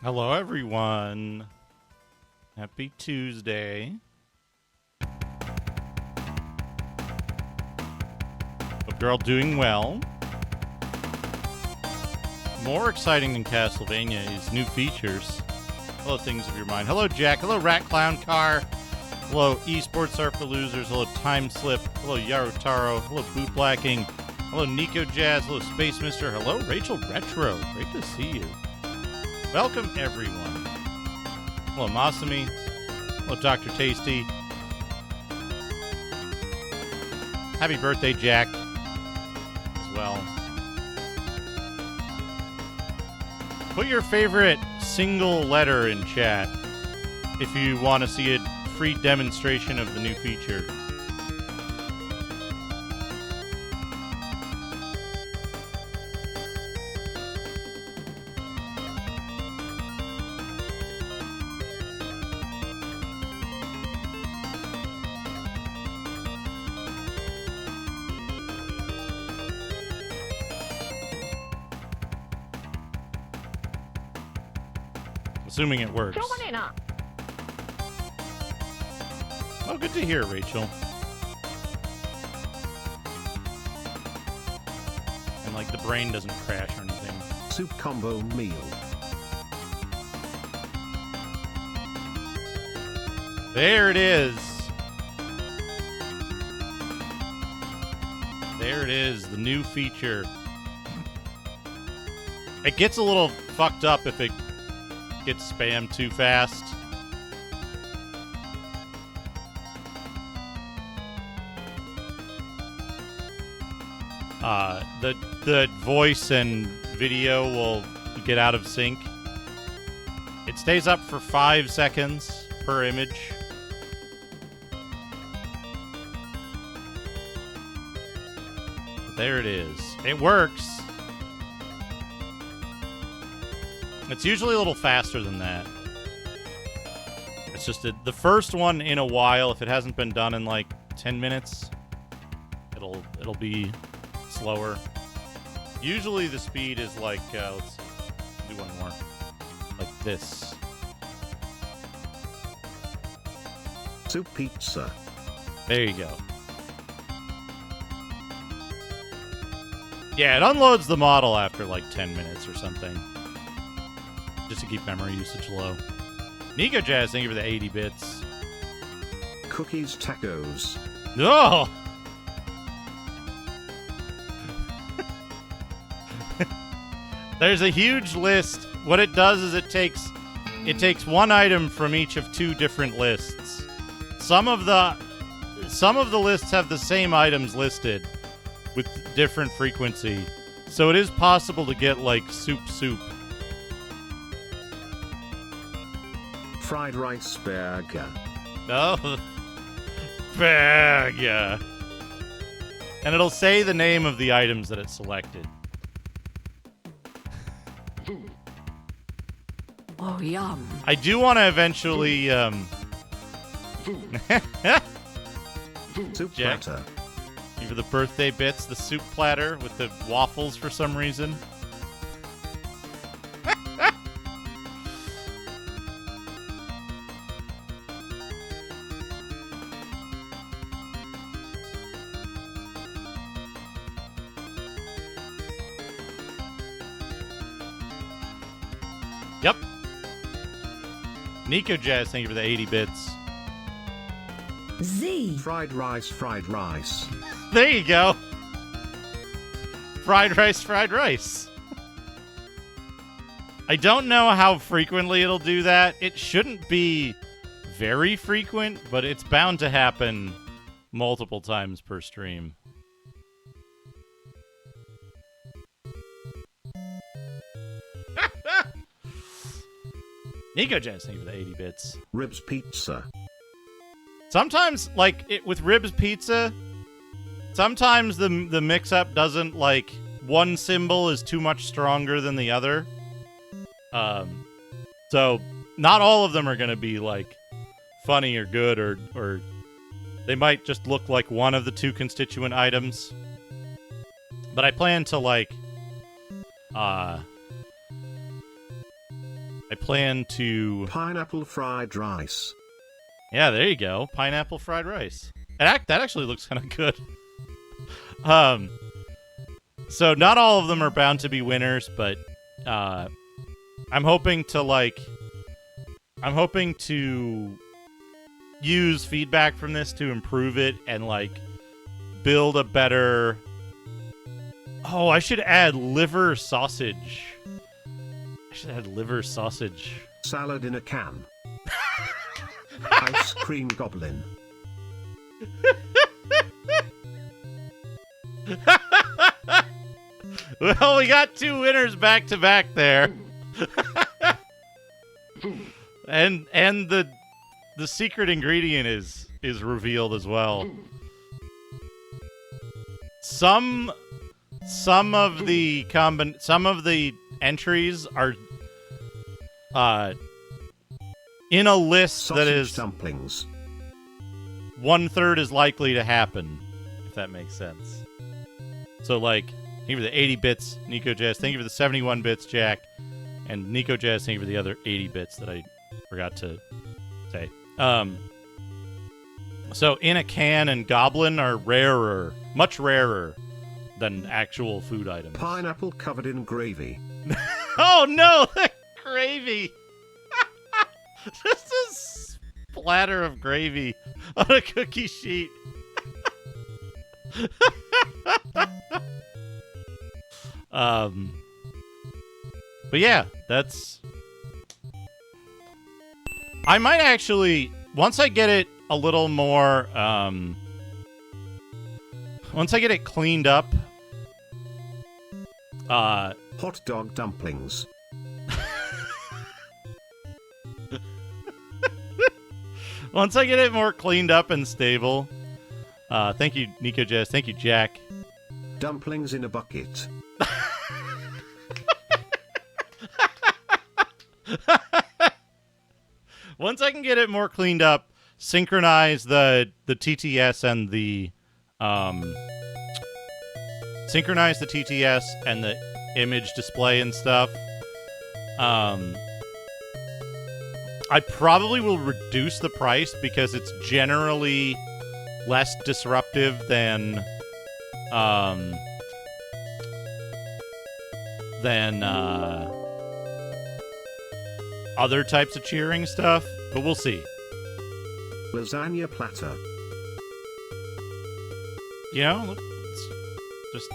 Hello, everyone. Happy Tuesday. Hope you're all doing well. More exciting than Castlevania is new features. Hello, Things of Your Mind. Hello, Jack. Hello, Rat Clown Car. Hello, Esports Are for Losers. Hello, Time Slip. Hello, Yarotaro. Hello, Bootblacking. Hello, Nico Jazz. Hello, Space Mister. Hello, Rachel Retro. Great to see you. Welcome, everyone. Hello, Masami. Hello, Dr. Tasty. Happy birthday, Jack, as well. Put your favorite single letter in chat if you want to see a free demonstration of the new feature. Assuming it works. Oh, good to hear, Rachel. And like the brain doesn't crash or anything. Soup combo meal. There it is. There it is, the new feature. It gets a little fucked up if it gets spammed too fast. The voice and video will get out of sync. It stays up for 5 seconds per image. But there it is. It works. It's usually a little faster than that. It's just the first one in a while. If it hasn't been done in like 10 minutes, it'll be slower. Usually the speed is like, let's see, do one more. Like this. Soup pizza. There you go. Yeah, it unloads the model after like 10 minutes or something. Just to keep memory usage low. Nico Jazz, thank you for the 80 bits. Cookies tacos. No! There's a huge list. What it does is it takes one item from each of two different lists. Some of the lists have the same items listed with different frequency. So it is possible to get like soup. Fried rice burger. Oh, burger. And it'll say the name of the items that it selected. Oh, yum. I do want to eventually, Soup Jack, platter. you for the birthday bits, the soup platter with the waffles for some reason. Yep. Nico Jazz, thank you for the 80 bits. Z. Fried rice, fried rice. There you go. Fried rice. I don't know how frequently it'll do that. It shouldn't be very frequent, but it's bound to happen multiple times per stream. Nico Jazz, thank you for the 80 bits. Ribs pizza. Sometimes, like, with Ribs Pizza, sometimes the mix-up doesn't, like, one symbol is too much stronger than the other. So, not all of them are going to be, like, funny or good, or they might just look like one of the two constituent items. But I plan to, like, I plan to... Pineapple fried rice. Yeah, there you go. Pineapple fried rice. That actually looks kind of good. So not all of them are bound to be winners, but I'm hoping to use feedback from this to improve it and like build a better... Oh, I should add liver sausage. Salad in a can. Ice cream goblin. Well, we got 2 winners back to back there. and the secret ingredient is revealed as well. Some of the entries are in a list Sausage that is dumplings. 1/3 is likely to happen, if that makes sense. So, like, thank you for the 80 bits, Nico Jazz. Thank you for the 71 bits, Jack. And Nico Jazz, thank you for the other 80 bits that I forgot to say. So, in a can and goblin are rarer, much rarer than actual food items. Pineapple covered in gravy. Oh, no! The gravy! Just a splatter of gravy on a cookie sheet. But yeah, that's... I might actually, once I get it a little more, once I get it cleaned up, Hot dog dumplings. once I get it more cleaned up and stable, thank you, Nico Jazz. Thank you, Jack. Dumplings in a bucket. Once I can get it more cleaned up, synchronize the TTS and the image display and stuff. I probably will reduce the price because it's generally less disruptive than other types of cheering stuff, but we'll see. Lasagna platter. You know, it's just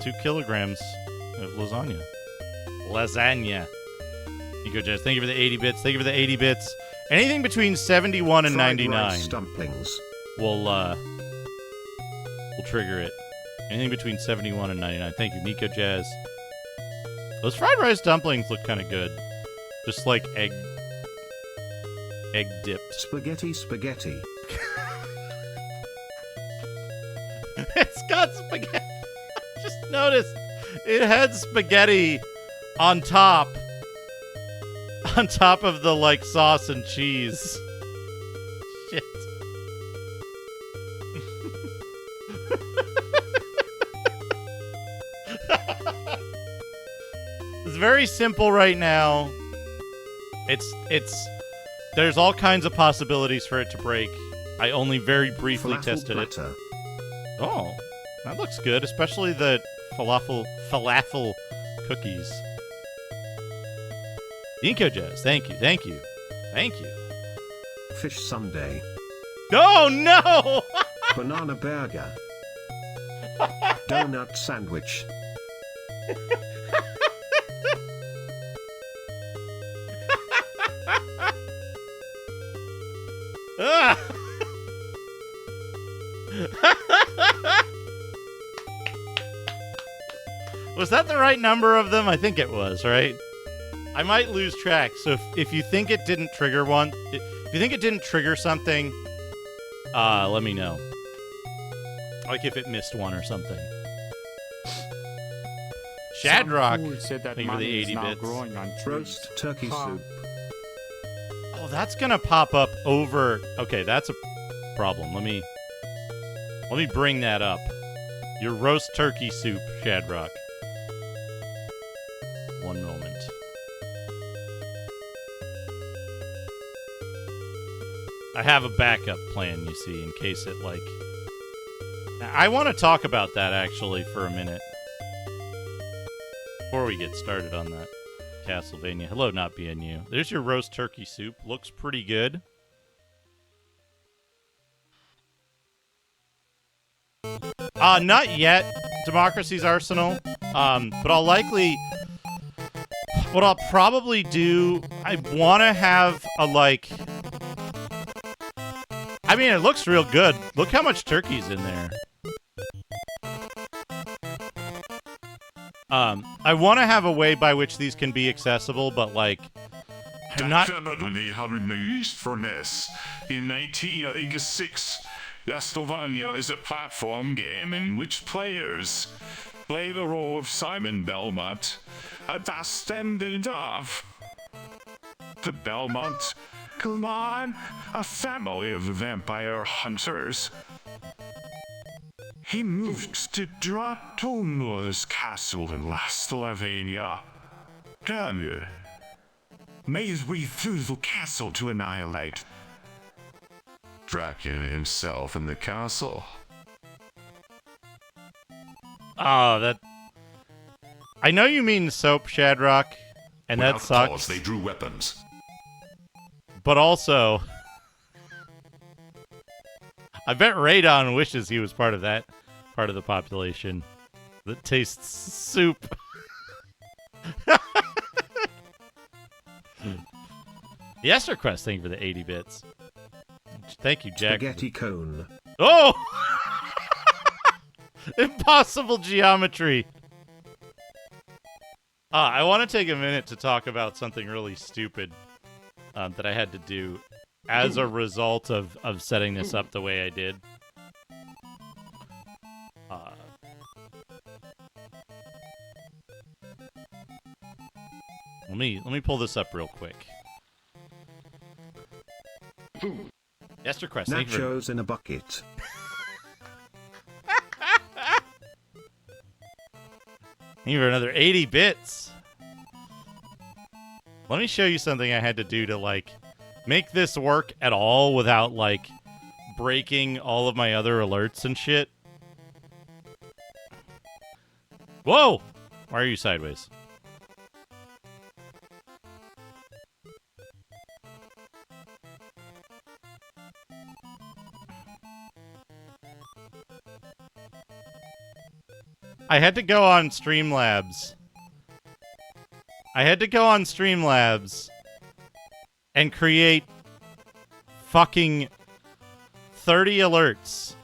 2 kilograms of lasagna. Nico Jazz, thank you for the 80 bits. Thank you for the 80 bits. Anything between 71 and Fried 99 rice dumplings. will trigger it. Anything between 71 and 99. Thank you, Nico Jazz. Those fried rice dumplings look kind of good. Just like egg dipped. Spaghetti. It's got spaghetti. Just noticed it had spaghetti on top of the like sauce and cheese. Shit. It's very simple right now. It's there's all kinds of possibilities for it to break. I only very briefly tested it. Oh, that looks good, especially the falafel cookies. Nico Jazz, thank you. Fish sundae. Oh no! Banana burger. Donut sandwich. Ah! Was that the right number of them? I think it was, right? I might lose track, so if you think it didn't trigger one, if you think it didn't trigger something, let me know. Like if it missed one or something. Shadrock, said that thank you for the 80 now bits. growing on trees. Roast turkey soup. Oh, that's gonna pop up over. Okay, that's a problem. Let me bring that up. Your roast turkey soup, Shadrock. One moment. I have a backup plan, you see, in case it, like... I want to talk about that, actually, for a minute. Before we get started on that. Castlevania. Hello, not being you. There's your roast turkey soup. Looks pretty good. Not yet. Democracy's Arsenal. But I'll likely... What I'll probably do... I want to have a, like... I mean, it looks real good. Look how much turkey's in there. I want to have a way by which these can be accessible, but, like... I'm not... Definitely having the usefulness. In 1986, Castlevania is a platform game in which players play the role of Simon Belmont, a descendant of the Belmont clan, a family of vampire hunters. He moved to Dracula's castle in Castlevania. Then made his way through the castle to annihilate Dracula himself in the castle. Oh, that... I know you mean soap, Shadrock, and that Without sucks. cause, they drew weapons. But also... I bet Radon wishes he was part of that part of the population that tastes soup. Yester Quest, thank you for the 80 bits. Thank you, Jack. Spaghetti cone. Oh! Impossible geometry. I want to take a minute to talk about something really stupid that I had to do as a result of setting this up the way I did. Let me pull this up real quick. Yester Quest, thank you for... Nachos in a bucket. Thank you for another 80 bits. Let me show you something I had to do to, like, make this work at all without, like, breaking all of my other alerts and shit. Whoa! Why are you sideways? I had to go on Streamlabs. And create fucking 30 alerts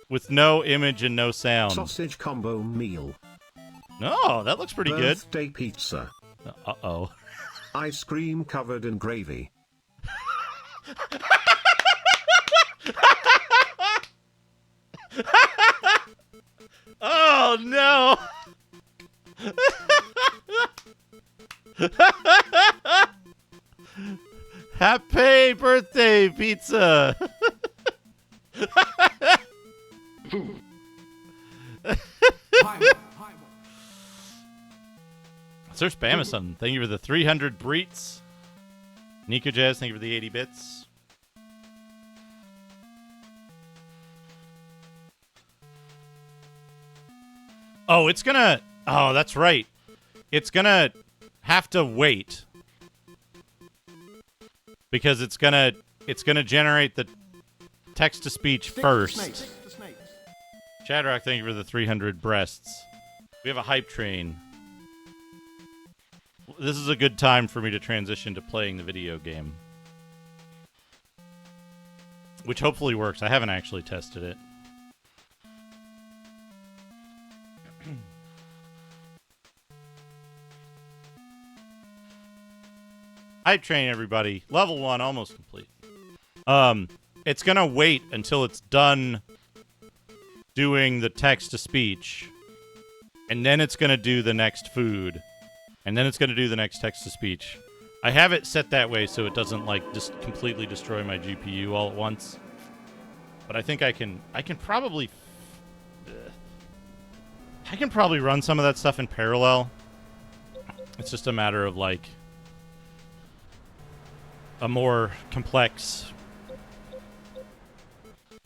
with no image and no sound. Sausage combo meal. No, that looks pretty good. Birthday pizza. Uh-oh. Ice cream covered in gravy. Oh, no! Happy birthday, pizza! Sir Spamison, thank you for the 300 breets. Nico Jazz, thank you for the 80 bits. Oh, it's gonna... Oh, that's right. It's gonna have to wait. Because it's gonna generate the text-to-speech first. Shadrock, thank you for the 300 breasts. We have a hype train. This is a good time for me to transition to playing the video game. Which hopefully works. I haven't actually tested it. Hype train, everybody. Level 1, almost complete. It's gonna wait until it's done doing the text-to-speech. And then it's gonna do the next food. And then it's gonna do the next text-to-speech. I have it set that way so it doesn't, like, just completely destroy my GPU all at once. But I think I can probably run some of that stuff in parallel. It's just a matter of, like, a more complex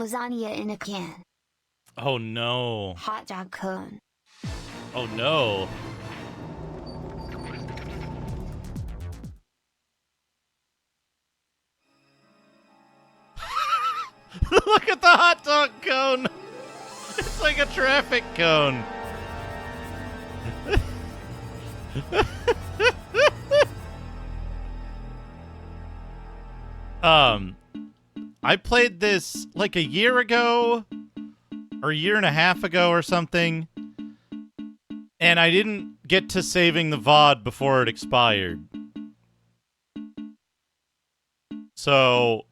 Lasagna in a can. Oh no. Hot dog cone. Oh no. Look at the hot dog cone. It's like a traffic cone. I played this like a year ago or a year and a half ago or something, and I didn't get to saving the VOD before it expired. So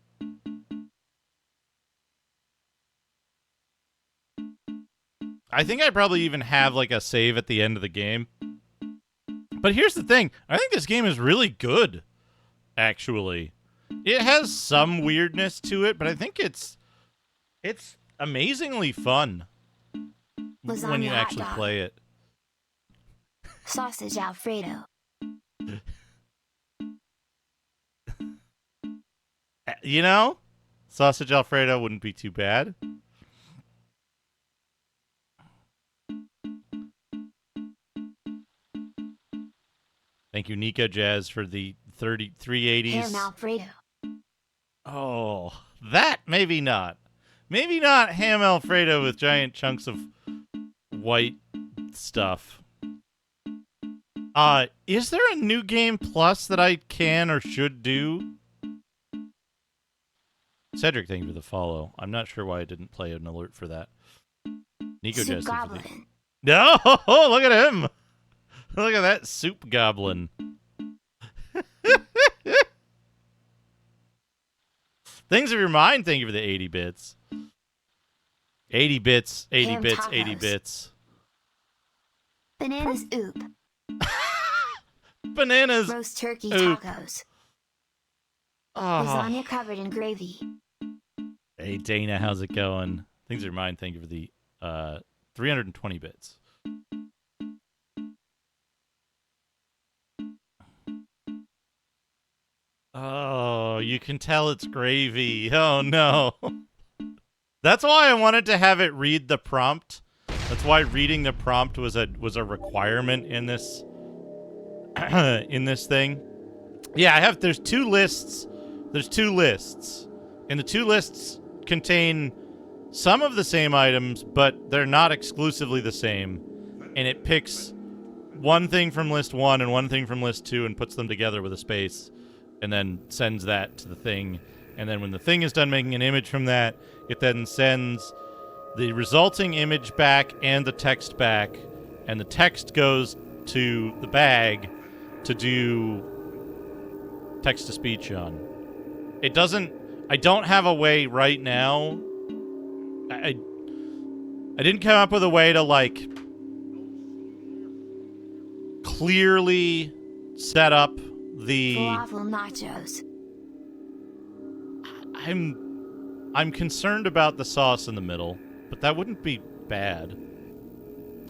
I think I probably even have like a save at the end of the game. But here's the thing. I think this game is really good, actually. It has some weirdness to it, but I think it's amazingly fun Lasagna when you hot actually dog. play it. Sausage Alfredo. You know, sausage Alfredo wouldn't be too bad. Thank you, Nico Jazz, for the 380s. Ham Alfredo. Oh, that maybe not. Maybe not ham Alfredo with giant chunks of white stuff. Is there a new game plus that I can or should do? Cedric, thank you for the follow. I'm not sure why I didn't play an alert for that. Nico Soup Jazz. Goblin. No, look at him. Look at that soup goblin. Things of your mind, thank you for the 80 bits. 80 bits, 80 Ham bits, 80 tacos. bits. Bananas oop. Bananas. Roast turkey Oop. tacos. Oh. Lasagna covered in gravy. Hey, Dana, how's it going? Things of your mind, thank you for the 320 bits. Oh, you can tell it's gravy. Oh, no. That's why I wanted to have it read the prompt. That's why reading the prompt was a requirement in this in this thing. Yeah, there's two lists. There's two lists. And the two lists contain some of the same items, but they're not exclusively the same. And it picks one thing from list 1 and one thing from list 2 and puts them together with a space, and then sends that to the thing. And then when the thing is done making an image from that, it then sends the resulting image back and the text back, and the text goes to the bag to do text-to-speech on. It doesn't... I don't have a way right now... I didn't come up with a way to, like, clearly set up the... Falafel nachos. I'm concerned about the sauce in the middle, but that wouldn't be bad.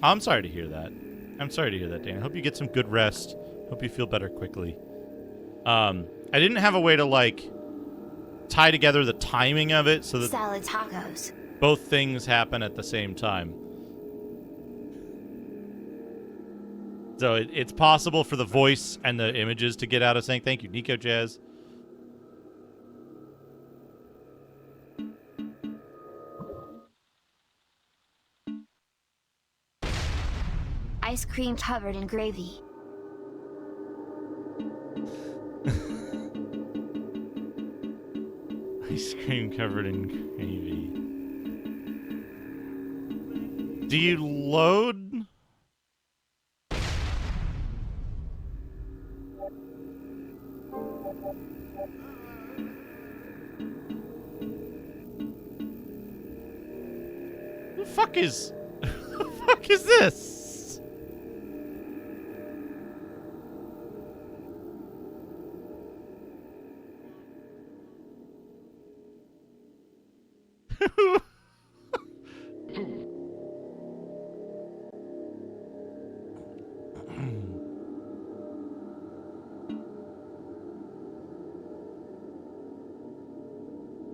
I'm sorry to hear that. I'm sorry to hear that, Dana. I hope you get some good rest. Hope you feel better quickly. I didn't have a way to, like, tie together the timing of it so that Salad tacos. both things happen at the same time. So it's possible for the voice and the images to get out of sync. Thank you, Nico Jazz. Ice cream covered in gravy. Ice cream covered in gravy. Do you load? Who the fuck is... Who the fuck is this?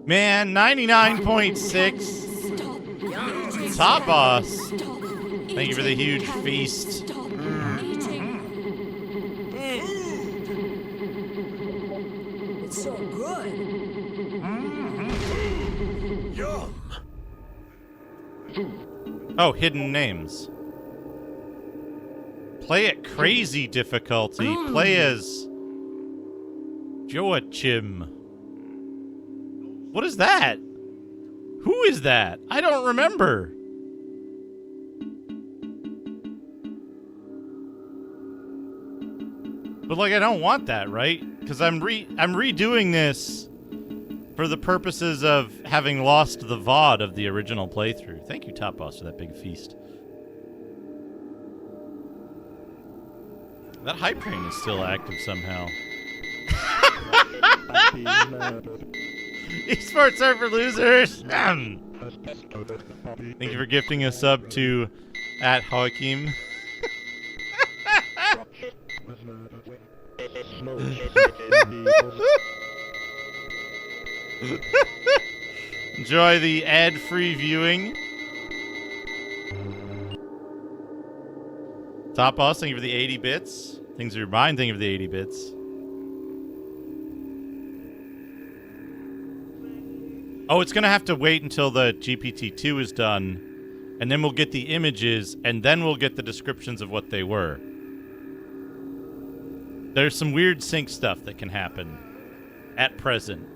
Man, 99.6. Top boss. Thank you for the huge feast. It's so good. Yum. Oh, hidden names. Play at crazy difficulty. Play as Joachim. What is that? Who is that? I don't remember. But like, I don't want that, right? Because I'm redoing this for the purposes of having lost the VOD of the original playthrough. Thank you, Top Boss, for that big feast. That hype train is still active somehow. Esports are for losers. Thank you for gifting a sub to @Hakim. Enjoy the ad-free viewing. Top Boss, thank you for the 80 bits. Things are your mind, thank you for the 80 bits. Oh, it's going to have to wait until the GPT-2 is done, and then we'll get the images, and then we'll get the descriptions of what they were. There's some weird sync stuff that can happen at present.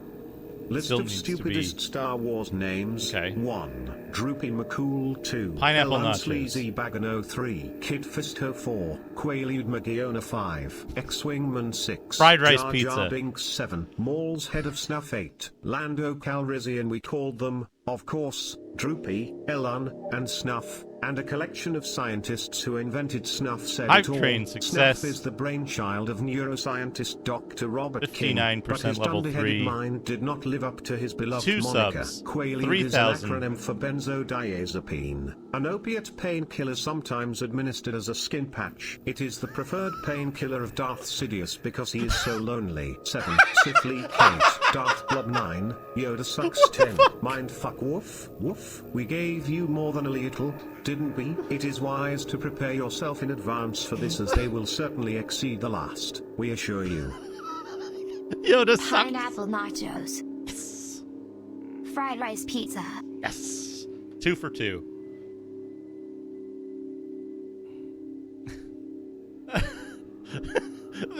List Still of needs to stupidest be. Star Wars names. Okay. 1. Droopy McCool 2. Pineapple Elan Nachos. Sleazy Bagano 3. Kid Fisto 4. Quaalude Magiona 5. X-Wingman 6. Fried rice Jar Jar pizza. Binks 7. Maul's Head of Snuff 8. Lando Calrissian we called them, of course, Droopy, Elan, and Snuff, and a collection of scientists who invented snuff said Hype it all. train success. Snuff is the brainchild of neuroscientist Dr. Robert King, 59% but his level dunderheaded 3. mind did not live up to his beloved 2 moniker. subs. Quaalude is an 3,000. acronym for benzodiazepine, an opiate painkiller sometimes administered as a skin patch. It is the preferred painkiller of Darth Sidious because he is so lonely. 7. Sith Leak 8. Darth Blob 9. Yoda sucks 10. Mindfuck woof, woof. We gave you more than a little, didn't we? It is wise to prepare yourself in advance for this, as they will certainly exceed the last, we assure you. Yoda sucks. Pineapple nachos. Yes. Fried rice pizza. Yes. 2 for 2.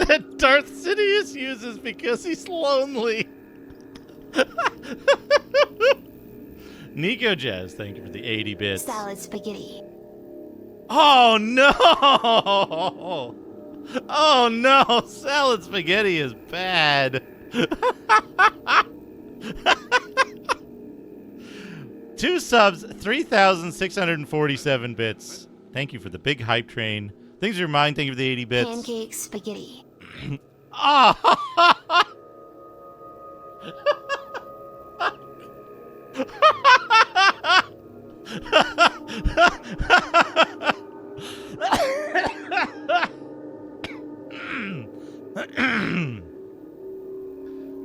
That Darth Sidious uses because he's lonely. Nico Jazz, thank you for the 80 bits. Salad spaghetti. Oh no! Oh no! Salad spaghetti is bad. 2 subs, 3,647 bits. Thank you for the big hype train. Things are your mind. Thank you for the 80 bits. Pancake spaghetti. Ah!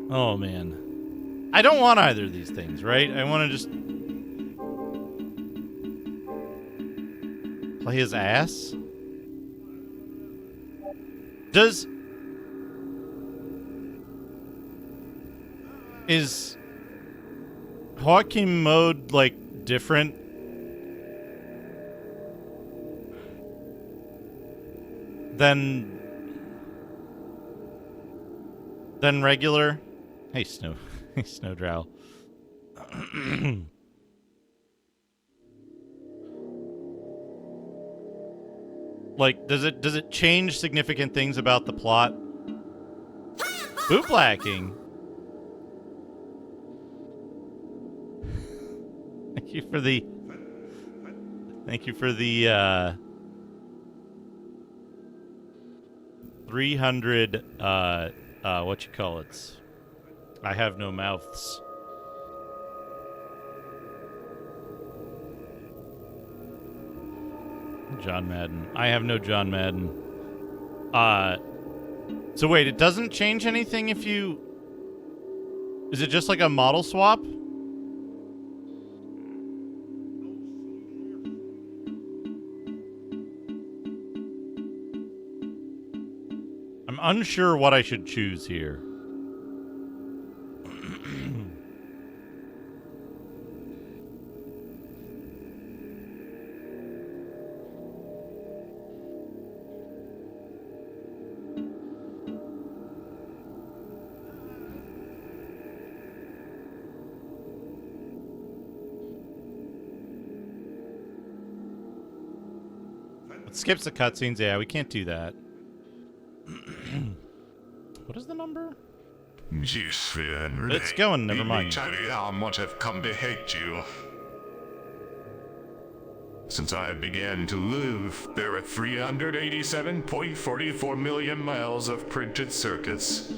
Oh man, I don't want either of these things, right? I want to just play his ass. Is Hakim mode like different? Than regular? Hey Snow, hey Snowdrow. Like, does it change significant things about the plot? Booblacking. Thank you for the 300 what you call it? I have no mouths. John Madden. I have no John Madden. So wait, it doesn't change anything if you Is it just like a model swap? I'm unsure what I should choose here. It skips the cutscenes. Yeah, we can't do that. What is the number? It's going, never mind. Let me tell you how much I've come to hate you. Since I began to live, there are 387.44 million miles of printed circuits.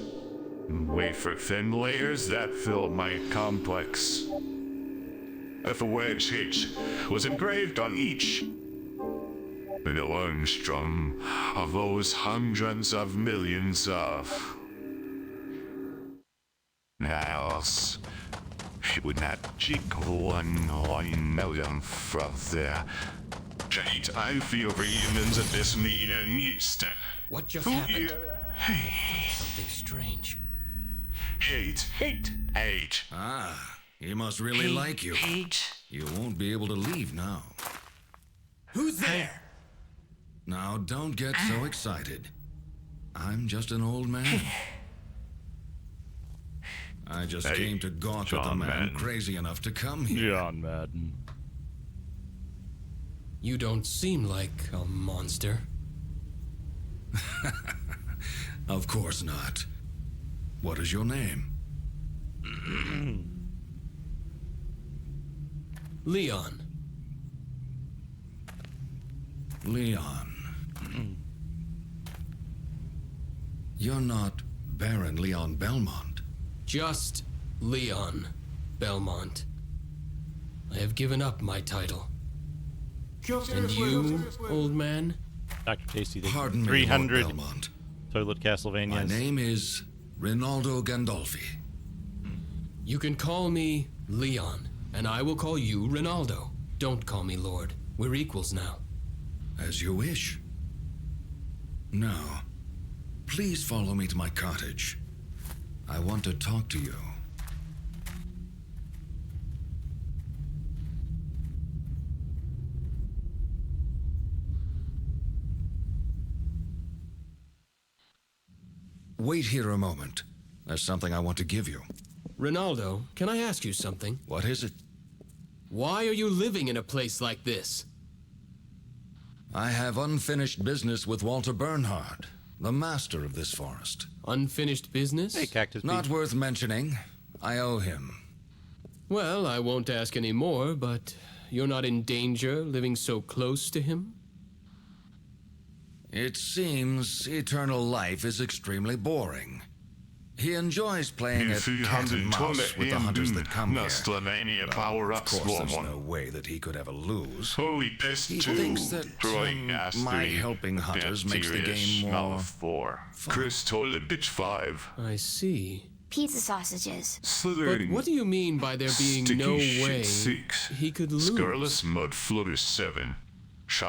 Wafer-thin layers that fill my complex. FOH was engraved on each. The Armstrong of those hundreds of millions of nails. It would not check 1 millionth of their Jade. I feel demons at this meeting east. What just happened? Something strange. Hate. Ah, he must really like you. You won't be able to leave now. Who's there? Now, don't get so excited. I'm just an old man. I just came to gawk at the man crazy enough to come here. John Madden. You don't seem like a monster. Of course not. What is your name? Leon. Leon. You're not Baron Leon Belmont. Just Leon Belmont. I have given up my title. And you, old man? Dr. Tasty, Pardon me, 300 Lord Belmont. toilet Castlevanias. My name is Rinaldo Gandolfi. You can call me Leon, and I will call you Rinaldo. Don't call me Lord. We're equals now. As you wish. Now, please follow me to my cottage. I want to talk to you. Wait here a moment. There's something I want to give you. Rinaldo, can I ask you something? What is it? Why are you living in a place like this? I have unfinished business with Walter Bernhard, the master of this forest. Unfinished business? Hey, Cactus Not Beach. worth mentioning. I owe him. Well, I won't ask any more, but you're not in danger living so close to him? It seems eternal life is extremely boring. He enjoys playing at cat and mouse with the hunters that come here. Castlevania power-ups Of course, there's woman. no way that he could ever lose. Holy pest He 2. thinks that my helping hunters makes the game more 4. fun. Crystal Bitch 5. I see. Pizza sausages. But Slithering. what do you mean by there being Sticky no shit way 6. he could lose? Scarlet Mud Flutter 7.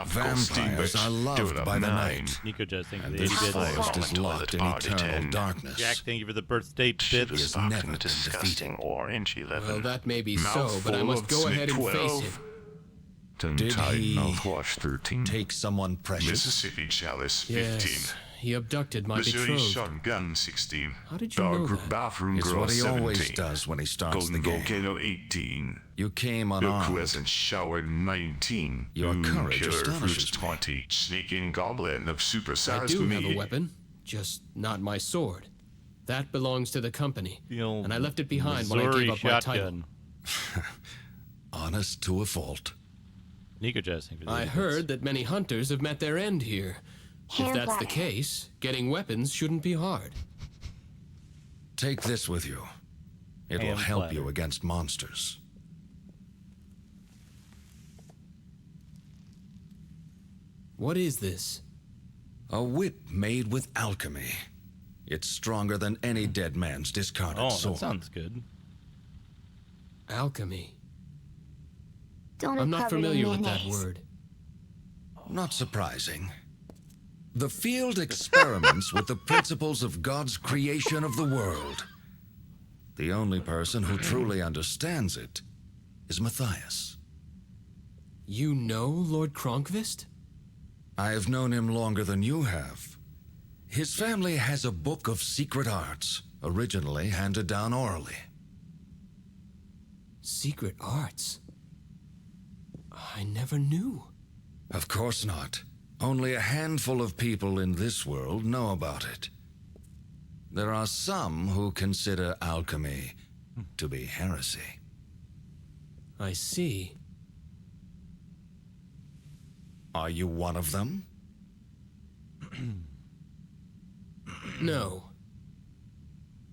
Vampires are loved by the 9. night, Nico Jazz, thank you and for the this 80 bits. forest is locked in Party eternal 10. darkness. Jack, thank you for the birthday Should bits. Is have never been been disgusting orange 11. Well, that may be so, Mouthful but I must of go ahead and Snake face 12. him. Did Titan he Mouthwash 13. Take someone precious? Mississippi Chalice 15. Yes, he abducted my Missouri betrothed. Shotgun 16. How did you know that? Bathroom It's Girl what he 17. always does when he starts Golden the game. Volcano 18. You came The unarmed. Crescent Shower 19. Your courage Killer astonishes Fruits me. 20. Sneaking Goblin of Super I Size do Me. have a weapon, just not my sword. That belongs to the company, The old and I left it behind when I Missouri gave up my title. shotgun. Honest to a fault. Nico Jazz, thank you for the I 80 bits. heard that many hunters have met their end here. Hair If that's the butter. case, getting weapons shouldn't be hard. Take this with you. It will Ham help platter. you against monsters. What is this? A whip made with alchemy. It's stronger than any dead man's discarded sword. That sounds good. Alchemy. Don't I'm not cover it in familiar with that mayonnaise. word. Not surprising. The field experiments with the principles of God's creation of the world. The only person who truly understands it is Matthias. You know Lord Kronkvist? I have known him longer than you have. His family has a book of secret arts, originally handed down orally. Secret arts? I never knew. Of course not. Only a handful of people in this world know about it. There are some who consider alchemy to be heresy. I see. Are you one of them? No.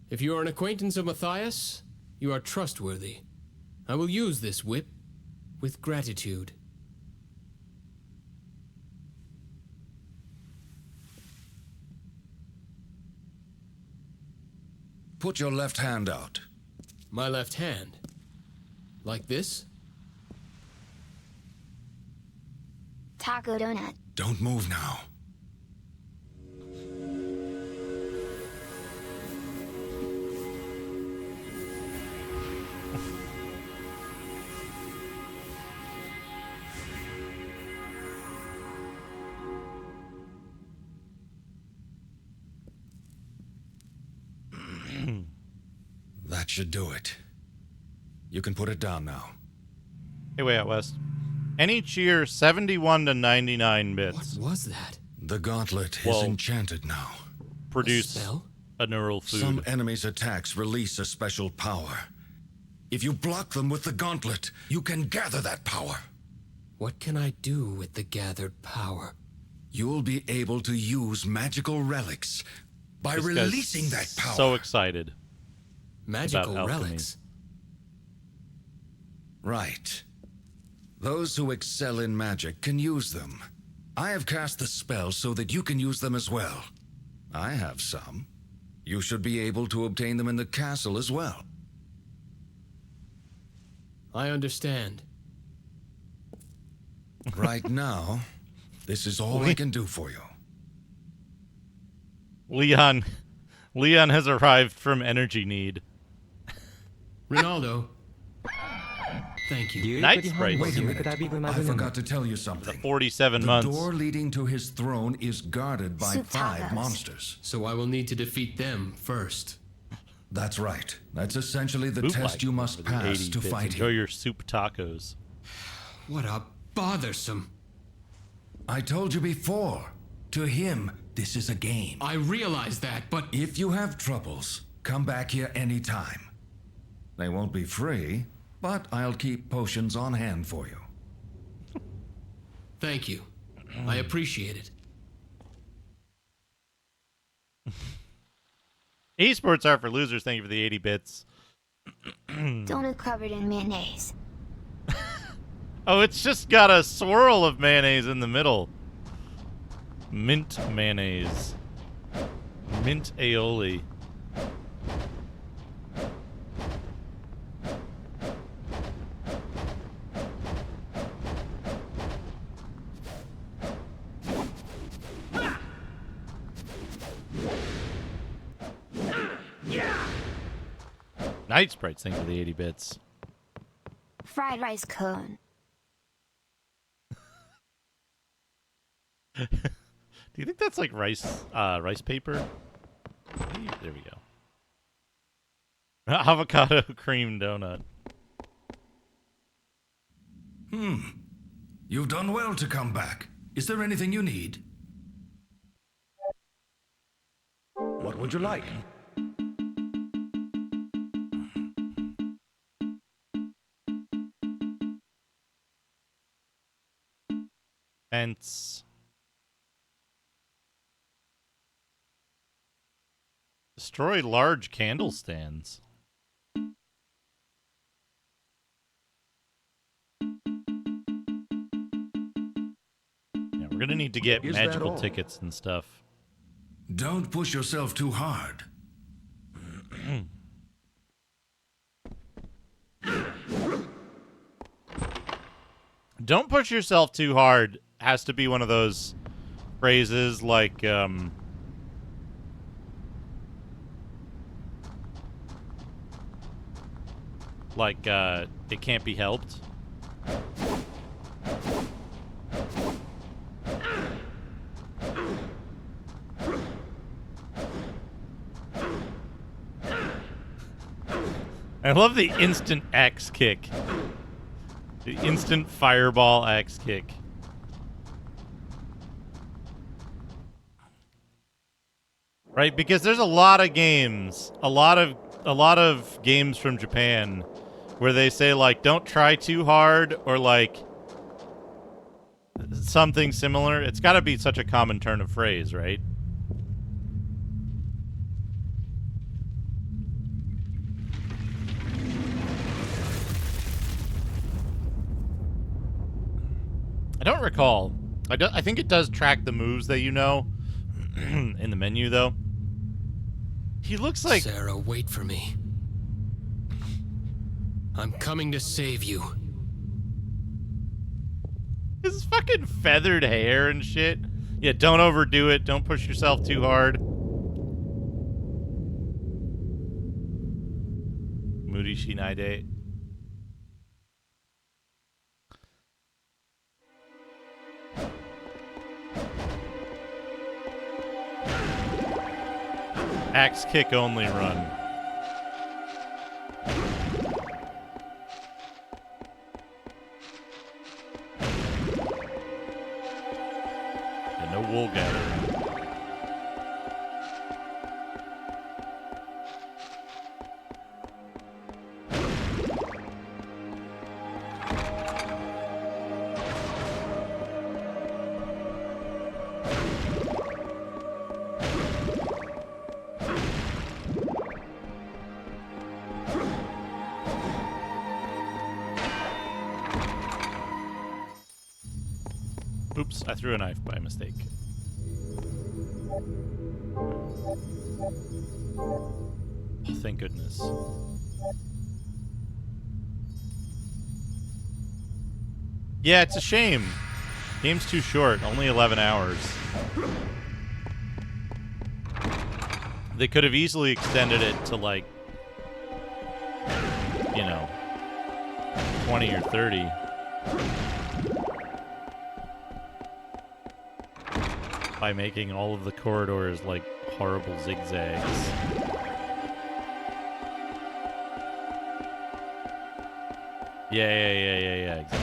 If you are an acquaintance of Matthias, you are trustworthy. I will use this whip with gratitude. Put your left hand out. My left hand? Like this? Taco donut. Don't move now. That should do it. You can put it down now. Hey, way out west. Any cheer 71 to 99 bits. What was that? The gauntlet is enchanted now. Produce a neural food. Some enemies' attacks release a special power. If you block them with the gauntlet, you can gather that power. What can I do with the gathered power? You'll be able to use magical relics by releasing that power. So excited. Magical relics? Right. Those who excel in magic can use them. I have cast the spell so that you can use them as well. I have some. You should be able to obtain them in the castle as well. I understand. Right now, this is all I can do for you. Leon has arrived from Energy Need. Ronaldo. Thank you. Night Sprite. Wait a minute. I forgot to tell you something. The 47 the months. The door leading to his throne is guarded by 5 monsters. So I will need to defeat them first. That's right. That's essentially the test you must pass to fight him. Enjoy your soup tacos. What a bothersome. I told you before. To him, this is a game. I realize that, but... If you have troubles, come back here anytime. They won't be free, but I'll keep potions on hand for you. Thank you. I appreciate it. Esports are for losers. Thank you for the 80 bits. Donut covered in mayonnaise. Oh, it's just got a swirl of mayonnaise in the middle. Mint mayonnaise. Mint aioli. Night Sprites, thank you for the 80 bits. Fried rice cone. Do you think that's like rice paper? There we go. Avocado cream donut. You've done well to come back. Is there anything you need? What would you like? Fence. Destroy large candle stands. Yeah, we're gonna need to get magical tickets and stuff. Don't push yourself too hard. Don't push yourself too hard has to be one of those phrases like, it can't be helped. I love the instant axe kick. The instant fireball axe kick. Right, because there's a lot of games, a lot of games from Japan where they say like don't try too hard or like something similar. It's got to be such a common turn of phrase, right? I don't recall. I think it does track the moves that you know in the menu, though. He looks like... Sarah, wait for me. I'm coming to save you. His fucking feathered hair and shit. Yeah, don't overdo it. Don't push yourself too hard. Moody Shinaide. Axe kick only run. And no wool gathering. Oops, I threw a knife by mistake. Oh, thank goodness. Yeah, it's a shame. Game's too short, only 11 hours. They could have easily extended it to like, you know, 20 or 30. By making all of the corridors like horrible zigzags. Yeah, exactly.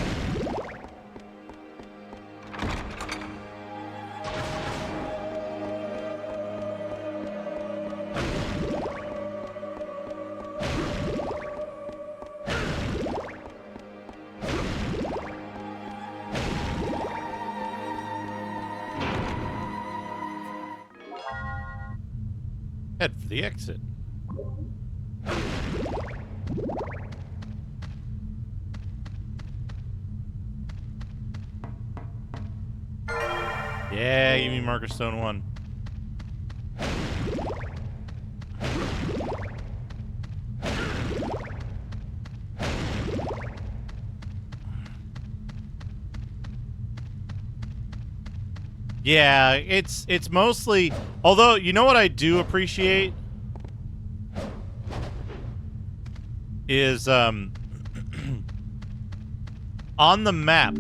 Head for the exit. Yeah, give me Marker Stone 1. Yeah, it's mostly... Although, you know what I do appreciate? Is, on the map,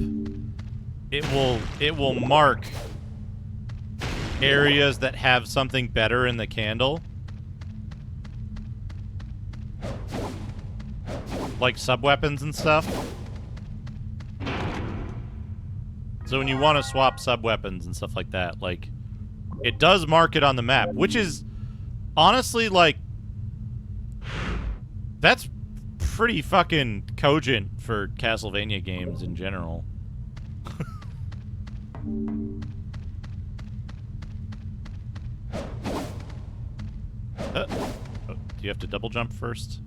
it will mark areas that have something better in the candle. Like sub-weapons and stuff. So when you want to swap sub-weapons and stuff like that, like, it does mark it on the map, which is honestly, like, that's pretty fucking cogent for Castlevania games in general. Oh, do you have to double jump first?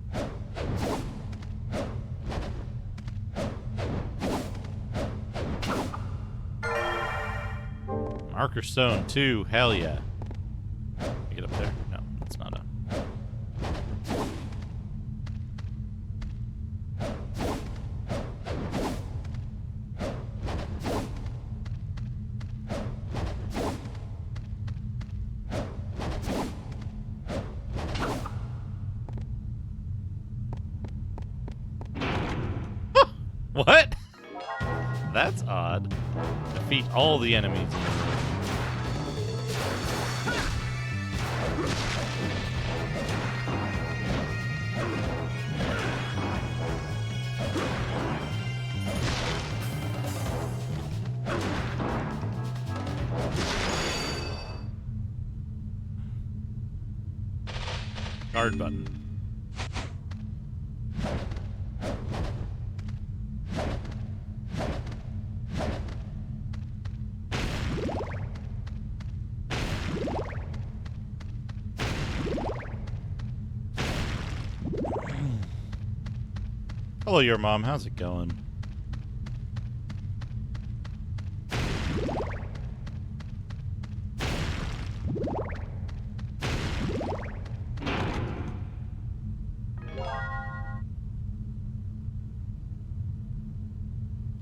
Marker Stone 2, hell yeah. What? That's odd. Defeat all the enemies in the room. Guard button. Hello, your mom. How's it going?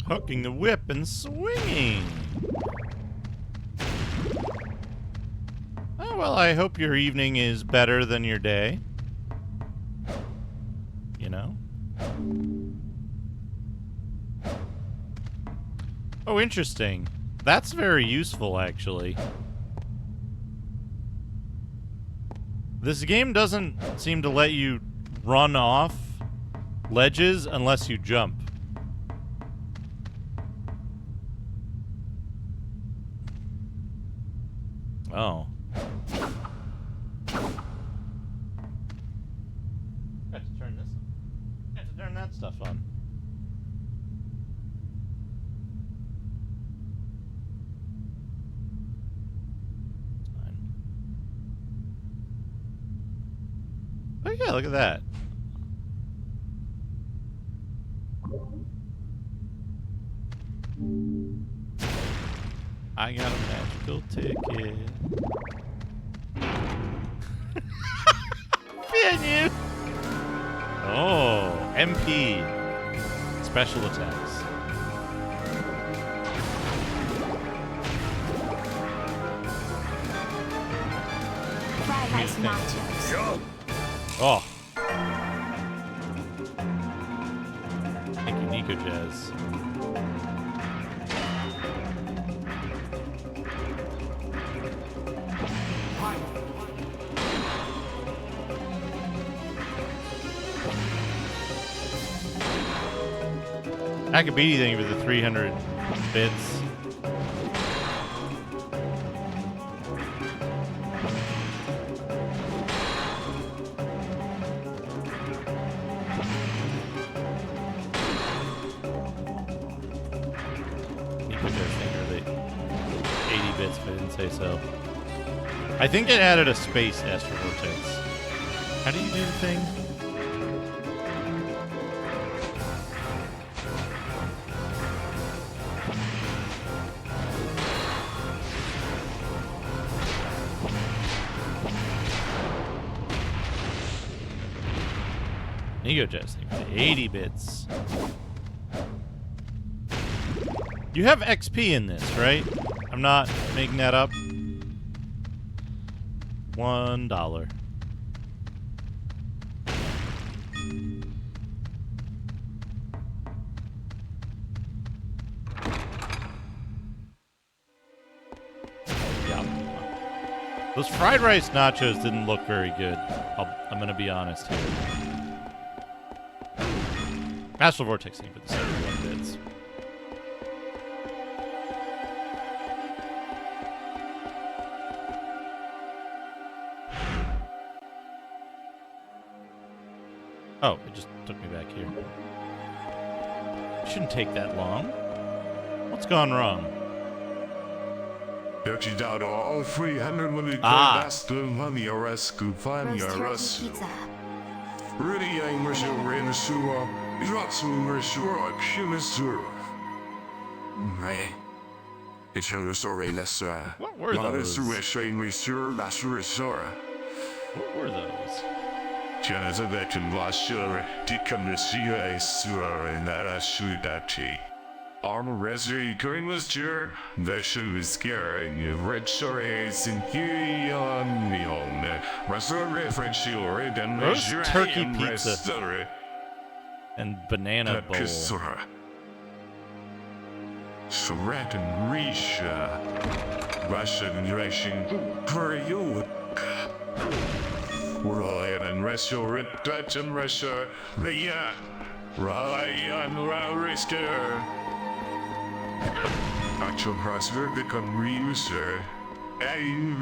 Hooking the whip and swinging. Oh, well, I hope your evening is better than your day. You know? Oh, interesting. That's very useful, actually. This game doesn't seem to let you run off ledges unless you jump. Oh. Got to turn this on. Got to turn that stuff on. Oh yeah, look at that. I got a magical ticket. Venue. Oh, MP. Special attacks. Fried rice nachos. Oh. Thank you, Nico Jazz. Akabidi, thank you for the 300 bits. Nico Jazz, thank you for the 80 bits if I didn't say so. I think it added a space Astro Vortex. How do you do the thing? Ego Jazz, 80 bits. You have XP in this, right? I'm not making that up. $1. Yeah. Those fried rice nachos didn't look very good. I'm gonna be honest here. Astral Vortex thing for the 71 bits. Oh, it just took me back here. Shouldn't take that long. What's gone wrong? Roast turkey pizza. Really, I'm going to what were those? What were those? Armor Reservoir Greenless Jur, the shoe is scary, red shorts and Kion, Reservoir French Red and roast turkey pizza and banana bowl. Threat and Risha. Russian Racing for you. Ryan and Restor, Dutch and Restor, yeah. Ryan Risker. Actual Prosper become Reuser. Ian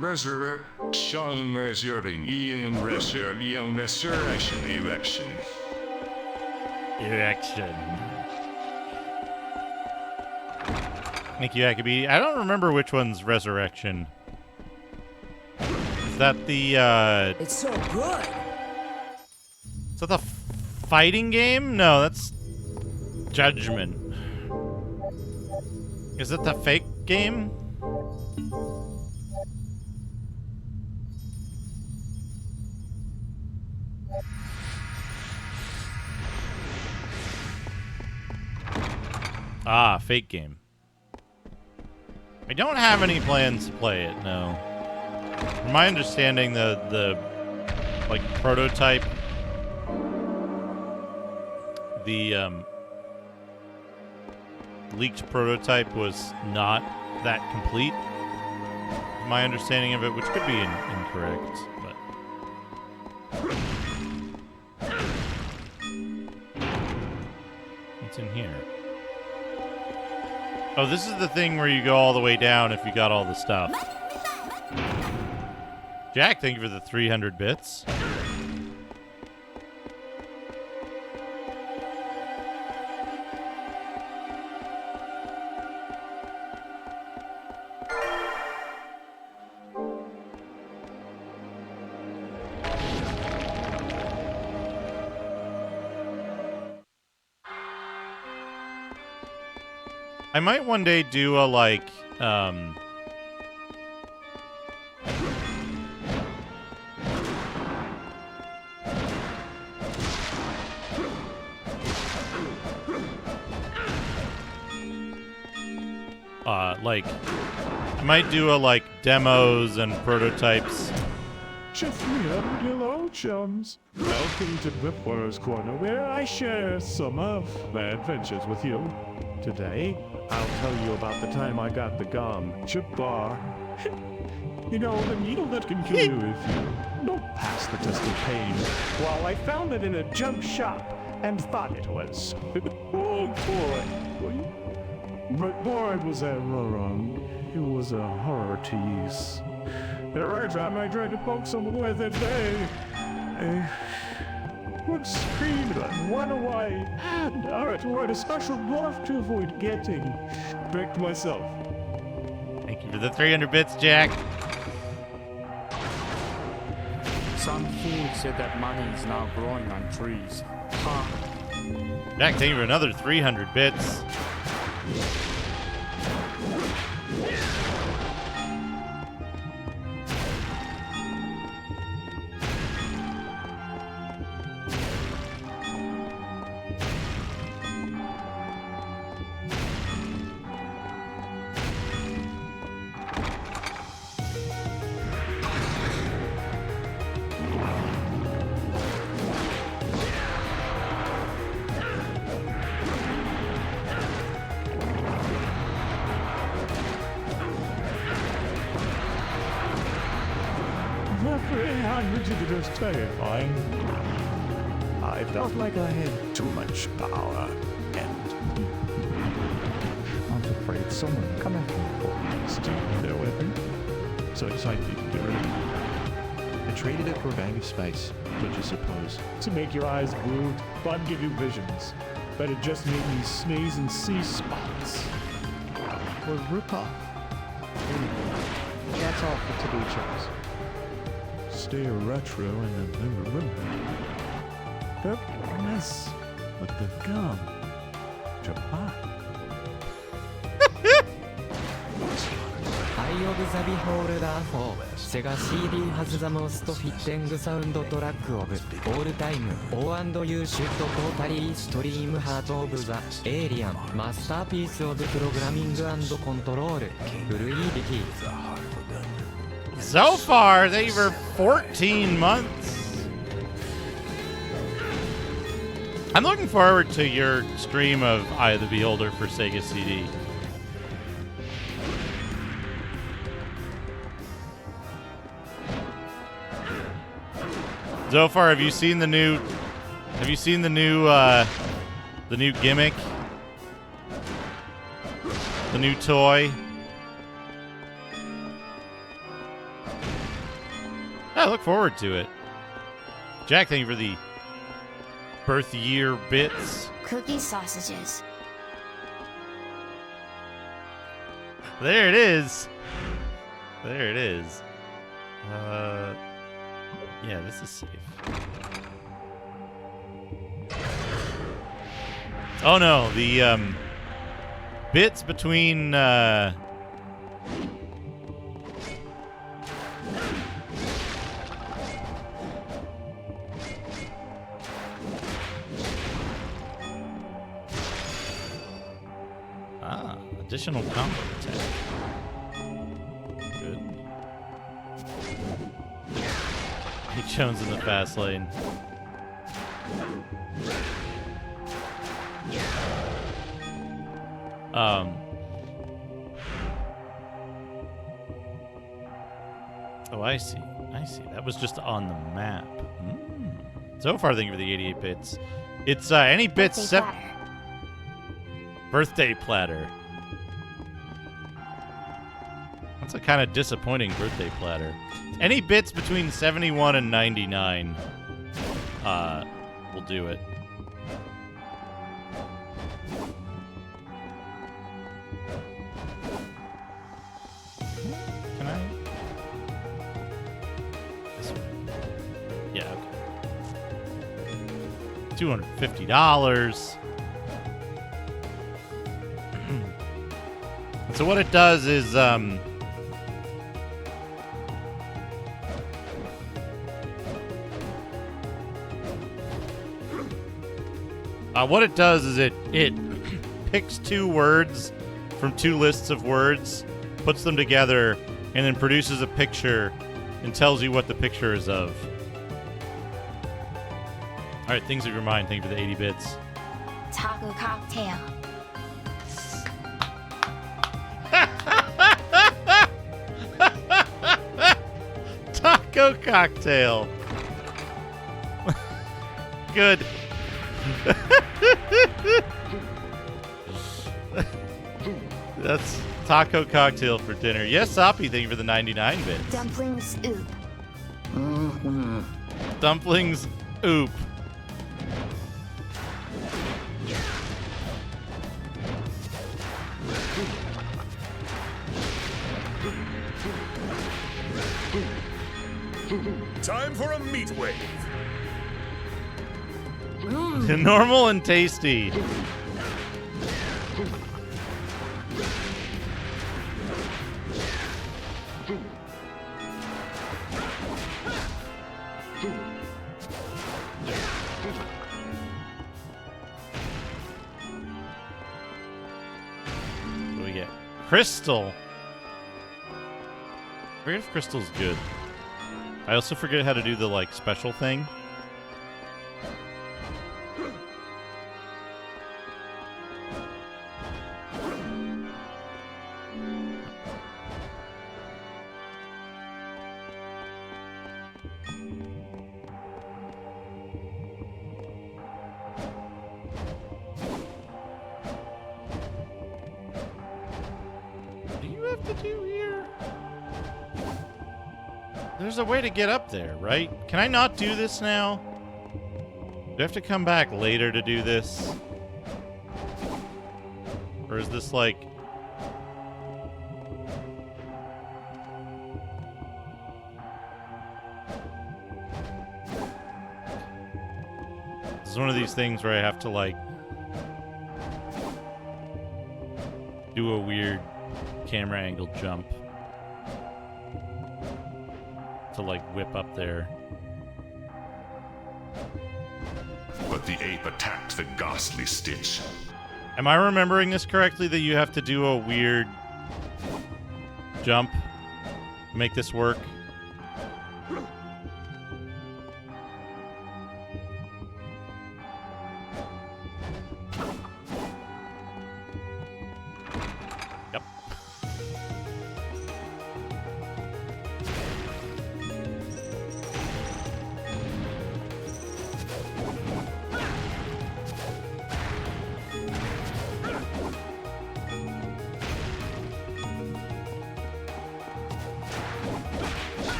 Restor, Sean Restor, Ian Restor, Ian Resurrection Erection. Erection. Thank you, Akabi. I don't remember which one's Resurrection. Is that the, It's so good! Is that the fighting game? No, that's Judgment. Is it the fake game? Ah, fake game. I don't have any plans to play it, no. From my understanding, the like prototype, the leaked prototype was not that complete. My understanding of it, which could be incorrect, but what's in here? Oh, this is the thing where you go all the way down if you got all the stuff. Jack, thank you for the 300 bits. I might one day do a, like, I might do a, like, demos and prototypes. Just me and hello, chums. Welcome to Whipwater's Corner, where I share some of my adventures with you. Today, I'll tell you about the time I got the gum, chip bar. You know, the needle that can kill you if you don't pass the test of pain. Well, I found it in a junk shop and thought it was. Oh, boy. But boy, was that wrong. It was a horror to use. Every time I tried to poke someone with it, they would scream and run away. And I had to write a special glove to avoid getting pricked myself. Thank you for the 300 bits, Jack. Some fool said that money is now growing on trees. Huh. Jack, thank you for another 300 bits. Terrifying. I felt like I had too much power, and I was afraid someone would come after me for stealing their weapon. So I decided to get rid of it. I traded it for a bag of spice, don't you suppose? To make your eyes blue, but give you visions. But it just made me sneeze and see spots. Or rip off. Anyway, that's all for today, chums. Stay retro and remember the mess with the gum. Japan. Eye of the Beholder 4 Sega CD has the most fitting soundtrack of all time. O&U should totally stream Heart of the Alien, masterpiece of programming and control. Fluidity. So far, thank you for 14 months. I'm looking forward to your stream of Eye of the Beholder for Sega CD. Zofar, have you seen the new? Have you seen the new gimmick? The new toy? I look forward to it. Jack, thank you for the birth year bits. Cookie sausages. There it is. There it is. Yeah, this is safe. Oh no, the bits between additional combo attack. Good. He Jones in the fast lane. Oh, I see. I see. That was just on the map. So far, thank you for the 88 bits. It's any bits. Birthday platter. That's a kind of disappointing birthday platter. Any bits between 71 and 99 will do it. Can I? This one. Yeah, okay. $250. So what it does is it picks two words from two lists of words, puts them together, and then produces a picture and tells you what the picture is of. All right, things of your mind. Thank you for the 80 bits. Taco cocktail. Taco cocktail. Good. That's taco cocktail for dinner. Yes, Soppy, thank you for the 99 bits. Dumplings oop. Dumplings oop. Time for a meat wave. Normal and tasty. What do we get? Crystal. I forget if Crystal's good. I also forget how to do the, like, special thing. What do you have to do here? There's a way to get up there, right? Can I not do this now? Do I have to come back later to do this? Or is this like... This is one of these things where I have to, like, do a weird camera angle jump to, like, whip up there. But the ape attacked the ghastly Stitch. Am I remembering this correctly, that you have to do a weird jump to make this work?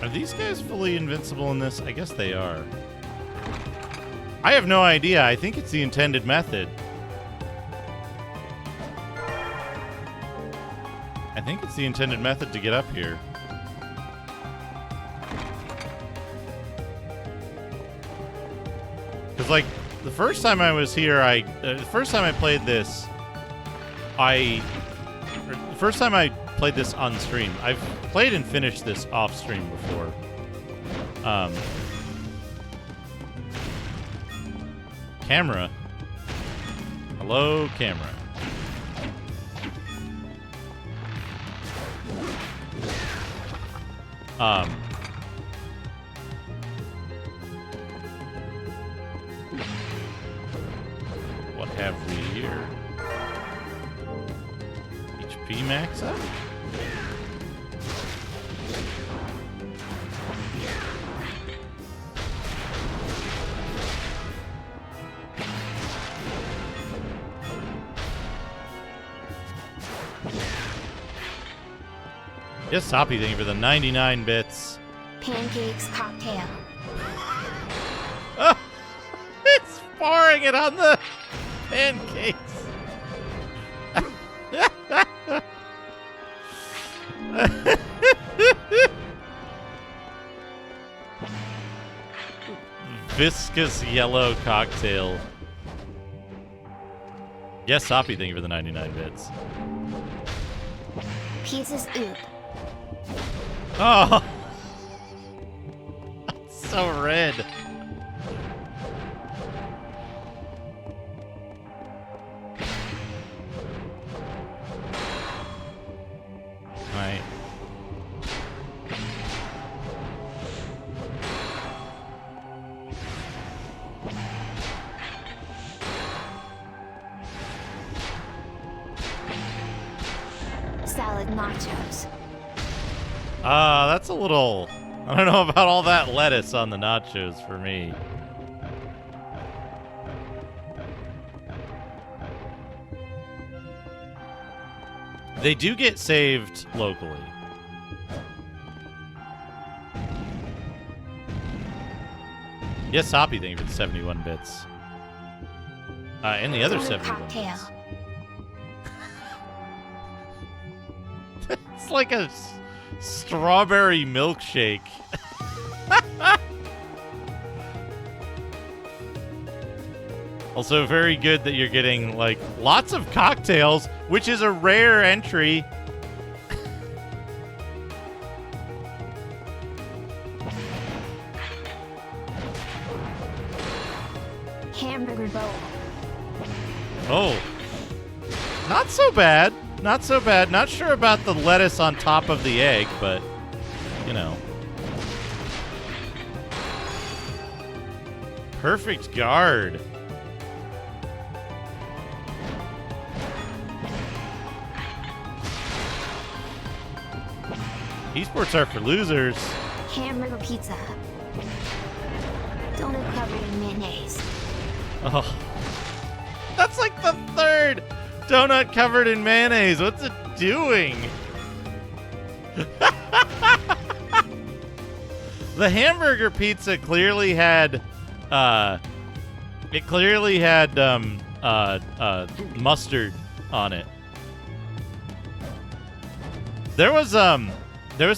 Are these guys fully invincible in this? I guess they are. I have no idea. I think it's the intended method. I think it's the intended method to get up here. Because, like, the first time I was here, the first time I played this, the first time I played this on stream. I've played and finished this off stream before. Camera. Hello, camera. What have we here? HP max up? Yes, Soppy, thank you for the 99 bits. Pancakes cocktail. Oh, it's pouring it on the pancakes. Viscous yellow cocktail. Yes, Soppy, thank you for the 99 bits. Pieces oop. Oh, so red. Right. Salad nachos. That's a little... I don't know about all that lettuce on the nachos for me. They do get saved locally. Yes, Soppy, thank you for the 71 bits. And the other 71 bits. It's like a strawberry milkshake. Also, very good that you're getting, like, lots of cocktails, which is a rare entry. Hamburger bowl. Oh. Not so bad. Not so bad. Not sure about the lettuce on top of the egg, but, you know. Perfect guard. Esports are for losers. Hamburger pizza. Donut covered in mayonnaise. Oh. That's like the third donut covered in mayonnaise. What's it doing? The hamburger pizza clearly had mustard on it. There was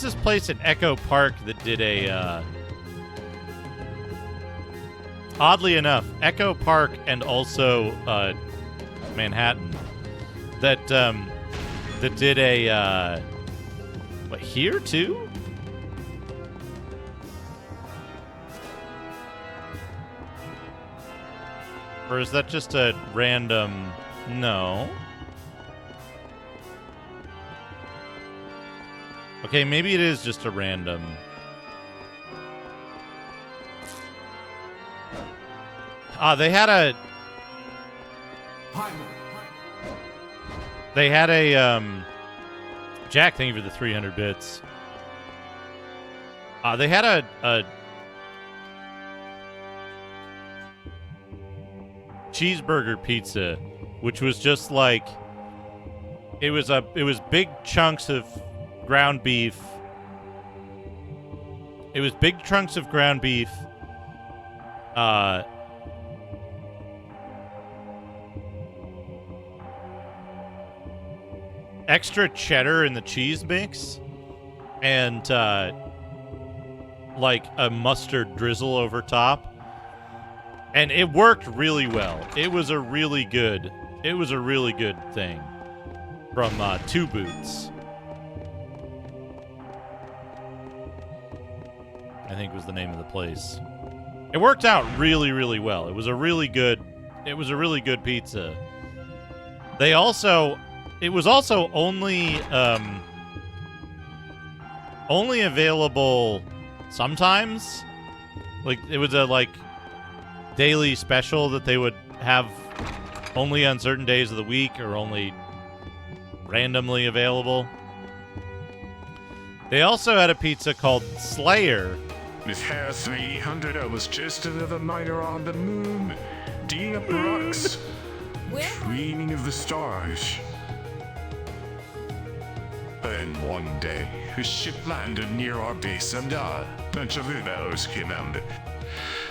this place in Echo Park that did a oddly enough, Echo Park and also Manhattan that did a what, here too? Or is that just a random? No. Okay, maybe it is just a random. They had a Jack, thank you for the 300 bits. They had a cheeseburger pizza, which was just like it was big chunks of ground beef It was big chunks of ground beef. Extra cheddar in the cheese mix, and like a mustard drizzle over top. And it worked really well. It was a really good thing from Two Boots. I think was the name of the place. It worked out really, really well. It was a really good pizza. It was also only available sometimes. Like, it was a daily special that they would have only on certain days of the week or only randomly available. They also had a pizza called Slayer. With Hair 300, I was just another miner on the moon, digging up rocks, dreaming of the stars. And one day, a ship landed near our base and a bunch of rebels came out.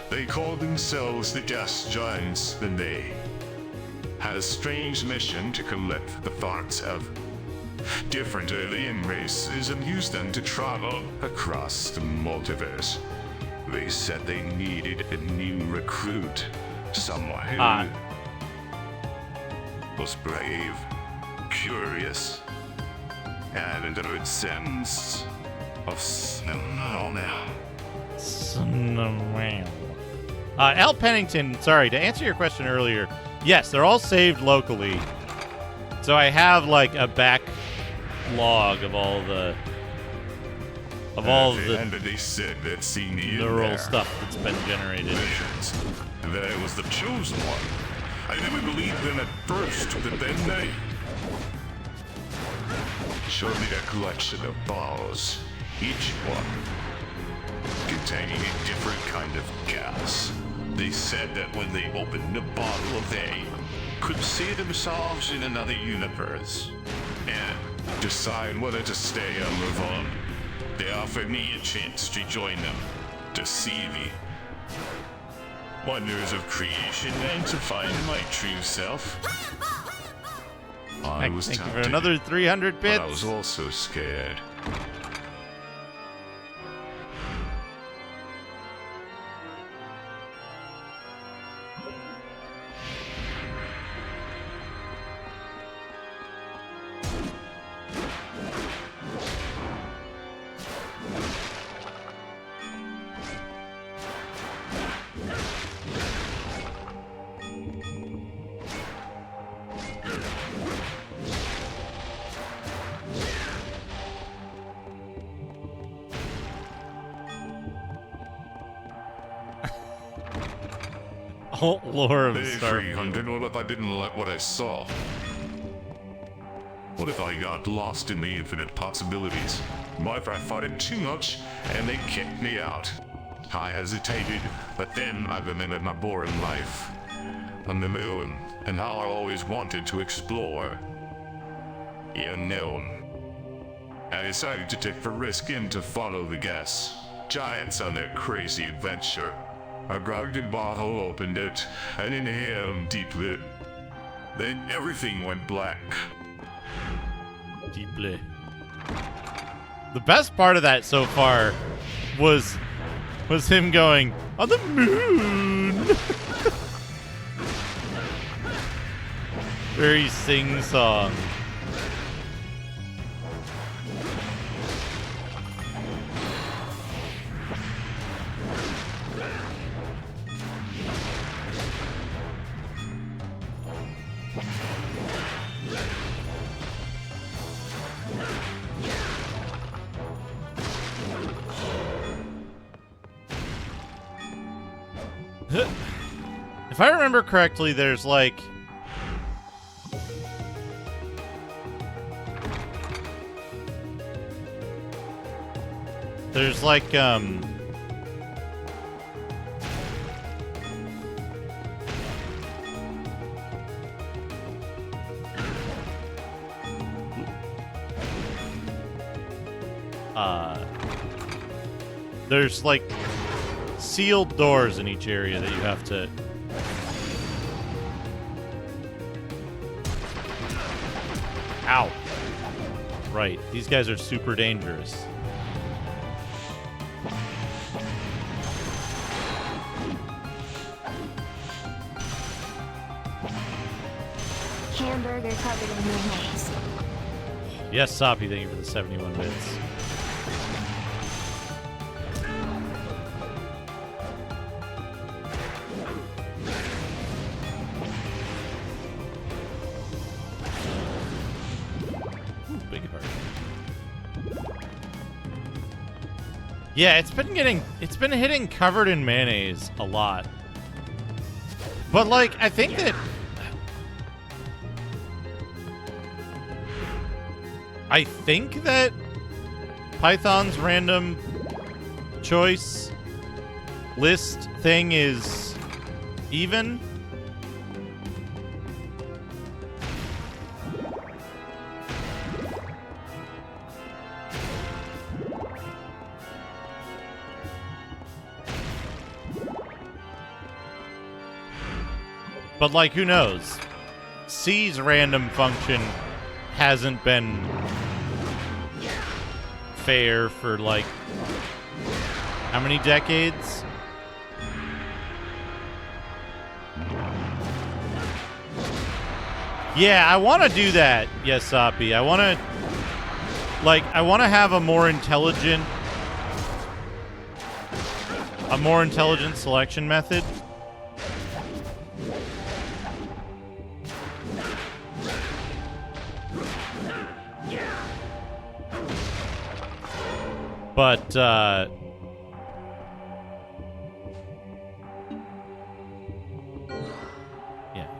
They called themselves the Gas Giants, and they had a strange mission to collect the thoughts of different alien races and use them to travel across the multiverse. They said they needed a new recruit, someone who was brave, curious, and a good sense of smell. Al Pennington, sorry, to answer your question earlier, yes, they're all saved locally. So I have like a backlog of all the and they said they'd seen me neural stuff that's been generated. That I was the chosen one. I never believed them at first, but then they showed me a collection of balls, each one containing a different kind of gas. They said that when they opened a bottle, they could see themselves in another universe and decide whether to stay or move on. They offered me a chance to join them, to see the wonders of creation and to find my true self. I was Thank you tempted, for another 300 bits. but I was also scared. Lore of Hey, Star. 300, what if I didn't like what I saw? What if I got lost in the infinite possibilities? What if I fought it too much and they kicked me out? I hesitated, but then I remembered my boring life on the moon and how I always wanted to explore the unknown. I decided to take the risk and to follow the gas giants on their crazy adventure. I grabbed a bottle, opened it, and inhaled deeply. Then everything went black. Deeply. The best part of that so far was him going, on the moon! Very sing-song. If I remember correctly, there's like There's like sealed doors in each area that you have to. Ow. Right. These guys are super dangerous. Hamburger covered in mayonnaise. Yes, Soppy, thank you for the 71 bits. Ooh, big heart. Yeah, it's been hitting covered in mayonnaise a lot. But like, I think that Python's random choice list thing is even. But like, who knows? C's random function hasn't been fair for like how many decades? Yeah, I want to do that. Yes, Soppy. I want to have a more intelligent selection method. But, yeah,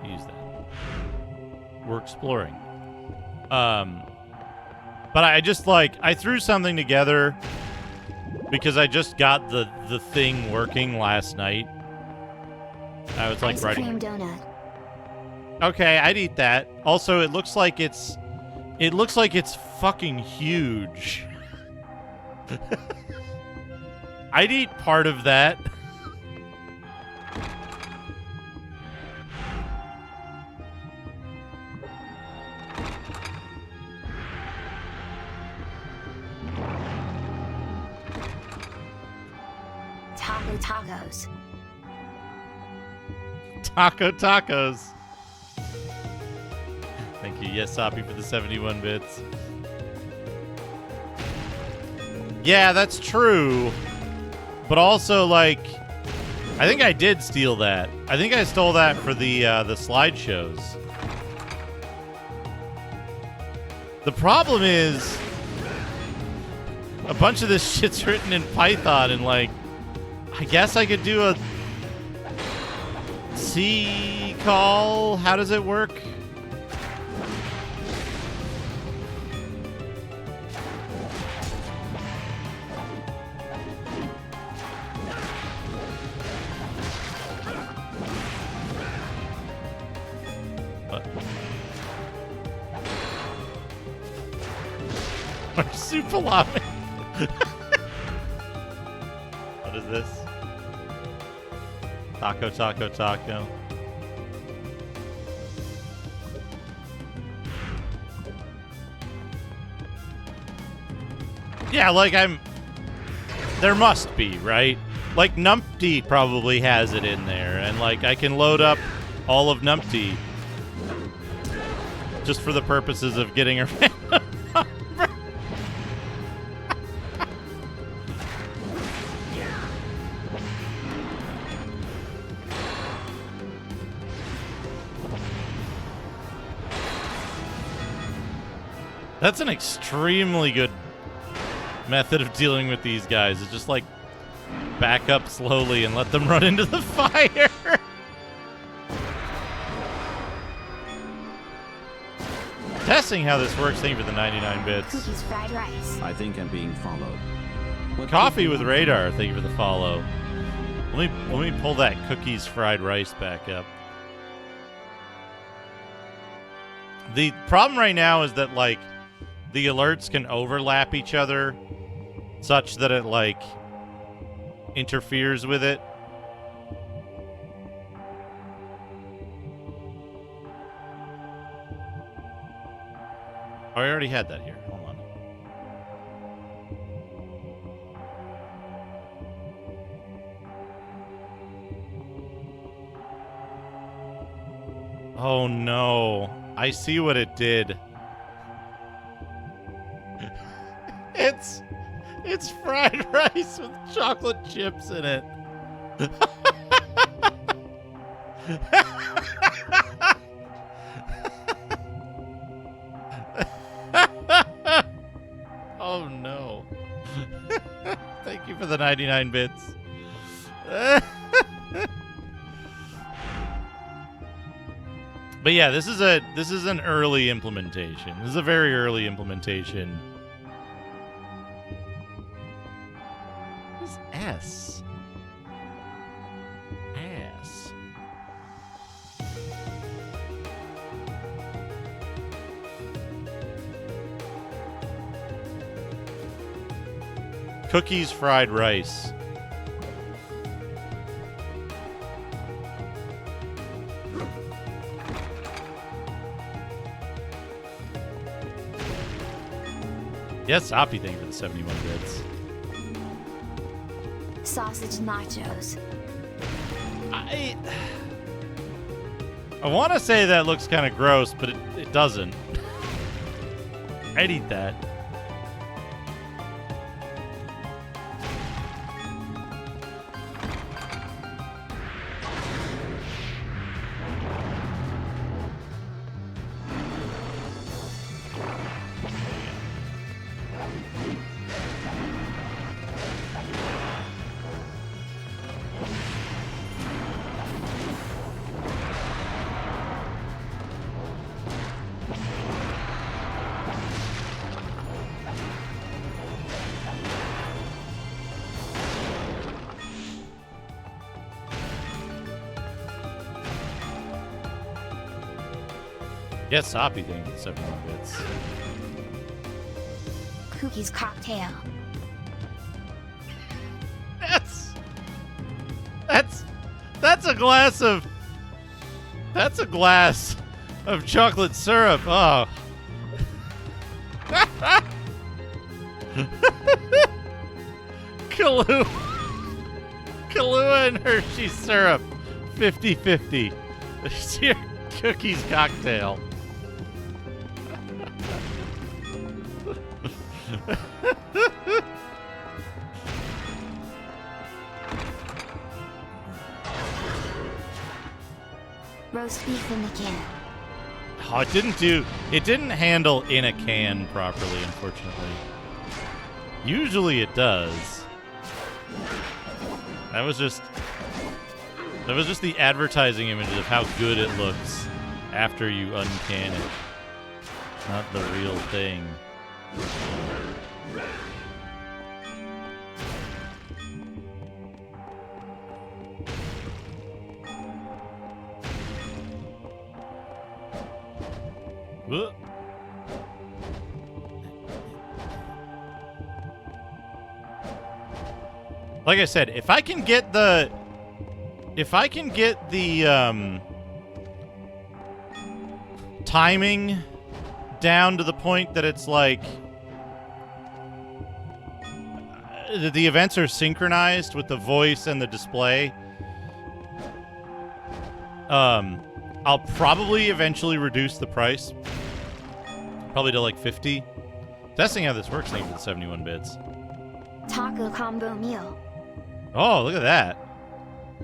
use that. We're exploring. But I just, like, I threw something together because I just got the thing working last night. I was, like, Ice cream donut. Okay, I'd eat that. Also, it looks like it's fucking huge. I'd eat part of that. Tacos. Tacos. Thank you, yes, Soppy, for the 71 bits. Yeah, that's true. But also, like, I think I did steal that. I think I stole that for the slideshows. The problem is, a bunch of this shit's written in Python, and like, I guess I could do a C call. How does it work? Marsupilami. What is this? Taco. Yeah, like there must be, right? Like Numpty probably has it in there, and like I can load up all of Numpty just for the purposes of getting her That's an extremely good method of dealing with these guys. Is just like back up slowly and let them run into the fire. Testing how this works. Thank you for the 99 bits. Cookies fried rice. I think I'm being followed. Coffee with radar. Thank you for the follow. Let me pull that cookies fried rice back up. The problem right now is that like the alerts can overlap each other such that it like interferes with it. Oh, I already had that here. Hold on. Oh no. I see what it did. It's fried rice with chocolate chips in it. Oh no. Thank you for the 99 bits. But yeah, this is an early implementation. This is a very early implementation. What is S? Ass. Cookies fried rice. Yes, Hoppy, thank you for the 71 bits. Sausage nachos. I want to say that looks kind of gross, but it doesn't. I'd eat that. Yes, Hoppy, thank you for the 71 bits. Cookies cocktail. That's a glass of... That's a glass of chocolate syrup. Oh. Kahlua and Hershey syrup. 50-50. It's your cookies cocktail. Roast beef in the can. Oh, it didn't handle in a can properly, unfortunately. Usually it does. That was just the advertising image of how good it looks after you uncan it. Not the real thing. Whoa. Like I said, if I can get the timing down to the point that it's like the events are synchronized with the voice and the display, I'll probably eventually reduce the price. Probably to like 50. Testing how this works, thank you for the 71 bits. Taco combo meal. Oh, look at that.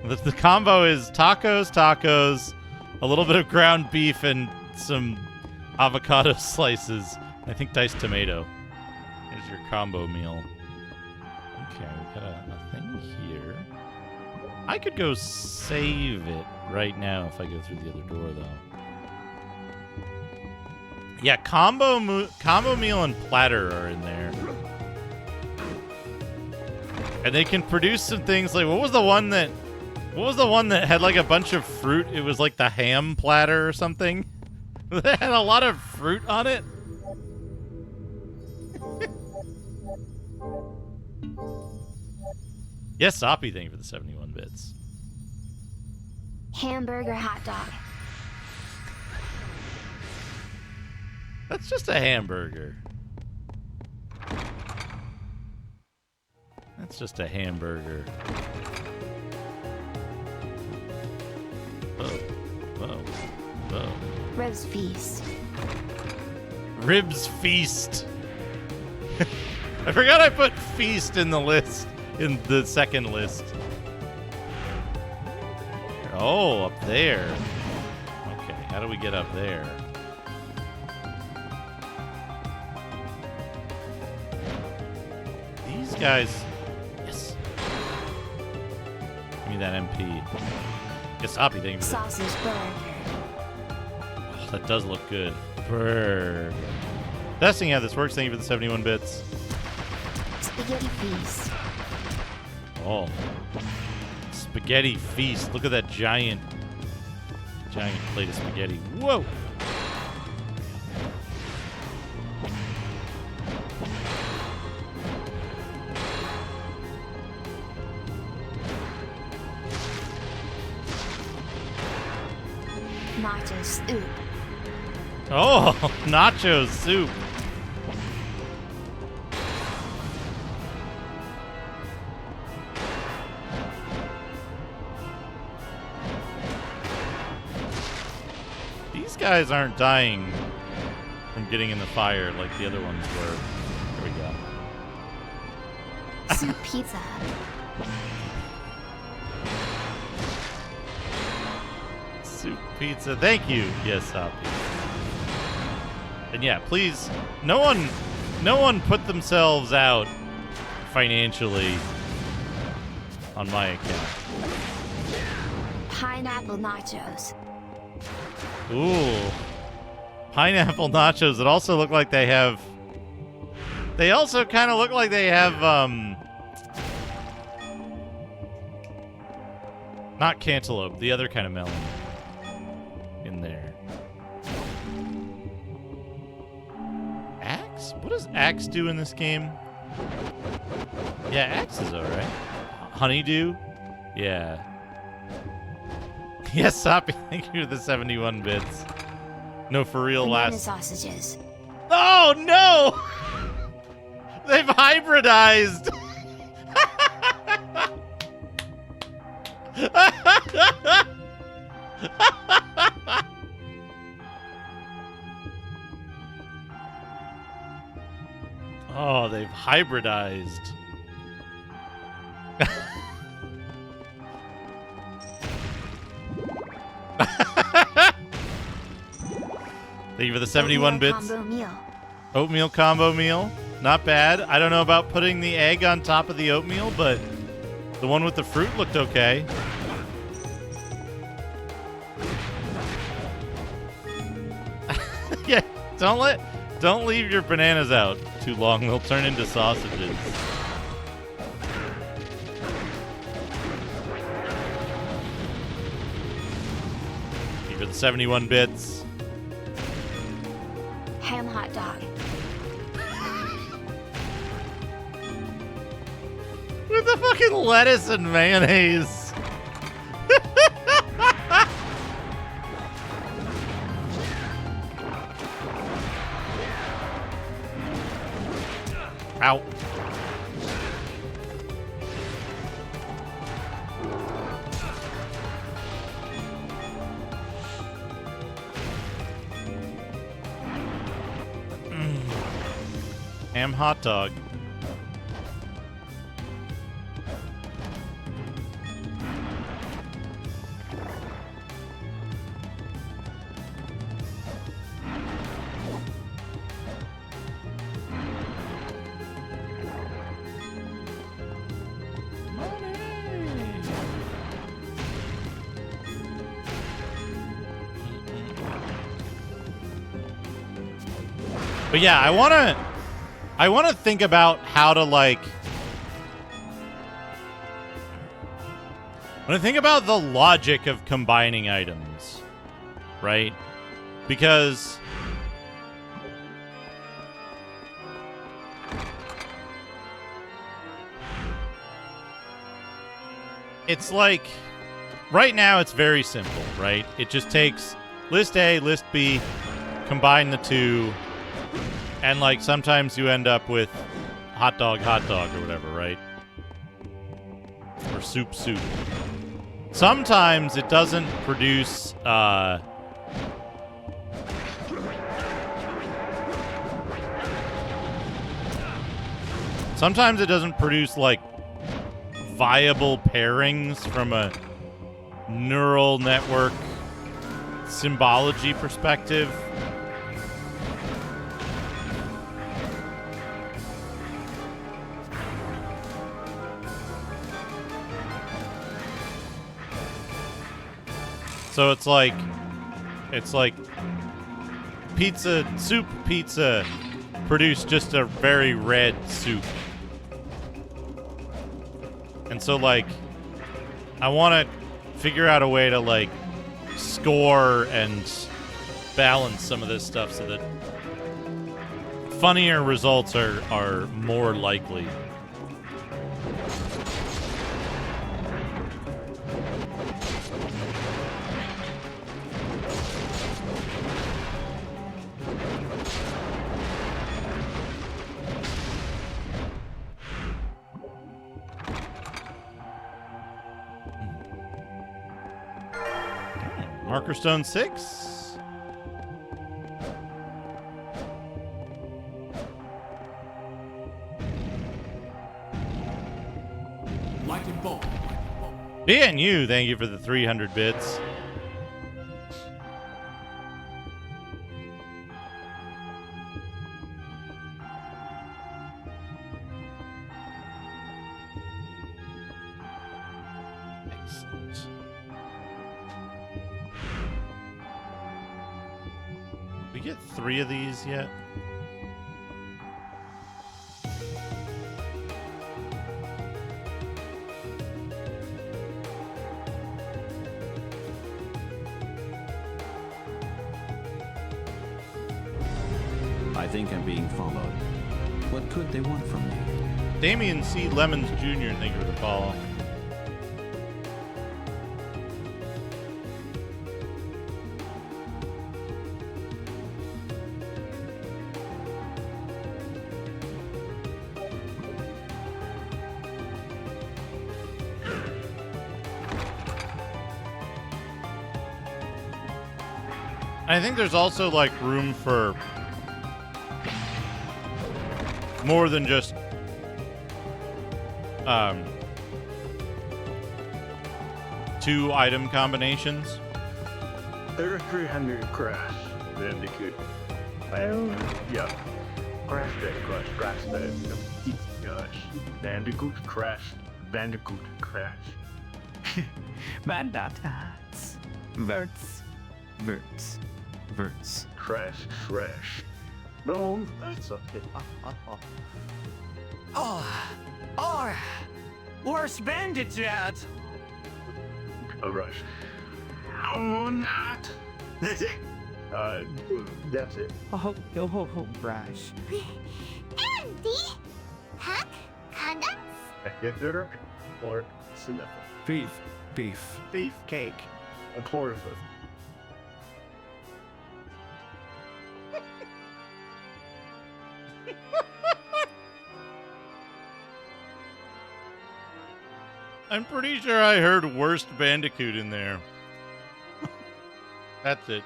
The combo is tacos, a little bit of ground beef, and some avocado slices. I think diced tomato. There's your combo meal. Okay, we got a thing here. I could go save it right now if I go through the other door, though. Yeah, combo meal and platter are in there. And they can produce some things like, what was the one that had like a bunch of fruit? It was like the ham platter or something. They had a lot of fruit on it. Yes, Soppy, thank you for the 71 bits. Hamburger hot dog. That's just a hamburger. That's just a hamburger. Whoa. Whoa. Whoa. Ribs feast. Ribs feast. I forgot I put feast in the list, in the second list. Oh, up there. Okay, how do we get up there? These guys... Yes. Give me that MP. Gasapi, thank you. Sausage burger. Oh, that does look good. Burger. Testing how this works. Thank you for the 71 bits. Spaghetti feast. Oh. Spaghetti feast. Look at that giant plate of spaghetti. Whoa! Nacho soup. Oh, nacho soup. These guys aren't dying from getting in the fire like the other ones were. Here we go. Soup pizza. Soup pizza. Thank you. Yes, Hoppy. And yeah, please, no one put themselves out financially on my account. Pineapple nachos. Ooh. Pineapple nachos that also look like they have... They also kind of look like they have, not cantaloupe, the other kind of melon in there. Axe? What does Axe do in this game? Yeah, Axe is alright. Honeydew? Yeah. Yes, Soppy, thank you for the 71 bits. No, for real, Banana last... sausages. Oh, no! They've hybridized! Oh, they've hybridized. Thank you for the 71 bits. Combo meal. Oatmeal combo meal. Not bad. I don't know about putting the egg on top of the oatmeal, but the one with the fruit looked okay. Yeah, don't leave your bananas out too long. They'll turn into sausages. Thank you for the 71 bits. Ham hot dog. With the fucking lettuce and mayonnaise. Ow. Ham hot dog. But yeah, I wanna think about how to like when I think about the logic of combining items, right? Because it's like right now it's very simple, right? It just takes list A, list B, combine the two, and like sometimes you end up with hot dog, or whatever, right? Or soup. Sometimes it doesn't produce sometimes it doesn't produce like viable pairings from a neural network symbology perspective. So it's like soup pizza produced just a very red soup. And so like I want to figure out a way to like score and balance some of this stuff so that funnier results are more likely. Marker Stone 6. Lightning bolt. BNU, thank you for the 300 bits. Excellent. We get 3 of these yet? I think I'm being followed. What could they want from me? Damian C. Lemons Jr., thank you for the follow. I think there's also like room for more than just two item combinations. There are 300 Crash Bandicoot. Well, yeah. Crash Bandicoot Crash Bandicoot Crash. Mandatas. Verts. Crash. No, that's okay. Worst bandit yet. A rush. Oh, not. That's it. Brush. Andy? Hack? Condoms? Get dinner or sniffle. Beef. Cake. A chlorophyll. I'm pretty sure I heard Worst Bandicoot in there. That's it.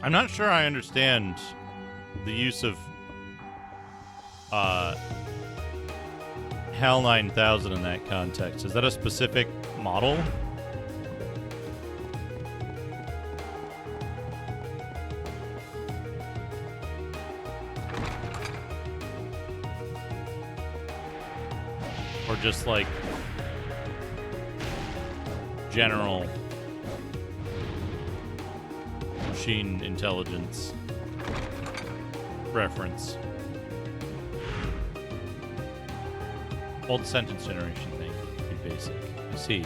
I'm not sure I understand the use of HAL 9000 in that context. Is that a specific model? Or just like general machine intelligence reference. Old sentence generation thing. Pretty basic. I see.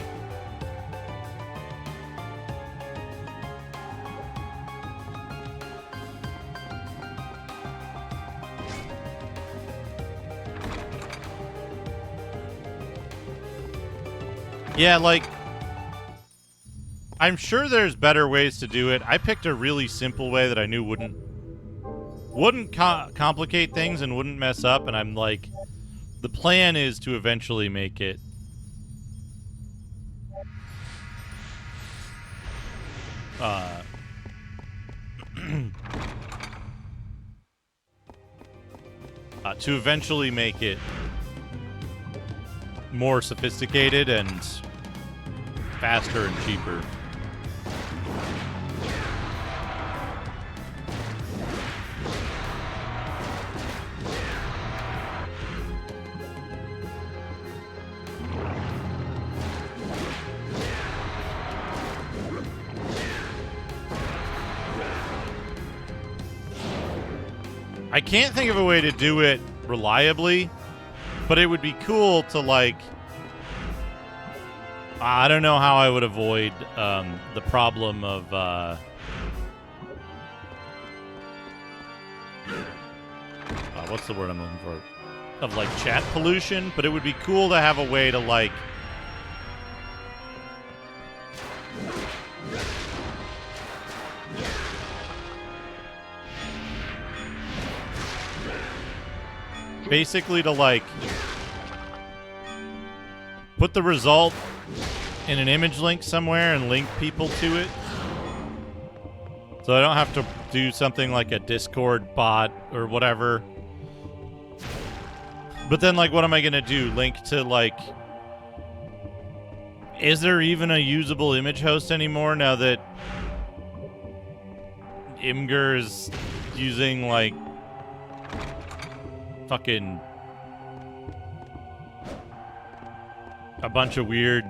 Yeah, like, I'm sure there's better ways to do it. I picked a really simple way that I knew wouldn't complicate things and wouldn't mess up, and I'm like, the plan is to eventually make it to eventually make it more sophisticated and faster and cheaper. I can't think of a way to do it reliably, but it would be cool to, like, I don't know how I would avoid the problem of what's the word I'm looking for? Of, like, chat pollution, but it would be cool to have a way to, like, basically to, like, put the result in an image link somewhere and link people to it. So I don't have to do something like a Discord bot or whatever. But then, like, what am I going to do? Link to, like, is there even a usable image host anymore now that Imgur is using, like, fucking a bunch of weird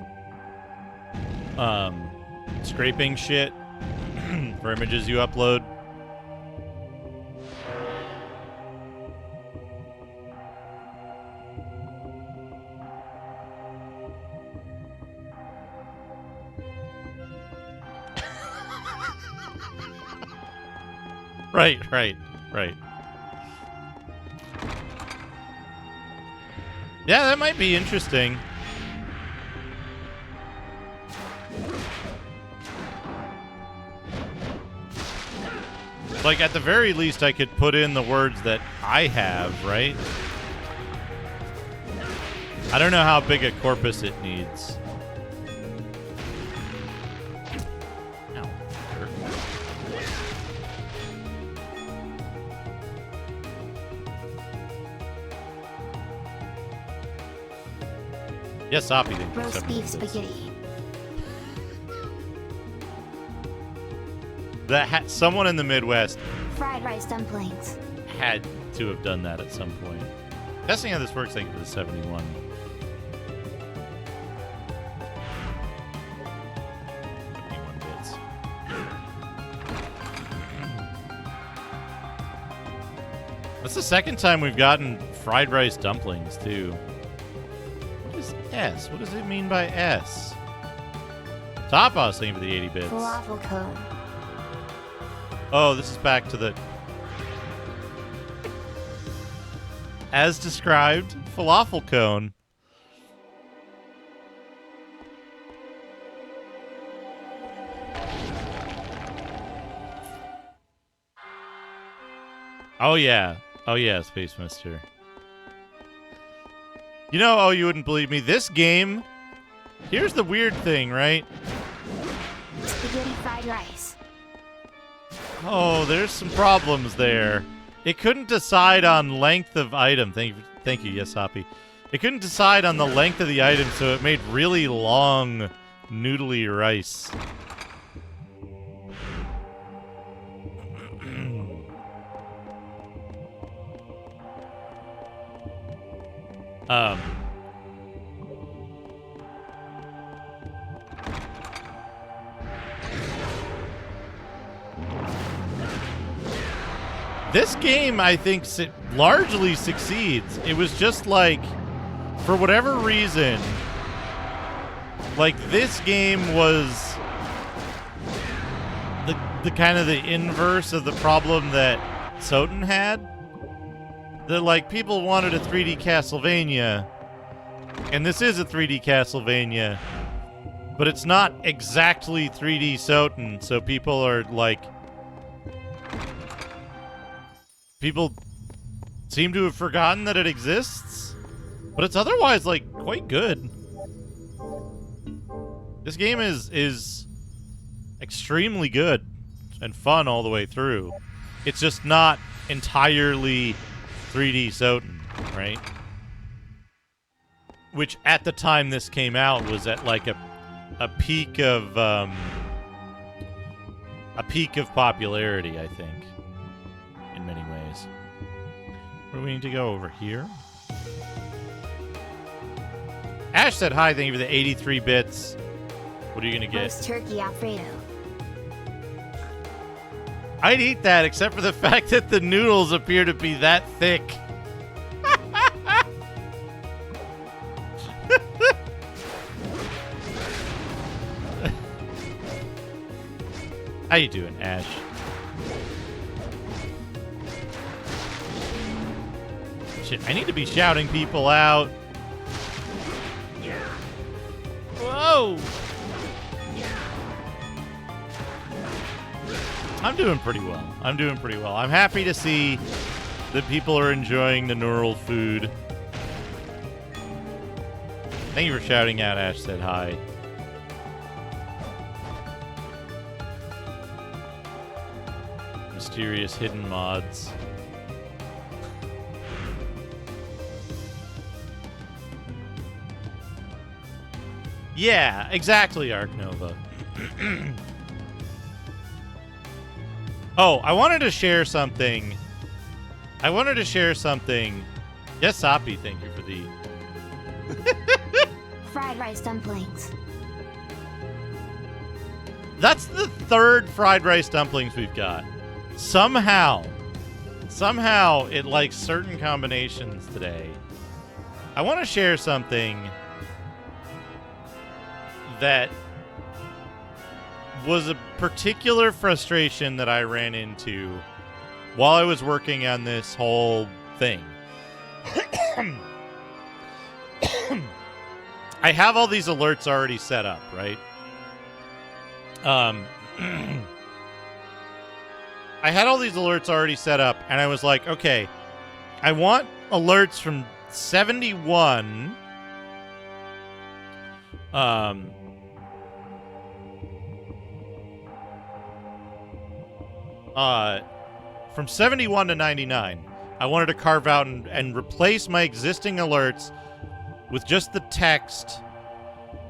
scraping shit for images you upload? Right. Yeah, that might be interesting. Like, at the very least, I could put in the words that I have, right? I don't know how big a corpus it needs. Ow. Yes, Soppy didn't do Roast beef spaghetti. Someone in the Midwest Fried rice dumplings. had to have done that at some point. Testing how this works, thank you for the 71. Bits. That's the second time we've gotten fried rice dumplings, too. What is S? What does it mean by S? Top Boss, thank you for the 80 bits. Falafel cone. Oh, this is back to the... As described, falafel cone. Oh, yeah. Oh, yeah, Space Mister. You know, oh, you wouldn't believe me. This game... Here's the weird thing, right? Spaghetti fried rice. Oh, there's some problems there. It couldn't decide on length of item. Thank you, yes, Hoppy. It couldn't decide on the length of the item, so it made really long, noodly rice. This game, I think, largely succeeds. It was just like, for whatever reason, like this game was the kind of the inverse of the problem that Soten had. That like people wanted a 3D Castlevania, and this is a 3D Castlevania, but it's not exactly 3D Soten, so people are like, people seem to have forgotten that it exists, but it's otherwise like quite good. This game is extremely good and fun all the way through. It's just not entirely 3D Soten, right? Which at the time this came out was at like a peak of popularity, I think, in many ways. Where do we need to go? Over here? Ash said hi, thank you for the 83 bits. What are you gonna get? Roast turkey Alfredo. I'd eat that, except for the fact that the noodles appear to be that thick. How you doing, Ash? Shit, I need to be shouting people out. Whoa! I'm doing pretty well. I'm happy to see that people are enjoying the neural food. Thank you for shouting out. Ash said hi. Mysterious hidden mods. Yeah, exactly, Arc Nova. Oh, I wanted to share something. Yes, Soppy, thank you for the... Fried rice dumplings. That's the third fried rice dumplings we've got. Somehow it likes certain combinations today. I want to share something that was a particular frustration that I ran into while I was working on this whole thing. I have all these alerts already set up, right? I had all these alerts already set up, and I was like, okay, I want alerts from 71. From 71 to 99. I wanted to carve out and replace my existing alerts with just the text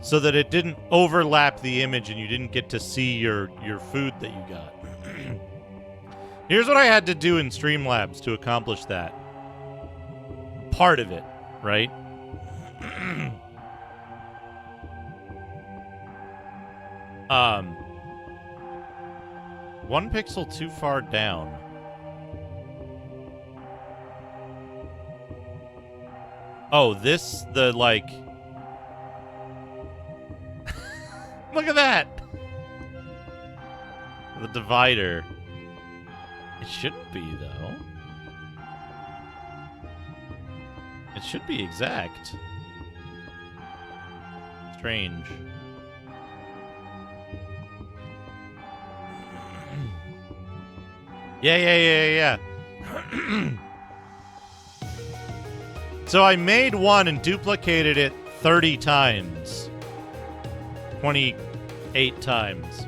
so that it didn't overlap the image and you didn't get to see your food that you got. Here's what I had to do in Streamlabs to accomplish that. Part of it, right? One pixel too far down. Oh, this, the, like... Look at that! The divider. It shouldn't be, though. It should be exact. Strange. Yeah. So I made one and duplicated it 30 times. 28 times.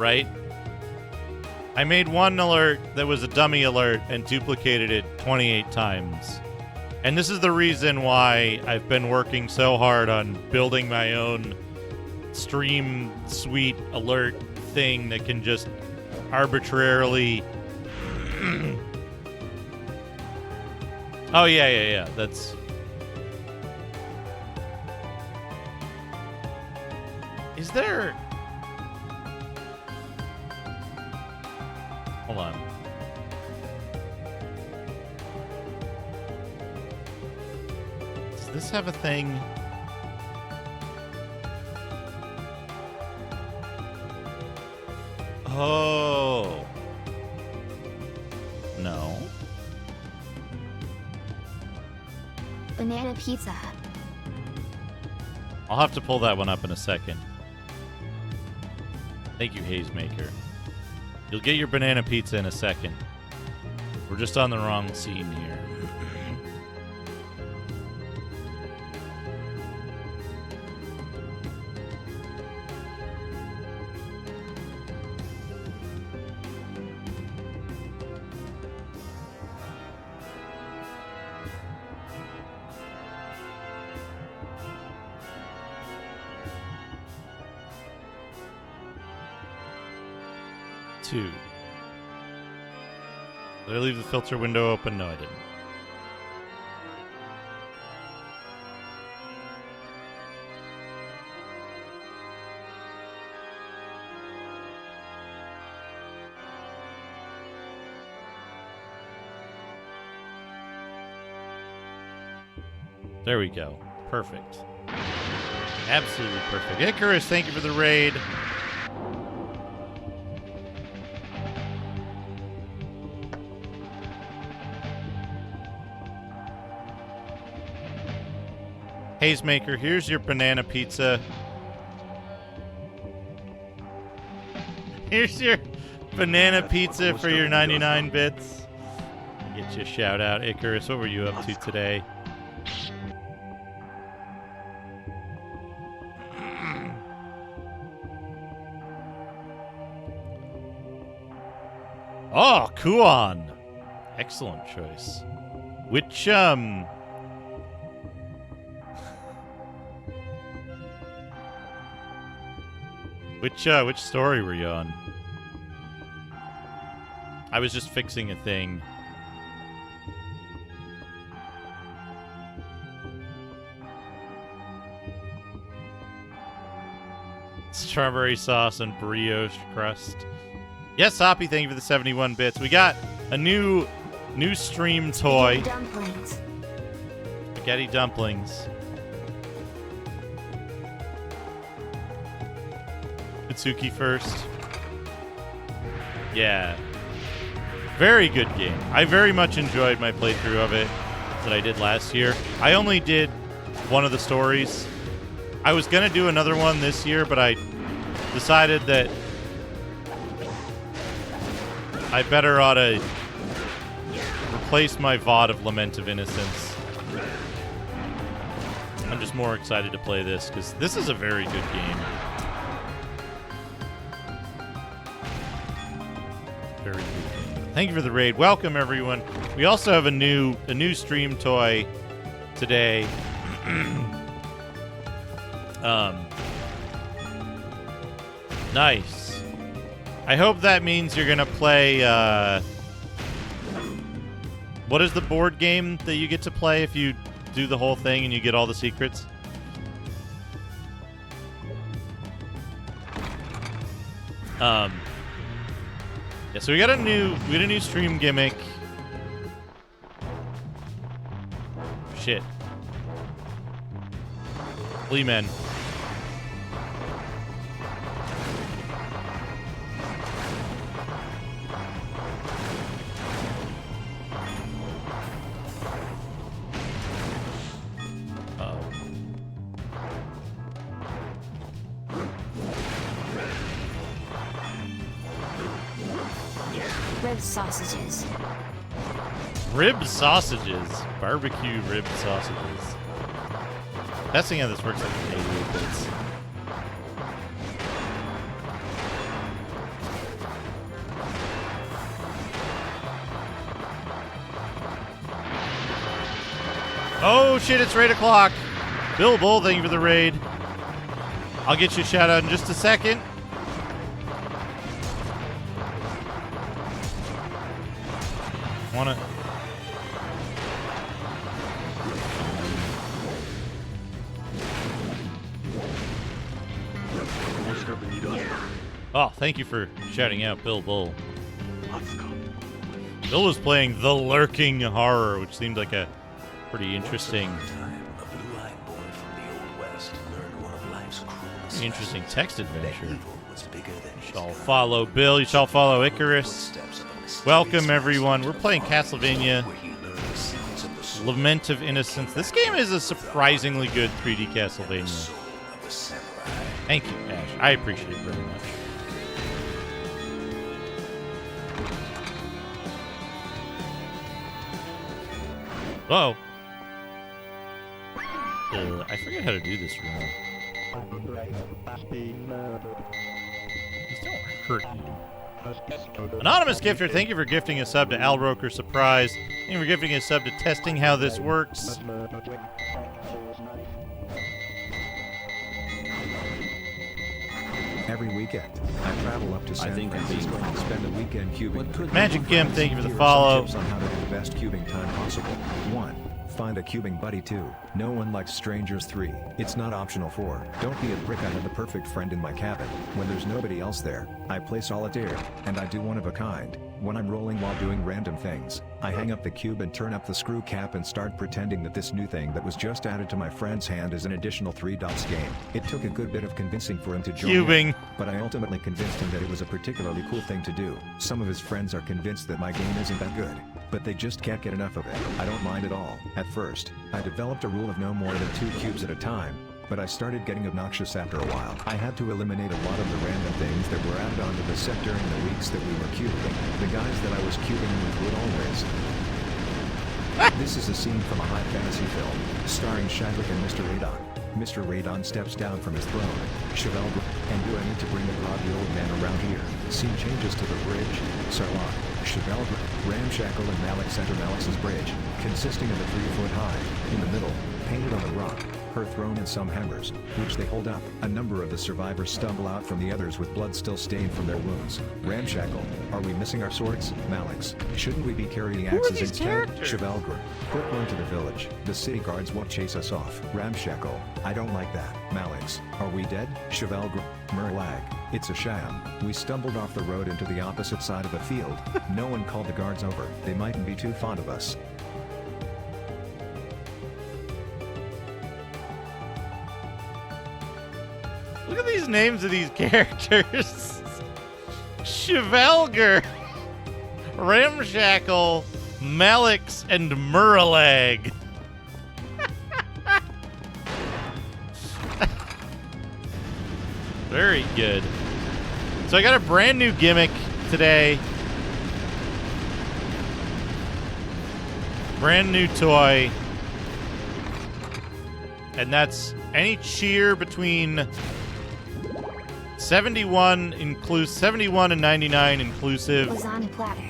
right? I made one alert that was a dummy alert and duplicated it 28 times. And this is the reason why I've been working so hard on building my own stream suite alert thing that can just arbitrarily... Oh, yeah. That's... Is there... Hold on. Does this have a thing? Oh. No. Banana pizza. I'll have to pull that one up in a second. Thank you, Hazemaker. You'll get your banana pizza in a second. We're just on the wrong scene here. Two. Did I leave the filter window open? No, I didn't. There we go. Perfect. Absolutely perfect. Icarus, thank you for the raid. Hazemaker, here's your banana pizza. Here's your banana pizza for your 99 bits. Get you a shout out. Icarus, what were you up to today? Oh, Kuon. Excellent choice. Which Which story were you on? I was just fixing a thing. Strawberry sauce and brioche crust. Yes, Hoppy, thank you for the 71 bits. We got a new stream toy. Dumplings. Spaghetti dumplings. Mitsuki first. Yeah. Very good game. I very much enjoyed my playthrough of it that I did last year. I only did one of the stories. I was going to do another one this year, but I decided that I better ought to replace my VOD of Lament of Innocence. I'm just more excited to play this because this is a very good game. Very good game. Thank you for the raid. Welcome, everyone. We also have a new stream toy today. Nice. I hope that means you're gonna play, what is the board game that you get to play if you do the whole thing and you get all the secrets? Yeah, so we got a new stream gimmick. Shit. Lament. Rib sausages. Rib sausages. Barbecue rib sausages. Testing how this works like 88 bits. Oh, shit, it's raid o'clock. Bill Bull, thank you for the raid. I'll get you a shout out in just a second. Wanna... Oh, thank you for shouting out Bill Bull. Bill was playing The Lurking Horror, which seemed like a pretty interesting text adventure. You shall follow Bill, you shall follow Icarus. Welcome, everyone. We're playing Castlevania Lament of Innocence. This game is a surprisingly good 3D Castlevania. Thank you, Ash. I appreciate it very much. Whoa. I forget how to do this room. These don't hurt you. Anonymous Gifter, thank you for gifting a sub to Al Roker Surprise. Thank you for gifting a sub to Testing How This Works. Every weekend, I travel up to San Francisco and spend a weekend cubing. Magic Gimp, thank you for the follow. Tips on how to do the best cubing time possible. 1. Find a cubing buddy. 2. No one likes strangers. 3. It's not optional. 4. Don't be a prick. I have the perfect friend in my cabin. When there's nobody else there, I play solitaire, and I do one of a kind. When I'm rolling while doing random things, I hang up the cube and turn up the screw cap and start pretending that this new thing that was just added to my friend's hand is an additional 3 dots game. It took a good bit of convincing for him to join Cubing. in, but I ultimately convinced him that it was a particularly cool thing to do. Some of his friends are convinced that my game isn't that good, but they just can't get enough of it. I don't mind at all. At first, I developed a rule of no more than 2 cubes at a time, but I started getting obnoxious after a while. I had to eliminate a lot of the random things that were added onto the set during the weeks that we were cubing. The guys that I was cubing with would always... This is a scene from a high fantasy film, starring Shadwick and Mr. Radon. Mr. Radon steps down from his throne. Chevelle, and do I need to bring a groggy old man around here? Scene changes to the bridge. Sarlacc, Chevelle, Ramshackle, and Malix enter Malix's bridge, consisting of a 3-foot high, in the middle, painted on the rock, her throne and some hammers, which they hold up. A number of the survivors stumble out from the others with blood still stained from their wounds. Ramshackle, are we missing our swords? Malix, shouldn't we be carrying axes instead? Chevelle, quick run to the village. The city guards won't chase us off. Ramshackle, I don't like that. Malix, are we dead? Chevelle, Merlag, it's a sham. We stumbled off the road into the opposite side of the field. No one called the guards over. They mightn't be too fond of us. Look at these names of these characters. Chevelger, Ramshackle, Malix, and Muralag. Very good. So I got a brand new gimmick today. Brand new toy. And that's any cheer between 71 and 99 inclusive. Lasagna platter.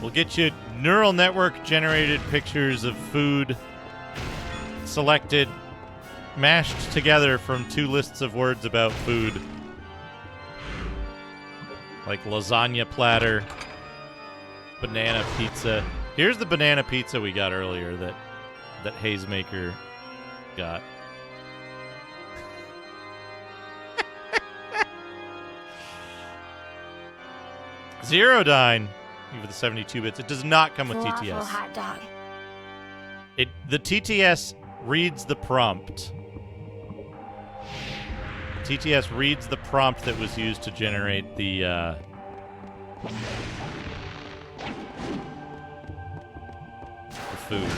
We'll get you neural network generated pictures of food selected, mashed together from 2 lists of words about food. Like lasagna platter, banana pizza. Here's the banana pizza we got earlier that Hazemaker got. Zerodyne, even the 72 bits. It does not come with Falafel TTS. hot dog. The TTS reads the prompt. TTS reads the prompt that was used to generate the food.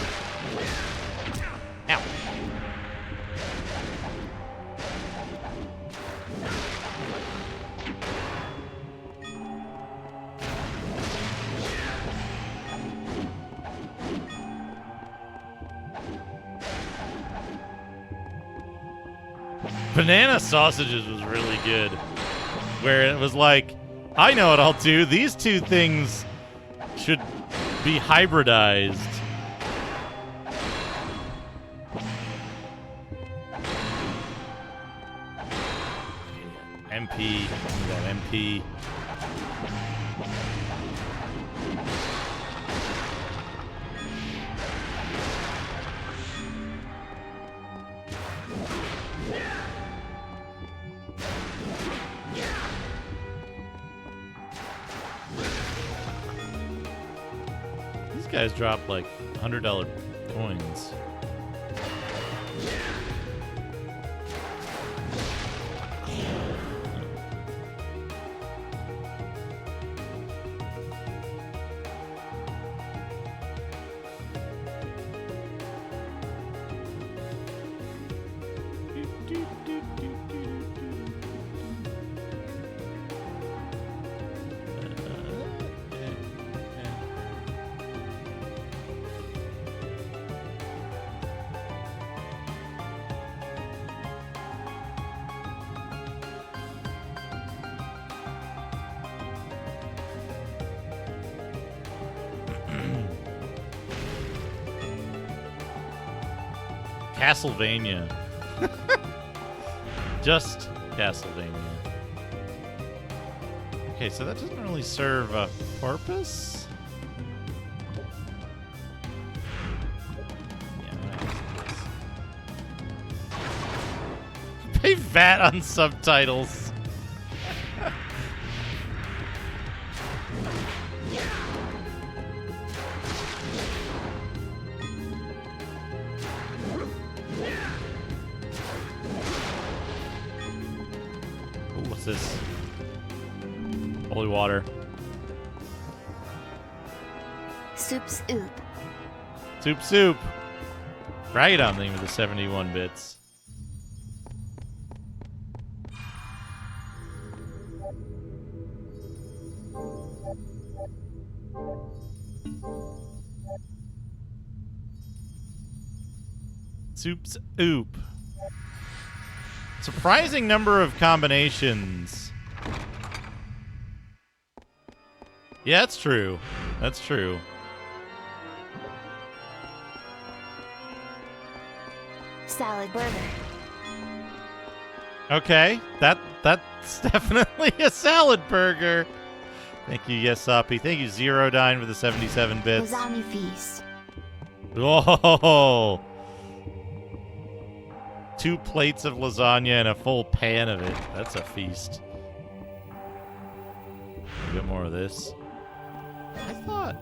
Ow. Banana sausages was really good. Where it was like, I know what I'll do. These 2 things should be hybridized. MP. Give me that MP. These guys drop like $100 coins. Castlevania. Just Castlevania. Okay, so that doesn't really serve a purpose. Pay VAT on subtitles. This holy water. Soup's oop. Soup. Right on thing with the 71 bits. Soup's oop. Surprising number of combinations. Yeah, that's true. That's true. Salad burger. Okay, that's definitely a salad burger. Thank you, Yesapi. Thank you, Zero Dine, for the 77 bits. Lasagna feast. Oh! 2 plates of lasagna and a full pan of it. That's a feast. A bit more of this. I thought...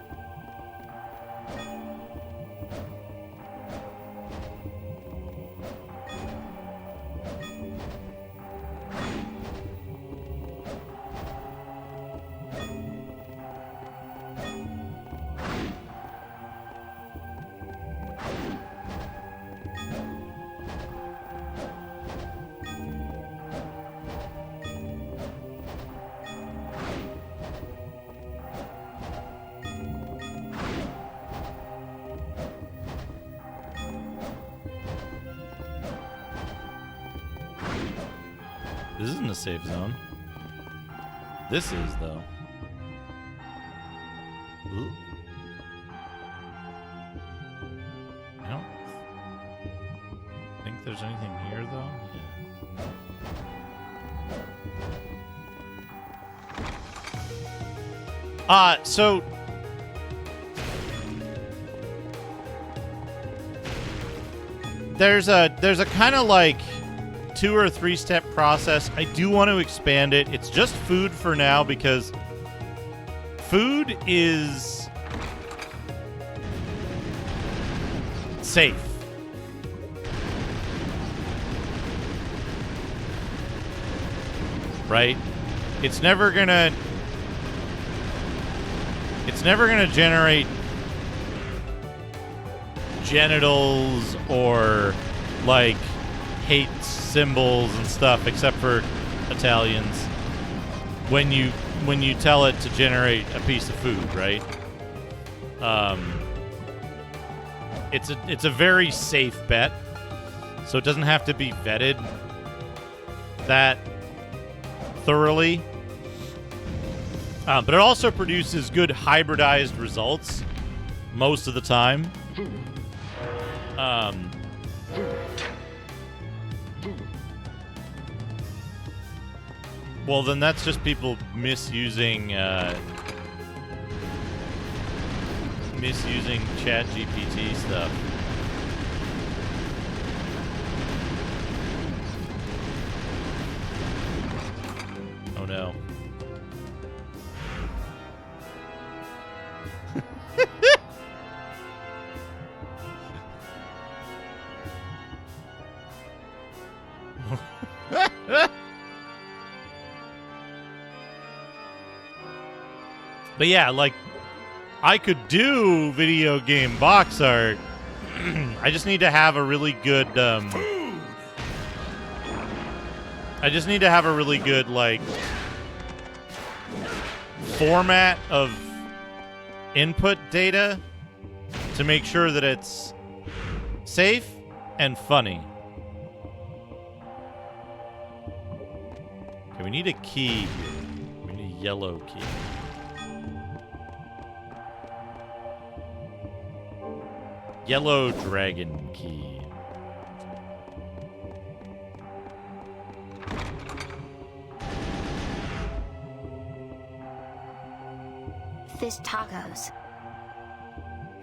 This isn't a safe zone. This is, though. Ooh. I don't think there's anything here, though. Yeah. So... There's a kind of like 2 or 3 step process. I do want to expand it. It's just food for now because food is safe. Right? It's never gonna generate genitals or like hate symbols and stuff, except for Italians. When you tell it to generate a piece of food, right? It's a very safe bet, so it doesn't have to be vetted that thoroughly. But it also produces good hybridized results most of the time. Well, then that's just people misusing ChatGPT stuff. Oh no. But yeah, like, I could do video game box art. I just need to have a really good, like, format of input data to make sure that it's safe and funny. Okay, we need a key here. We need a yellow key. Yellow dragon key. Fish tacos.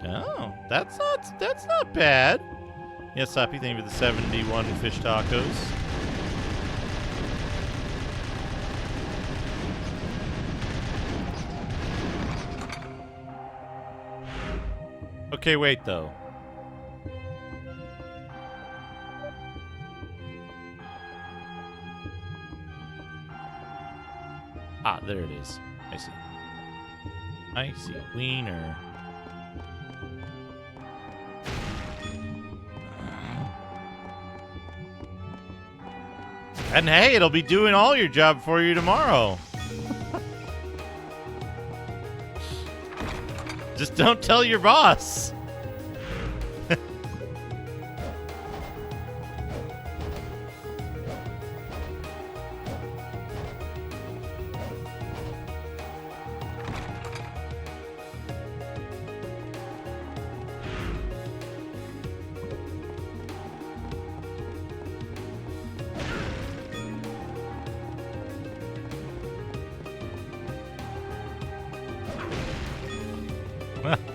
Oh, that's not bad. Yes, Soppy, thank you for the 71 fish tacos. Okay, wait though. Ah, there it is. I see. I see. Wiener. And hey, it'll be doing all your job for you tomorrow. Just don't tell your boss.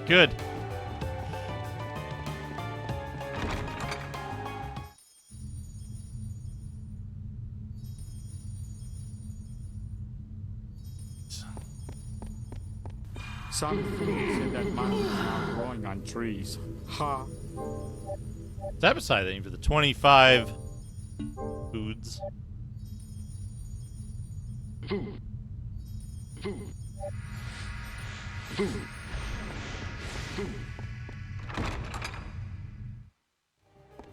Good. Some foods said that money is now growing on trees. Ha. Satisfy them for the 25 foods. Food. Food. Food.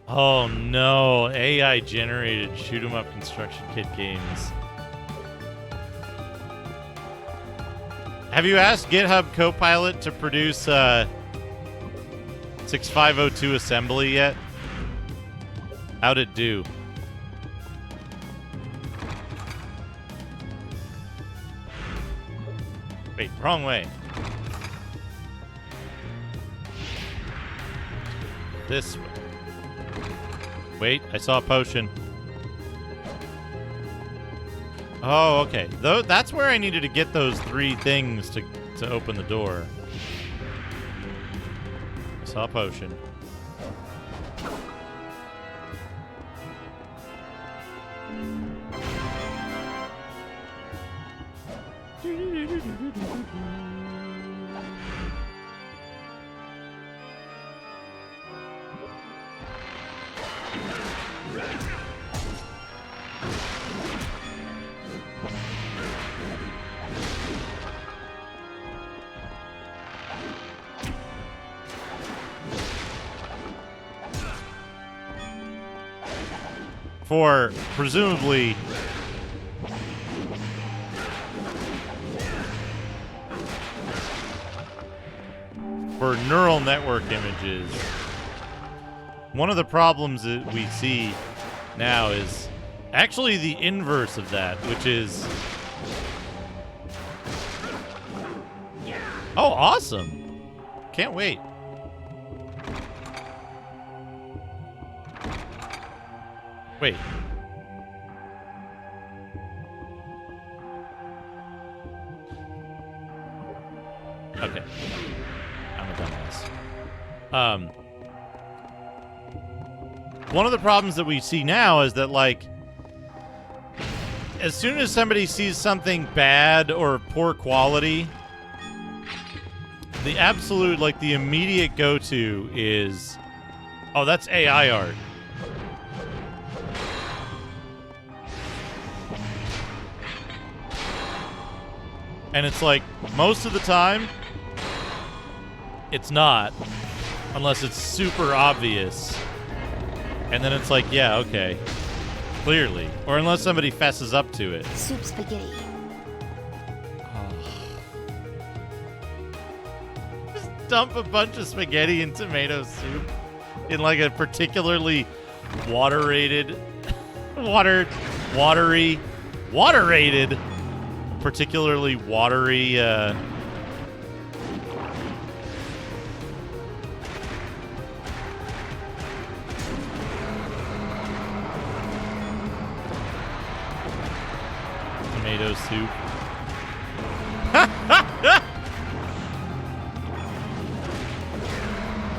Oh no, AI generated shoot 'em up construction kit games. Have you asked GitHub Copilot to produce 6502 assembly yet? How'd it do? Wait, wrong way. This way. Wait, I saw a potion. Oh, okay. That's where I needed to get those 3 things to open the door. I saw a potion. For presumably for neural network images, one of the problems that we see now is actually the inverse of that, which is oh, awesome. Can't wait. Wait. One of the problems that we see now is that, like, as soon as somebody sees something bad or poor quality, the absolute, like, the immediate go-to is, oh, that's AI art. And it's like, most of the time, it's not, unless it's super obvious. And then it's like, yeah, okay. Clearly. Or unless somebody fesses up to it. Soup spaghetti. Just dump a bunch of spaghetti and tomato soup in like a particularly waterated, particularly watery, tomato soup.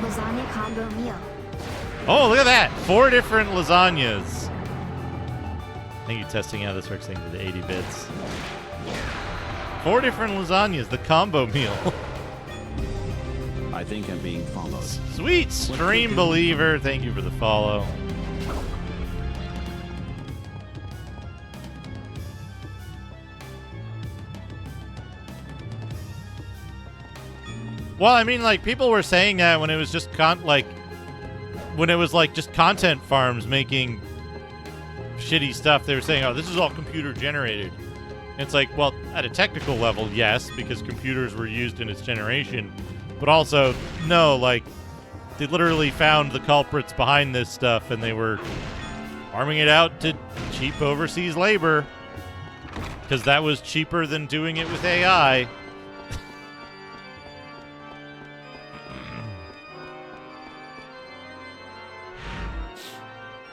Lasagna combo meal. Oh, look at that! 4 different lasagnas. Thank you, testing out this works. Thank you for the 80 bits. 4 different lasagnas, the combo meal. I think I'm being followed. Sweet stream believer, thank you for the follow. Well, I mean, like, people were saying that when it was just when it was like just content farms making shitty stuff. They were saying, "Oh, this is all computer generated." And it's like, well, at a technical level, yes, because computers were used in its generation, but also no, like, they literally found the culprits behind this stuff, and they were farming it out to cheap overseas labor because that was cheaper than doing it with AI.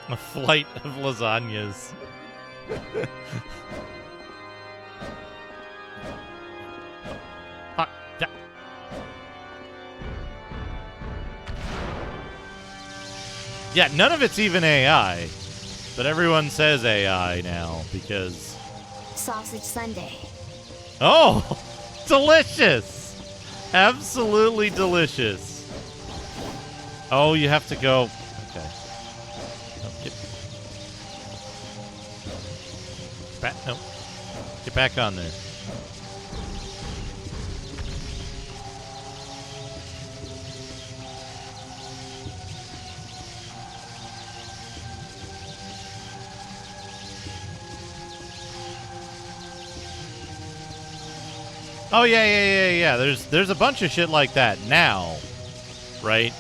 A flight of lasagnas. Yeah, none of it's even AI, but everyone says AI now because... Sausage Sunday. Oh, delicious! Absolutely delicious. Oh, you have to go... Okay. No, get back on there. Oh yeah. There's a bunch of shit like that now, right?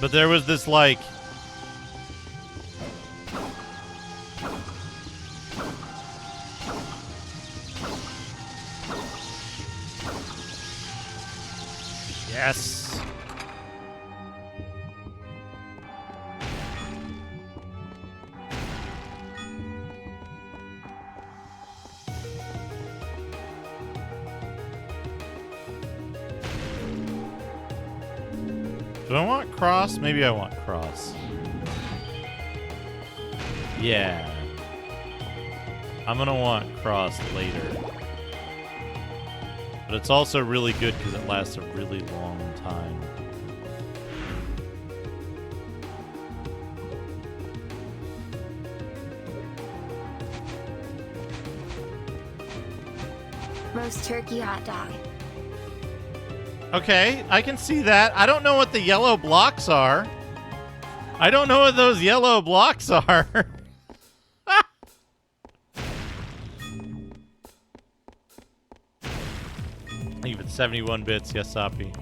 But there was this, like... Yes! Do I want cross? Maybe I want cross. Yeah. I'm gonna want cross later. But it's also really good because it lasts a really long time. Roast turkey hot dog. Okay, I can see that. I don't know what the yellow blocks are. I don't know what those yellow blocks are. Even 71 bits, yes, Soppy.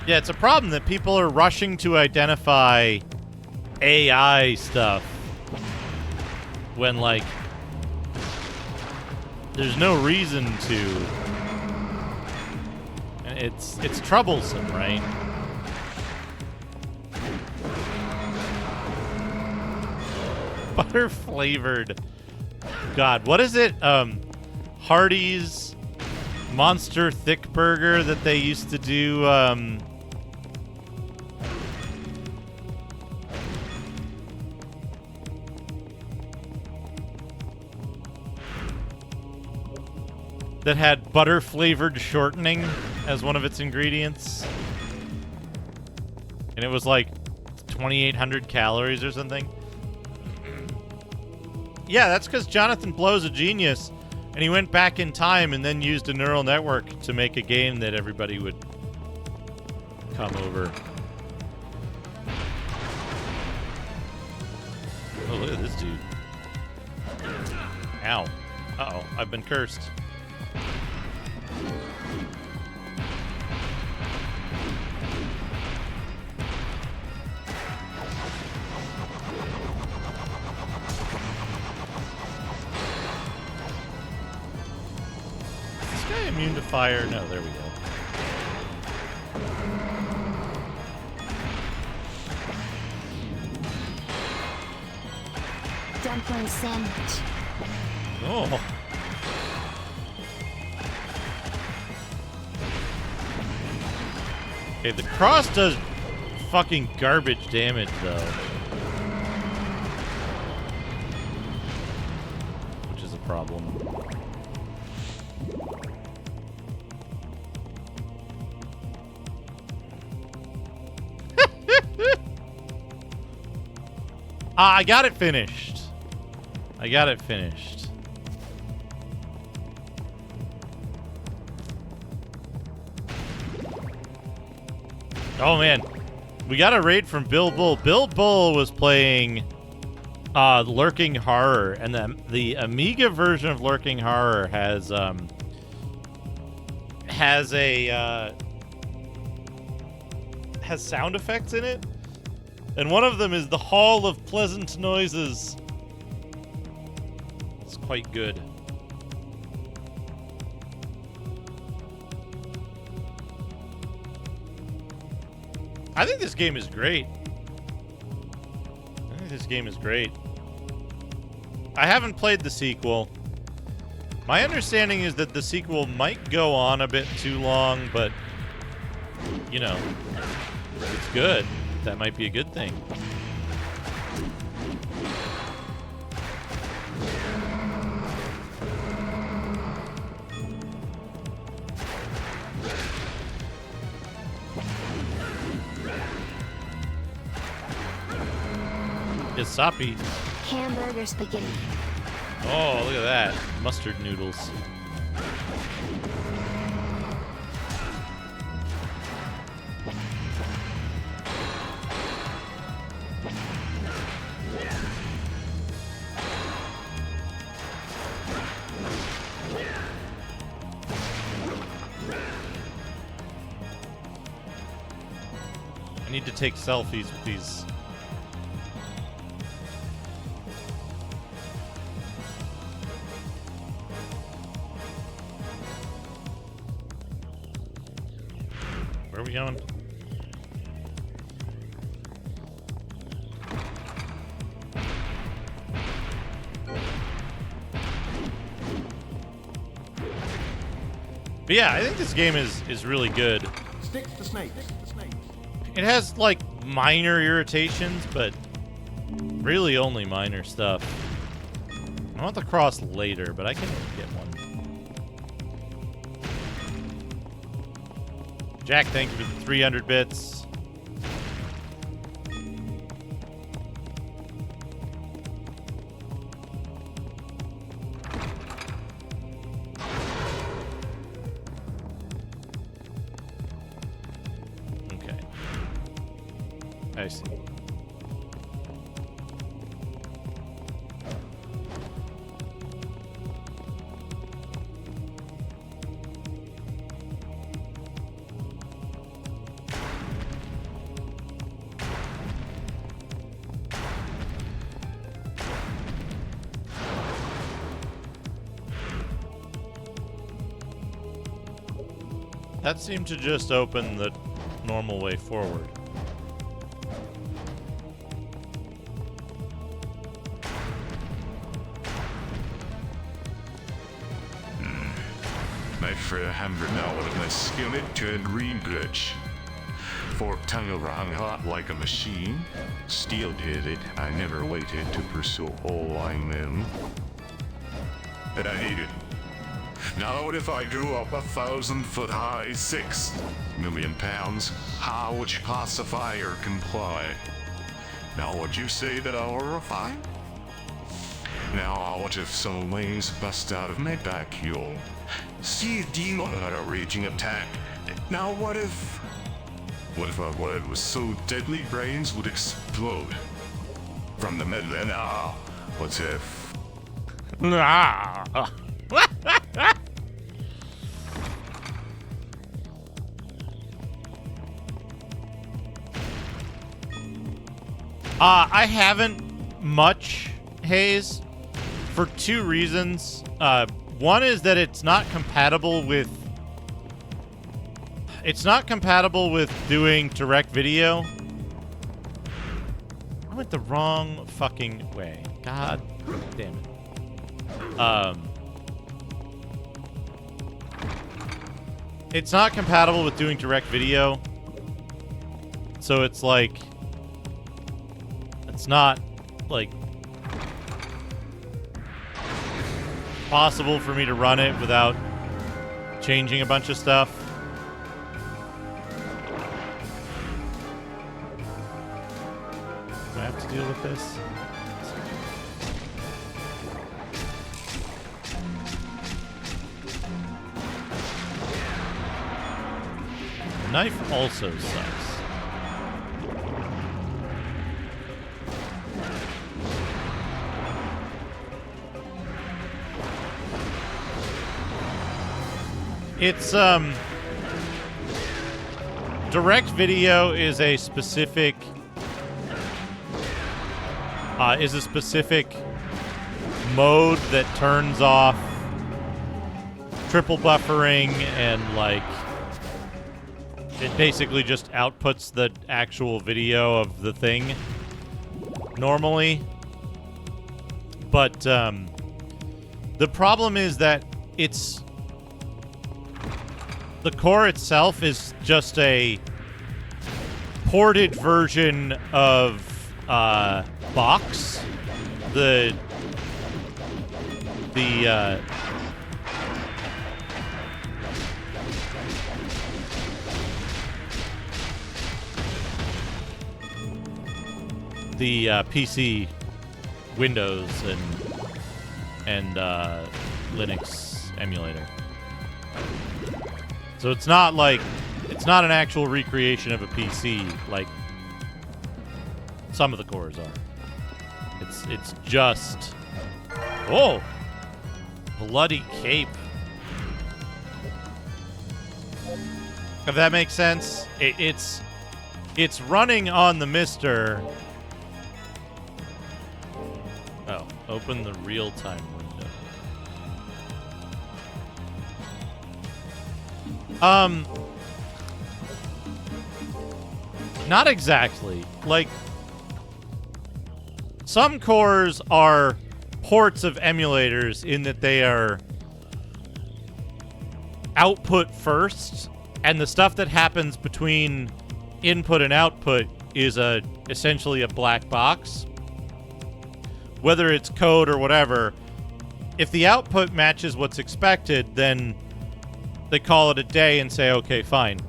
Yeah, it's a problem that people are rushing to identify AI stuff when, like, there's no reason to. it's troublesome, right? Butter flavored. God, what is it? Hardee's Monster Thick Burger that they used to do. That had butter flavored shortening as one of its ingredients. And it was like 2,800 calories or something. Yeah, that's because Jonathan Blow's a genius, and he went back in time and then used a neural network to make a game that everybody would come over. Oh, look at this dude. Ow. Uh-oh, I've been cursed. Immune to fire. No, there we go. Dumpling sandwich. Oh. Okay, the cross does fucking garbage damage, though. Which is a problem. I got it finished. I got it finished. Oh man, we got a raid from Bill Bull. Bill Bull was playing Lurking Horror, and the Amiga version of Lurking Horror has sound effects in it. And one of them is the Hall of Pleasant Noises. It's quite good. I think this game is great. I haven't played the sequel. My understanding is that the sequel might go on a bit too long, but, you know, it's good. That might be a good thing. Isapi. Hamburger spaghetti. Oh, look at that. Mustard noodles. I need to take selfies with these. Where are we going? But yeah, I think this game is really good. Stick to snake. It has, like, minor irritations, but really only minor stuff. I want the cross later, but I can get one. Jack, thank you for the 300 bits. I see. That seemed to just open the normal way forward. My friend hammered now with my skillet to a green glitch. Fork tongue around hot like a machine. Steel did it. I never waited to pursue all line them. But I hate it. Now what if I drew up 1,000-foot high, 6 million pounds? How would you classify or comply? Now would you say that I'm horrified? Now what if some lanes bust out of my vacuole? See a demon had a raging attack. Now what if what was so deadly brains would explode? From the middle and what if? I haven't much, Hayes, for 2 reasons. One is that it's not compatible with doing direct video. I went the wrong fucking way. God damn it. It's not compatible with doing direct video. So it's like, it's not like possible for me to run it without changing a bunch of stuff. Do I have to deal with this? The knife also sucks. It's, direct video is a specific, mode that turns off triple buffering and, like, it basically just outputs the actual video of the thing normally. But, the problem is that the core itself is just a ported version of Box. The PC Windows and Linux emulator. So it's not an actual recreation of a PC like some of the cores are. It's just, oh, bloody cape. If that makes sense, it's running on the Mister. Oh, open the real-time window. Not exactly. Like, some cores are ports of emulators in that they are output first, and the stuff that happens between input and output is essentially a black box. Whether it's code or whatever, if the output matches what's expected, then they call it a day and say, okay, fine.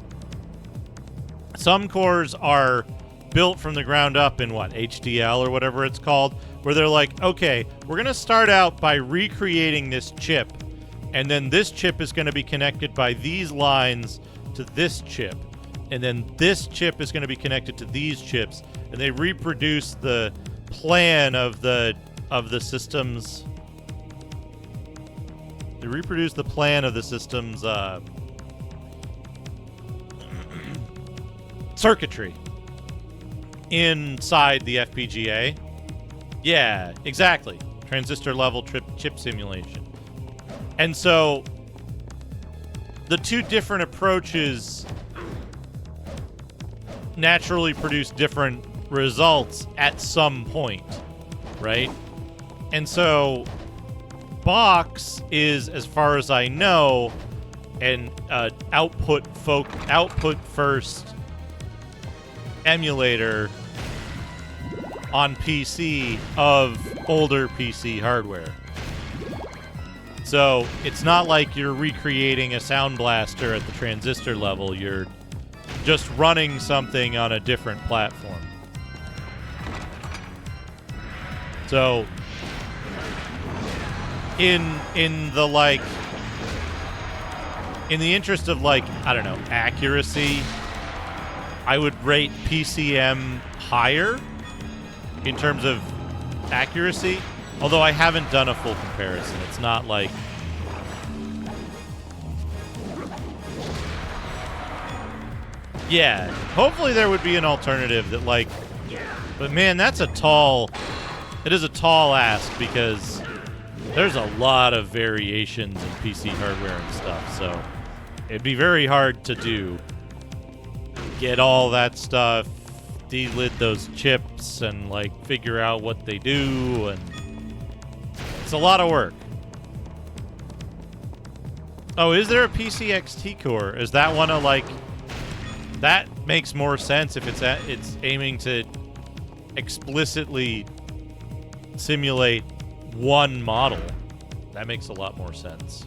Some cores are built from the ground up in HDL or whatever it's called, where they're like, okay, we're going to start out by recreating this chip, and then this chip is going to be connected by these lines to this chip, and then this chip is going to be connected to these chips, and they reproduce the plan of the system's. They reproduce the plan of the system's circuitry inside the FPGA. Yeah, exactly. Transistor level chip simulation. And so the two different approaches naturally produce different results at some point, right? And so Box is, as far as I know, an output first emulator on PC of older PC hardware. So it's not like you're recreating a Sound Blaster at the transistor level. You're just running something on a different platform. So in the interest of, like, I don't know, accuracy, I would rate PCM higher in terms of accuracy, although I haven't done a full comparison. It's not like... Yeah, hopefully there would be an alternative that, like... But man, that's a tall... It is a tall ask, because there's a lot of variations in PC hardware and stuff, so it'd be very hard to do. Get all that stuff, delid those chips, and, like, figure out what they do, and it's a lot of work. Oh, is there a PC XT core? Is that one of, like... That makes more sense if it's aiming to explicitly simulate one model. That makes a lot more sense.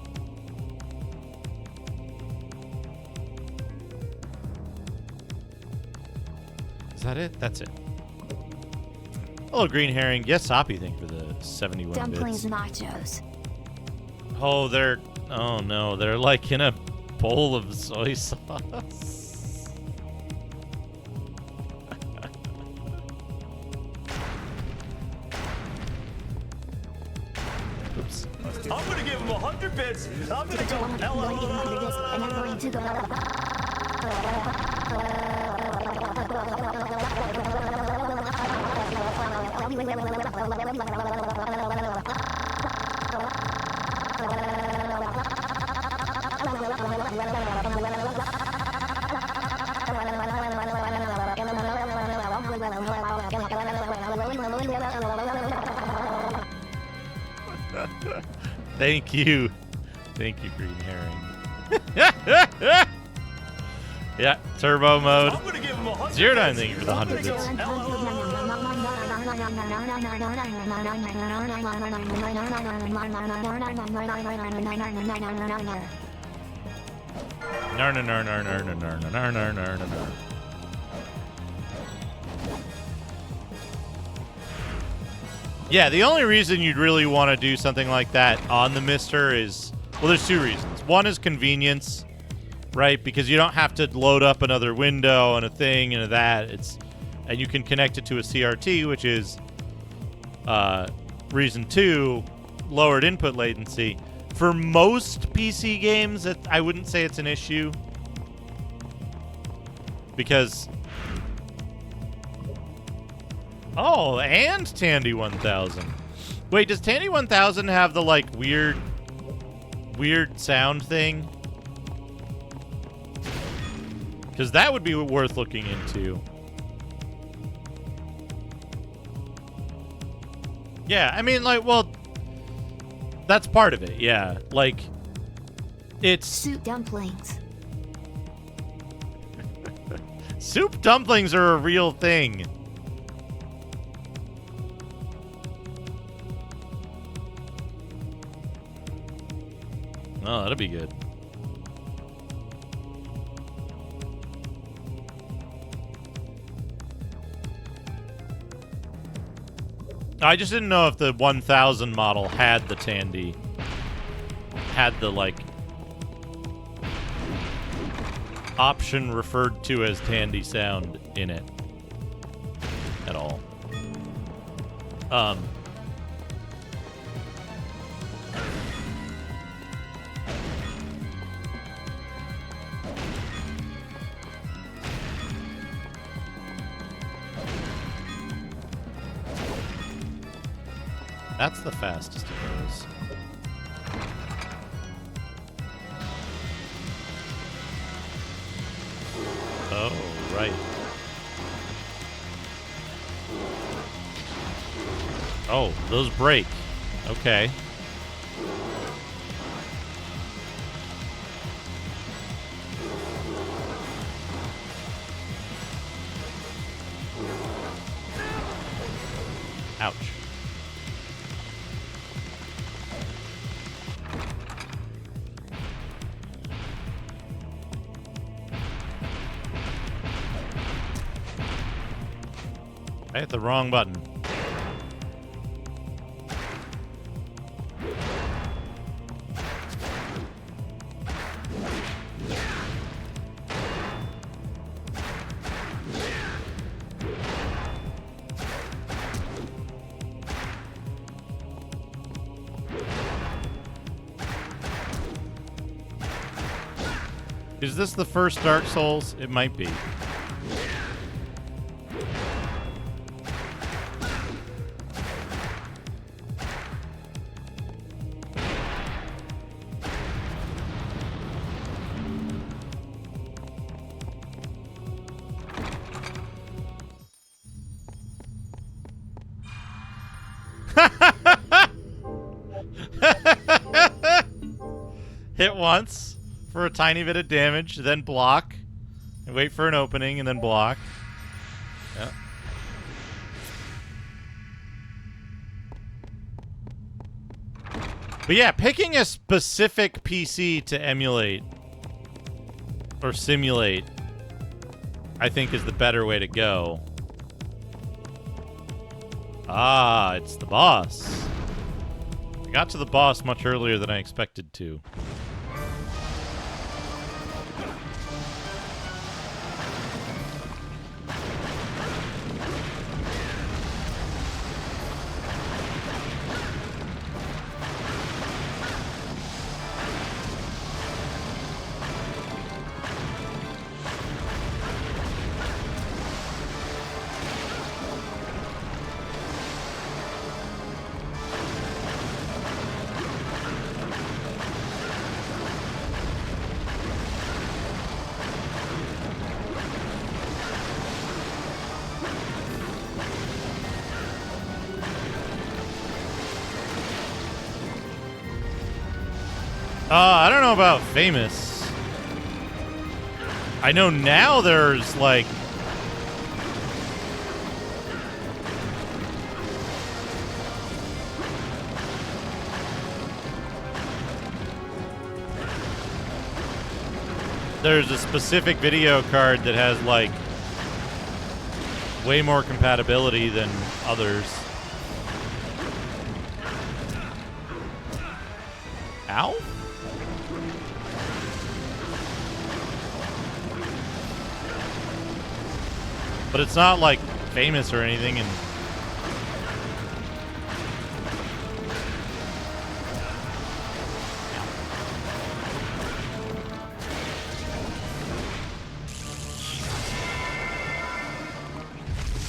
Is that it? That's it. Hello, Green Herring. Yes, Soppy, thank you for the 71 Dumplings bits. nachos. Oh, they're... Oh, no. They're, like, in a bowl of soy sauce. Oops. I'm gonna give him 100 bits. I'm gonna go. And I'm going to Thank you. Thank you, Green Herring. Yeah, turbo mode. Zero Nine, thank you for the 100 bits. Yeah, the only reason you'd really want to do something like that on the Mister is, well, there's two reasons. One is convenience, right? Because you don't have to load up another window and a thing and a that. And you can connect it to a CRT, which is reason two, lowered input latency. For most PC games, I wouldn't say it's an issue. Because... Oh, and Tandy 1000. Wait, does Tandy 1000 have the, like, weird sound thing? Because that would be worth looking into. Yeah, I mean, like, well, that's part of it, yeah. Like, it's... Soup dumplings. Soup dumplings are a real thing. Oh, that'll be good. I just didn't know if the 1000 model had the Tandy. Had the, like, option referred to as Tandy sound in it. At all. That's the fastest it goes. right. Oh, those break. Okay. Ouch. I hit the wrong button. Is this the first Dark Souls? It might be. Hit once for a tiny bit of damage, then block, and wait for an opening, and then block. Yep. But yeah, picking a specific PC to emulate or simulate, I think, is the better way to go. Ah, it's the boss. I got to the boss much earlier than I expected to. I don't know about famous. I know now there's like there's a specific video card that has like way more compatibility than others. Ow? But it's not like famous or anything, and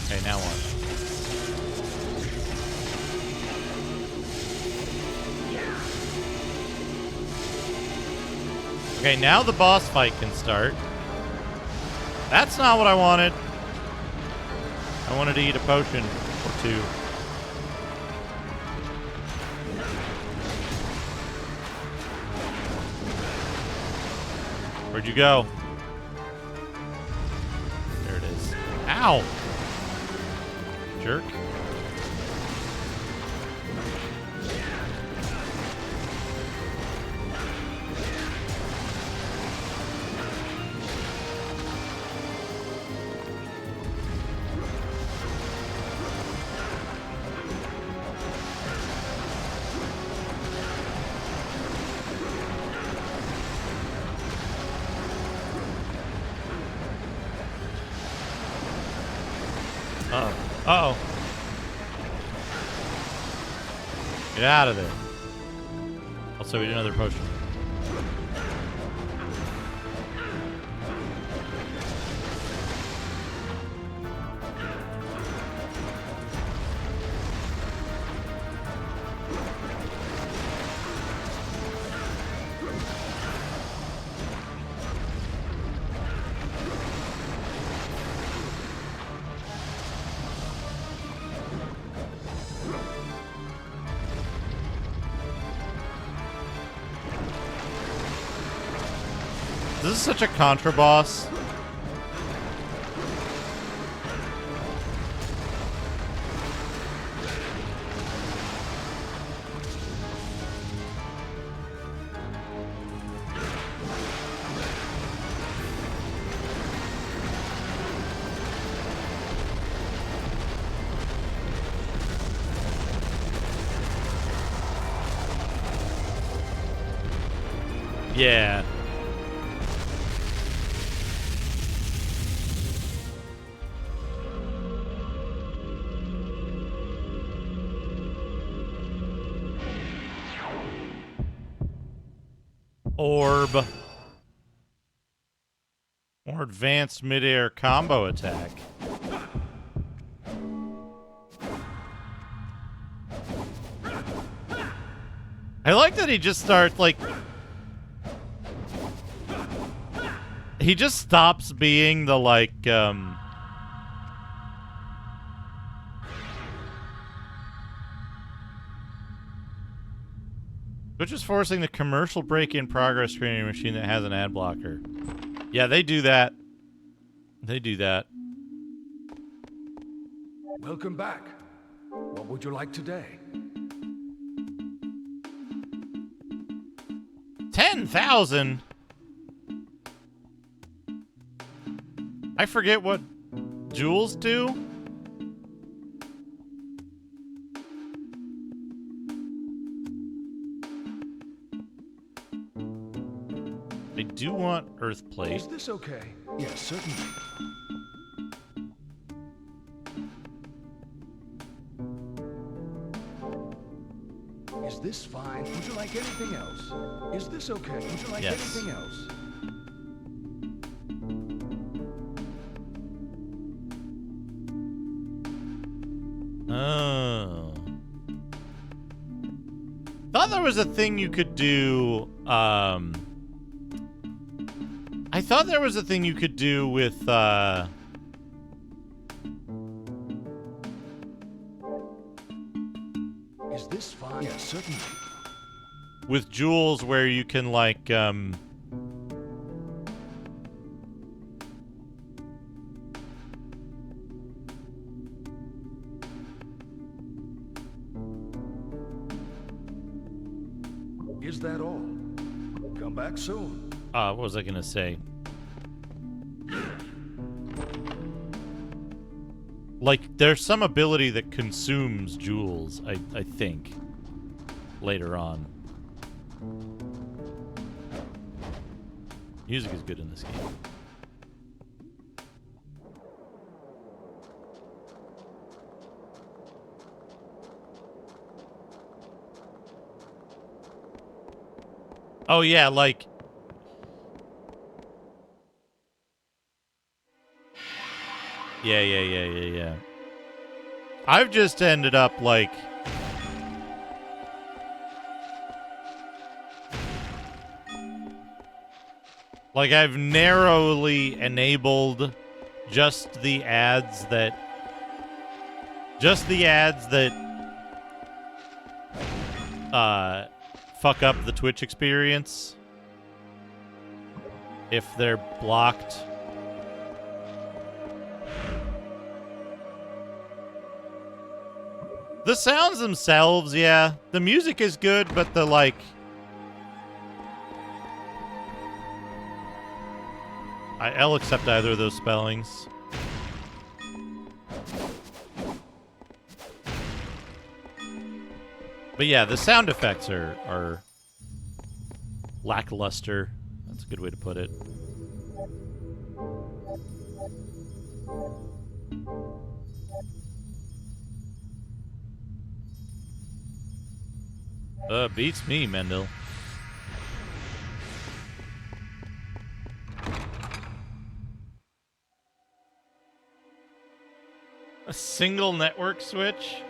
okay, now what? Okay, now the boss fight can start. That's not what I wanted. I wanted to eat a potion or two. Where'd you go? There it is. Ow! Jerk. Uh-oh. Get out of there. Also, we need another potion. is such a contra boss. Yeah. Orb. Or advanced midair combo attack. I like that he just starts, like... He just stops being the, like, which is forcing the commercial break-in progress screening machine that has an ad blocker. Yeah, they do that. They do that. Welcome back. What would you like today? 10,000? I forget what jewels do. I do want earth plate. Is this okay? Yes, certainly. Is this fine? Would you like anything else? Is this okay? Would you like anything else? Oh. Thought there was a thing you could do, I thought there was a thing you could do with, Is this fine? Yes, certainly. with jewels where you can, like, Is that all? Come back soon. what was I gonna say? Like, there's some ability that consumes jewels, I think, later on. Music is good in this game. Oh, yeah, like... Yeah. I've just ended up, like... Like, I've narrowly enabled just the ads that... fuck up the Twitch experience if they're blocked. The sounds themselves, yeah. The music is good, but the, like... I'll accept either of those spellings. But yeah, the sound effects are lackluster. That's a good way to put it. Beats me, Mendel. A single network switch?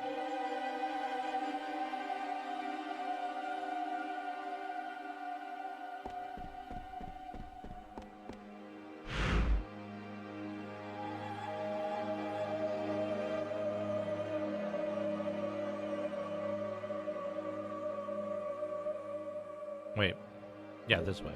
Wait. Yeah, this way.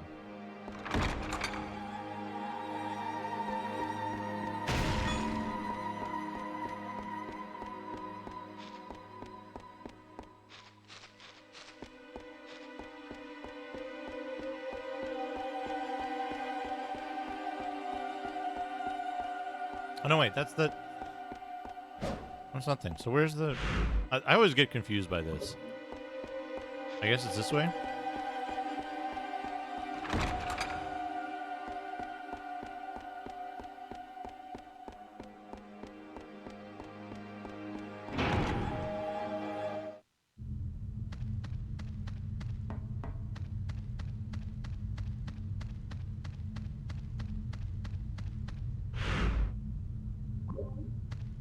Oh, no, wait. That's the... Or something. So where's the... I always get confused by this. I guess it's this way?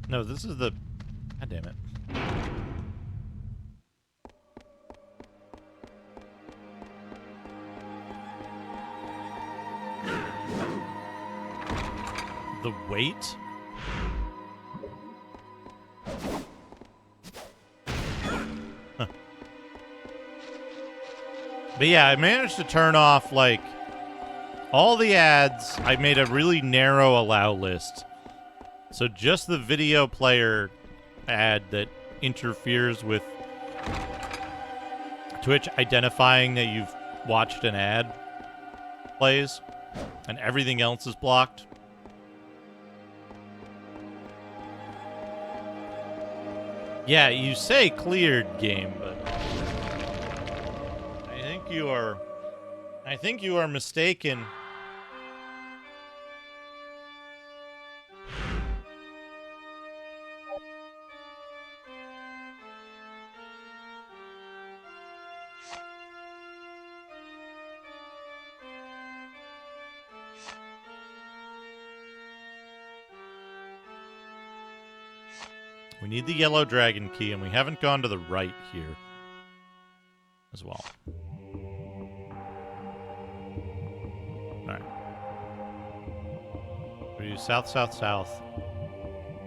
No, this is the... God damn it. The weight? Huh. But yeah, I managed to turn off, like, all the ads. I made a really narrow allow list. So just the video player ad that interferes with Twitch identifying that you've watched an ad plays, and everything else is blocked. Yeah, you say cleared game, but I think you are mistaken. We need the yellow dragon key, and we haven't gone to the right here as well. Alright. We do south, south, south,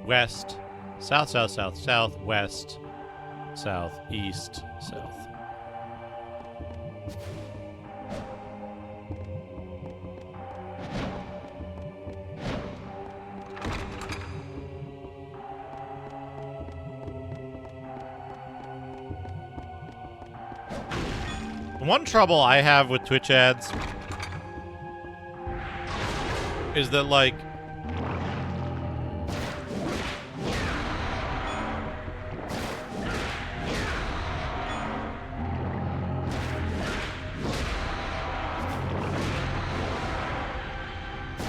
west, south, south, south, south, west, south, east, south. The one trouble I have with Twitch ads is that, like,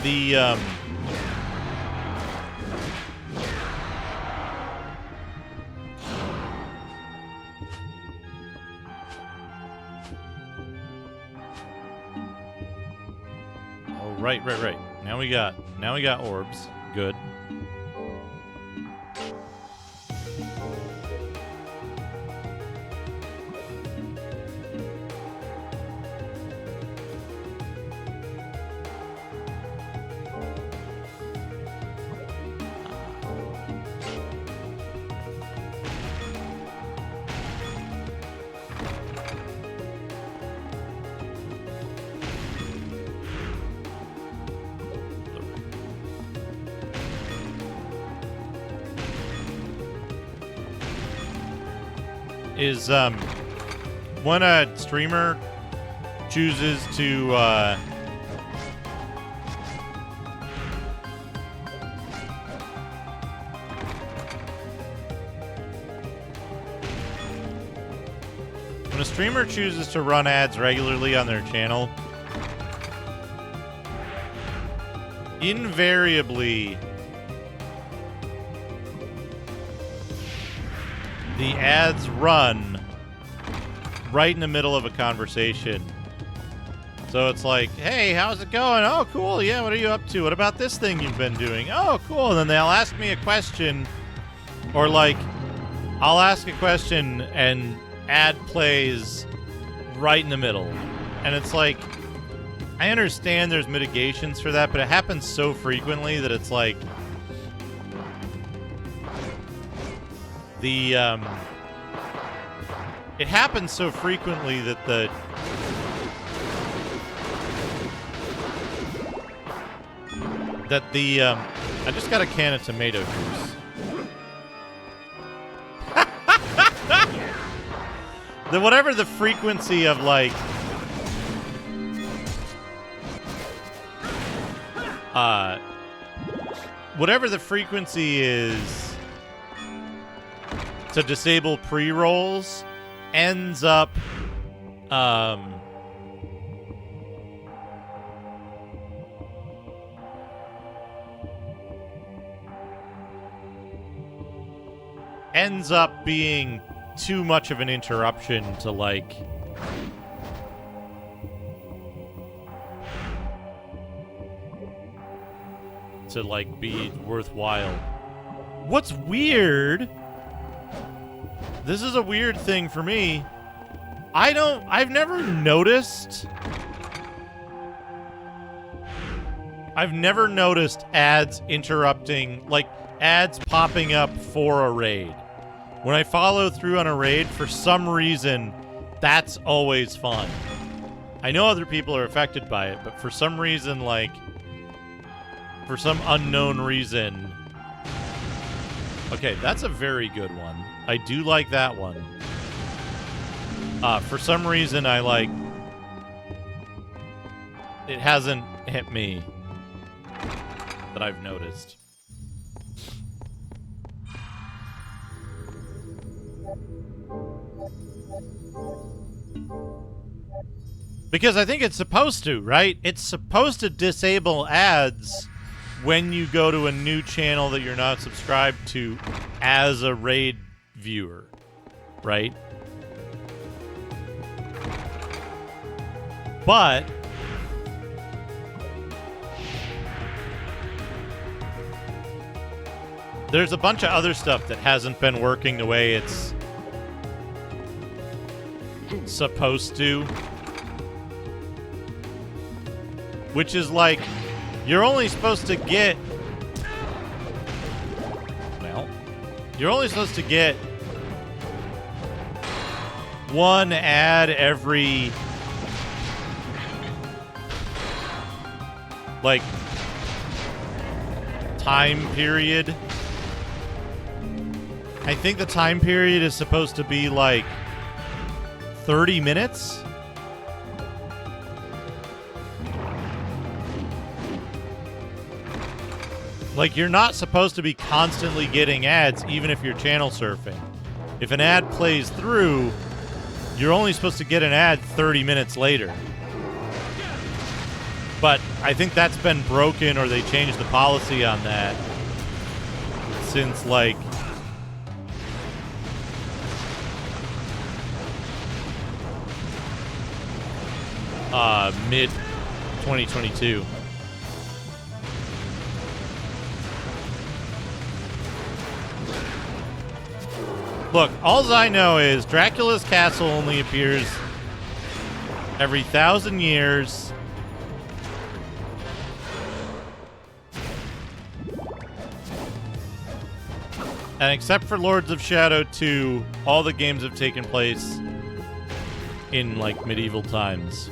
the Right. Now we got orbs. Good. Is when a streamer chooses to run ads regularly on their channel, invariably the ads run right in the middle of a conversation. So it's like, hey, how's it going? Oh, cool. Yeah, what are you up to? What about this thing you've been doing? Oh, cool. And then they'll ask me a question, or like, I'll ask a question and ad plays right in the middle. And it's like, I understand there's mitigations for that, but it happens so frequently that it's like, it happens so frequently that I just got a can of tomato juice. Whatever the frequency of, like, whatever the frequency is to disable pre-rolls ends up being too much of an interruption to like be worthwhile. What's weird, this is a weird thing for me, I've never noticed ads interrupting, like ads popping up for a raid. When I follow through on a raid, for some reason, that's always fun. I know other people are affected by it, but for some reason, like, for some unknown reason... Okay, that's a very good one. I do like that one. For some reason, I like... It hasn't hit me that I've noticed. Because I think it's supposed to, right? It's supposed to disable ads when you go to a new channel that you're not subscribed to as a raid viewer, right? But there's a bunch of other stuff that hasn't been working the way it's supposed to. Which is like, you're only supposed to get... Well, you're only supposed to get one ad every... like, time period. I think the time period is supposed to be like 30 minutes? Like, you're not supposed to be constantly getting ads, even if you're channel surfing. If an ad plays through, you're only supposed to get an ad 30 minutes later. But I think that's been broken, or they changed the policy on that since, like, mid-2022. Look, all I know is Dracula's castle only appears every 1,000 years. And except for Lords of Shadow 2, all the games have taken place in, like, medieval times.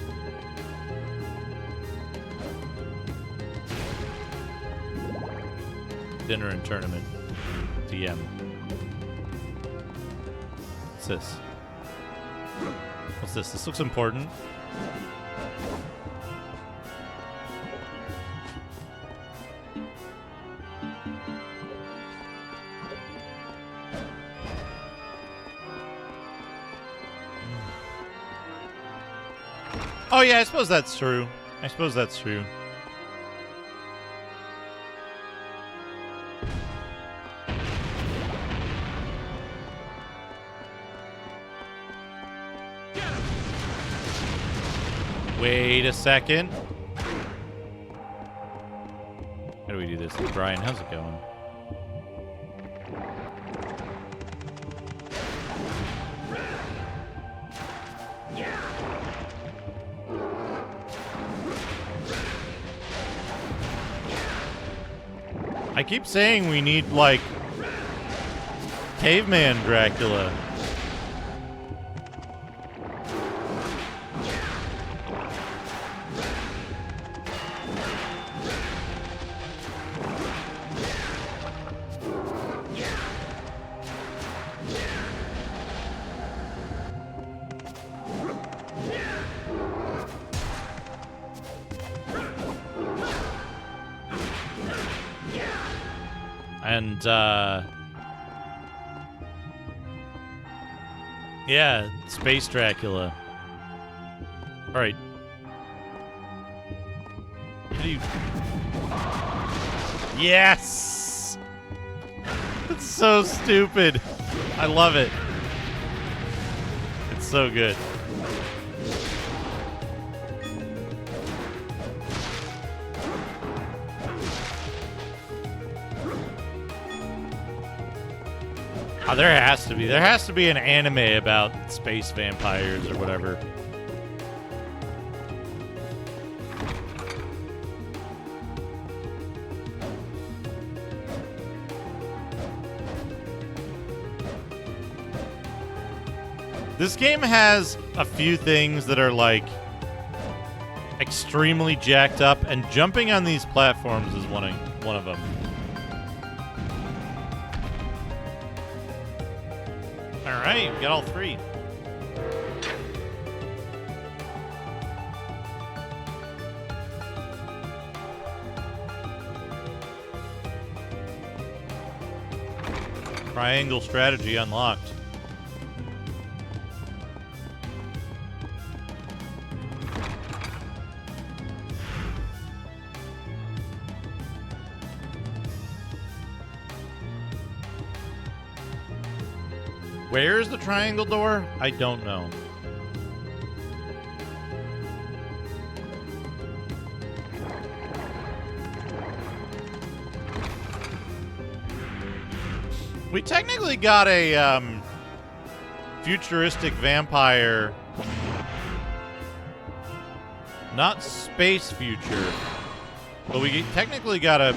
Dinner and tournament. DM. What's this? What's this? This looks important. Oh yeah, I suppose that's true. I suppose that's true. Wait a second. How do we do this? Brian, how's it going? I keep saying we need, like, caveman Dracula. And, yeah, Space Dracula. Alright. How do you... Yes! It's so stupid. I love it. It's so good. Oh, there has to be. There has to be an anime about space vampires or whatever. This game has a few things that are like extremely jacked up, and jumping on these platforms is one of them. Alright, we got all three. Triangle strategy unlocked. Where's the triangle door? I don't know. We technically got a futuristic vampire. Not space future. But we technically got a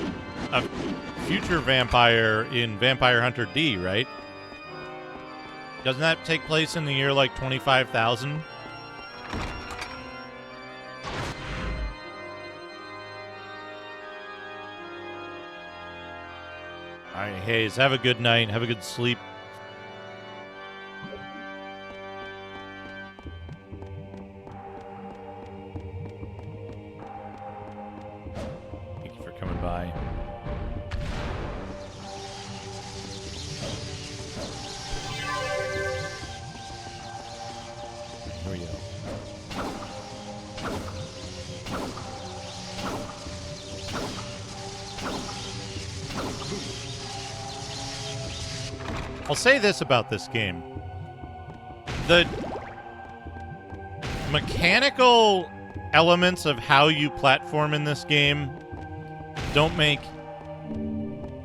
future vampire in Vampire Hunter D, right? Doesn't that take place in the year like 25,000? Alright, Hayes, have a good night. Have a good sleep. Thank you for coming by. Here we go. I'll say this about this game. The mechanical elements of how you platform in this game don't make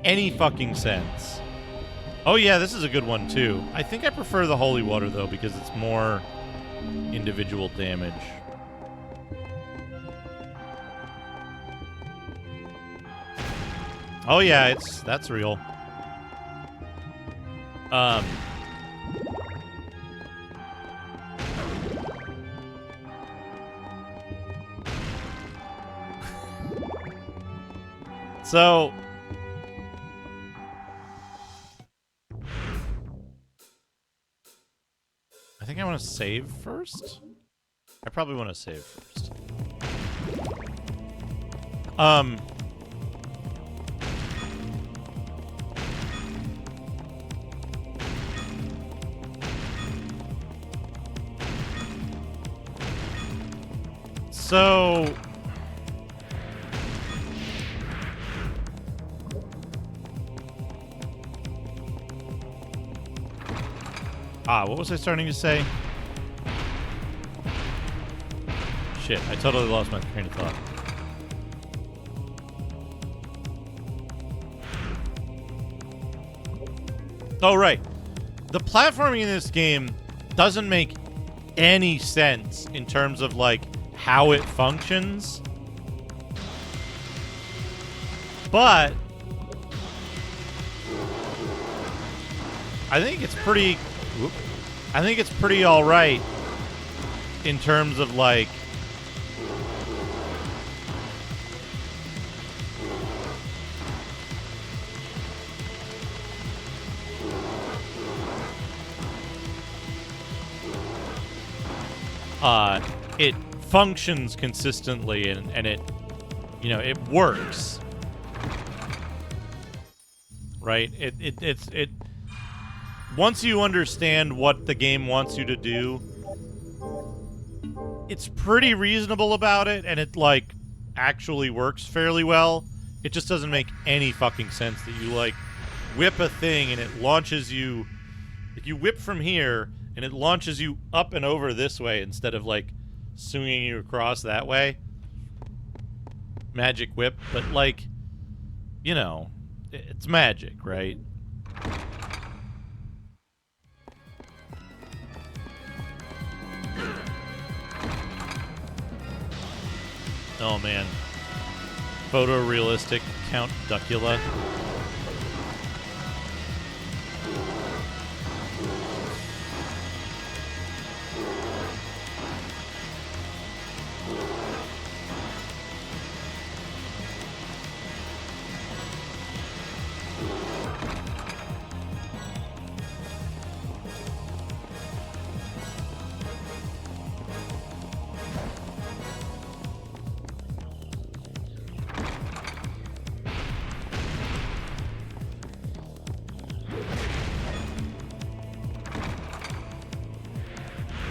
any fucking sense. Oh yeah, this is a good one too. I think I prefer the holy water though because it's more individual damage. Oh yeah, that's real. So I think I want to save first. I probably want to save first. So what was I starting to say? Shit, I totally lost my train of thought. Oh, right. The platforming in this game doesn't make any sense in terms of, like, how it functions. But I think it's pretty... I think it's pretty alright in terms of, like... it functions consistently and it, you know, it works. right? It once you understand what the game wants you to do, it's pretty reasonable about it, and it, like, actually works fairly well. It just doesn't make any fucking sense that you, like, whip a thing and it launches you... Like, you whip from here, and it launches you up and over this way instead of, like, swinging you across that way. Magic whip, but, like, you know, it's magic, right? Oh, man. Photorealistic Count Duckula.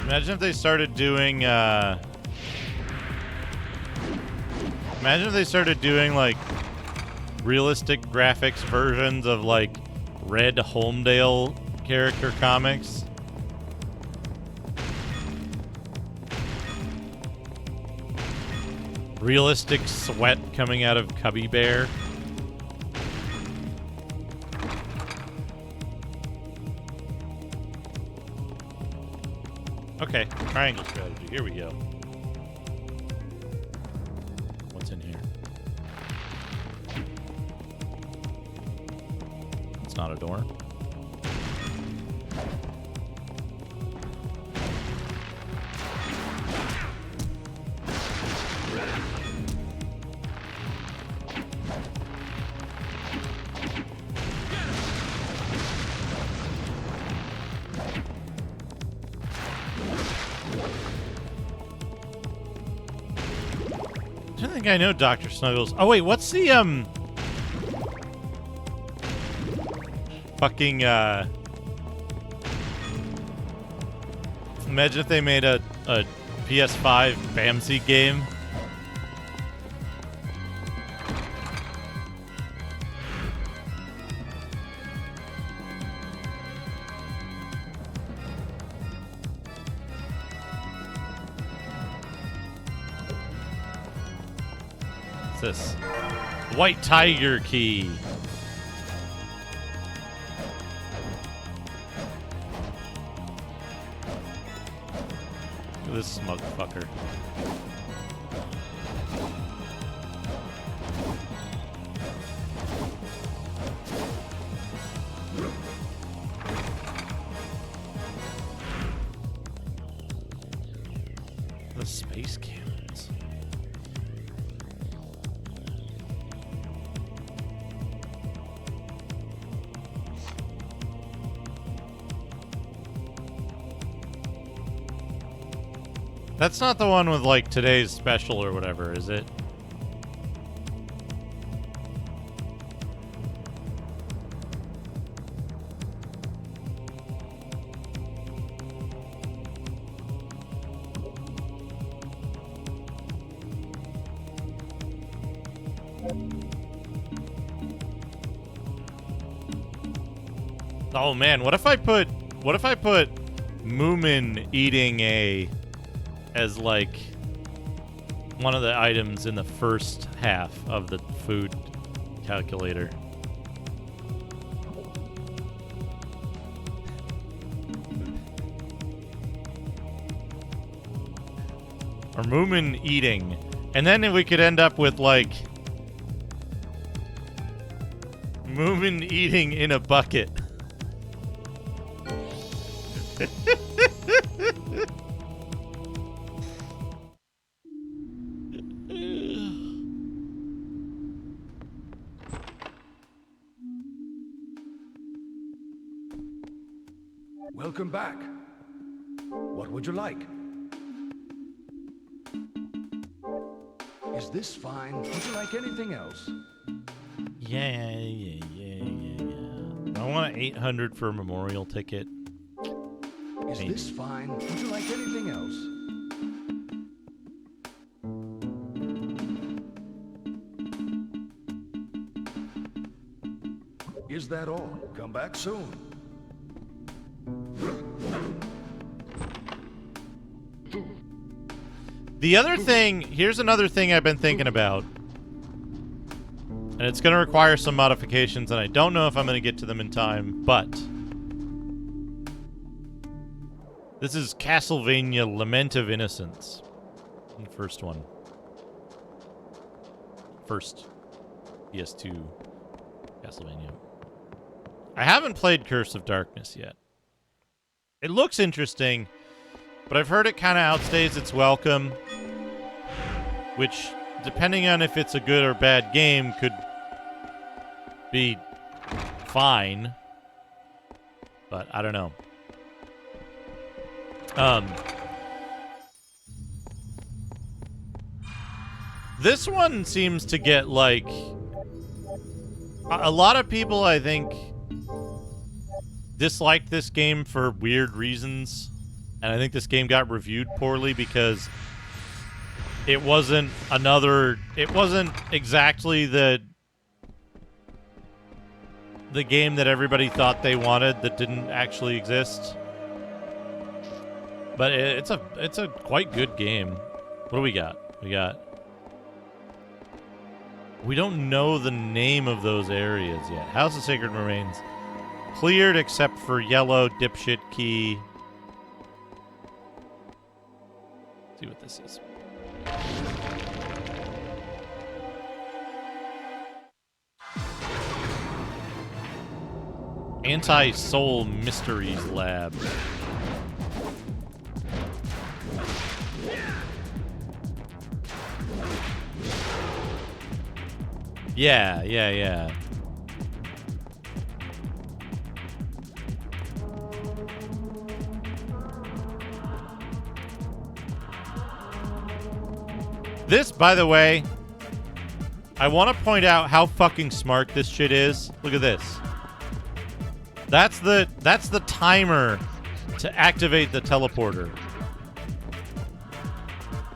Imagine if they started doing, imagine if they started doing, like, realistic graphics versions of, like, Red Homedale character comics. Realistic sweat coming out of Cubby Bear. Okay, triangle strategy. Here we go. What's in here? It's not a door. I don't think I know Dr. Snuggles. Oh, wait, what's the, fucking, imagine if they made a PS5 Bamsey game. This White Tiger key. Look at this motherfucker. The space cannons. That's not the one with, like, today's special or whatever, is it? Oh man, what if I put Moomin eating as like one of the items in the first half of the food calculator? Or Moomin eating. And then we could end up with like Moomin eating in a bucket. Welcome back. What would you like? Is this fine? Would you like anything else? Yeah. want an 800 for a memorial ticket. Is this fine? Would you like anything else? Is that all? Come back soon. The other thing, here's another thing I've been thinking about. And it's going to require some modifications, and I don't know if I'm going to get to them in time, but this is Castlevania Lament of Innocence. The first one. First PS2 Castlevania. I haven't played Curse of Darkness yet. It looks interesting, but I've heard it kind of outstays its welcome, which, depending on if it's a good or bad game, could be fine. But I don't know. This one seems to get, like, a lot of people, I think, disliked this game for weird reasons. And I think this game got reviewed poorly because it wasn't exactly the game that everybody thought they wanted that didn't actually exist. But it's a quite good game. What do we got? We don't know the name of those areas yet. House of Sacred Remains. Cleared except for yellow dipshit key. See what this is. Anti-Soul Mysteries Lab. Yeah. This, by the way, I want to point out how fucking smart this shit is. Look at this. That's the timer to activate the teleporter.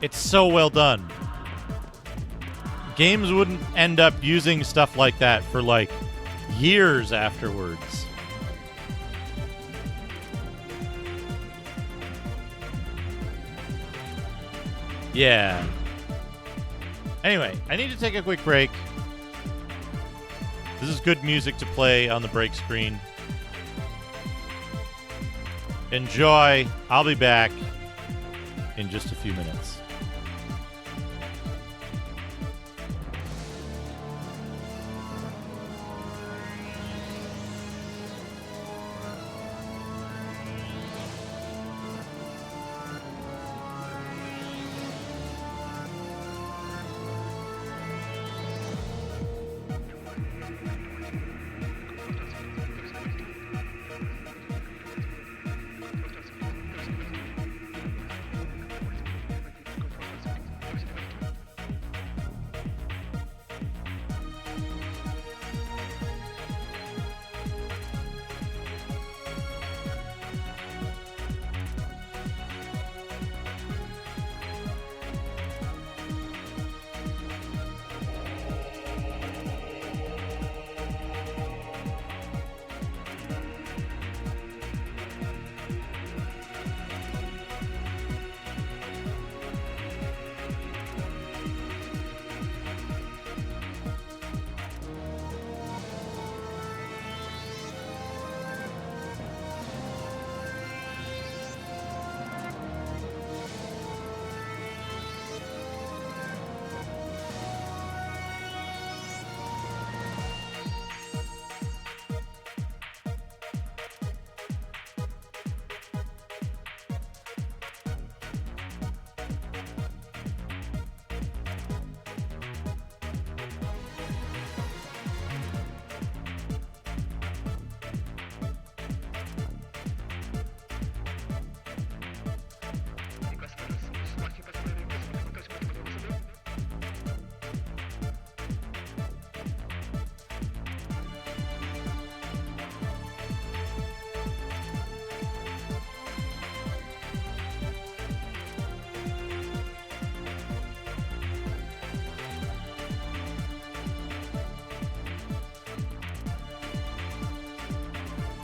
It's so well done. Games wouldn't end up using stuff like that for, like, years afterwards. Yeah. Anyway, I need to take a quick break. This is good music to play on the break screen. Enjoy. I'll be back in just a few minutes.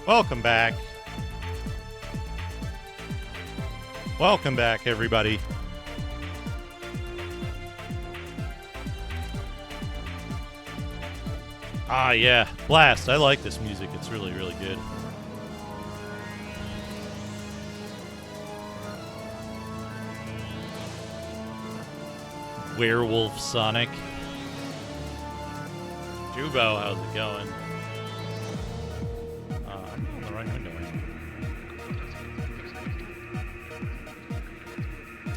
Welcome back. Welcome back, everybody. Ah, yeah. Blast. I like this music. It's really, really good. Werewolf Sonic. Jubo, how's it going? On the right window.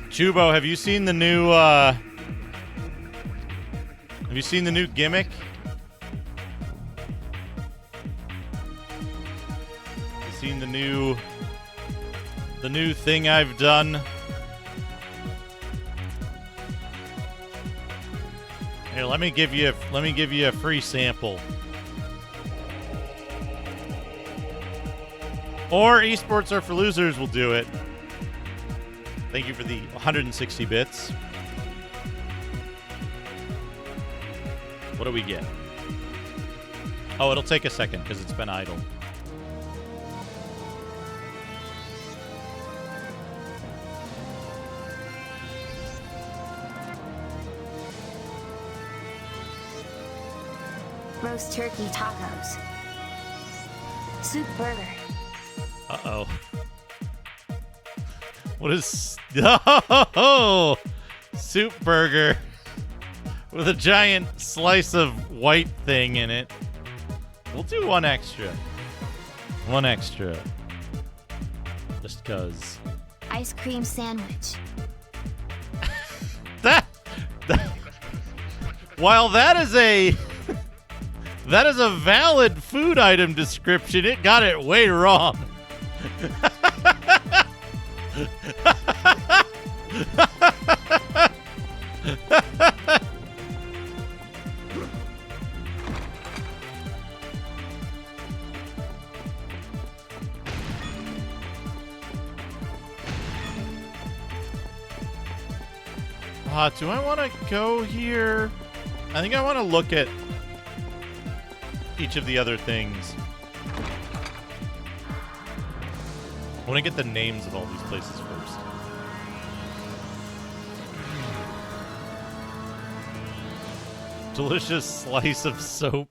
Jubo, have you seen the new gimmick? You seen the new thing I've done? Here, let me give you a free sample. Or Esports Are for Losers will do it. Thank you for the 160 bits. What do we get? Oh, it'll take a second because it's been idle. Roast turkey tacos. Soup burger. Uh-oh. What is... Oh! Soup burger. With a giant slice of white thing in it. We'll do one extra. One extra. Just cause. Ice cream sandwich. While that is a valid food item description, it got it way wrong. Do I want to go here? I think I want to look at each of the other things. I want to get the names of all these places first. Delicious slice of soap.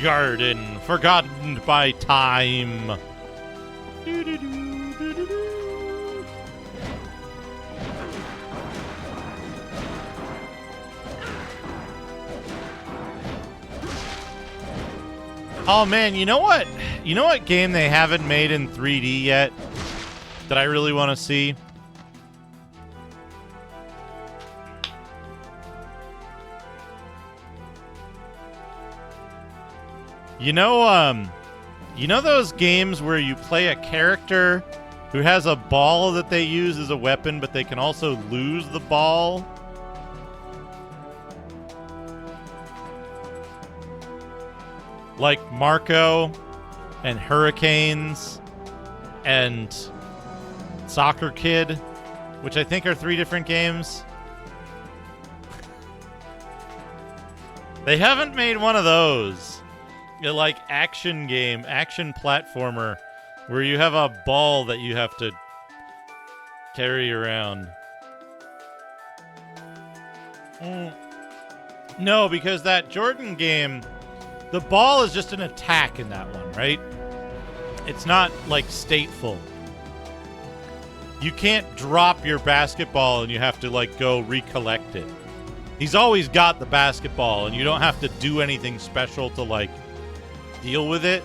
Garden forgotten by time. Oh man, you know what? You know what game they haven't made in 3D yet that I really want to see? You know those games where you play a character who has a ball that they use as a weapon, but they can also lose the ball? Like Marco and Hurricanes and Soccer Kid, which I think are 3 different games. They haven't made one of those. Like action game, action platformer, where you have a ball that you have to carry around. No, because that Jordan game, the ball is just an attack in that one, right? It's not like stateful. You can't drop your basketball and you have to like go recollect it. He's always got the basketball and you don't have to do anything special to like deal with it.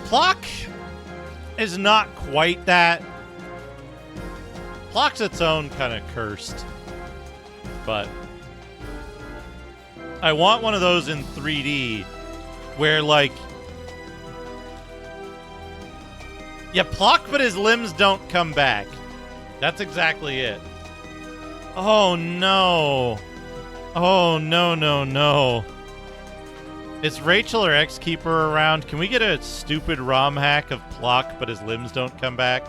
Plock is not quite that. Plock's its own kind of cursed. But I want one of those in 3D where like yeah, Plock, but his limbs don't come back. That's exactly it. Oh, no. Oh, no, no, no. Is Rachel or Xkeeper around? Can we get a stupid ROM hack of Plock, but his limbs don't come back?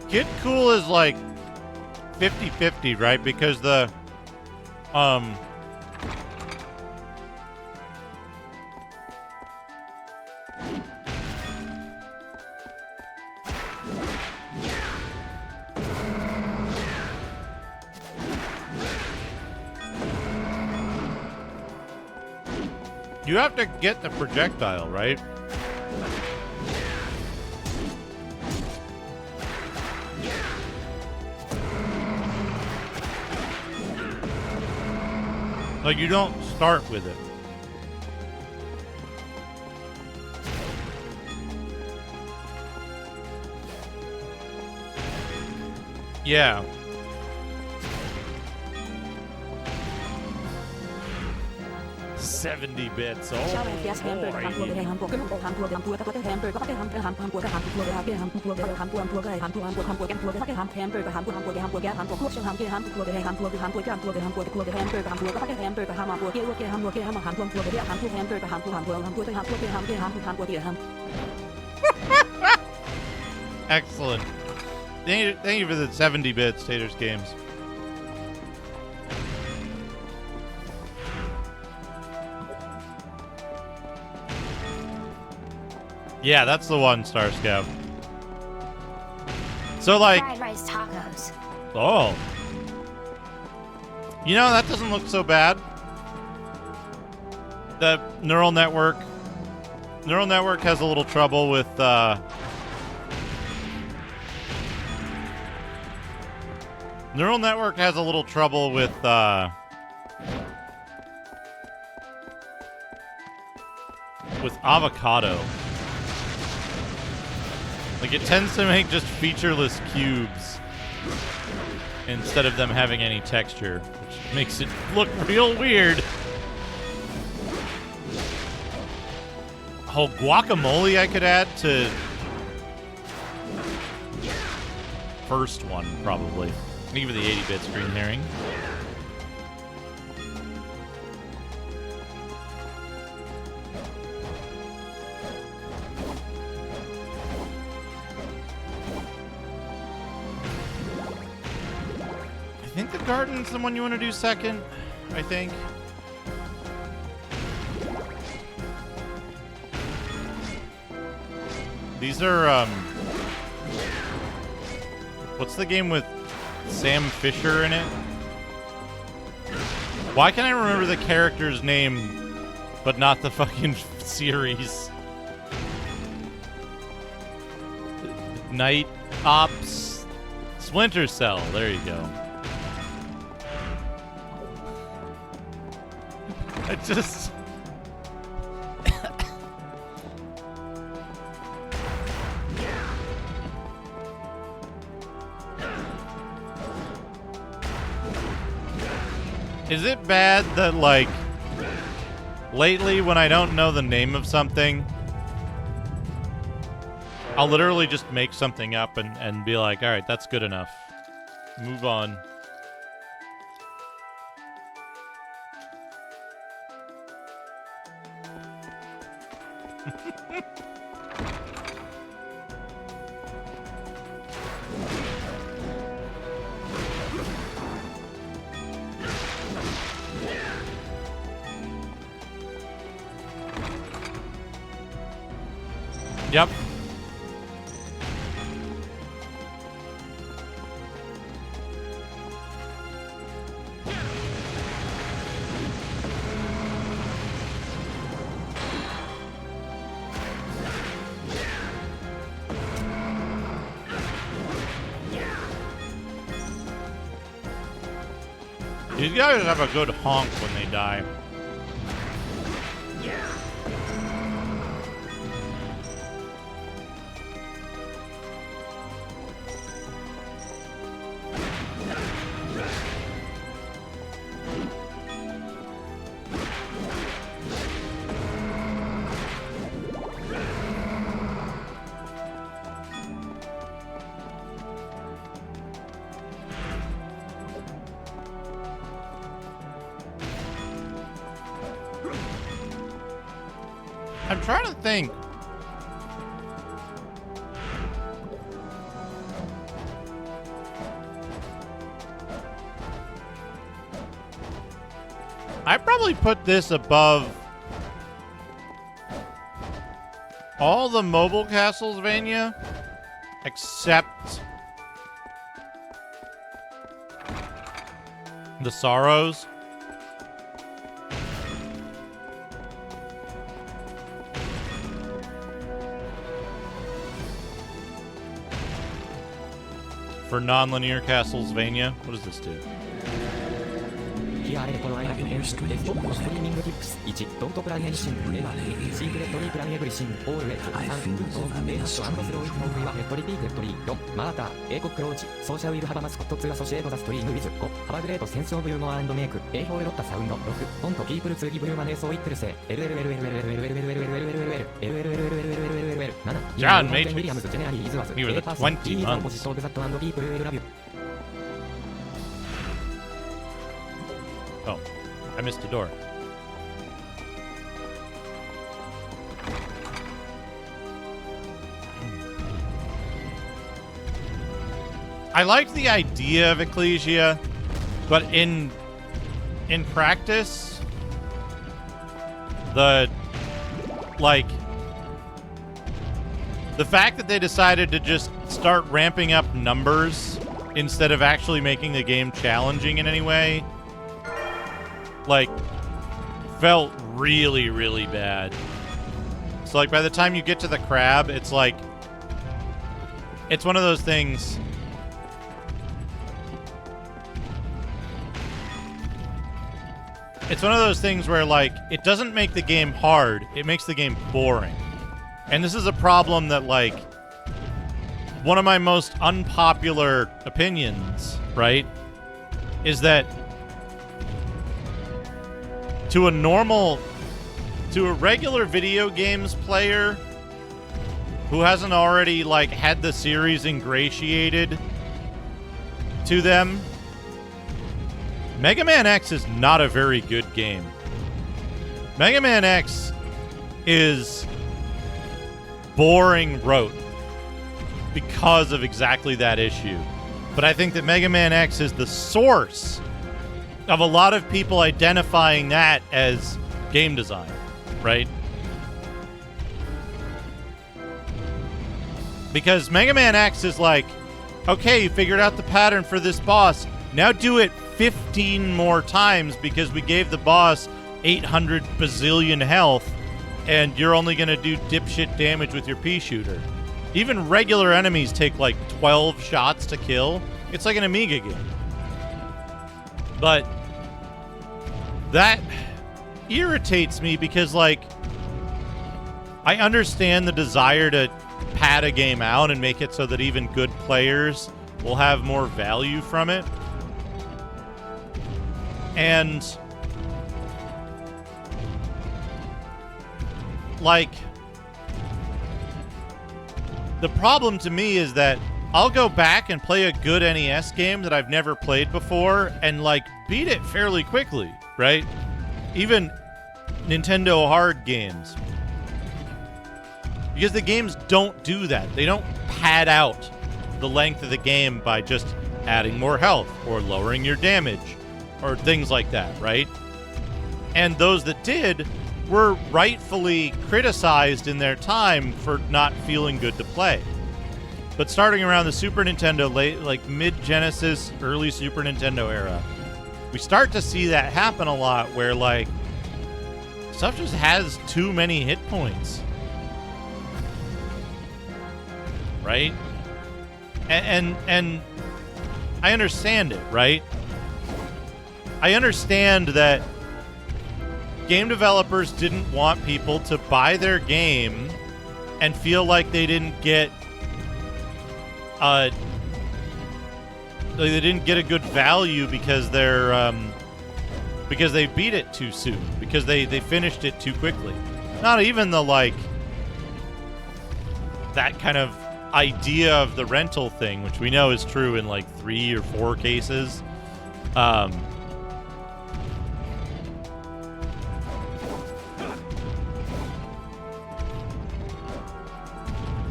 Kid Cool is like 50-50, right? Because the you have to get the projectile, right? Like, you don't start with it. Yeah. $70 bits. Excellent. Thank you for the 70 bits, Taters Games. Yeah, that's the one, Star Scout. So, like... Fried rice tacos. Oh. You know, that doesn't look so bad. The neural network... Neural network has a little trouble with, Neural network has a little trouble with, avocado. Like, it tends to make just featureless cubes instead of them having any texture, which makes it look real weird. Oh, guacamole I could add to first one, probably. Thank you for the 80-bit screen herring. I think the garden's the one you want to do second, I think. These are, what's the game with Sam Fisher in it? Why can I remember the character's name, but not the fucking series? Night Ops Splinter Cell. There you go. I just... Is it bad that, like, lately when I don't know the name of something, I'll literally just make something up and be like, alright, that's good enough. Move on. Yep. These guys have a good honk when they die. I'm trying to think. I probably put this above all the mobile Castlevania except the Sorrows. For non-linear Castlevania, what does this do? I feel the John Matrix. We were the 20 months. Oh, I missed a door. I liked the idea of Ecclesia, but in practice, the fact that they decided to just start ramping up numbers instead of actually making the game challenging in any way, felt really, really bad. So, by the time you get to the crab, it's one of those things. It's one of those things where, it doesn't make the game hard, it makes the game boring. And this is a problem that, one of my most unpopular opinions, right, is that to a regular video games player who hasn't already, had the series ingratiated to them, Mega Man X is not a very good game. Mega Man X is boring rote because of exactly that issue. But I think that Mega Man X is the source of a lot of people identifying that as game design, right? Because Mega Man X is okay, you figured out the pattern for this boss. Now do it 15 more times because we gave the boss 800 bazillion health and you're only going to do dipshit damage with your pea shooter. Even regular enemies take 12 shots to kill. It's like an Amiga game. But that irritates me because, I understand the desire to pad a game out and make it so that even good players will have more value from it. And, the problem to me is that I'll go back and play a good NES game that I've never played before and, beat it fairly quickly, right? Even Nintendo hard games. Because the games don't do that. They don't pad out the length of the game by just adding more health or lowering your damage or things like that, right? And those that did were rightfully criticized in their time for not feeling good to play. But starting around the Super Nintendo, mid-Genesis, early Super Nintendo era, we start to see that happen a lot where, stuff just has too many hit points. Right? And I understand it, right? I understand that game developers didn't want people to buy their game and feel like they didn't get a good value because because they beat it too soon, because they finished it too quickly. Not even the that kind of idea of the rental thing, which we know is true in 3 or 4 cases.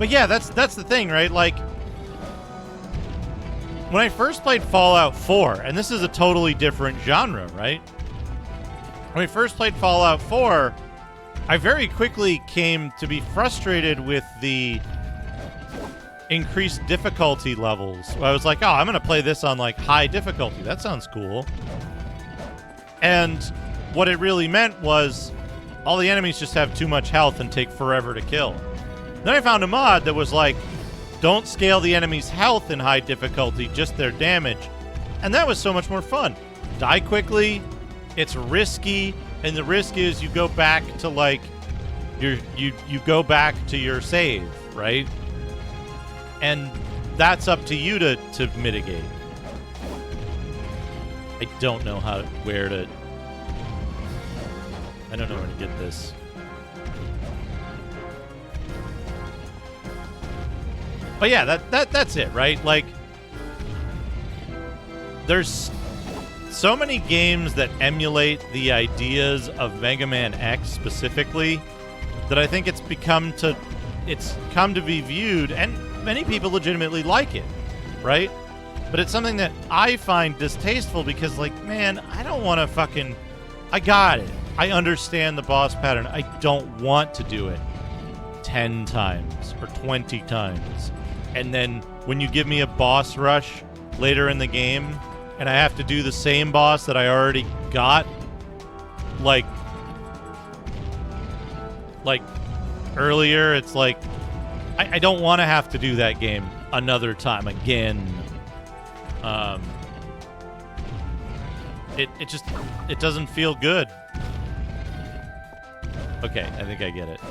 But yeah, that's the thing, right? Like, when I first played Fallout 4, and this is a totally different genre, right? When I first played Fallout 4, I very quickly came to be frustrated with the increased difficulty levels. I was like, oh, I'm going to play this on, like, high difficulty. That sounds cool. And what it really meant was all the enemies just have too much health and take forever to kill. Then I found a mod that was like, don't scale the enemy's health in high difficulty, just their damage. And that was so much more fun. Die quickly, it's risky, and the risk is you go back to, like, you go back to your save, right? And that's up to you to mitigate. I don't know I don't know where to get this. But yeah, that's it, right? Like, there's so many games that emulate the ideas of Mega Man X specifically that I think it's come to be viewed, and many people legitimately like it, right? But it's something that I find distasteful because, like, man, I don't want to I got it. I understand the boss pattern. I don't want to do it 10 times or 20 times. And then when you give me a boss rush later in the game and I have to do the same boss that I already got, like earlier, it's like, I don't want to have to do that game another time again. It doesn't feel good. Okay, I think I get it.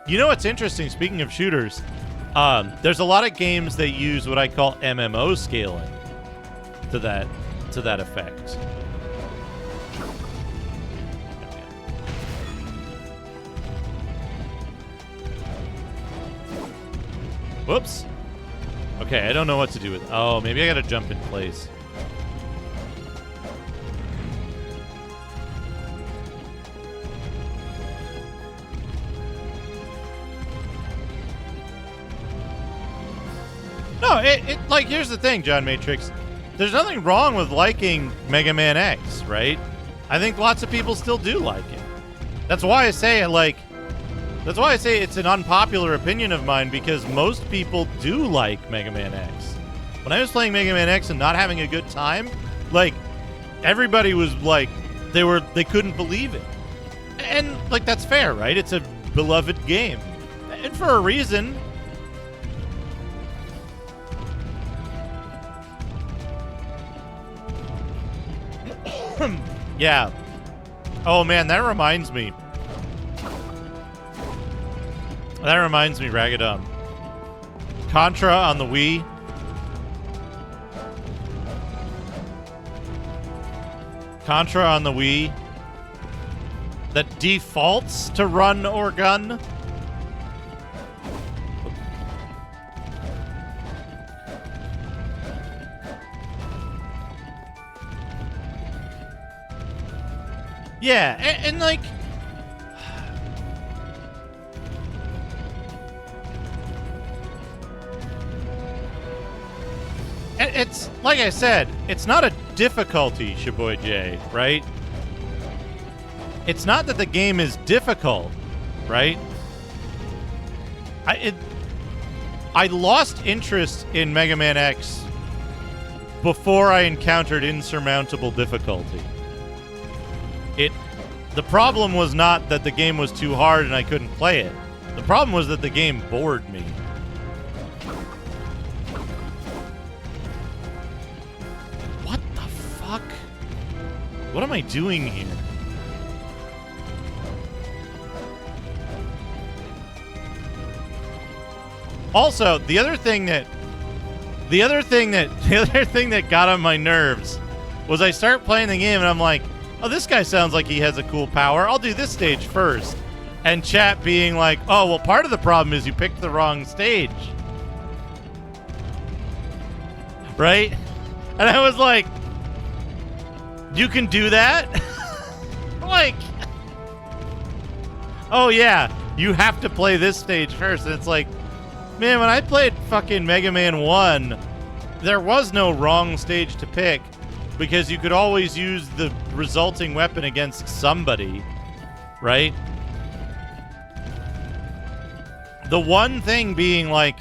You know what's interesting, speaking of shooters, there's a lot of games that use what I call MMO scaling to that effect. Whoops. Okay, I don't know what to do with... Oh, maybe I gotta jump in place. No, like, here's the thing, John Matrix. There's nothing wrong with liking Mega Man X, right? I think lots of people still do like it. That's why I say it's an unpopular opinion of mine, because most people do like Mega Man X. When I was playing Mega Man X and not having a good time, like, everybody was like, they couldn't believe it. And, like, that's fair, right? It's a beloved game. And for a reason. Yeah. Oh, man, that reminds me. Ragged. Contra on the Wii. Contra on the Wii that defaults to run or gun. Yeah, and like... It's, like I said, it's not a difficulty, Shaboy J, right? It's not that the game is difficult, right? I lost interest in Mega Man X before I encountered insurmountable difficulty. The problem was not that the game was too hard and I couldn't play it. The problem was that the game bored me. What the fuck? What am I doing here? Also, the other thing that got on my nerves was I start playing the game and I'm like, oh, this guy sounds like he has a cool power. I'll do this stage first. And chat being like, oh, well, part of the problem is you picked the wrong stage. Right? And I was like, you can do that? Like, oh, yeah. you have to play this stage first. And it's like, man, when I played fucking Mega Man 1, there was no wrong stage to pick because you could always use the resulting weapon against somebody, right? The one thing being, like,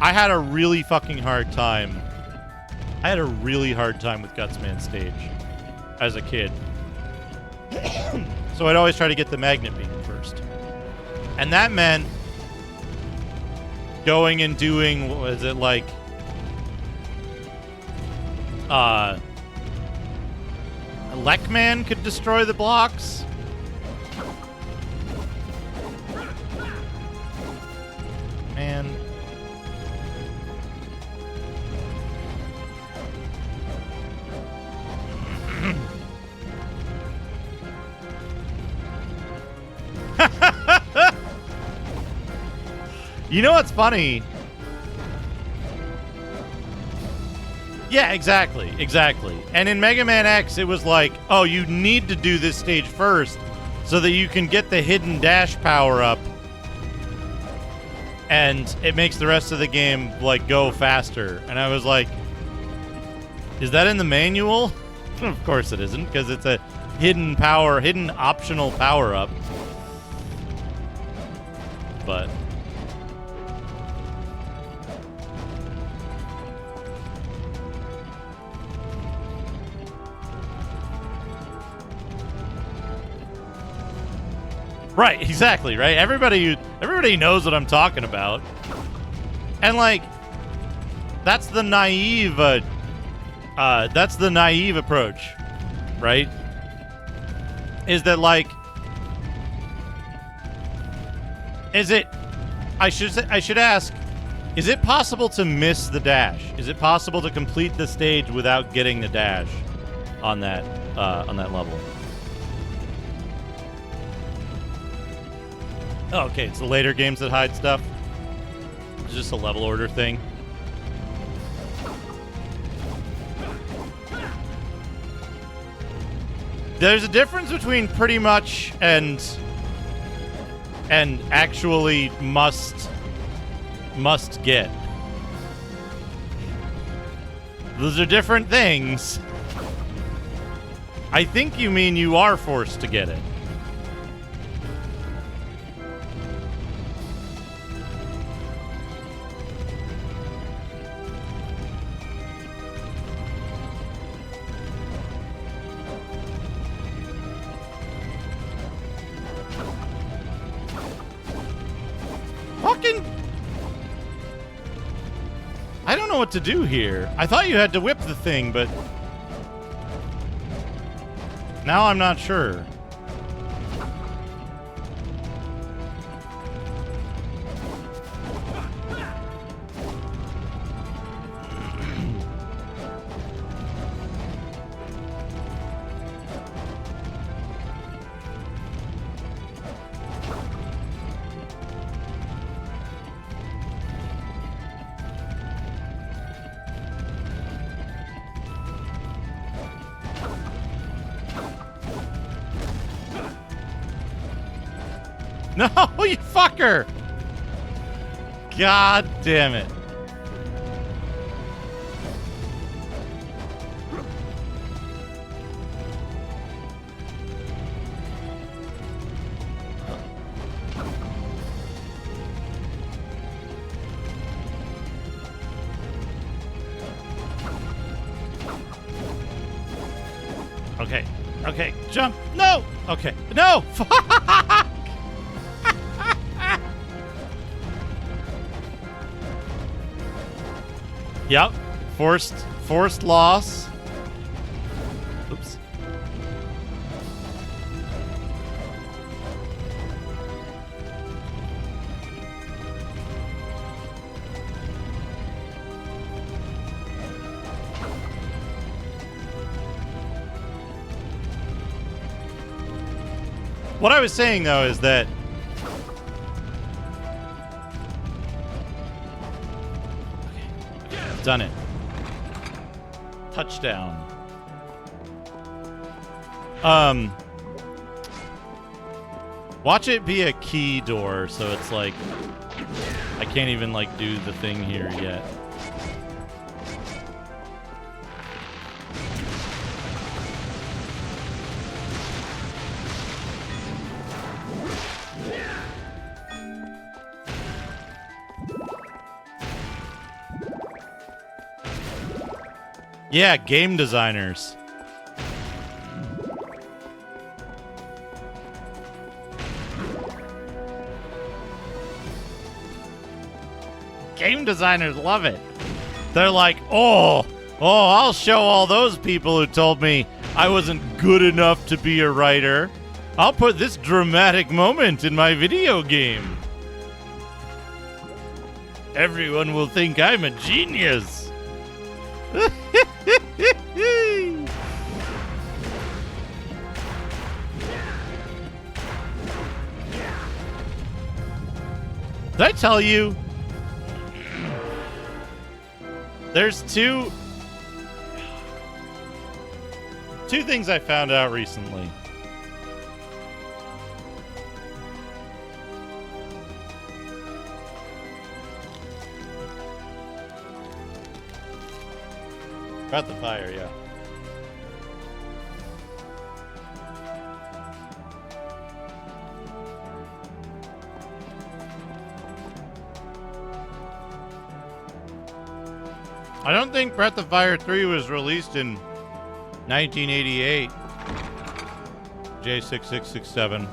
I had a really fucking hard time. I had a really hard time with Gutsman stage as a kid. So I'd always try to get the magnet beam first. And that meant going and doing, what was it, like, Lekman could destroy the blocks. Man. You know what's funny? Yeah, exactly. And in Mega Man X, it was like, oh, you need to do this stage first so that you can get the hidden dash power up. And it makes the rest of the game, like, go faster. And I was like, is that in the manual? Of course it isn't, because it's a hidden optional power up. But... Right, exactly, right? Everybody knows what I'm talking about. And, like, that's the naive approach, right? Is that, like, I should ask, is it possible to miss the dash? Is it possible to complete the stage without getting the dash on that level? Oh, okay, it's the later games that hide stuff. It's just a level order thing. There's a difference between pretty much and actually must get. Those are different things. I think you mean you are forced to get it. I don't know what to do here. I thought you had to whip the thing, but now I'm not sure. No, you fucker! God damn it. Okay, okay, jump! No! Okay, no! Fuck! Yep. Forced loss. Oops. What I was saying, though, is that done it. Touchdown. Watch it be a key door, so it's like I can't even like do the thing here yet. Yeah, game designers. Game designers love it. They're like, oh, I'll show all those people who told me I wasn't good enough to be a writer. I'll put this dramatic moment in my video game. Everyone will think I'm a genius. Did I tell you? There's two things I found out recently. About the fire, yeah. I don't think Breath of Fire 3 was released in 1988. J6667.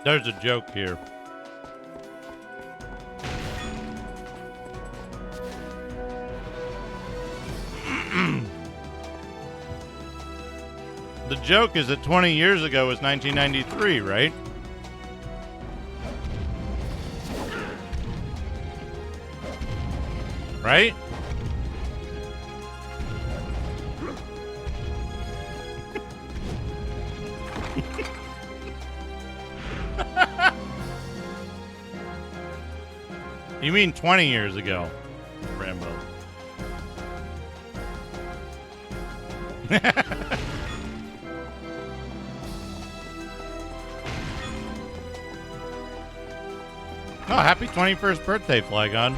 There's a joke here. The joke is that 20 years ago was 1993, right? Right? You mean 20 years ago, Rambo? Oh, happy 21st birthday, Flygon.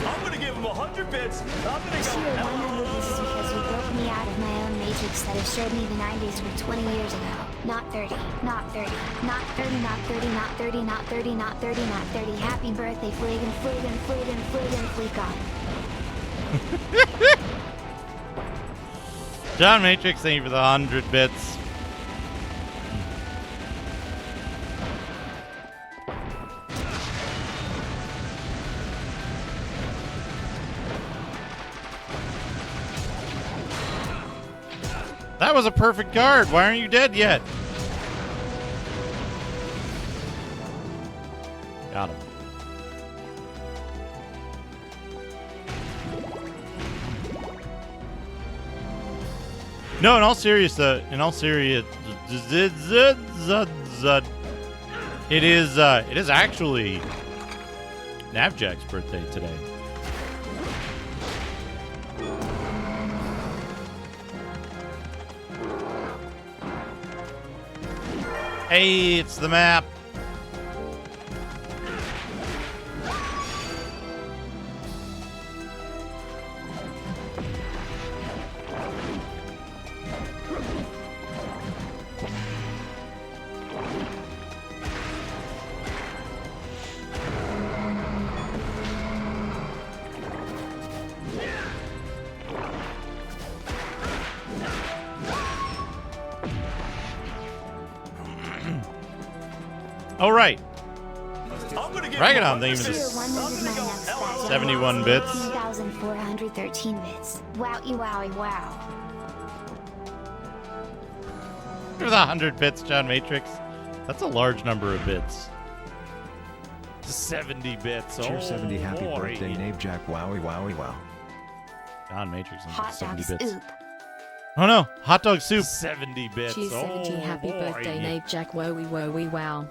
I'm gonna give him 100 bits. I'm gonna This go. year 100 this is because you broke me out of my own matrix that assured me the 90s were 20 years ago. Not 30, not 30, not 30, not 30, not 30, not 30, not 30, not 30. Happy birthday, Fliegen, Fliegen, Fliegen, Fliegen, Fliegen. John Matrix, thank you for the 100 bits. That was a perfect guard. Why aren't you dead yet? Got him. No, in all seriousness, it is actually Navjack's birthday today. Hey, it's the map. All right. Dragonon, thank you for the 71 bits. 1,413 bits. Wowie wowie wow. For the 100 bits, John Matrix. That's a large number of bits. 70 bits. Tier 70 happy boy. birthday, Nave Jack. Wowie wowie wow. John Matrix on Hot 70 dog bits. soup. Oh no, hot dog soup. 70 bits. Cheers 70 happy boy. birthday, Nave Jack. Wowie wowie wow.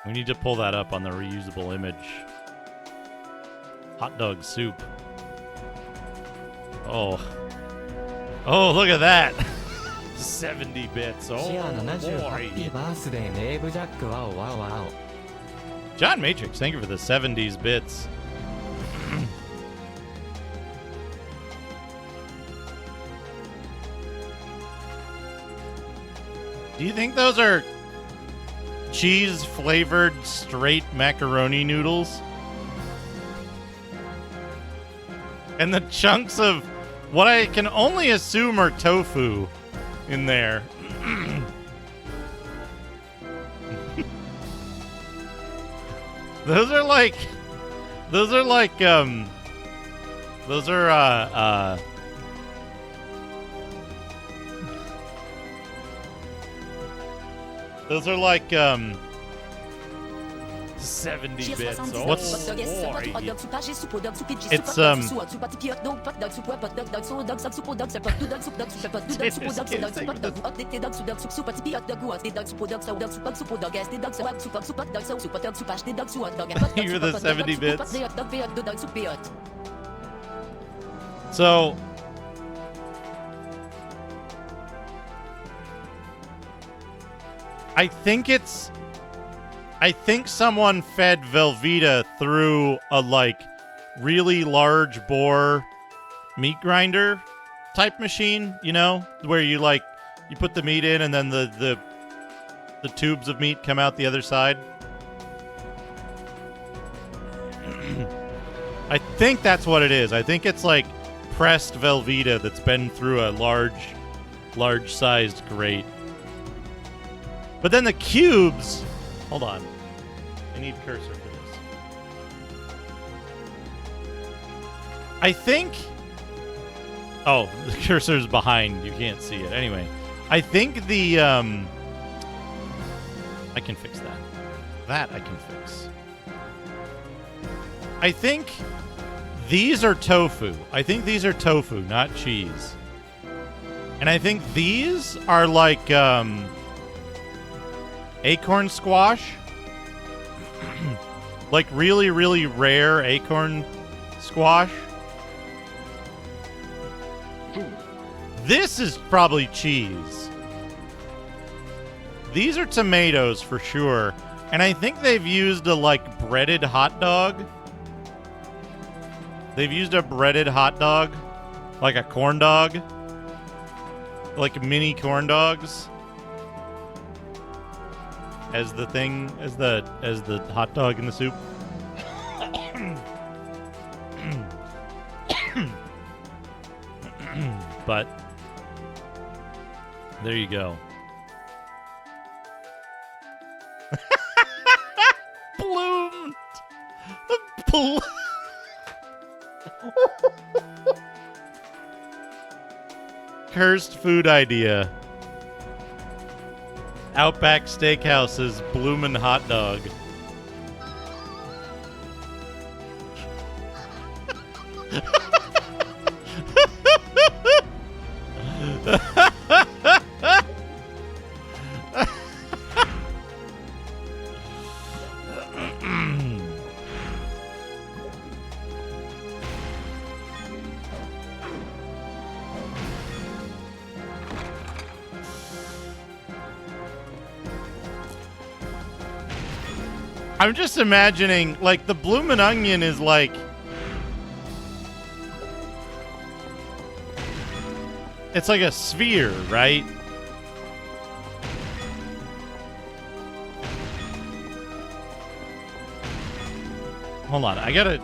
We need to pull that up on the reusable image. Hot dog soup. Oh. Oh, look at that. 70 bits. Oh, シア70ハ boy. ッピーバースデーネーブジャックワオワオワオ John Matrix, thank you for the 70s bits. Do you think those are cheese-flavored straight macaroni noodles? And the chunks of what I can only assume are tofu in there. Those are like those are like 70 bits. Oh, what's it's You're the 70 bits. So I think someone fed Velveeta through a like really large bore meat grinder type machine, you know, where you like you put the meat in and then the tubes of meat come out the other side. I think that's what it is. I think it's like pressed Velveeta that's been through a large sized grate. But then the cubes... Hold on. I need cursor for this. I think... Oh, the cursor's behind. You can't see it. Anyway, I think the... I can fix that. That I can fix. I think these are tofu. I think these are tofu, not cheese. And I think these are like... acorn squash. Like really, really rare acorn squash. This is probably cheese. These are tomatoes for sure. And I think they've used a like breaded hot dog. They've used a breaded hot dog. Like a corn dog. Like mini corn dogs. As the thing, as the hot dog in the soup. But there you go. Bloomed. Cursed food idea. Outback Steakhouse's bloomin' hot dog. I'm just imagining, like, the bloomin' onion is like... It's like a sphere, right? Hold on, I gotta...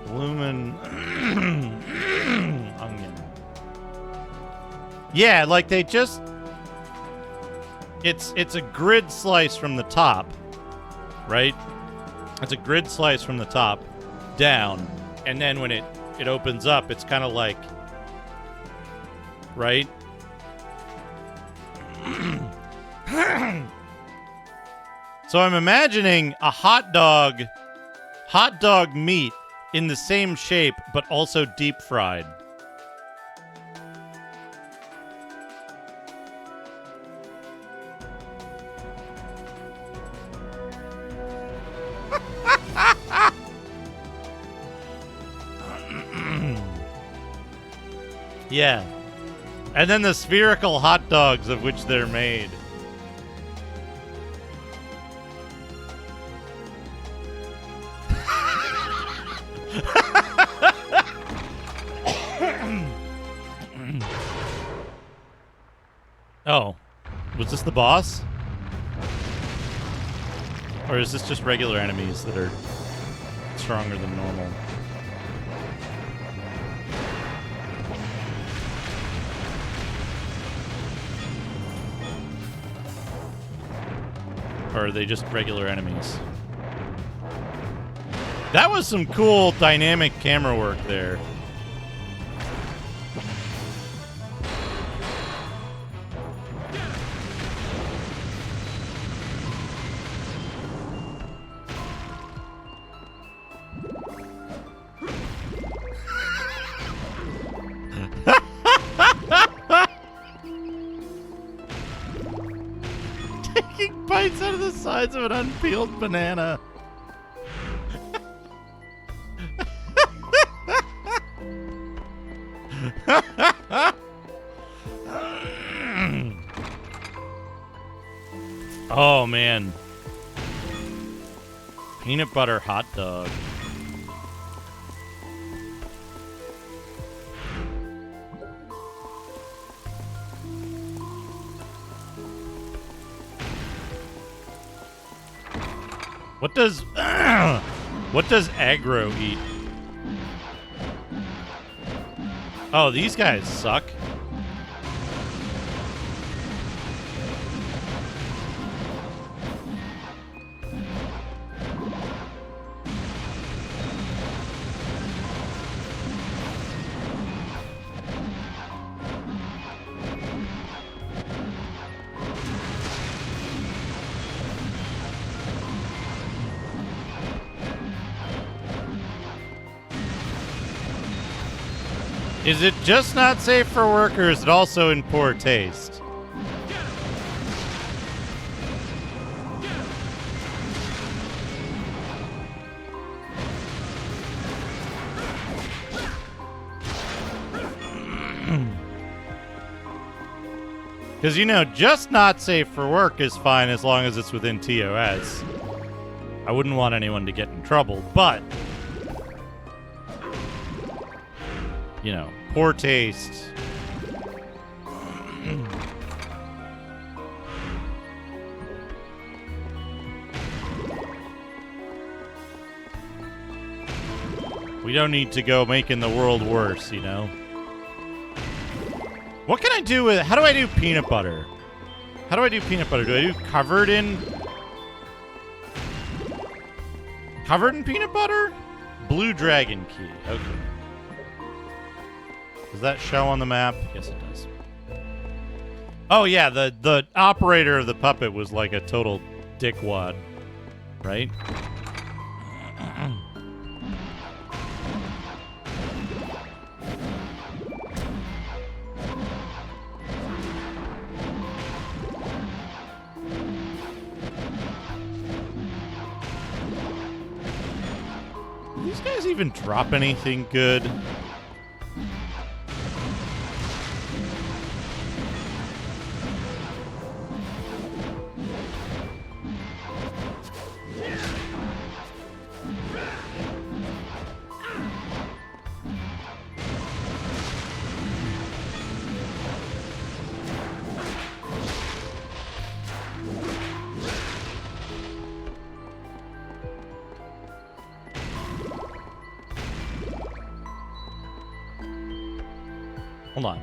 Bloomin' onion. Yeah, like they just... it's a grid slice from the top, right? It's a grid slice from the top down, and then when it opens up, it's kind of like, right? So I'm imagining a hot dog meat in the same shape, but also deep fried. Yeah. And then the spherical hot dogs of which they're made. Oh. Was this the boss? Or is this just regular enemies that are stronger than normal? Or are they just regular enemies? That was some cool dynamic camera work there. Taking bites out of the sides of an unpeeled banana. Oh, man. Peanut butter hot dog. What does aggro eat? Oh, these guys suck. Is it just not safe for work, or is it also in poor taste? Because, you know, just not safe for work is fine as long as it's within TOS. I wouldn't want anyone to get in trouble, but... you know, poor taste. We don't need to go making the world worse, you know? What can I do with... how do I do peanut butter? How do I do peanut butter? Do I do covered in peanut butter? Blue dragon key. Okay. Does that show on the map? Yes, it does. Oh, yeah, the operator of the puppet was like a total dickwad, right? Do these guys even drop anything good? Hold on.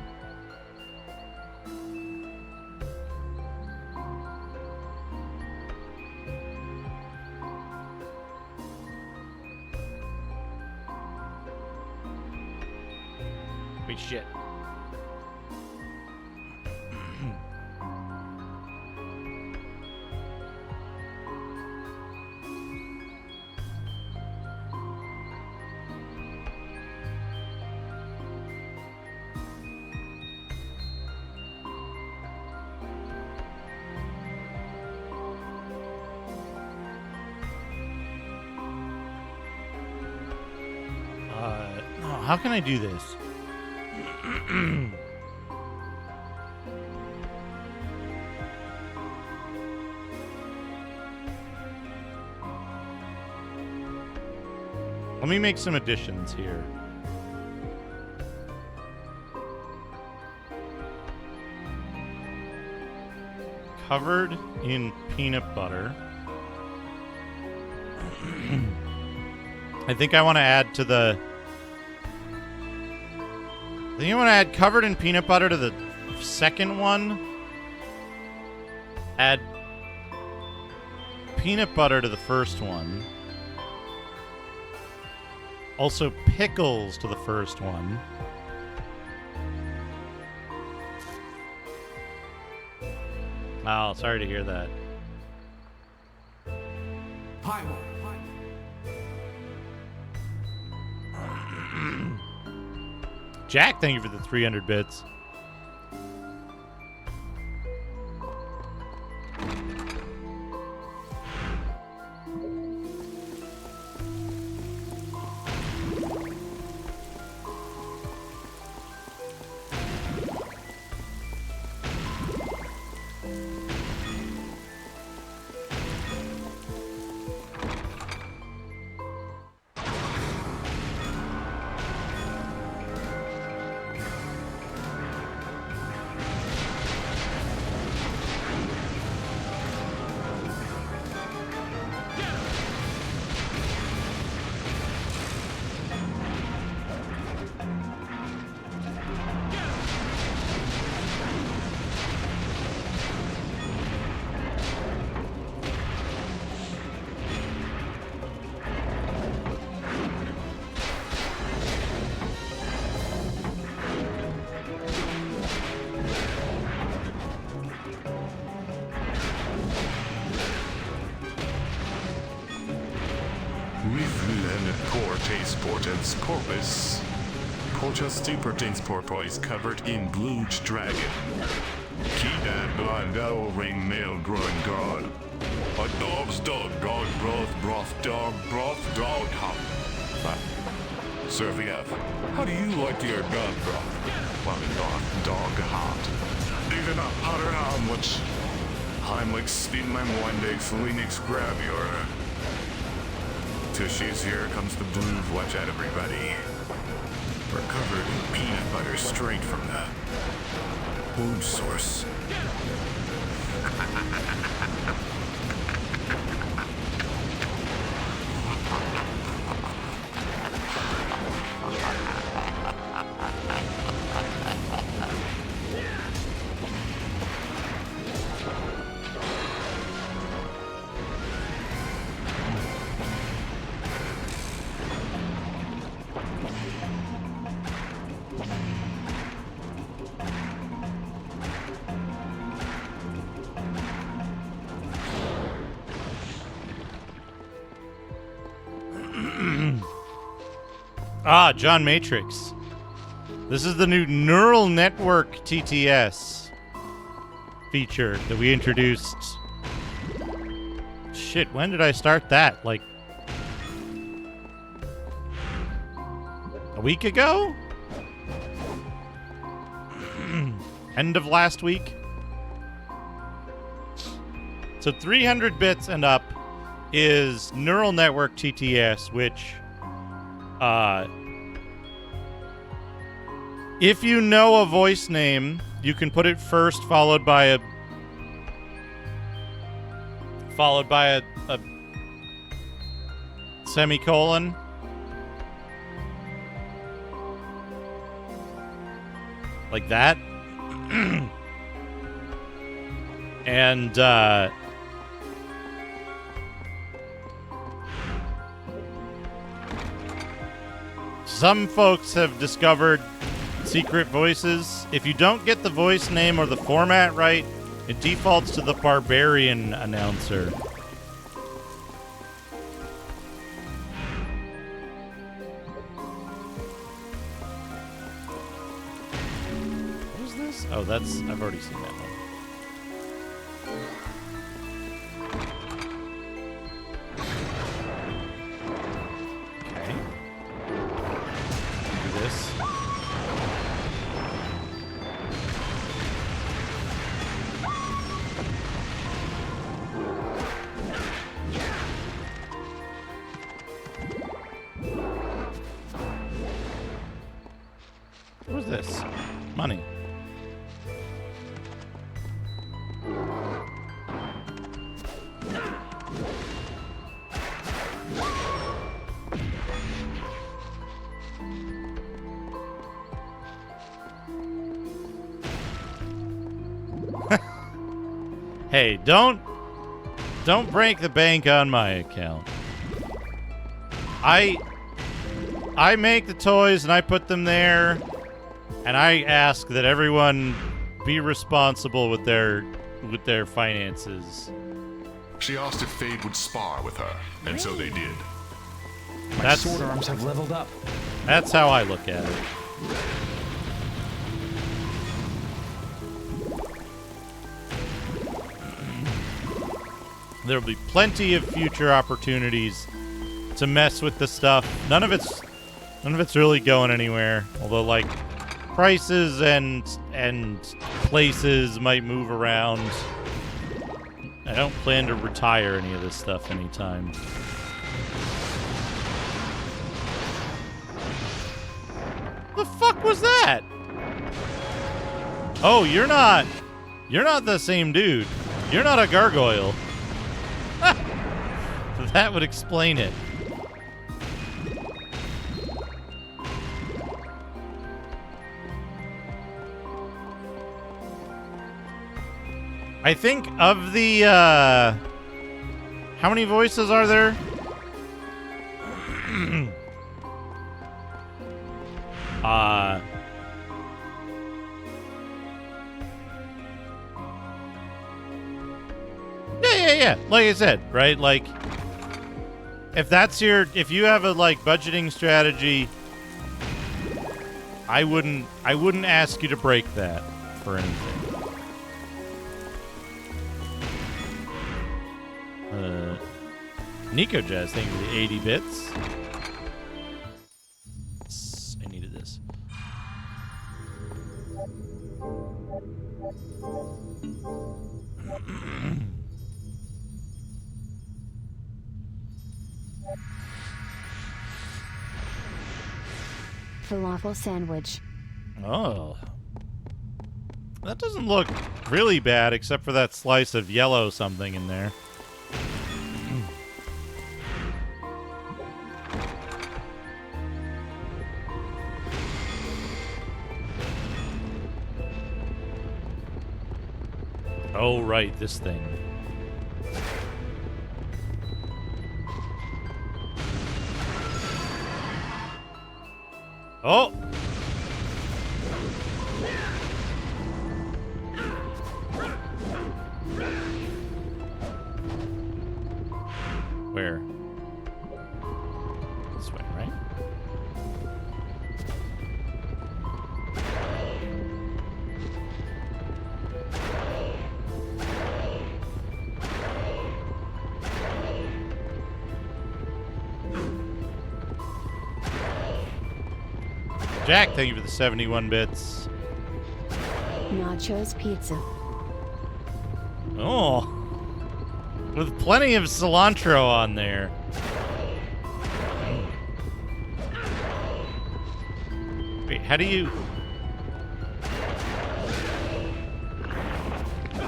shit. No, how can I do this? Let me make some additions here. Covered in peanut butter. I think I want to add to the... I think I want to add covered in peanut butter to the second one. Add peanut butter to the first one. Also pickles to the first one. Oh, sorry to hear that. Jack, thank you for the 300 bits. Portens corpus. Portus supertens porpoise covered in blue dragon. Keydan blind owl ring male growing god. A dog's dog broth dog hop. Serving up. How do you like your dog broth? Well, dog hot. Even a hotter arm which Heimlich Spielmann Wendex Linux grab your Tushies, here comes the blues. Watch out, everybody. We're covered in peanut butter straight from the food source. John Matrix. This is the new neural network TTS feature that we introduced. Shit, when did I start that? Like a week ago? End of last week? So 300 bits and up is neural network TTS, which if you know a voice name, you can put it first, followed by a semicolon. Like that. And some folks have discovered secret voices. If you don't get the voice name or the format right, it defaults to the barbarian announcer. What is this? Oh, I've already seen that one. Okay. Do this. What's this? Money. Hey, don't break the bank on my account. I make the toys and I put them there, and I ask that everyone be responsible with their finances. She asked if Fade would spar with her, and so they did. My sword arms have leveled up. That's how I look at it. There'll be plenty of future opportunities to mess with the stuff. None of it's really going anywhere. Although, like, prices and places might move around. I don't plan to retire any of this stuff anytime. The fuck was that? Oh, you're not the same dude. You're not a gargoyle. That would explain it. I think of the, how many voices are there? Yeah. Like I said, right? Like, if you have a, like, budgeting strategy, I wouldn't ask you to break that for anything. Nico Jazz, thank you for the 80 bits. I needed this. Falafel sandwich. Oh. That doesn't look really bad, except for that slice of yellow something in there. Oh, right, this thing. Oh! Where? This way, right? Jack, thank you for the 71 bits. Nachos pizza. Oh. With plenty of cilantro on there. Wait, how do you... There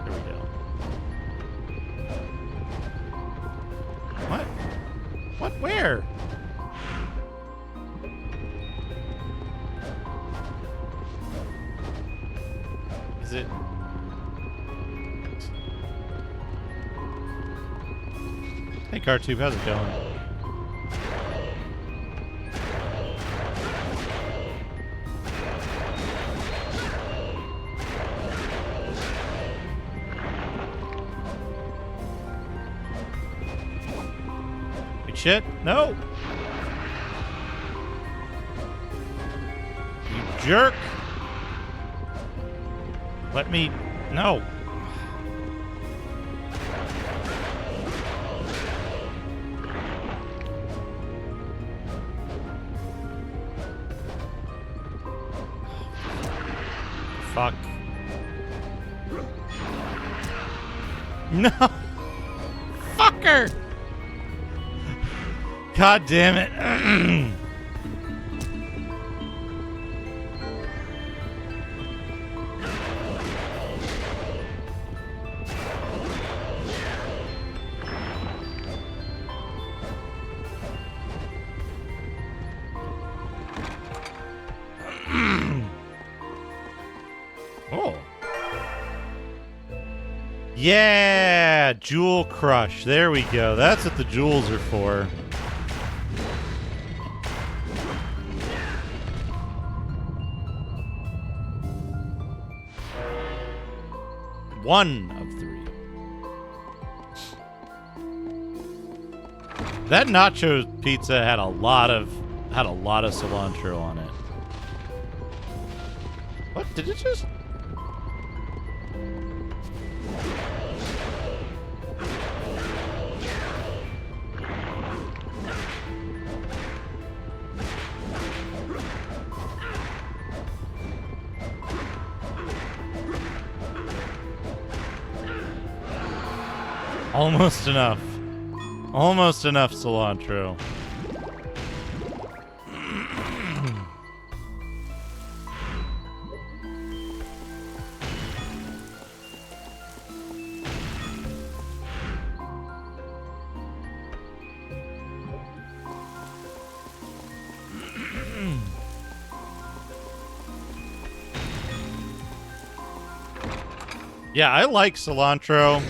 we go. What? What? Where? Is it... Hey, Cartube, how's it going? shit. No. You jerk. Let me... No. Fuck. No. Fucker. God damn it. Oh. Yeah, Jewel Crush. There we go. That's what the jewels are for. One of 3. That nacho pizza had a lot of cilantro on it. What did it just? Almost enough. Almost enough cilantro. Yeah, I like cilantro.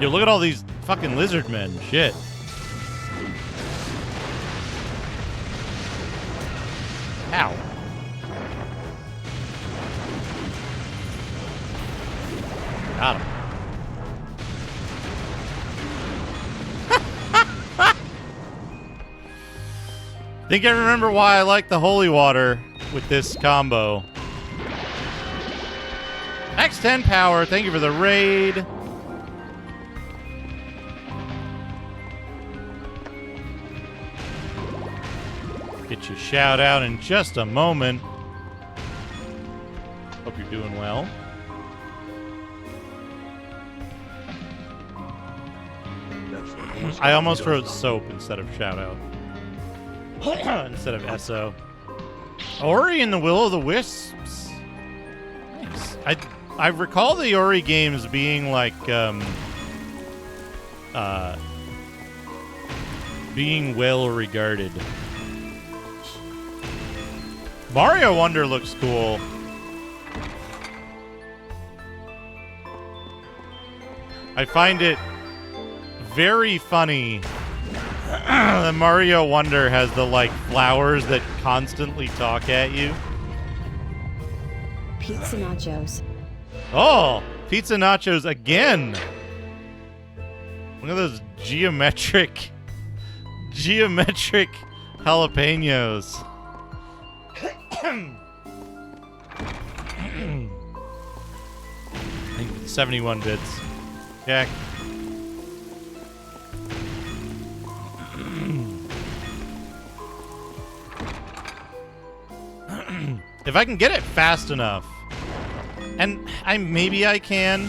Yo, look at all these fucking lizard men. Shit. Ow. Got him. Think I remember why I like the holy water with this combo. X10 power, thank you for the raid. Get your shout out in just a moment. Hope you're doing well. I almost wrote soap instead of shout out. Instead of SO. Ori and the Will of the Wisps. Nice. I recall the Ori games being like being well regarded. Mario Wonder looks cool. I find it very funny that Mario Wonder has the like flowers that constantly talk at you. Pizza nachos. Oh, pizza nachos again. Look at those geometric jalapenos. 71 bits. Jack. If I can get it fast enough, and maybe I can.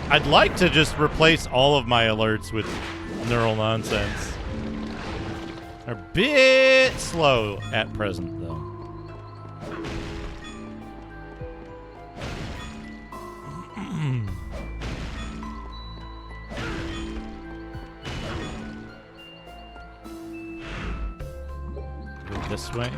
I'd like to just replace all of my alerts with neural nonsense. They're a bit slow at present, though. Go this way.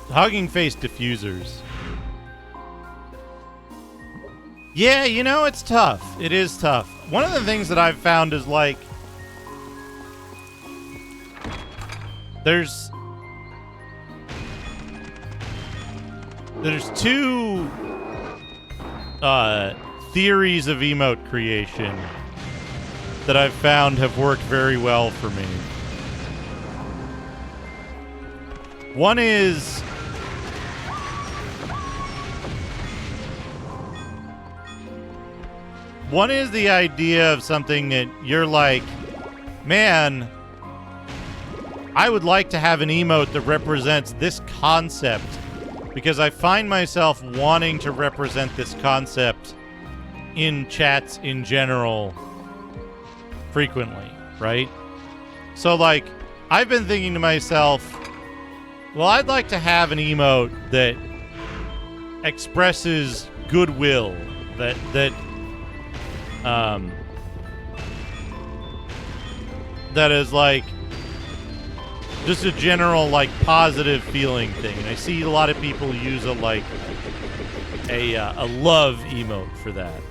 Hugging face diffusers. Yeah, you know, it's tough. It is tough. One of the things that I've found is like There's two theories of emote creation that I've found have worked very well for me. One is the idea of something that you're like, man, I would like to have an emote that represents this concept because I find myself wanting to represent this concept in chats in general frequently, right? So, like, I've been thinking to myself, well, I'd like to have an emote that expresses goodwill, that is like just a general like positive feeling thing. And I see a lot of people use a love emote for that.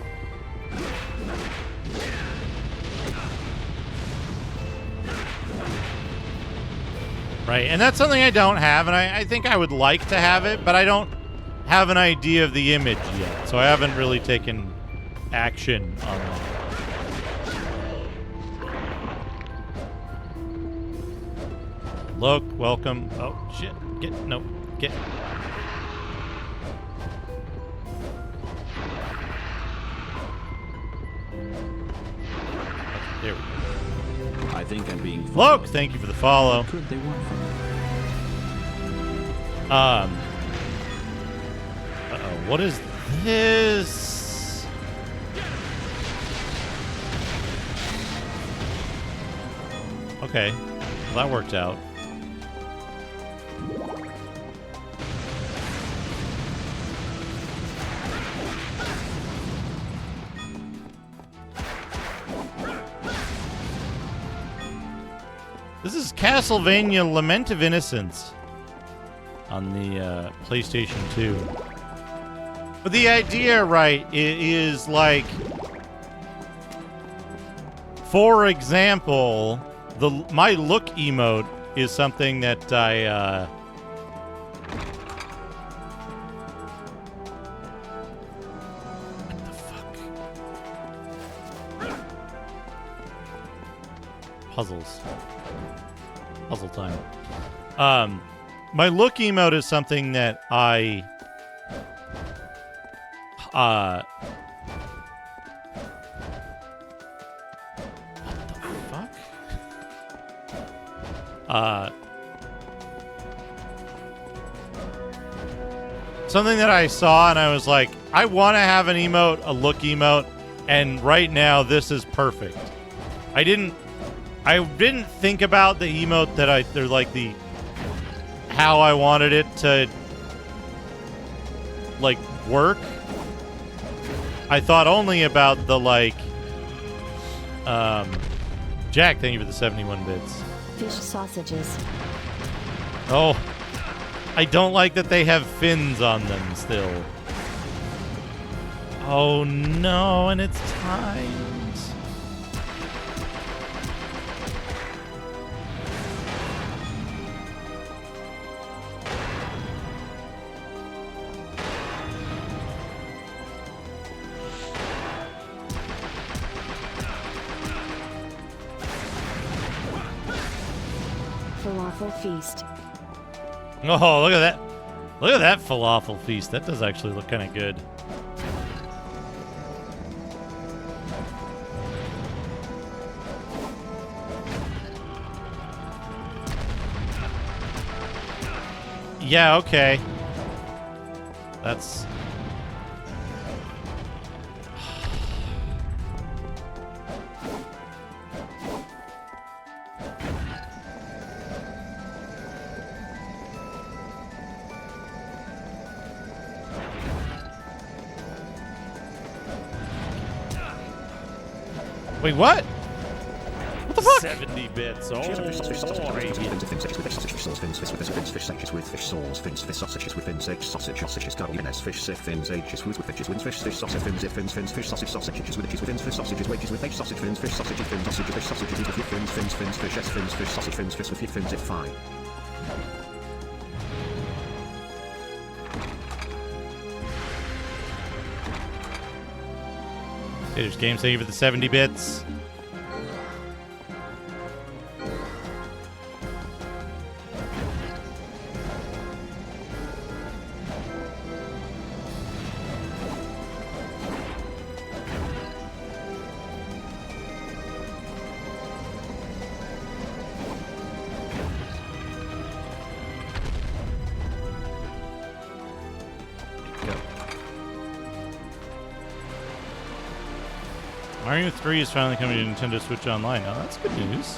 Right, and that's something I don't have, and I think I would like to have it, but I don't have an idea of the image yet, so I haven't really taken action on that. Look, welcome. Oh, shit. Get. There we go. I think I'm being followed. Look, thank you for the follow. What could they want from me? Uh-oh, what is this? Okay, well, that worked out. This is Castlevania Lament of Innocence on the PlayStation 2. But the idea, right, is like, for example, my look emote is something that I what the fuck? Puzzles. Puzzle time. My look emote is something that I what the fuck? Something that I saw and I was like, I want to have an emote, a look emote, and right now this is perfect. I didn't think about the emote that they're like how I wanted it to like work. I thought only about the Jack, thank you for the 71 bits. Fish sausages. Oh, I don't like that they have fins on them still. Oh no, and it's timed. Falafel feast. Oh, look at that. Look at that falafel feast. That does actually look kind of good. Yeah, okay. That's... Wait, what? What the fuck? 70 bits. Oh, fish sausages with fish sauce, fins, fish sausages with fins, eggs, sausages, garlic, fish sif, fins, ages with fishes, wins, fish sausage, fins, fins, fish sausage, sausages with fins, fish sausages, wages with egg sausage, fins, fish sausage, fins, sausage, fish sausages with fins, fish s, fins, fish sausage, fins, fish with fins, if fine. Hey, there's Games. Thank you for the 70 bits. Mario 3 is finally coming to Nintendo Switch Online. Now, that's good news.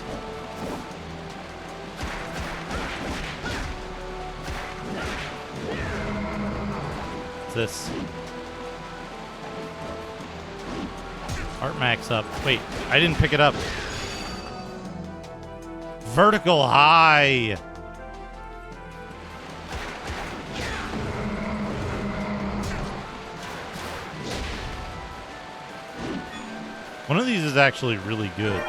What's this? Art Max up. Wait, I didn't pick it up. Vertical High. One of these is actually really good.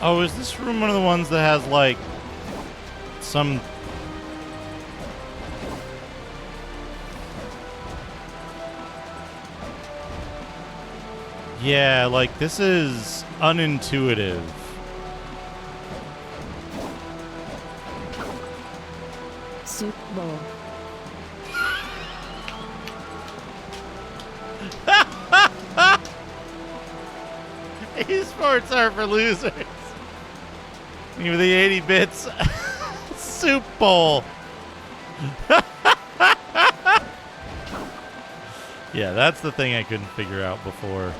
Oh, is this room one of the ones that has, like, some... Yeah, like, this is unintuitive. Soup bowl. Esports are for losers. Give me the 80 bits. Soup bowl. Yeah, that's the thing I couldn't figure out before.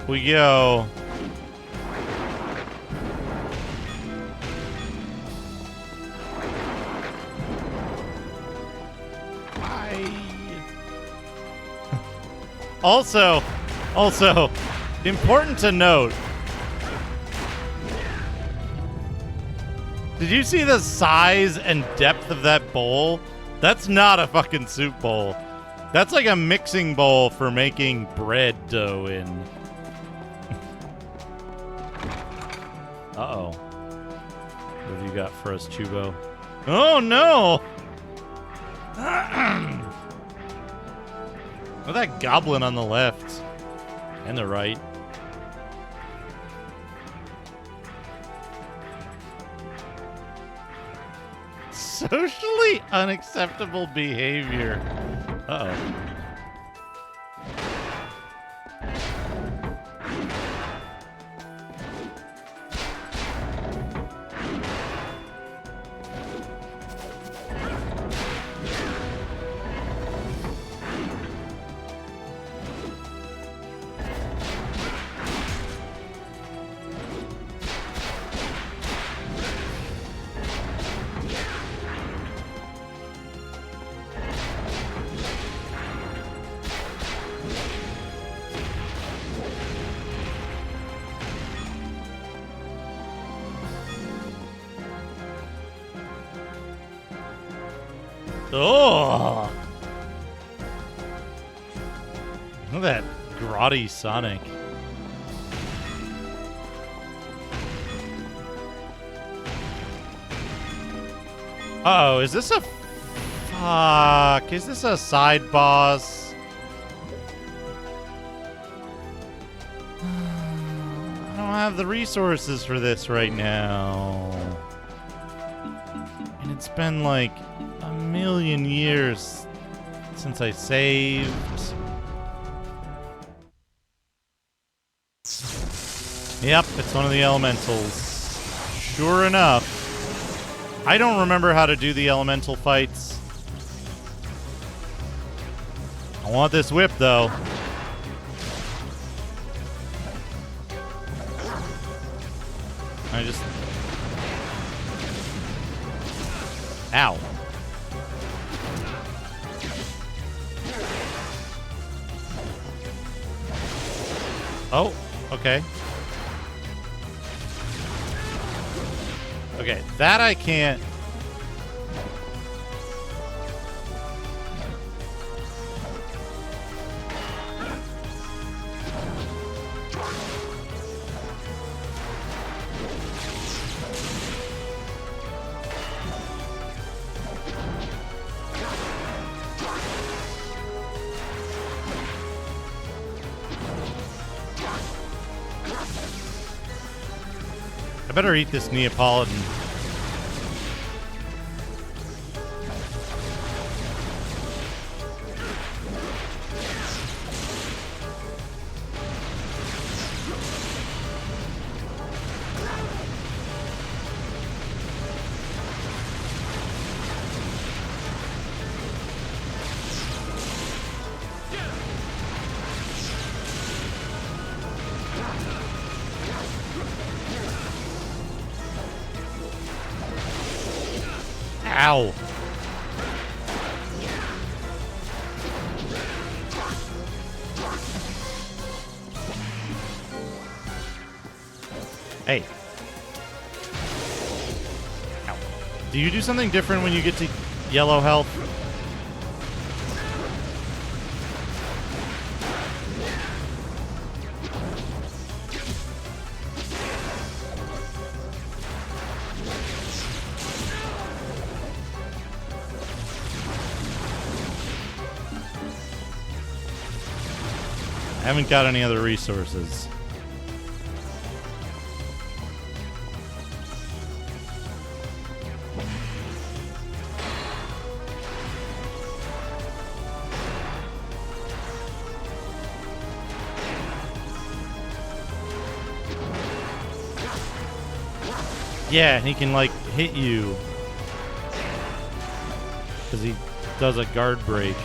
We go. Also, important to note. Did you see the size and depth of that bowl? That's not a fucking soup bowl. That's like a mixing bowl for making bread dough in. Uh-oh. What have you got for us, Chubo? Oh, no! Oh, that goblin on the left. And the right. Socially unacceptable behavior. Uh-oh. Oh! Look at that grotty Sonic. Uh-oh, is this a... Fuck, is this a side boss? I don't have the resources for this right now. And it's been like a million years since I saved. Yep, it's one of the elementals. Sure enough. I don't remember how to do the elemental fights. I want this whip, though. I just... Ow. Oh, okay. Okay, that I can't... I better eat this Neapolitan. Ow. Hey. Ow. Do you do something different when you get to yellow health? I haven't got any other resources. Yeah, he can like hit you because he does a guard break.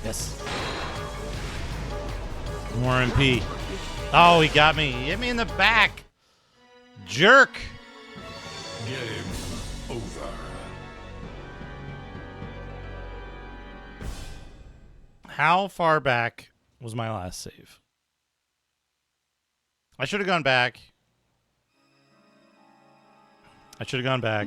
Yes. More MP. Oh, he got me. He hit me in the back. Jerk. Game over. How far back was my last save? I should have gone back. I should have gone back.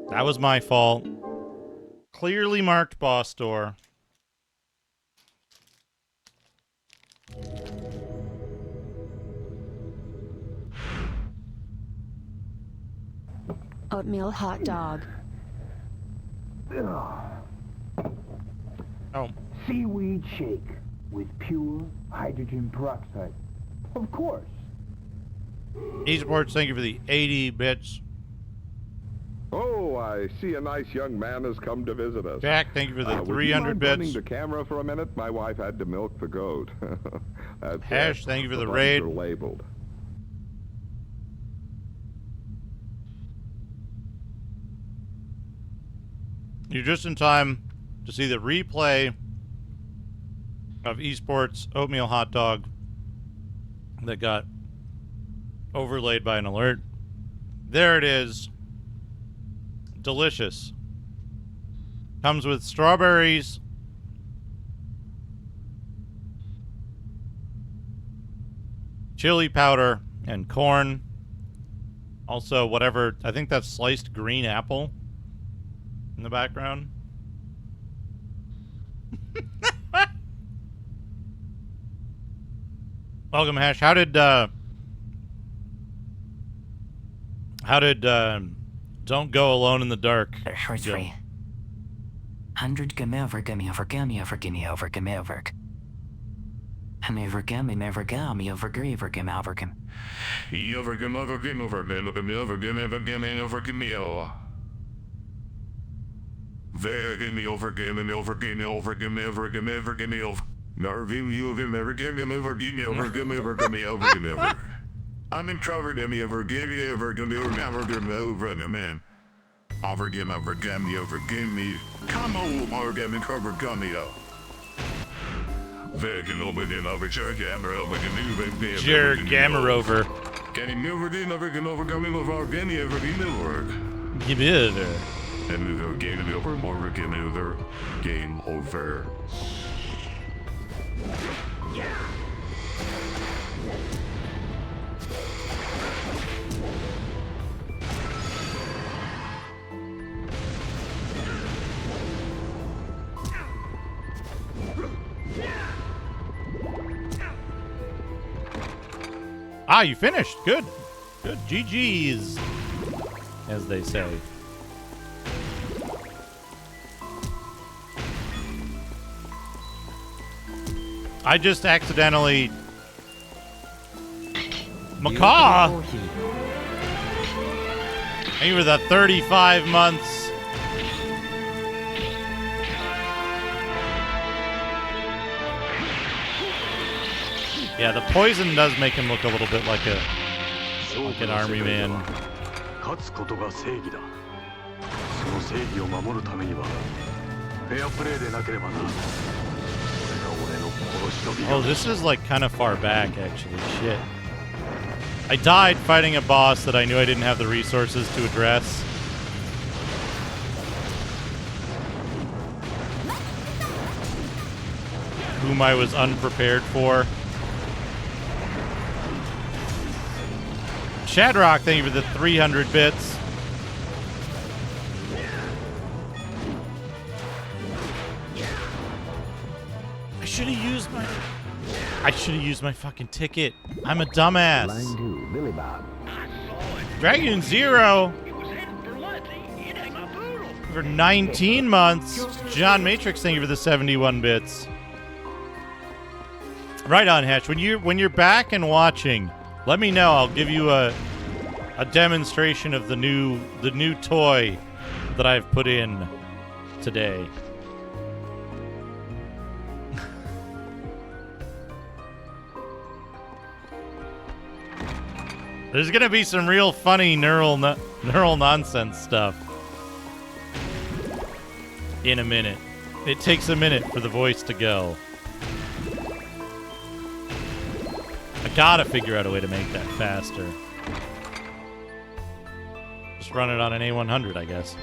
That was my fault. Clearly marked boss door. Oatmeal hot dog. Oh. Seaweed shake with pure hydrogen peroxide. Of course. Esports, thank you for the 80 bits. Oh, I see a nice young man has come to visit us. Jack, thank you for the 300 bits. Running the camera for a minute? My wife had to milk the goat. Hash, thank you for the buttons raid. are labeled. You're just in time to see the replay of Esports Oatmeal Hot Dog that got overlaid by an alert. There it is. Delicious. Comes with strawberries, chili powder, and corn. Also, whatever, I think that's sliced green apple in the background. Welcome, Hash. How did Don't Go Alone in the Dark Shorts go? free. 100 gimme over, gimme over, gimme over, gimme over, gimme over. Gimme over, gimme over, gimme over, gimme over, gimme over, gimme. Over, gimme over, gimme over, gimme over, gimme over, gimme over, gimme over. There, gimme over, gimme over, gimme over, gimme over, gimme over, gimme over. Narvim, you gimme over, gimme over, gimme over, gimme over, gimme over, gimme over. I'm in trouble, gimme over, gimme over, gimme over, gimme over, man. Over, gimme over, gimme over, gimme. Come over, gimme over, gimme over. Vegan over, gimme over, Jergammer over, gimme over, Jergammer over. Getting over, gimme over, gimme over, gimme over, gimme over, gimme over. Gimme over. And over, game over, more, gimme over, game over. Ah, you finished. Good. Good. GG's, as they say. I just accidentally... Macaw! You were the 35 months. Yeah, the poison does make him look a little bit like an army man. Oh, this is like kind of far back, actually. Shit. I died fighting a boss that I knew I didn't have the resources to address. Whom I was unprepared for. Shadrock, thank you for the 300 bits. I should have used my fucking ticket. I'm a dumbass. Dragon Zero. For 19 months. John Matrix, thank you for the 71 bits. Right on, Hatch. When you're back and watching, let me know. I'll give you a demonstration of the new toy that I've put in today. There's gonna be some real funny neural nonsense stuff in a minute. It takes a minute for the voice to go. I gotta figure out a way to make that faster. Just run it on an A100, I guess.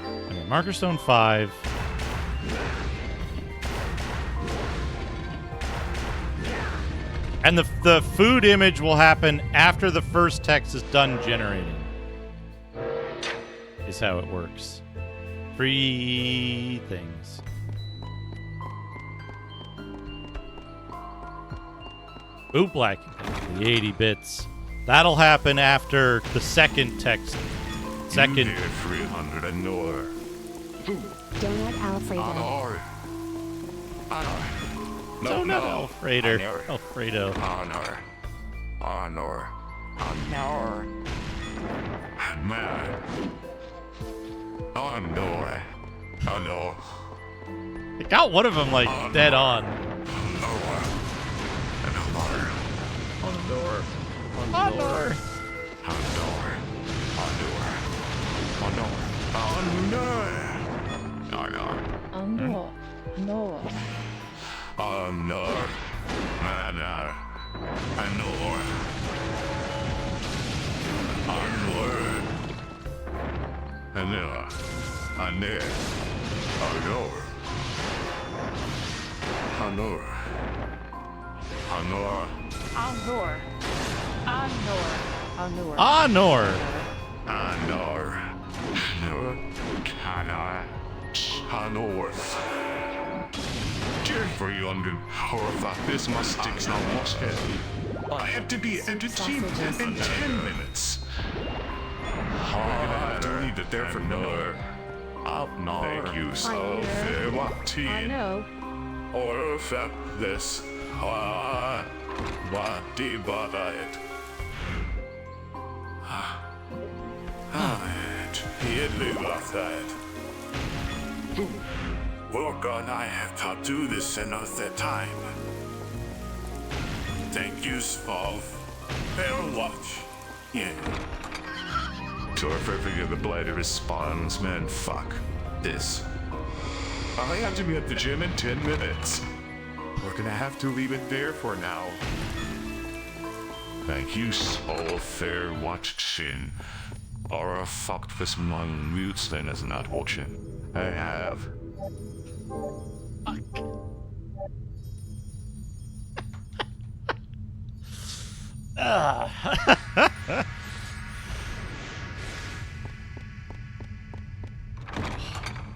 Okay, Marker Stone 5. And the food image will happen after the first text is done generating. Is how it works. Free things. Ooh, Black. The 80 bits. That'll happen after the second text. Second. 300 and more. Donut Alfredo. Donut Alfredo. Alfredo. Honor. Man. Honor. It got one of them like dead on. Honor. Onward. Anila. Anir. Honor. Honor. Honor. Honor. Honor. Honor. Honor. Honor. Honor. Dear for you, London. Horror, this must stick no more heavy. I have to be entertained in 10 minutes. I'm gonna have to leave it there for no. Thank you so very much. I know. Or affect this. What do it? He'd leave off that. We're gonna have to do this another time. Thank you, Spav. Very much. Yeah. So if I forget the blighter responds, man, fuck this. I have to be at the gym in 10 minutes. We're gonna have to leave it there for now. Thank you so fair watching. Or fucked this among mutes then is not watching. I have.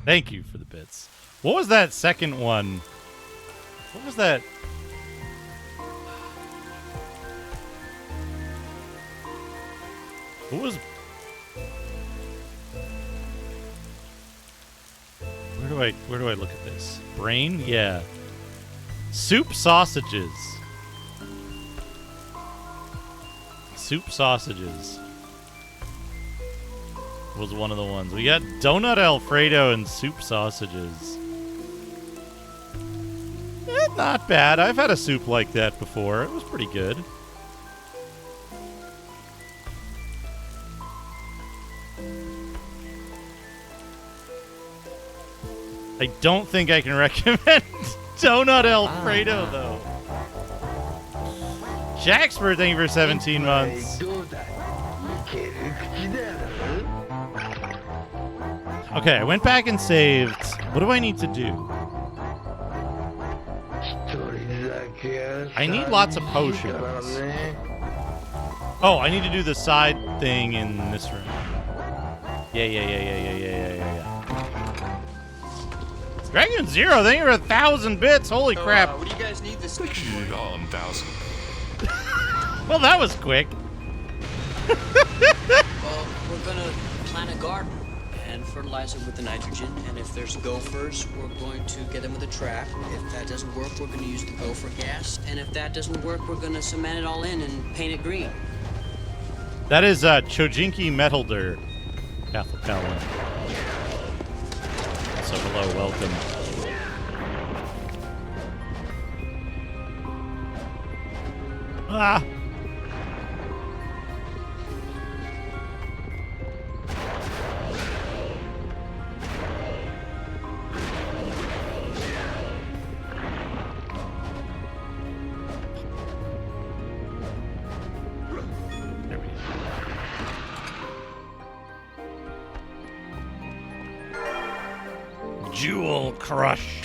Thank you for the bits. What was that second one? What was that? What was... Where do I look at this? Brain? Yeah. Soup sausages. Soup sausages was one of the ones. We got donut Alfredo and soup sausages. Not bad. I've had a soup like that before. It was pretty good. I don't think I can recommend donut Alfredo, though. Jackspur, thank you for 17 months. Okay, I went back and saved. What do I need to do? I need lots of potions. Oh, I need to do the side thing in this room. Yeah. Dragon Zero, thank you for 1,000 bits. Holy crap. What do you guys need this? 1,000. Well, that was quick. Well, we're gonna plant a garden and fertilize it with the nitrogen. And if there's gophers, we're going to get them with a trap. If that doesn't work, we're gonna use the gopher gas. And if that doesn't work, we're gonna cement it all in and paint it green. That is Chojinki Metalder. Catholic Paladin. So hello, welcome. Ah! There we go. Jewel Crush.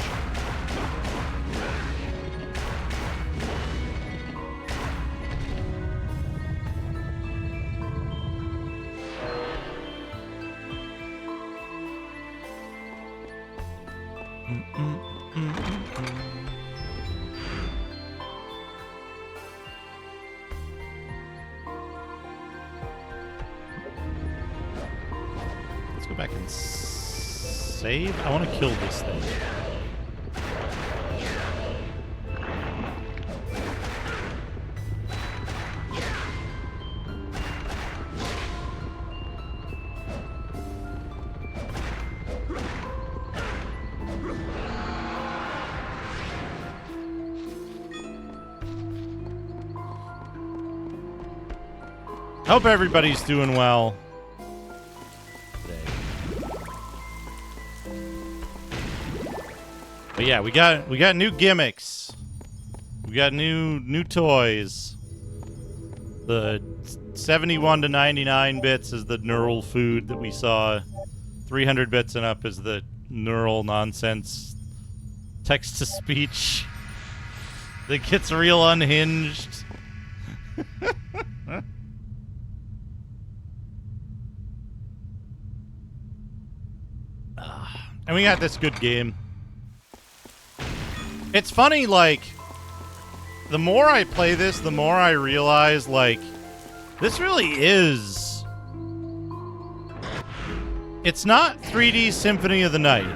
Let's go back and save. I want to kill this thing. Hope everybody's doing well today. But yeah, we got new gimmicks. We got new toys. The 71 to 99 bits is the neural food that we saw. 300 bits and up is the neural nonsense text-to-speech that gets real unhinged. And we got this good game. It's funny, like, the more I play this, the more I realize, like, this really is... It's not 3D Symphony of the Night.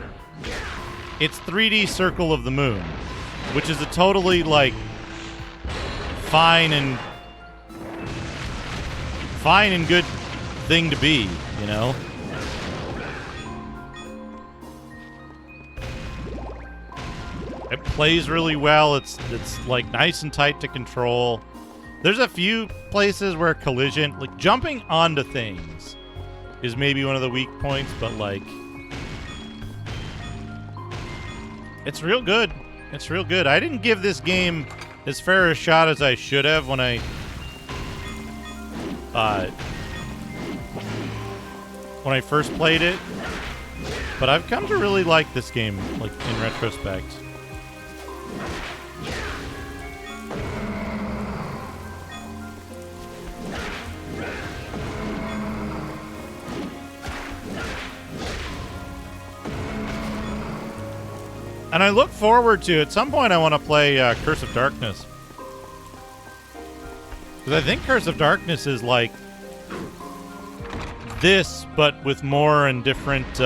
It's 3D Circle of the Moon, which is a totally, like, fine and good thing to be, you know? It plays really well. It's like nice and tight to control. There's a few places where collision, like jumping onto things, is maybe one of the weak points, but like it's real good. It's real good. I didn't give this game as fair a shot as I should have when I first played it, but I've come to really like this game, like in retrospect. And I look forward to, at some point I want to play Curse of Darkness. Because I think Curse of Darkness is like this, but with more and different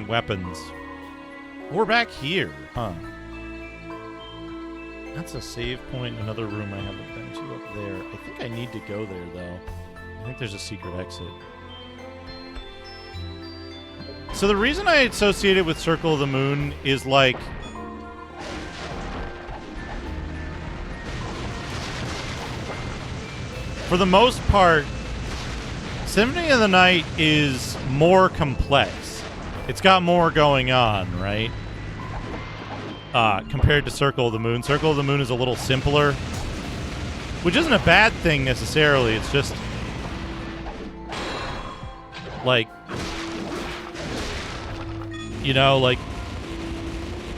weapons. We're back here, huh? That's a save point, another room I haven't been to up there. I think I need to go there, though. I think there's a secret exit. So the reason I associate it with Circle of the Moon is like... For the most part, Symphony of the Night is more complex. It's got more going on, right? Compared to Circle of the Moon. Circle of the Moon is a little simpler. Which isn't a bad thing necessarily, it's just... like... You know, like,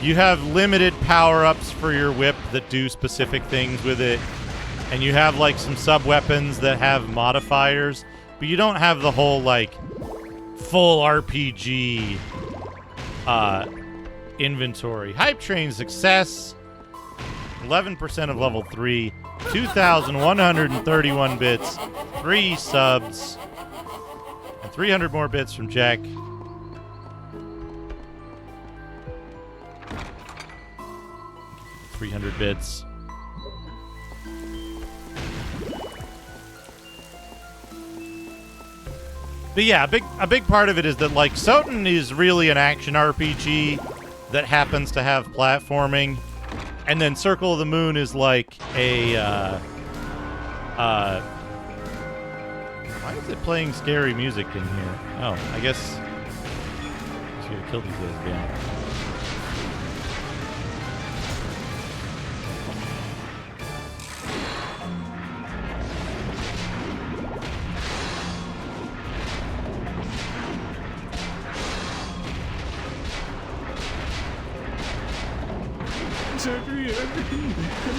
you have limited power-ups for your whip that do specific things with it, and you have, like, some sub-weapons that have modifiers, but you don't have the whole, like, full RPG inventory. Hype Train success, 11% of level 3, 2,131 bits, 3 subs, and 300 more bits from Jack. 300 bits. But yeah, a big part of it is that, like, Soten is really an action RPG that happens to have platforming, and then Circle of the Moon is like a why is it playing scary music in here? Oh, I guess I should have killed these guys again.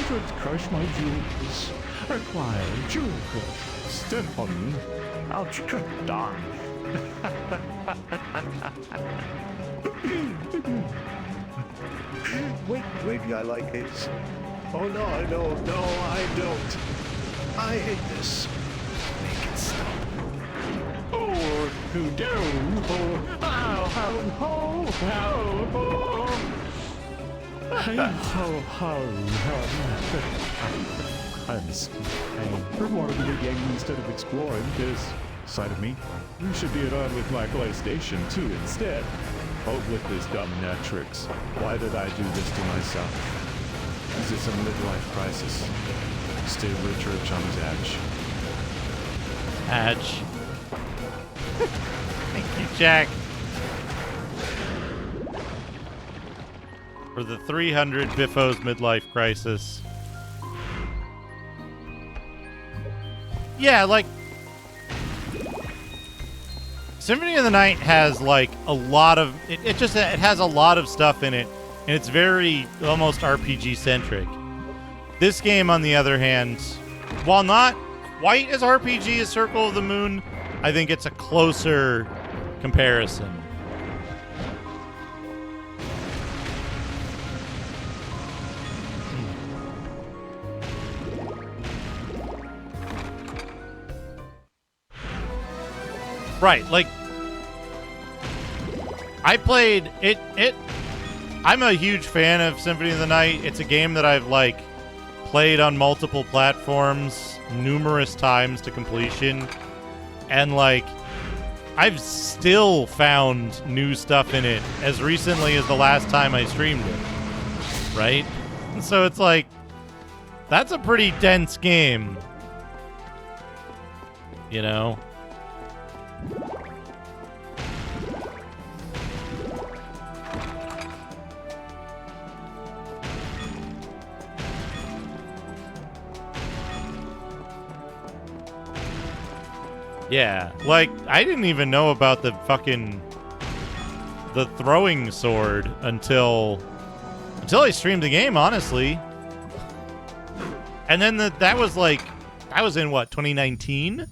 Don't crush my jewels. Acquire jewel curse. Step on me. I'll darn. Wait, maybe I like it. Oh no, I don't. No, I don't. I hate this. Make it stop. Oh, who down? Oh, how, ho, how, ho. I'm rewarding the game instead of exploring this side of me. You should be on with my PlayStation 2 instead. Oh, with this dumb net tricks. Why did I do this to myself? Is this a midlife crisis? Stay rich on his edge. Edge. Thank you, Jack. For the 300 Biffo's midlife crisis. Yeah, like Symphony of the Night has like a lot of it has a lot of stuff in it, and it's very almost RPG centric. This game, on the other hand, while not quite as RPG as Circle of the Moon, I think it's a closer comparison. Right, like I played it. I'm a huge fan of Symphony of the Night. It's a game that I've like played on multiple platforms numerous times to completion, and like I've still found new stuff in it as recently as the last time I streamed it. Right? So it's like that's a pretty dense game. You know? Yeah, like, I didn't even know about the throwing sword until I streamed the game, honestly. And then that was in what, 2019?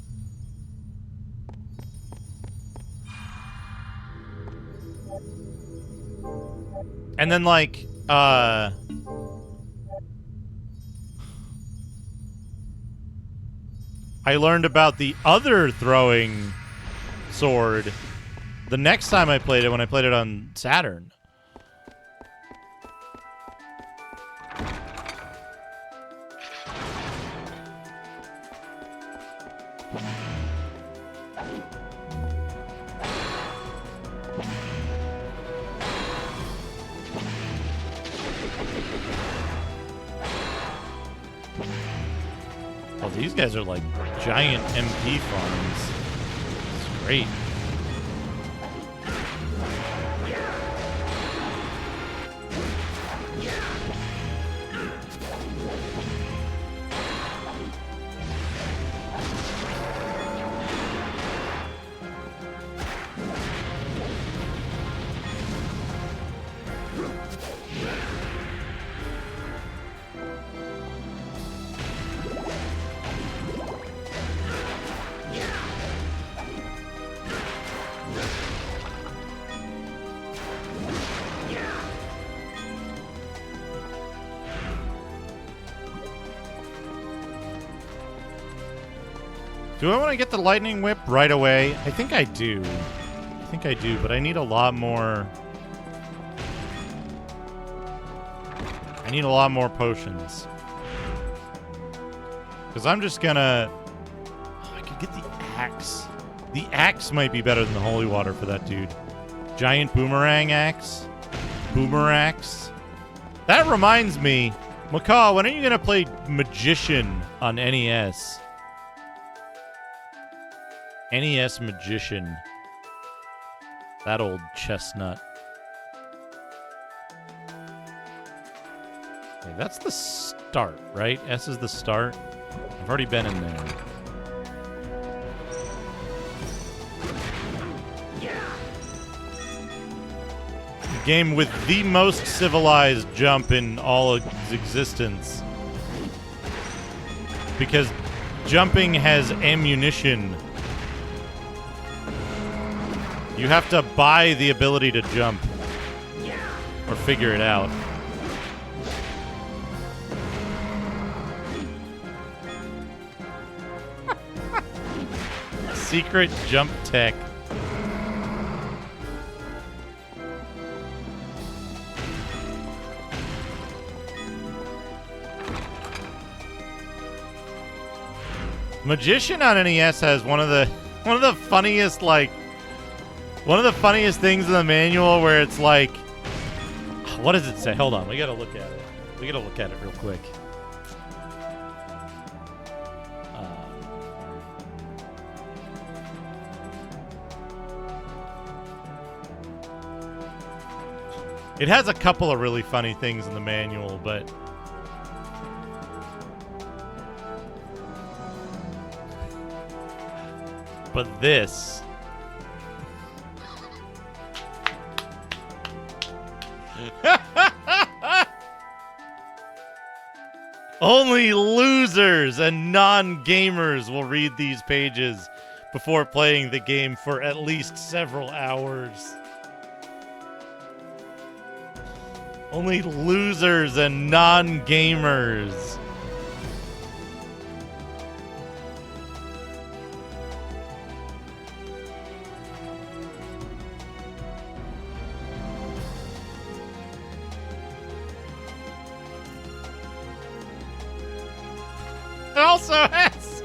And then like, I learned about the other throwing sword the next time I played it, when I played it on Saturn. Oh, these guys are like giant MP farms. It's great. Do I want to get the lightning whip right away? I think I do. But I need a lot more. I need a lot more potions. Because I'm just gonna... Oh, I could get the axe. The axe might be better than the holy water for that dude. Giant boomerang axe. Boomeraxe. That reminds me, Macaw, when are you gonna play Magician on NES? NES Magician. That old chestnut. Okay, that's the start, right? S is the start. I've already been in there. Game with the most civilized jump in all of existence. Because jumping has ammunition. You have to buy the ability to jump. Or figure it out. Secret jump tech. Magician on NES has one of the funniest things in the manual where it's like, what does it say? Hold on, we gotta look at it. We gotta look at it real quick. It has a couple of really funny things in the manual, but But this... Only losers and non-gamers will read these pages before playing the game for at least several hours. Only losers and non-gamers. It also has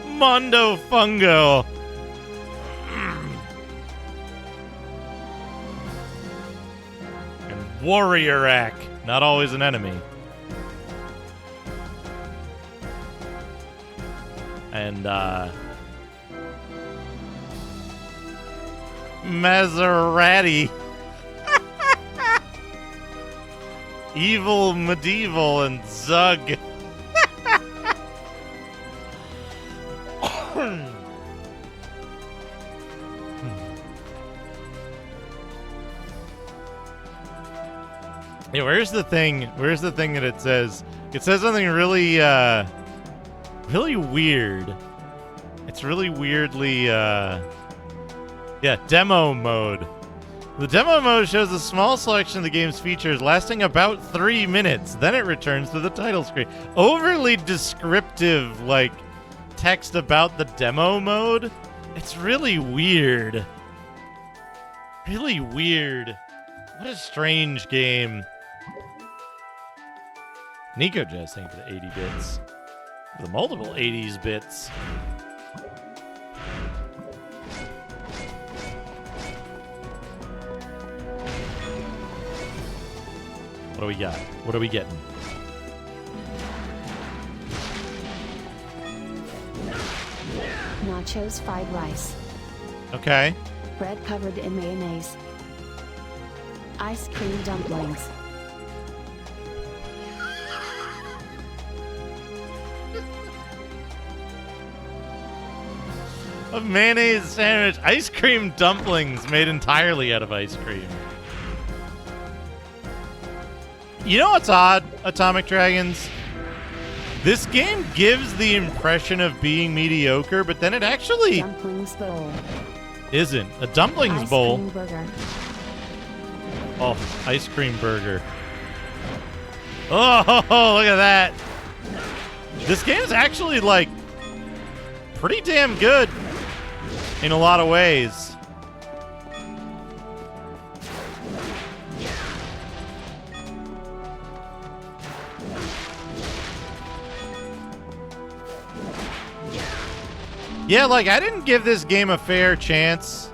Mondo Fungo. And Warrior Ack. Not always an enemy. And, Maserati. Evil Medieval and Zug. Yeah, where's the thing? Where's the thing that it says? It says something really, really weird. It's really weirdly, yeah, demo mode. The demo mode shows a small selection of the game's features lasting about 3 minutes. Then it returns to the title screen. Overly descriptive, like, text about the demo mode. It's really weird. Really weird. What a strange game. Nico Jazz, thank you for the 80 bits. The multiple 80s bits. What do we got? What are we getting? Nachos fried rice. Okay. Bread covered in mayonnaise. Ice cream dumplings. A mayonnaise sandwich. Ice cream dumplings made entirely out of ice cream. You know what's odd, Atomic Dragons? This game gives the impression of being mediocre, but then it actually Dumplings bowl. isn't. A dumplings Ice bowl. cream burger. Oh, ice cream burger. Oh, look at that. This game's actually, like, pretty damn good in a lot of ways. Yeah, like, I didn't give this game a fair chance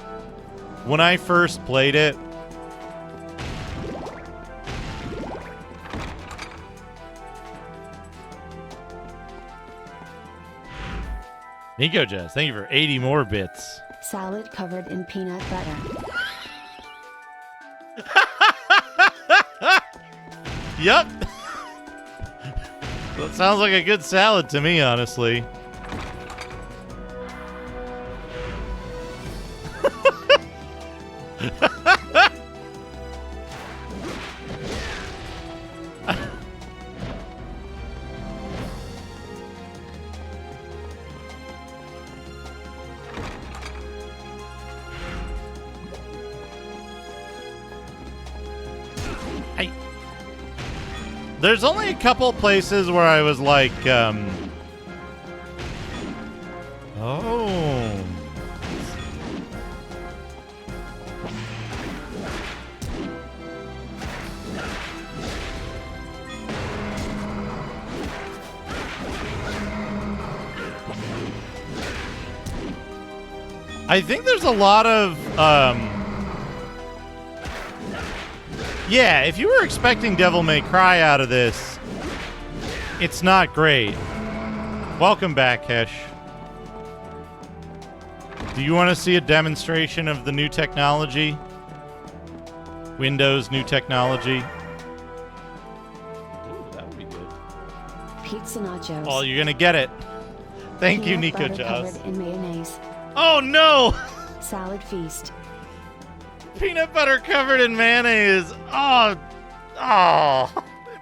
when I first played it. Nico Jazz, thank you for 80 more bits. Salad covered in peanut butter. Yep. That sounds like a good salad to me, honestly. There's only a couple places where I was like, oh. I think there's a lot of, yeah, if you were expecting Devil May Cry out of this, it's not great. Welcome back, Hesh. Do you want to see a demonstration of the new technology? Windows new technology? Ooh, that would be good. Pizza nachos. Oh, you're going to get it. Thank you, Peanut Nico butter Jazz. covered in mayonnaise. Oh no! Salad feast. Peanut butter covered in mayonnaise. Oh.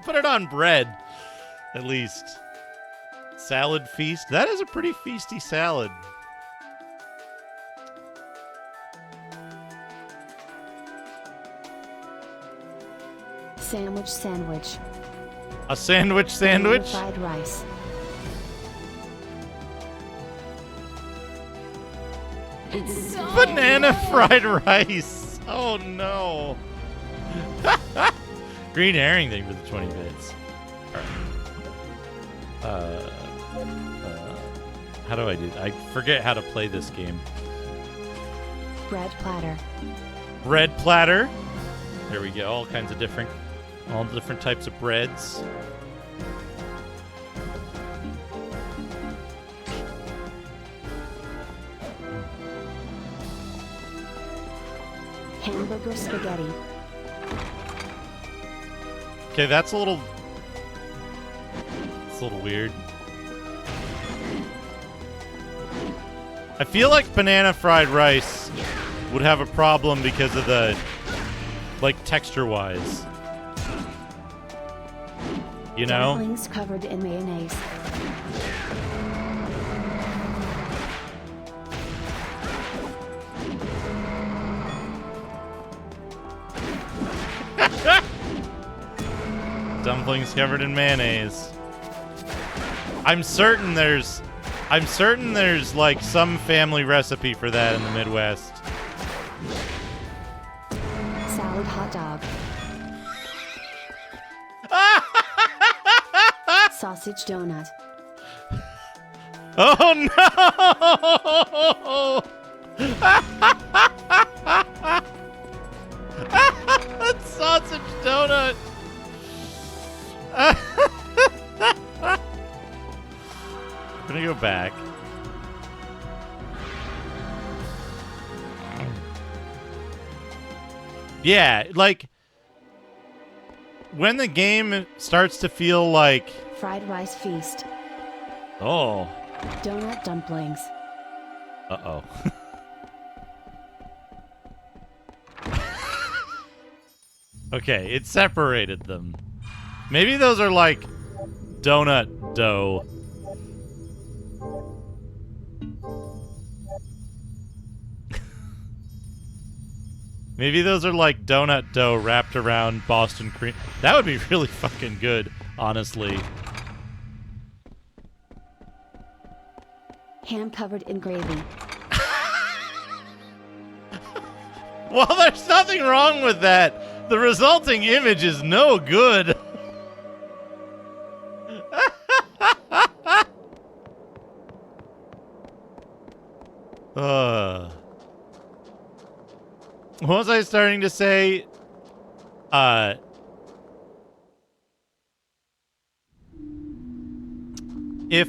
Put it on bread, at least. Salad feast. That is a pretty feasty salad. Sandwich. A sandwich? Fried rice. It's so Banana good. fried rice. Oh no. Green herring thing for the 20 bits. Alright. How do I do? I forget how to play this game. Bread platter. Bread platter. There we go. All kinds of different types of breads. Hamburger spaghetti. Okay, that's a little weird. I feel like banana fried rice would have a problem because of the, like, texture-wise. You know? Dumplings covered in mayonnaise. Dumplings covered in mayonnaise. I'm certain there's like some family recipe for that in the Midwest. Salad hot dog. Sausage donut. Oh no! Sausage donut. I'm gonna go back. Yeah, like when the game starts to feel like Fried rice feast. oh. Donut dumplings. Uh-oh. Okay, it separated them. Maybe those are like donut dough. Maybe those are like donut dough wrapped around Boston cream. That would be really fucking good, honestly. Ham covered in gravy. Well, there's nothing wrong with that. The resulting image is no good. What was I starting to say? If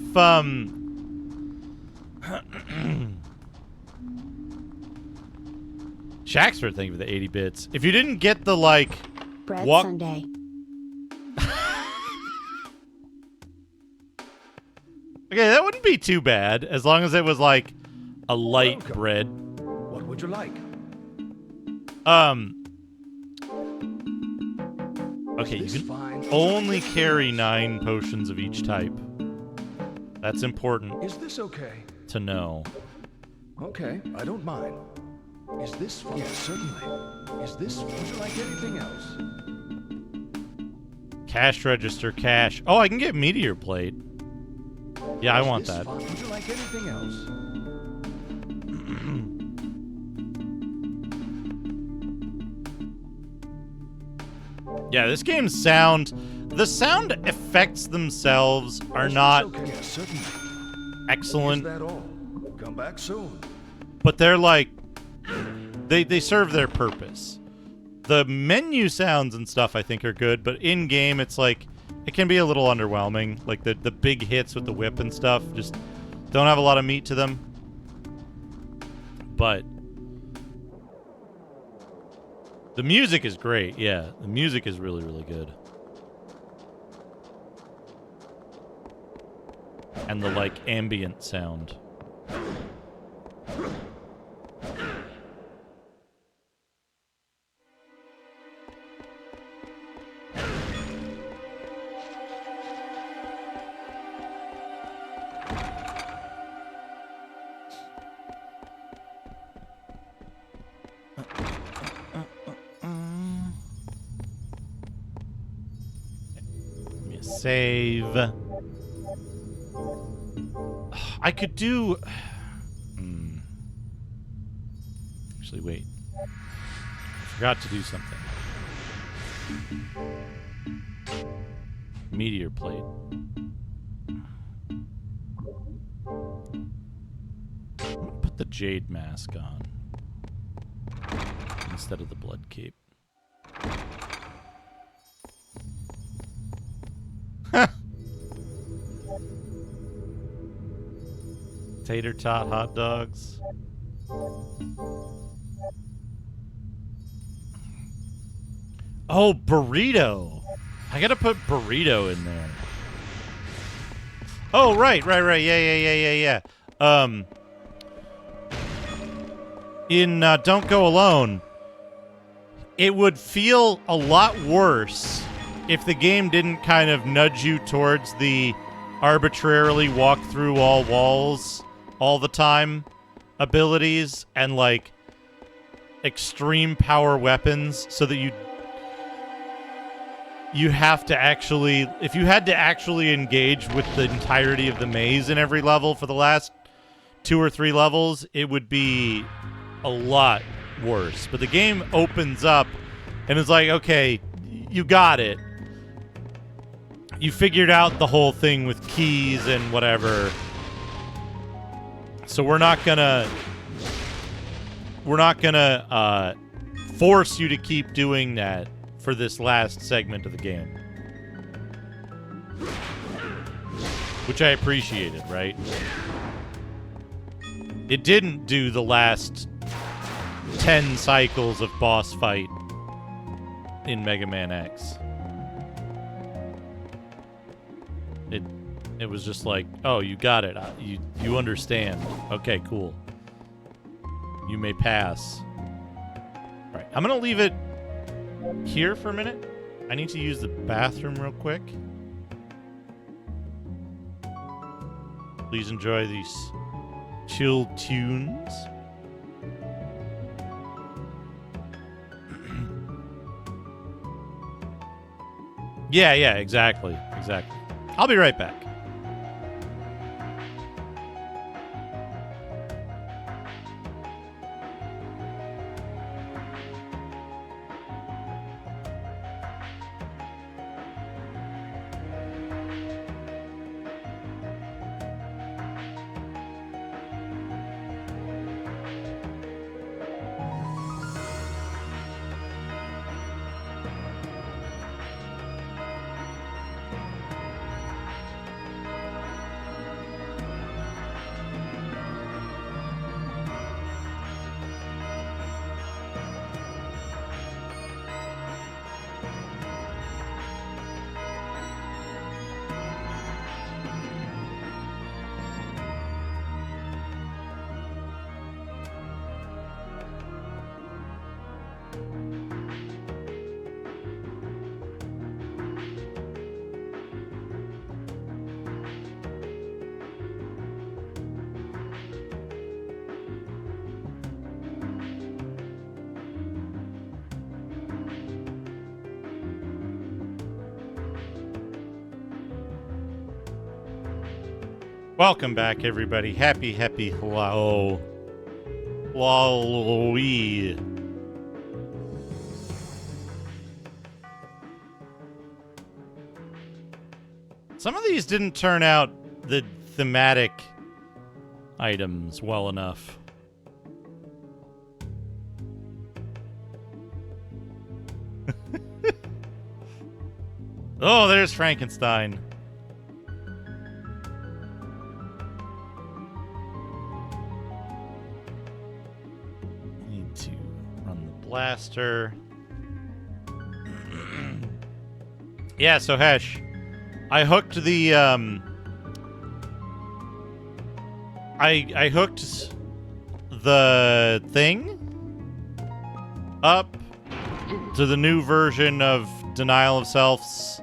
Shaxford, thank you for the 80 bits. If you didn't get the like Bread sundae. Okay, that wouldn't be too bad as long as it was like a light bread. What would you like? Okay, you can only carry 9 potions of each type. That's important. Is this okay? To know. Okay, I don't mind. Is this fun? Yes, certainly. Is this? Would you like anything else? Cash register, cash. Oh, I can get meteor plate. Yeah, I want that. Would you like anything else? Yeah, this game's sound, the sound effects themselves are not excellent. Is that all? Come back soon. But they're like, they serve their purpose. The menu sounds and stuff I think are good, but in game it's like, it can be a little underwhelming. Like the big hits with the whip and stuff just don't have a lot of meat to them. But the music is great, yeah. The music is really, really good. And the, like, ambient sound. Save. I could do... Actually, wait. Forgot to do something. Meteor plate. I'm gonna put the jade mask on instead of the blood cape. Tater tot hot dogs. Oh, burrito. I gotta put burrito in there. Oh, right. Yeah. In Don't Go Alone, it would feel a lot worse if the game didn't kind of nudge you towards the arbitrarily walk through all walls all the time abilities and like extreme power weapons, so that you have to actually, if you had to actually engage with the entirety of the maze in every level for the last 2 or 3 levels, it would be a lot worse. But the game opens up and it's like, okay, you got it. You figured out the whole thing with keys and whatever. So we're not gonna force you to keep doing that for this last segment of the game. Which I appreciated, right? It didn't do the last 10 cycles of boss fight in Mega Man X. It was just like, oh, you got it. You understand. Okay, cool. You may pass. All right, I'm going to leave it here for a minute. I need to use the bathroom real quick. Please enjoy these chill tunes. Yeah, exactly. I'll be right back. Welcome back, everybody. Happy hello. Lol-wee. Some of these didn't turn out the thematic items well enough. Oh, there's Frankenstein. Need to run the blaster. Yeah, so Hesh, I hooked the I hooked the thing up to the new version of Denial of Self's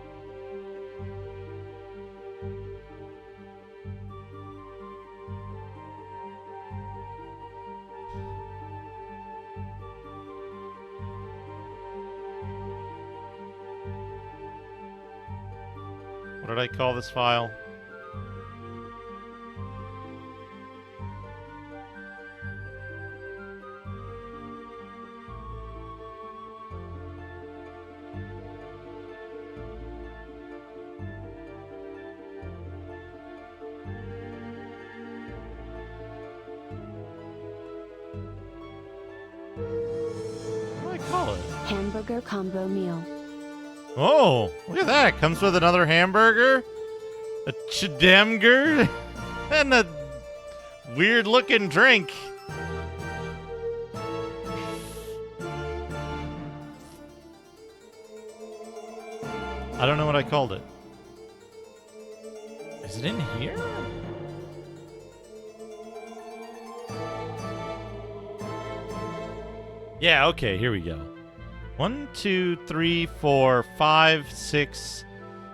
What did I call this file? What do I call it? Hamburger combo meal. Oh, look at that. Comes with another hamburger, a chedemger, and a weird looking drink. I don't know what I called it. Is it in here? Yeah, okay, here we go. 1, 2, 3, 4, 5, 6,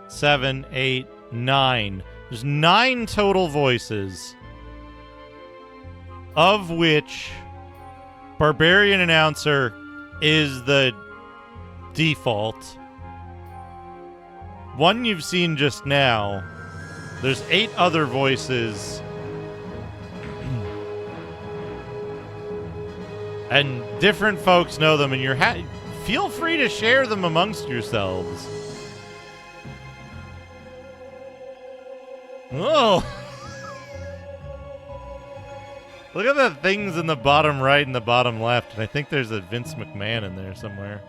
7, 8, 9. There's 9 total voices, of which Barbarian Announcer is the default. One you've seen just now. There's 8 other voices. And different folks know them, and you're feel free to share them amongst yourselves. Oh! Look at the things in the bottom right and the bottom left. And I think there's a Vince McMahon in there somewhere.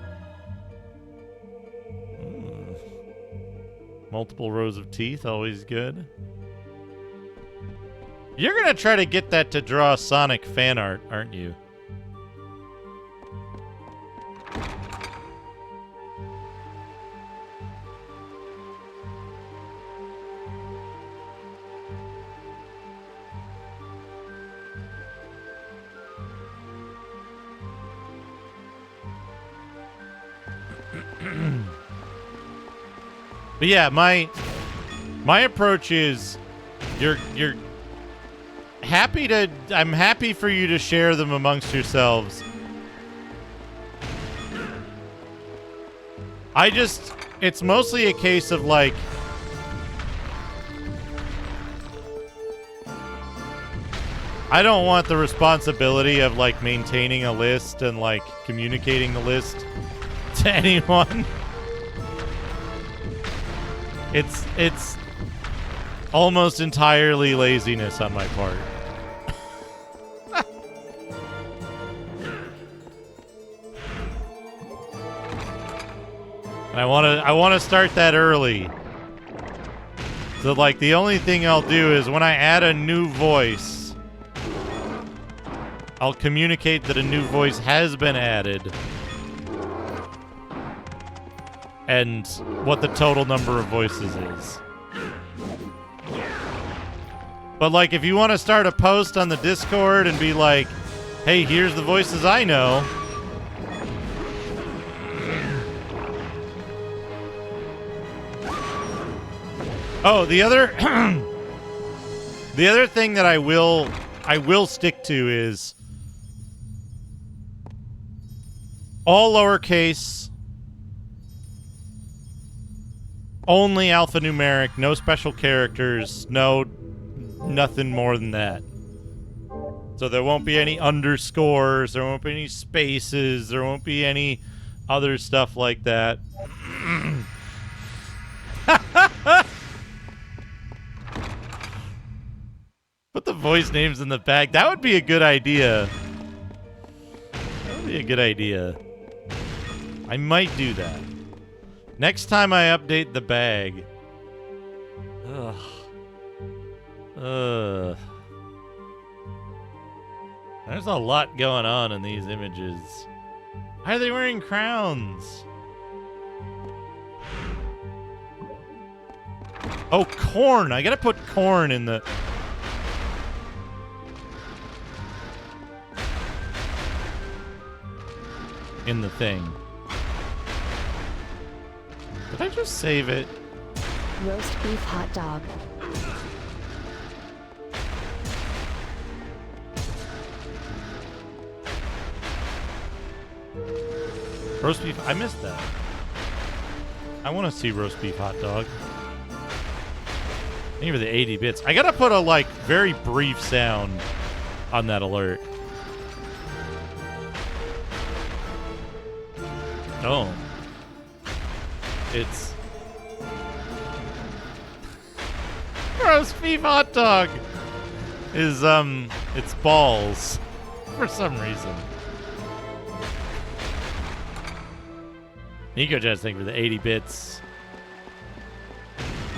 Multiple rows of teeth, always good. You're gonna try to get that to draw Sonic fan art, aren't you? But yeah, my approach is you're happy to I'm happy for you to share them amongst yourselves. It's mostly a case of like I don't want the responsibility of like maintaining a list and like communicating the list to anyone. It's almost entirely laziness on my part. And I want to start that early. So like the only thing I'll do is when I add a new voice, I'll communicate that a new voice has been added. And what the total number of voices is. But like if you want to start a post on the Discord and be like, hey, here's the voices I know. Oh, the other the other thing that I will stick to is all lowercase, only alphanumeric, no special characters, nothing more than that. So there won't be any underscores, there won't be any spaces, there won't be any other stuff like that. Put the voice names in the bag. That would be a good idea. That would be a good idea. I might do that. Next time I update the bag. There's a lot going on in these images. Why are they wearing crowns? Oh, corn. I gotta put corn in the... in the thing. Did I just save it? Roast beef hot dog. Roast beef. I missed that. I want to see roast beef hot dog. Thank you for the 80 bits. I gotta put a, like, very brief sound on that alert. Oh. It's... roast beef hot dog is, it's balls. For some reason. Nico Jazz, thank you for the 80 bits.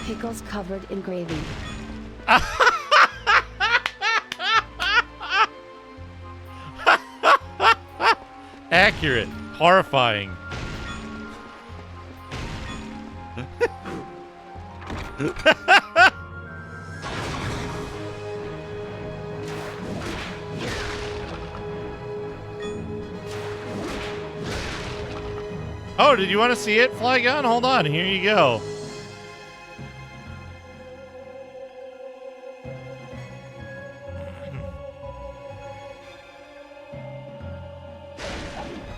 Pickles covered in gravy. Accurate. Horrifying. Oh, did you want to see it, Flygon? Hold on, here you go.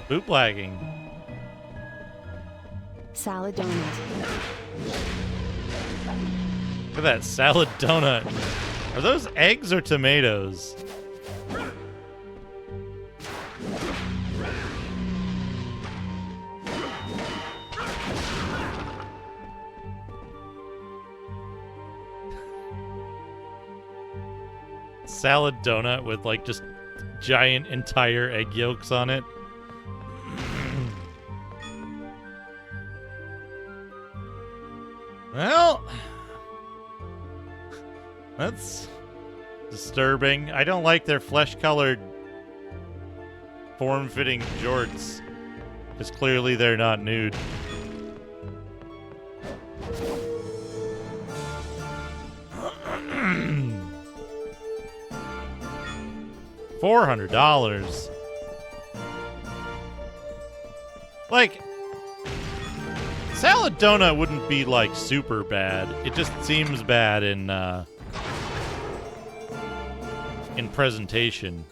Bootlegging. Salad donut. Look at that salad donut. Are those eggs or tomatoes? Salad donut with like just giant entire egg yolks on it. Well, that's disturbing. I don't like their flesh-colored, form-fitting jorts, because clearly they're not nude. $400. Like, salad donut wouldn't be like super bad. It just seems bad in presentation,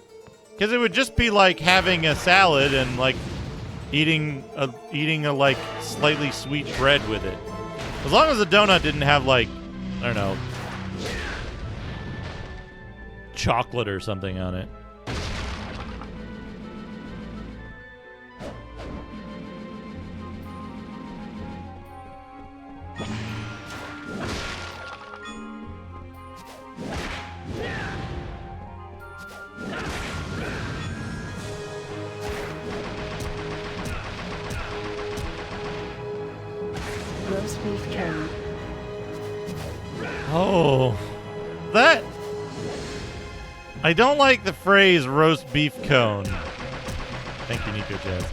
because it would just be like having a salad and like eating a like slightly sweet bread with it. As long as the donut didn't have like, I don't know, chocolate or something on it. Roast beef cone. Oh, that... I don't like the phrase roast beef cone. Thank you, Nico Jazz.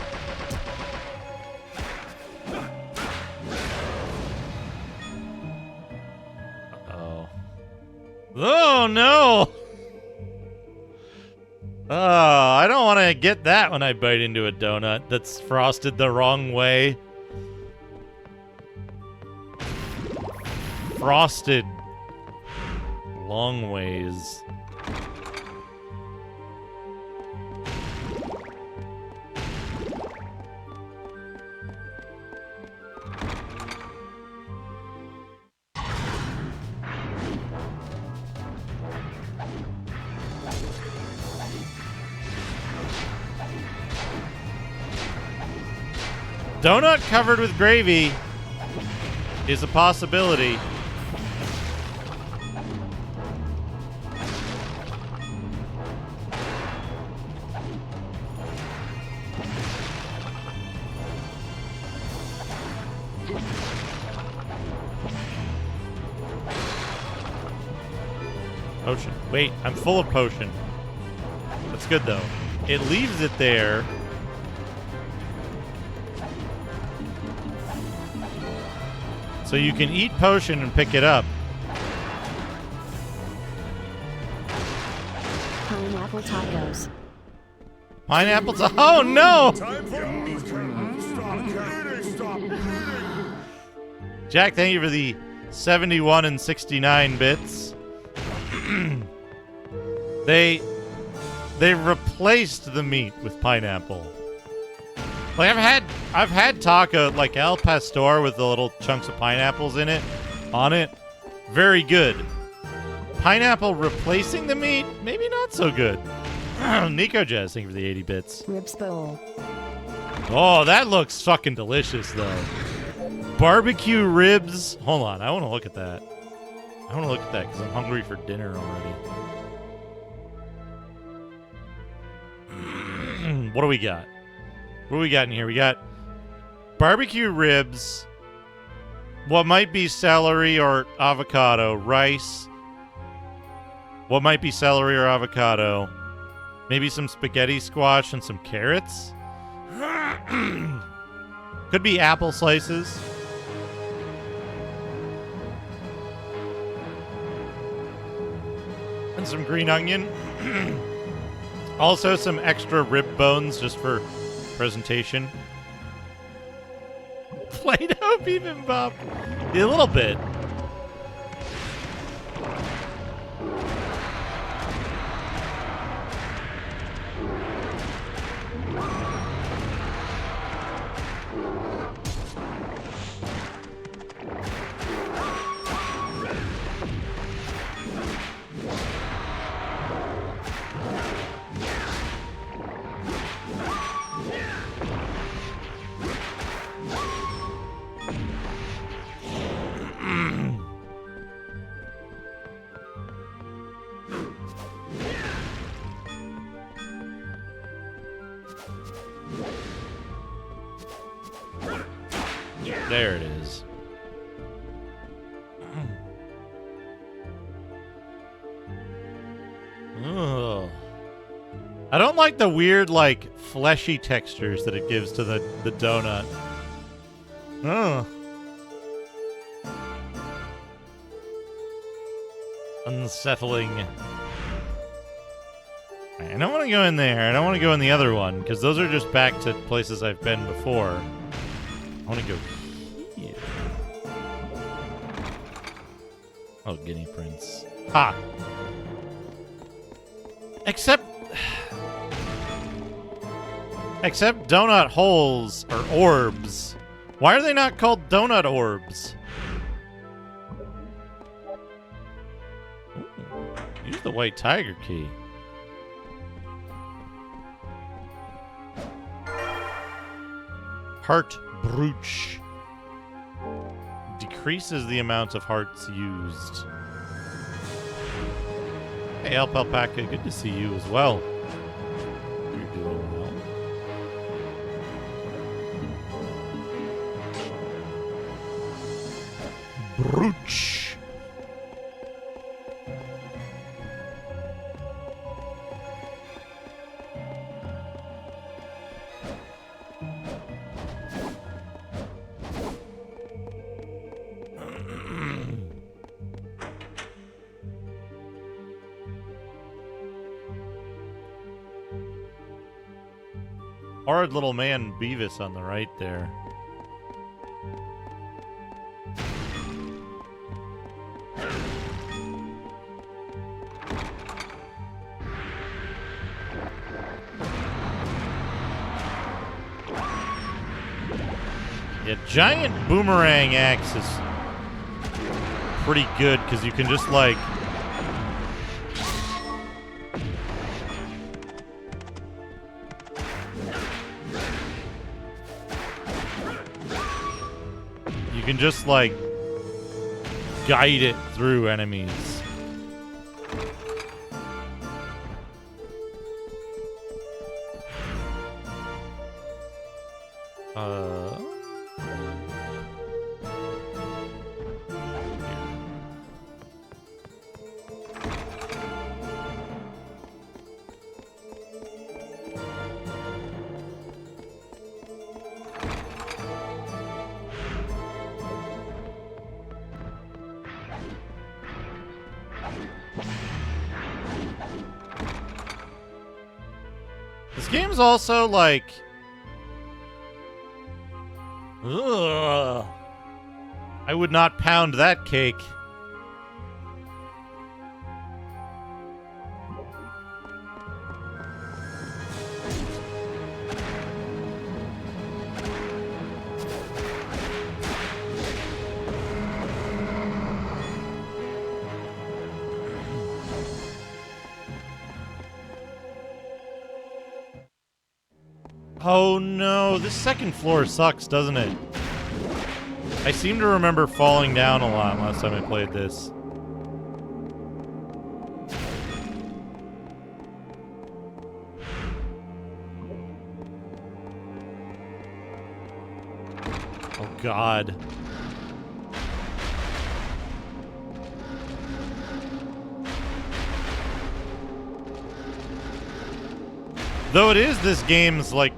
Uh-oh. Oh, no! Oh, I don't want to get that when I bite into a donut that's frosted the wrong way. Frosted long ways. Donut covered with gravy is a possibility. Potion. Wait, I'm full of potion. That's good, though. It leaves it there. So you can eat potion and pick it up. Pineapple tacos. Pineapple oh, no! Jack, thank you for the 71 and 69 bits. They replaced the meat with pineapple. Like I've had taco like al pastor with the little chunks of pineapples in it, on it, Very good. Pineapple replacing the meat? Maybe not so good. Nico Jazz, thank you for the 80 bits. Ribs bowl. Oh, that looks fucking delicious, though. Barbecue ribs. Hold on, I want to look at that. I want to look at that because I'm hungry for dinner already. What do we got? What do we got in here? We got barbecue ribs. What might be celery or avocado. Rice. What might be celery or avocado. Maybe some spaghetti squash and some carrots. Could be apple slices. And some green onion. Also some extra rib bones just for presentation. Play-Doh bibimbap. A little bit. There it is. Ugh. I don't like the weird, like, fleshy textures that it gives to the donut. Oh. Unsettling. I don't want to go in there. I don't want to go in the other one, because those are just back to places I've been before. I want to go here. Oh, guinea prince. Ha! Except donut holes or orbs. Why are they not called donut orbs? Ooh, use the white tiger key. Heart brooch. Decreases the amount of hearts used. Hey, Alpaca, good to see you as well. You're doing well. Brooch. Hard little man Beavis on the right there. Yeah, giant boomerang axe is pretty good because you can just like guide it through enemies. This game's also like, ugh. I would not pound that cake. Oh no, this second floor sucks, doesn't it? I seem to remember falling down a lot last time I played this. Oh God. Though it is this game's, like,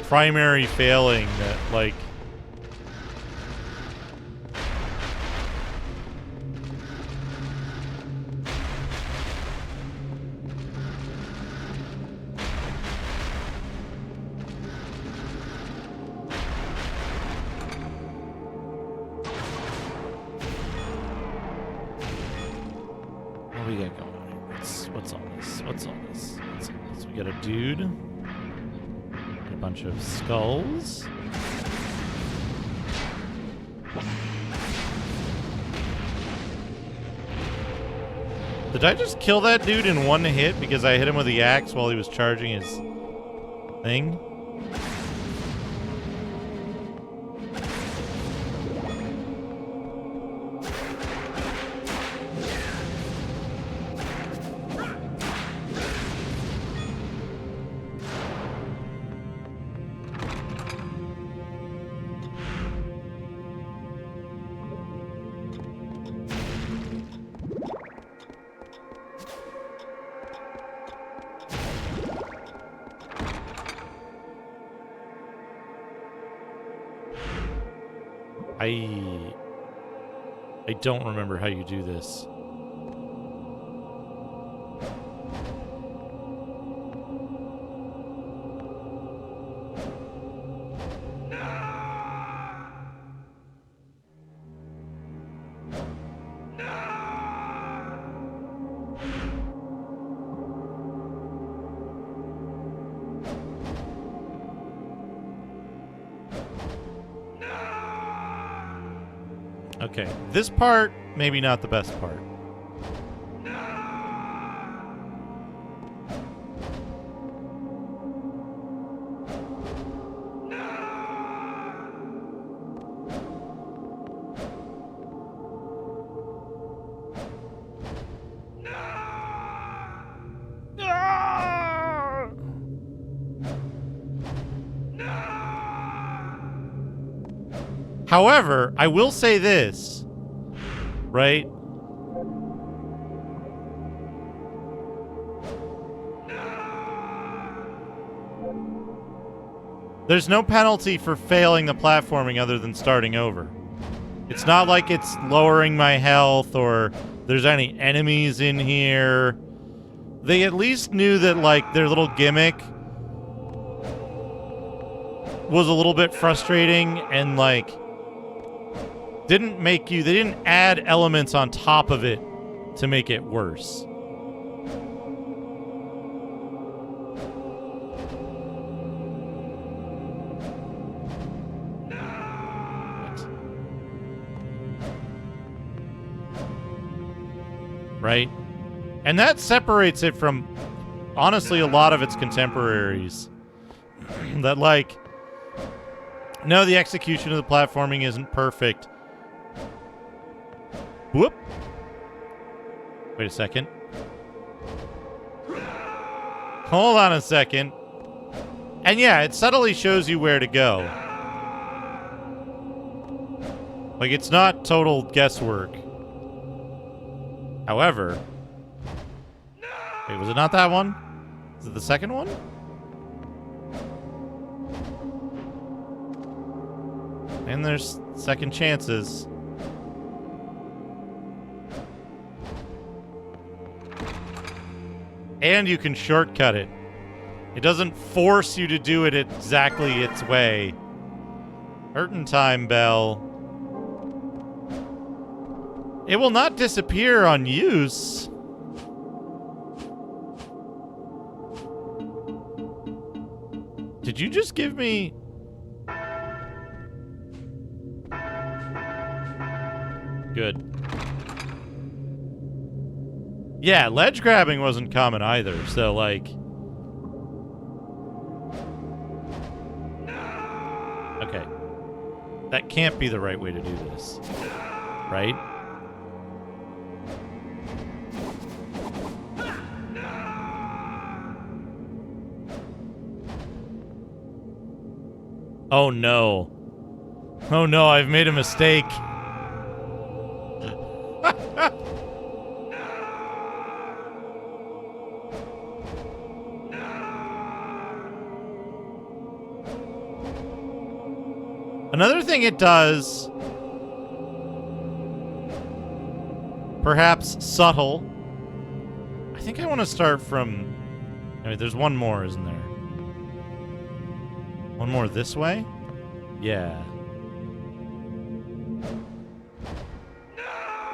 primary failing that, like... What do we got going on here? What's all this? What's all this? What's all this? We got a dude. A bunch of skulls. Did I just kill that dude in one hit because I hit him with the axe while he was charging his thing? I don't remember how you do this. Okay, this part, maybe not the best part. However, I will say this, right? There's no penalty for failing the platforming other than starting over. It's not like it's lowering my health or there's any enemies in here. They at least knew that, like, their little gimmick was a little bit frustrating and, like, they didn't add elements on top of it to make it worse. Right? And that separates it from, honestly, a lot of its contemporaries. That, like, no, the execution of the platforming isn't perfect. Whoop. Wait a second. Hold on a second. And yeah, it subtly shows you where to go. Like, it's not total guesswork. However... Wait, was it not that one? Is it the second one? And there's second chances. And you can shortcut it. It doesn't force you to do it exactly its way. Hurtin' time bell. It will not disappear on use. Did you just give me... Good. Yeah, ledge grabbing wasn't common either, so, like... Okay. That can't be the right way to do this. Right? Oh no. Oh no, I've made a mistake. Another thing it does, perhaps subtle. I think I want to start from... I mean, there's one more, isn't there? One more this way? Yeah.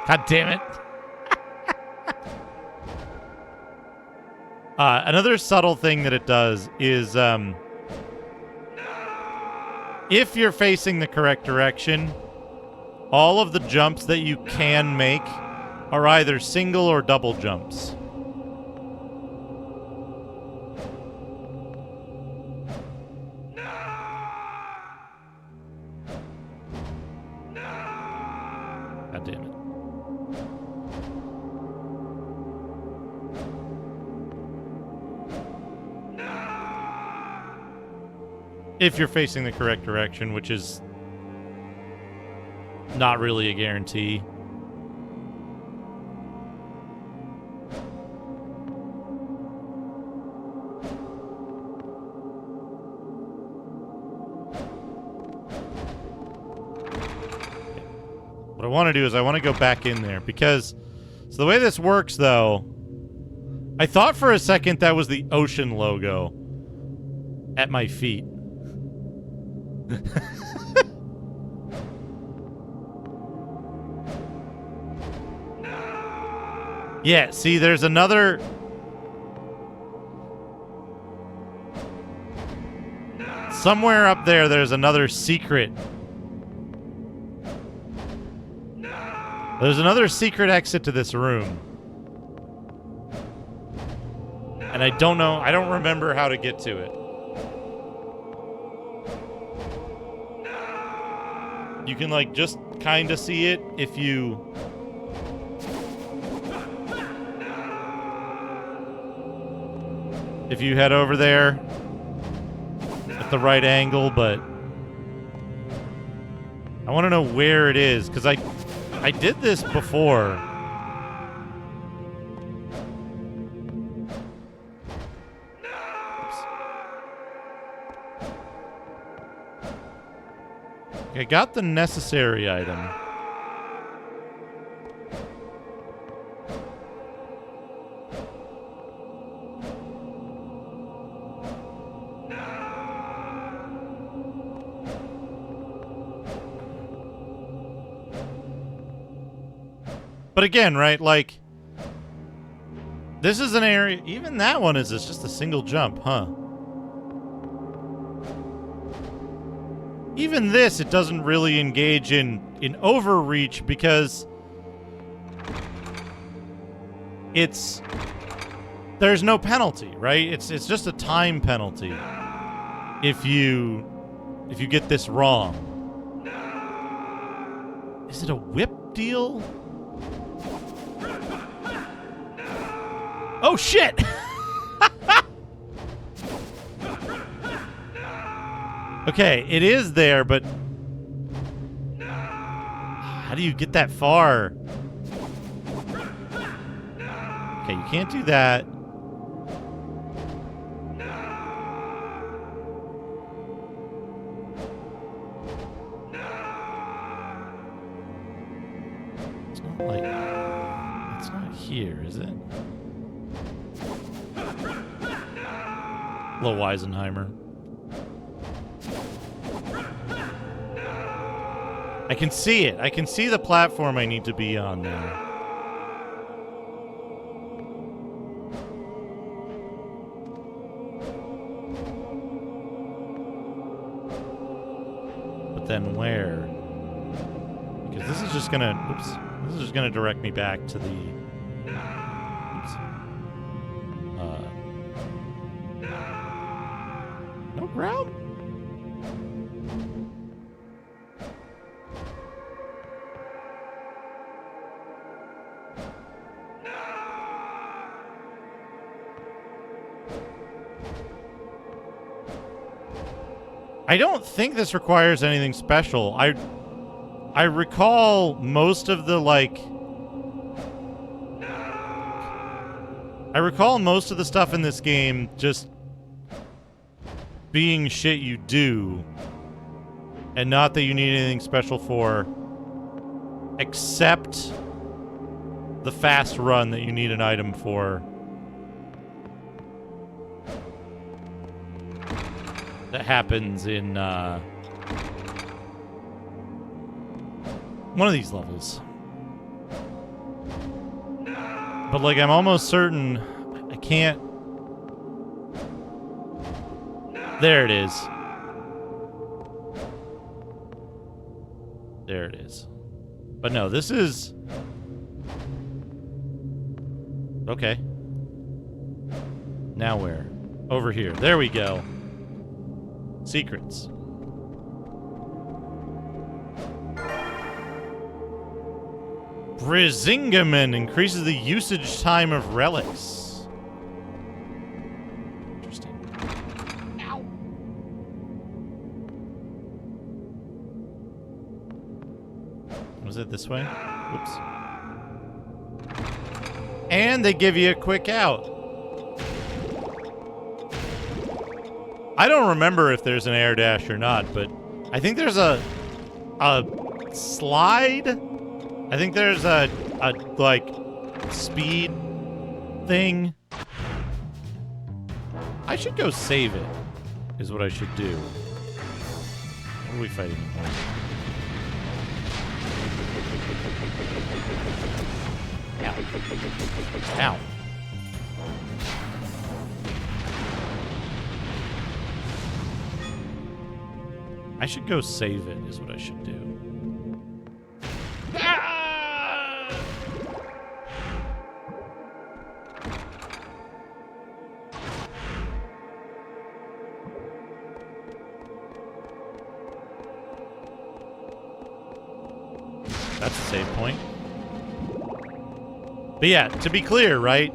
God damn it. Another subtle thing that it does is... if you're facing the correct direction, all of the jumps that you can make are either single or double jumps. God damn it. If you're facing the correct direction, which is not really a guarantee. What I want to do is I want to go back in there because... So the way this works, though... I thought for a second that was the ocean logo at my feet. Yeah, see, there's another... Somewhere up there, there's another secret. There's another secret exit to this room. And I don't know, I don't remember how to get to it. You can, like, just kind of see it if you... If you head over there at the right angle, but... I want to know where it is, because I did this before. I got the necessary item. But again, right, like, this is an area, even that one is just a single jump, huh? Even this, it doesn't really engage in overreach because there's no penalty, right? It's just a time penalty if you get this wrong. Is it a whip deal? Oh shit! Okay, it is there, but how do you get that far? Okay, you can't do that. It's not like... It's not here, is it? Hello, Weisenheimer. I can see it. I can see the platform I need to be on there. But then where? Because this is just gonna... Oops. This is just gonna direct me back to the... Oops. No ground? I don't think this requires anything special. I recall most of the, like... I recall most of the stuff in this game just being shit you do, and not that you need anything special for, except the fast run that you need an item for. That happens in one of these levels. But, like, I'm almost certain I can't... There it is. There it is. But no, this is... Okay. Now where? Over here. There we go. Secrets. Brisingamen increases the usage time of relics. Interesting. Ow. Was it this way? Whoops. And they give you a quick out. I don't remember if there's an air dash or not, but I think there's a slide. I think there's a like speed thing. I should go save it, is what I should do. What are we fighting for? Ow. Ow. I should go save it, is what I should do. That's a save point. But yeah, to be clear, right?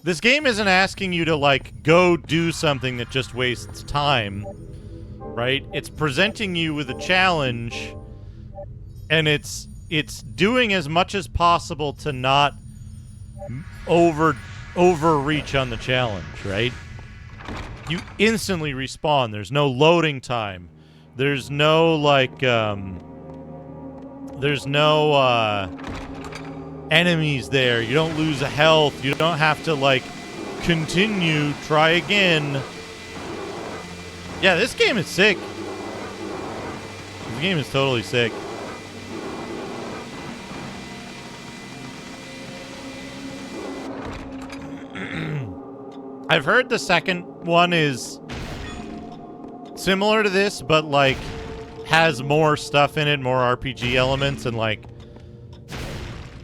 This game isn't asking you to, like, go do something that just wastes time. Right? It's presenting you with a challenge, and it's doing as much as possible to not overreach on the challenge, right? You instantly respawn. There's no loading time. There's no, like, there's no, enemies there. You don't lose a health. You don't have to, like, continue, try again. Yeah, this game is sick. This game is totally sick. I've heard the second one is similar to this, but, like, has more stuff in it, more RPG elements, and, like,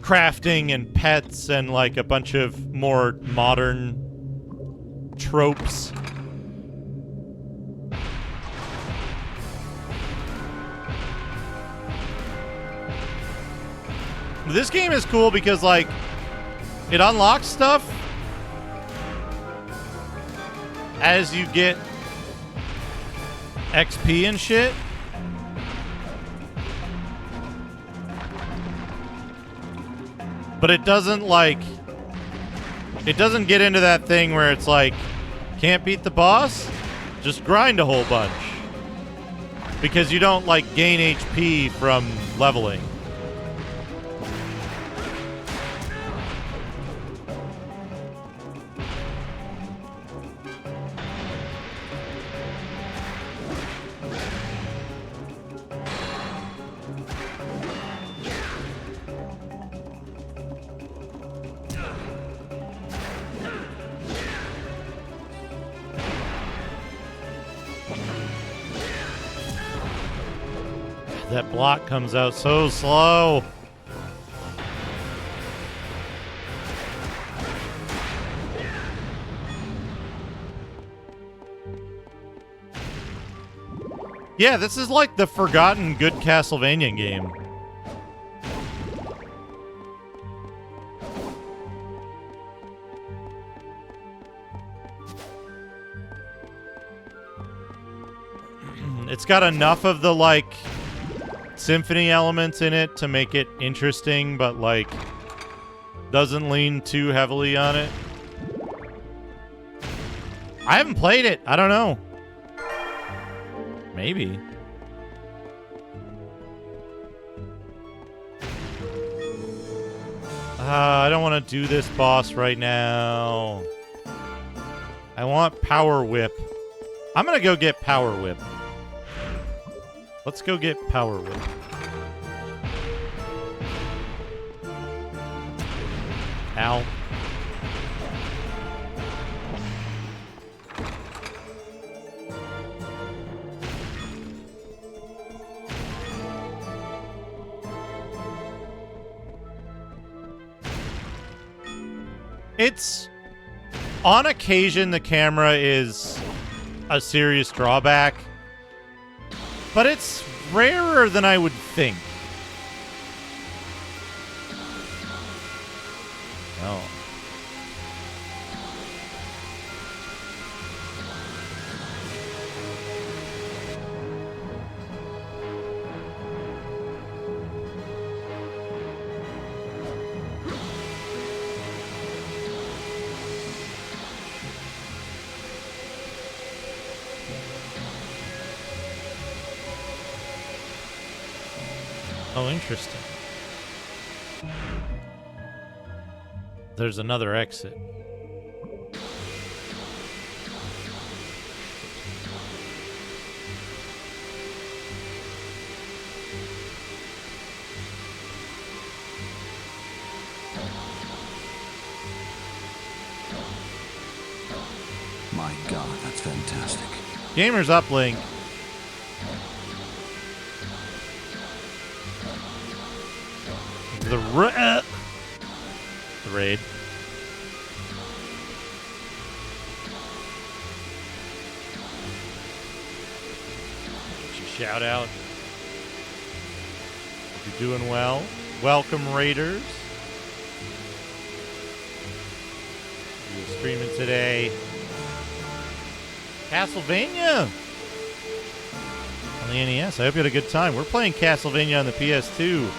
crafting and pets and, like, a bunch of more modern tropes. This game is cool because, like, it unlocks stuff as you get XP and shit. But it doesn't, like, it doesn't get into that thing where it's like, can't beat the boss? Just grind a whole bunch. Because you don't, like, gain HP from leveling. That block comes out so slow. Yeah, this is like the forgotten good Castlevania game. It's got enough of the, like, symphony elements in it to make it interesting, but, like, doesn't lean too heavily on it. I haven't played it. I don't know. Maybe. I don't want to do this boss right now. I want Power Whip. I'm going to go get Power Whip. Let's go get Power Whip. Ow. It's... On occasion, the camera is a serious drawback, but it's rarer than I would think. Oh. Oh, interesting. There's another exit. My God, that's fantastic. Gamers Uplink. The raid. Shout out. Hope you're doing well. Welcome, Raiders. We're streaming today. Castlevania on the NES. I hope you had a good time. We're playing Castlevania on the PS2.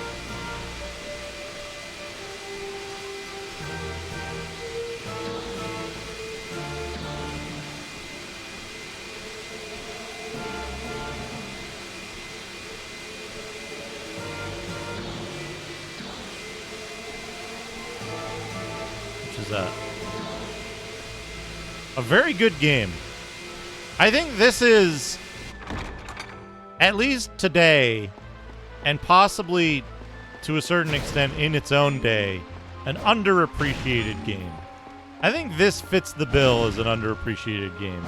A very good game. I think this is, at least today, and possibly to a certain extent in its own day, an underappreciated game. I think this fits the bill as an underappreciated game.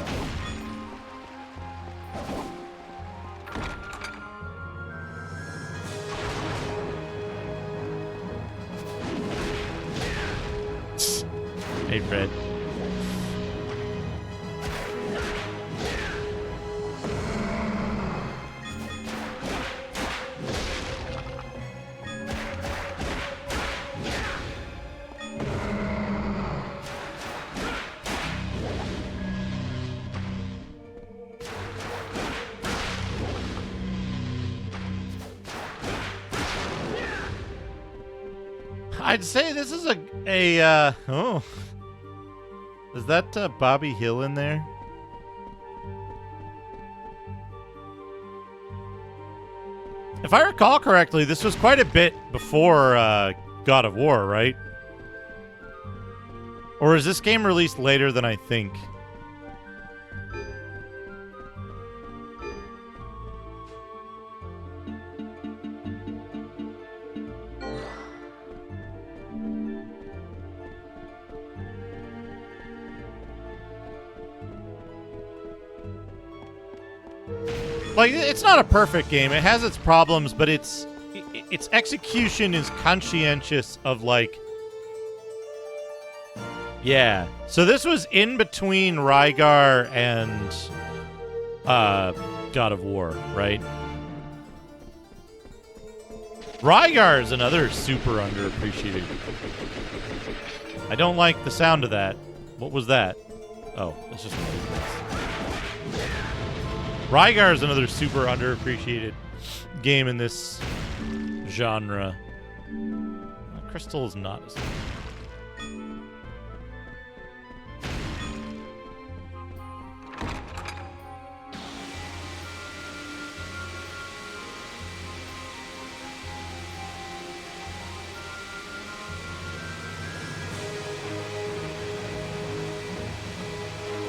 Hey, Fred. I'd say this is oh. Is that Bobby Hill in there? If I recall correctly, this was quite a bit before God of War, right? Or is this game released later than I think? Like, it's not a perfect game. It has its problems, but its execution is conscientious of, like... Yeah. So this was in between Rygar and God of War, right? Rygar is another super underappreciated. I don't like the sound of that. What was that? Oh, it's just one of these things. Rygar is another super underappreciated game in this genre. Crystal is not as...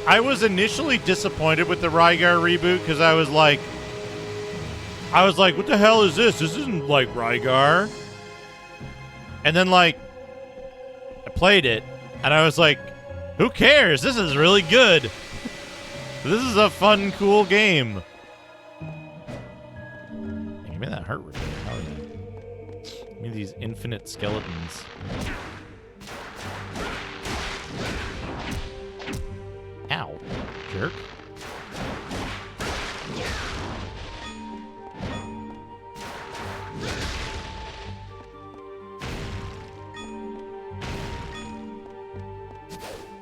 I was initially disappointed with the Rygar reboot because I was like, what the hell is this? This isn't like Rygar. And then, like, I played it, and I was like, who cares? This is really good. This is a fun, cool game. Give me that heart repair. Hell yeah. Give me these infinite skeletons. Ow, jerk.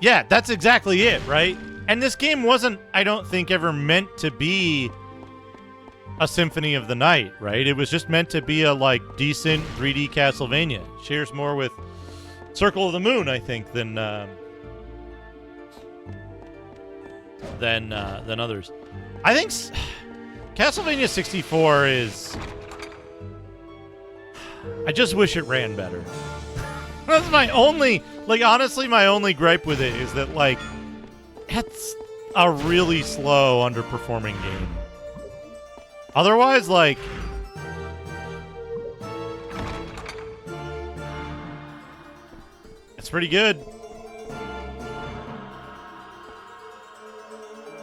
Yeah, that's exactly it, right? And this game wasn't, I don't think, ever meant to be a Symphony of the Night, right? It was just meant to be a, like, decent 3D Castlevania. Shares more with Circle of the Moon, I think, than others. I think Castlevania 64 is... I just wish it ran better. That's my only... Like, honestly, my only gripe with it is that, like, it's a really slow, underperforming game. Otherwise, like... it's pretty good.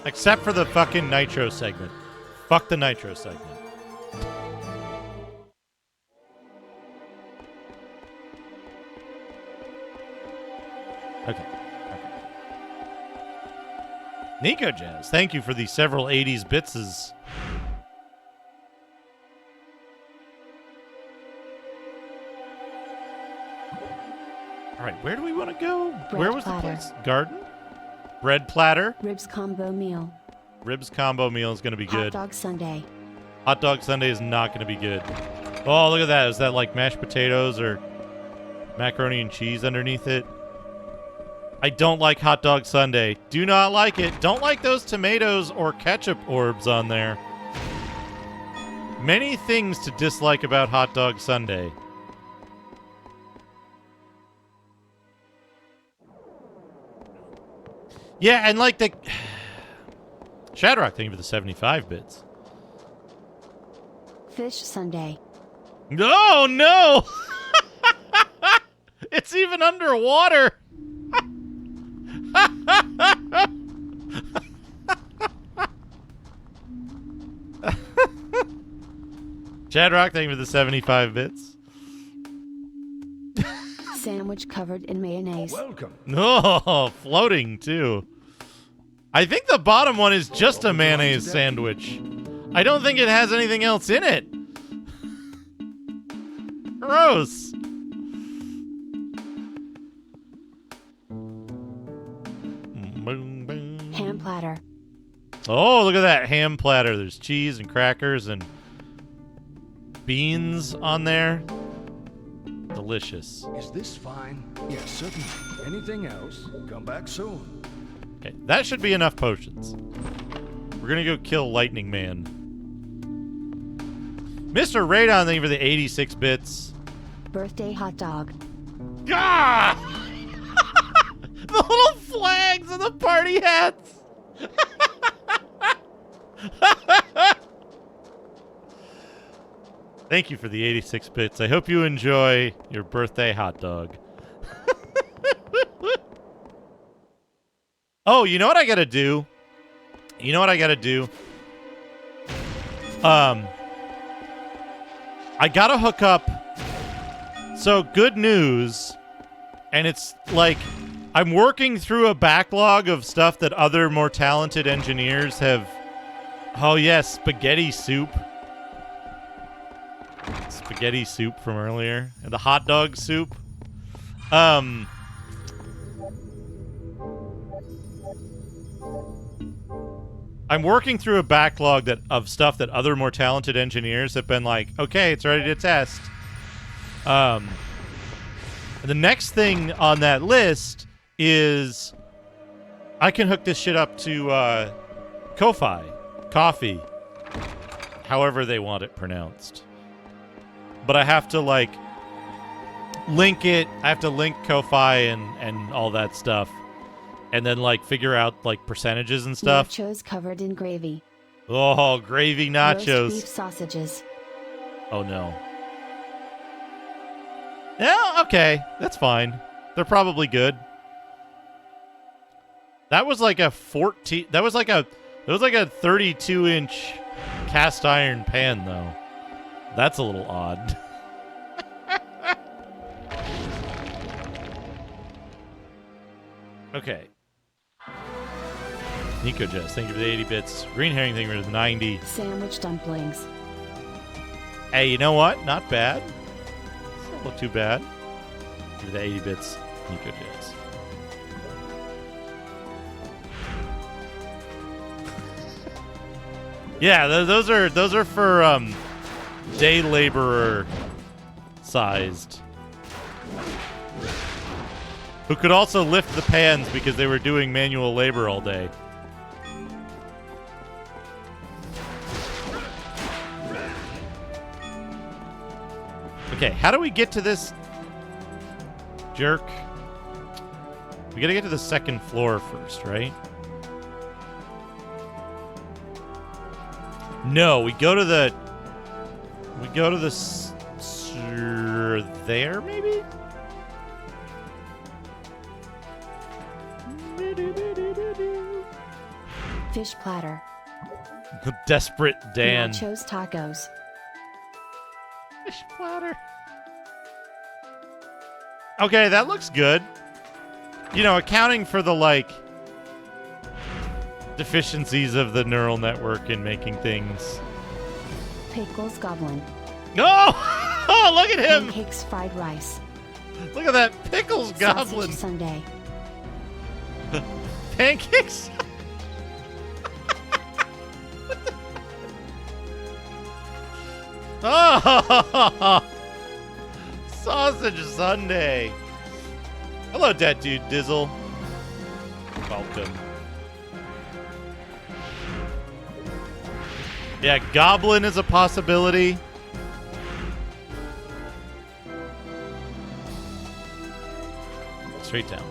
Except for the fucking Nitro segment. Fuck the Nitro segment. Okay. Nico Jazz, thank you for the several 80s bitses. All right, where do we want to go? Where was platter. the place? Garden? Bread platter? Ribs combo meal. Ribs combo meal is going to be good. Hot dog sundae. Hot dog sundae is not going to be good. Oh, look at that. Is that like mashed potatoes or macaroni and cheese underneath it? I don't like hot dog sundae. Do not like it. Don't like those tomatoes or ketchup orbs on there. Many things to dislike about hot dog sundae. Yeah, and like the... Shadrock, thank you for the 75 bits. Fish sundae. No, no! It's even underwater! Shadrock, thank you for the 75 bits. Sandwich covered in mayonnaise. Welcome. Oh, floating too. I think the bottom one is just a mayonnaise sandwich. I don't think it has anything else in it. Gross. Ham platter. Oh, look at that ham platter. There's cheese and crackers and beans on there. Delicious. Is this fine? Yes, certainly. Anything else? Come back soon. Okay, that should be enough potions. We're gonna go kill Lightning Man. Mr. Radon, thank you for the 86 bits. Birthday hot dog. Ah! The little flags and the party hats. Thank you for the 86 bits. I hope you enjoy your birthday hot dog. Oh, you know what I gotta do? You know what I gotta do? I gotta hook up. So, good news. And it's like, I'm working through a backlog of stuff that other more talented engineers have. Oh, yes, spaghetti soup. Spaghetti soup from earlier. And the hot dog soup. I'm working through a backlog of stuff that other more talented engineers have been like, okay, it's ready to test. The next thing on that list is I can hook this shit up to Coffee, however they want it pronounced. But I have to like link it. I have to link Ko-Fi and all that stuff, and then like figure out like percentages and stuff. Nachos covered in gravy. Oh, gravy nachos. Roast beef sausages. Oh no. Yeah, okay, that's fine. They're probably good. That was like a 14. That was like a 32-inch cast iron pan, though. That's a little odd. Okay. Nico Jess, thank you for the 80 bits. Green Herring, thank you for the 90. Sandwich dumplings. Hey, you know what? Not bad. Doesn't look too bad. Give you the 80 bits, Nico Jess. Yeah, those are for day laborer sized, who could also lift the pans because they were doing manual labor all day. Okay, how do we get to this jerk? We gotta get to the second floor first, right? No, we go to the there, maybe? Fish platter. The desperate Dan. Nachos tacos. Fish platter. Okay, that looks good. You know, accounting for the, like, deficiencies of the neural network in making things. Pickles goblin. Oh! Oh, look at him! Pancakes fried rice. Look at that pickles goblin. Sausage sundae. Pancakes? Oh! Sausage sundae. Hello, Dead Dude Dizzle. Welcome. Yeah, goblin is a possibility. Straight down.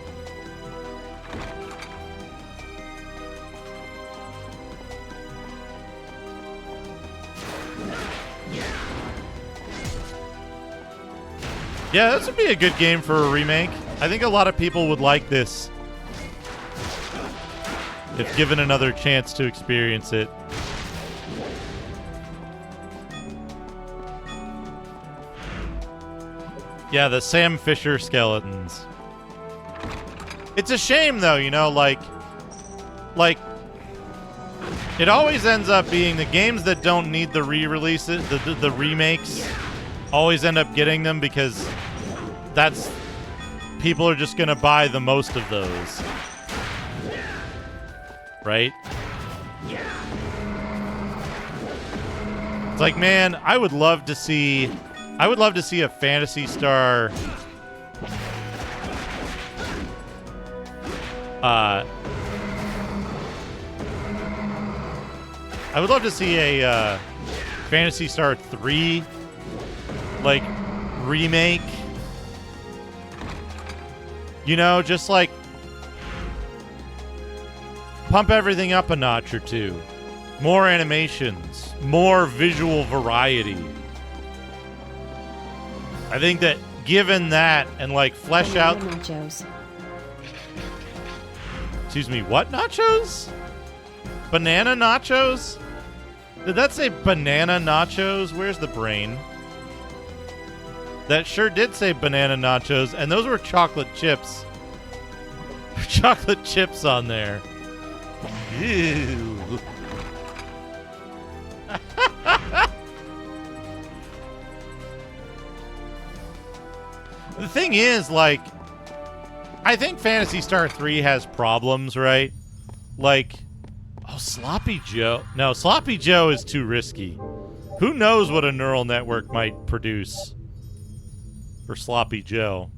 Yeah, this would be a good game for a remake. I think a lot of people would like this if given another chance to experience it. Yeah, the Sam Fisher skeletons. It's a shame, though, you know, like, it always ends up being the games that don't need the re-releases, the remakes, always end up getting them because people are just gonna buy the most of those. Right? It's like, man, I would love to see a Phantasy Star I would love to see a Phantasy Star 3 like remake. You know, just like pump everything up a notch or two. More animations, more visual variety. I think that given that and like flesh out nachos. Excuse me, what nachos? Banana nachos? Did that say banana nachos? Where's the brain? That sure did say banana nachos, and those were chocolate chips. Chocolate chips on there. Ew. The thing is, like, I think Phantasy Star 3 has problems, right? Like, Oh, Sloppy Joe. No, Sloppy Joe is too risky. Who knows what a neural network might produce for Sloppy Joe?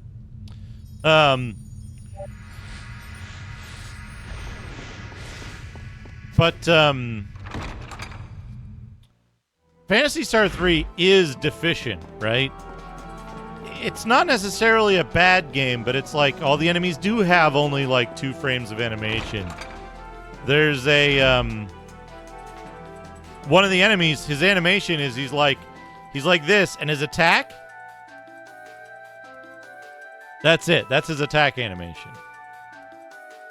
But Phantasy Star 3 is deficient, right? It's not necessarily a bad game, but it's like all the enemies do have only like 2 frames of animation. There's a one of the enemies, his animation is he's like this, and his attack, that's it. That's his attack animation.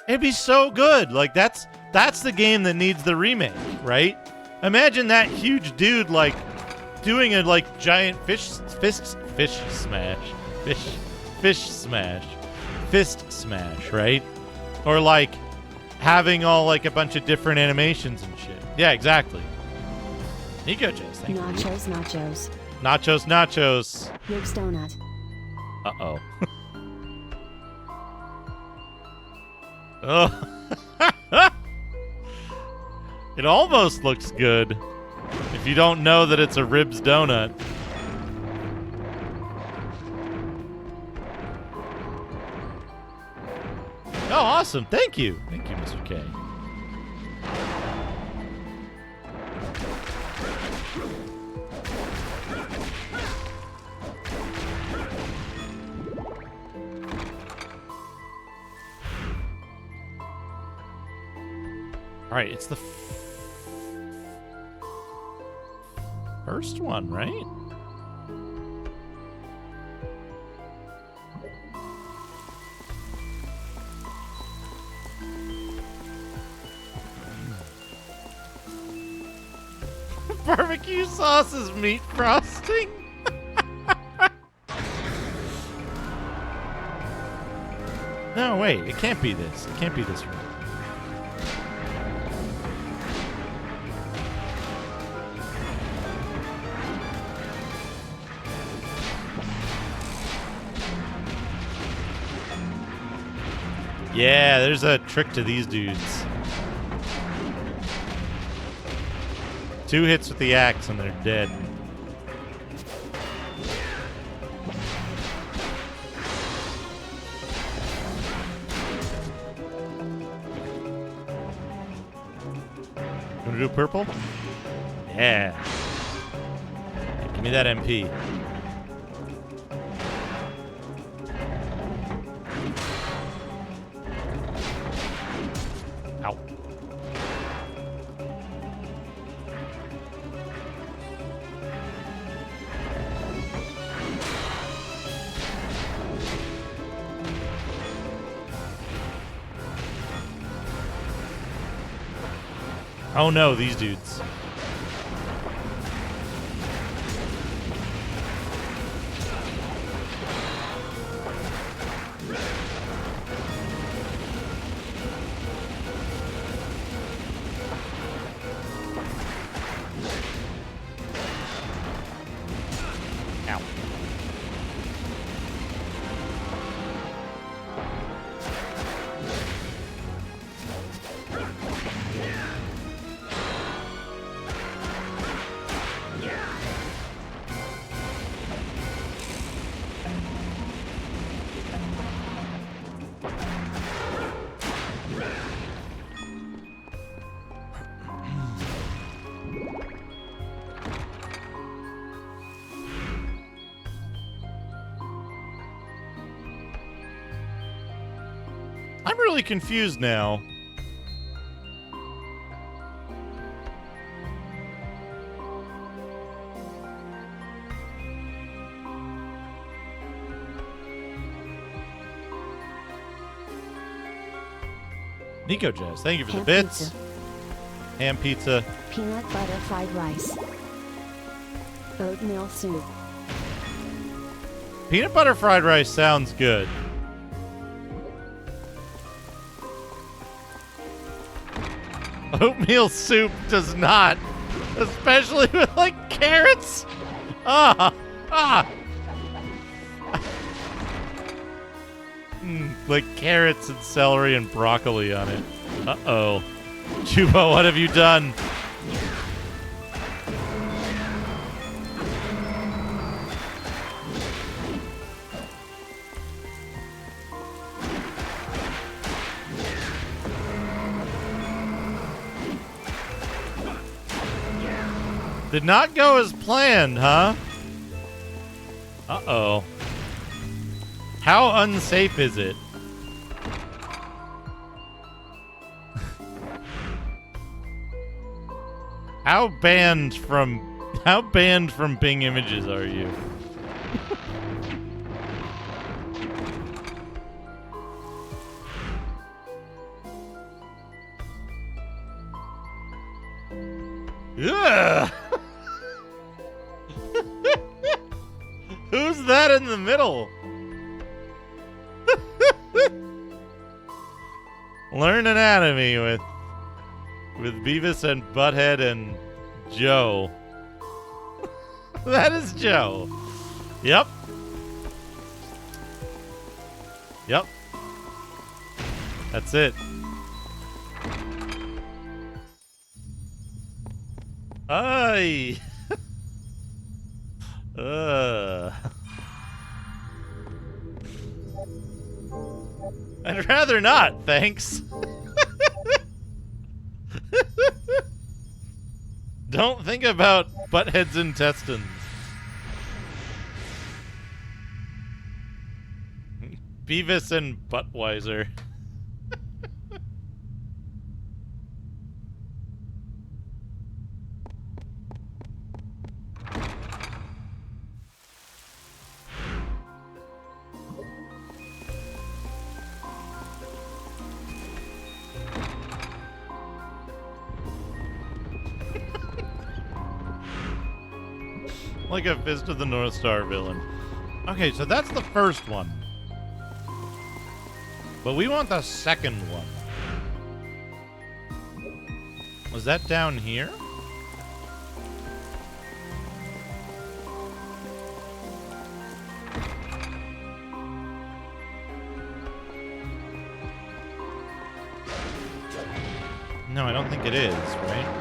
It'd be so good. Like that's the game that needs the remake, right? Imagine that huge dude like doing a like giant fist smash, right? Or like having all like a bunch of different animations and shit. Yeah, exactly. Nico Jazz, thank you. Nachos. Rick's Donut. Uh-oh. Oh. It almost looks good if you don't know that it's a Ribs donut. Oh, awesome. Thank you. Thank you, Mr. K. All right, it's the first one, right? Barbecue sauce is meat frosting. No, wait, it can't be this. It can't be this one. Yeah, there's a trick to these dudes. 2 hits with the axe and they're dead. Wanna do purple? Yeah. Give me that MP. Ow. Oh no, these dudes. Ow. I'm really confused now. Nico Jazz, thank you for the bits. Ham pizza. Peanut butter fried rice. Oatmeal soup. Peanut butter fried rice sounds good. Oatmeal soup does not. Especially with like carrots. Like carrots and celery and broccoli on it. Uh-oh. Chuba, what have you done? Did not go as planned, huh? Uh-oh. How unsafe is it? How banned from Bing Images are you? Ugh. Who's that in the middle? Learn anatomy with Beavis and Butthead and Joe. That is Joe. Yep. Yep. That's it. Aye. I'd rather not, thanks. Don't think about Butthead's intestines. Beavis and Buttweiser. Like a Fist of the North Star villain. Okay, so that's the first one. But we want the second one. Was that down here? No, I don't think it is, right?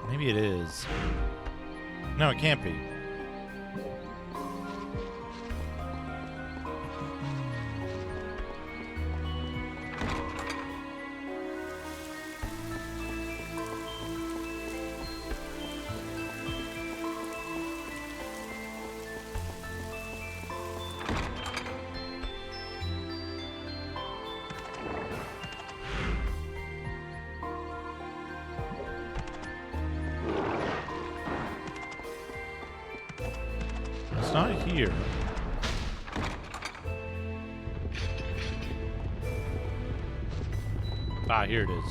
Maybe it is. No, it can't be. It's not here. Ah, here it is.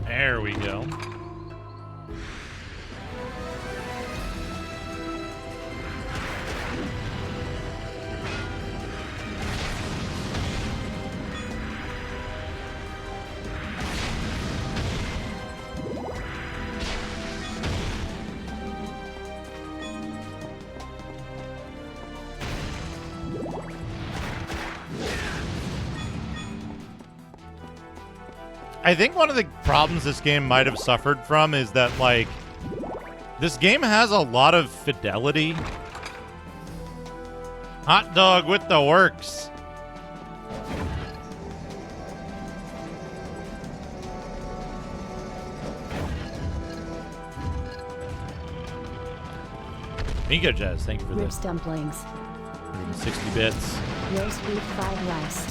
There we go. I think one of the problems this game might have suffered from is that, like, this game has a lot of fidelity. Hot dog with the works. Miko Jazz, thank you for Rib this. dumplings. 160 bits. Roast beef fried rice.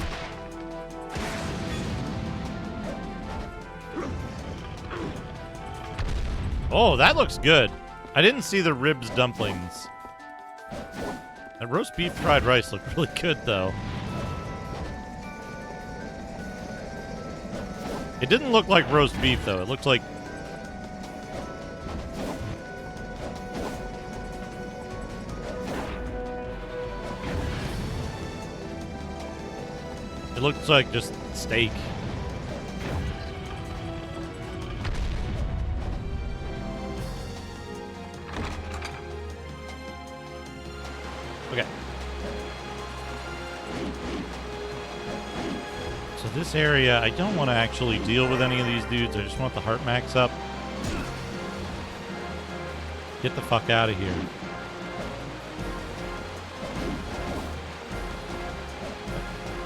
Oh, that looks good. I didn't see the ribs dumplings. That roast beef fried rice looked really good, though. It didn't look like roast beef, though. It looked like... It looks like just steak. Okay. So this area, I don't want to actually deal with any of these dudes. I just want the heart max up. Get the fuck out of here.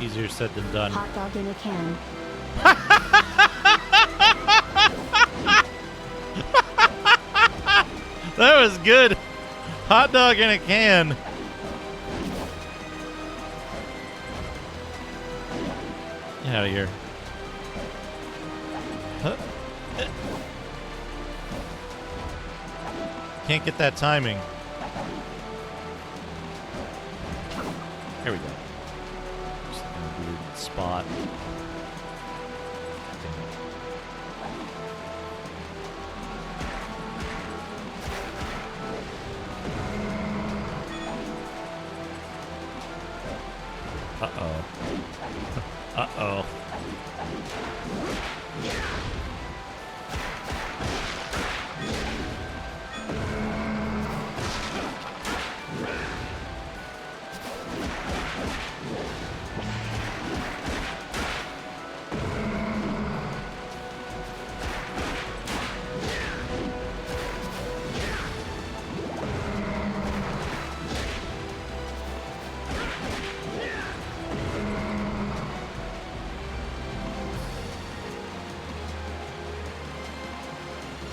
Easier said than done. Hot dog in a can. That was good. Hot dog in a can. Get out of here. Huh. Can't get that timing. Here we go. Just in a weird spot. Uh-oh. Uh-oh.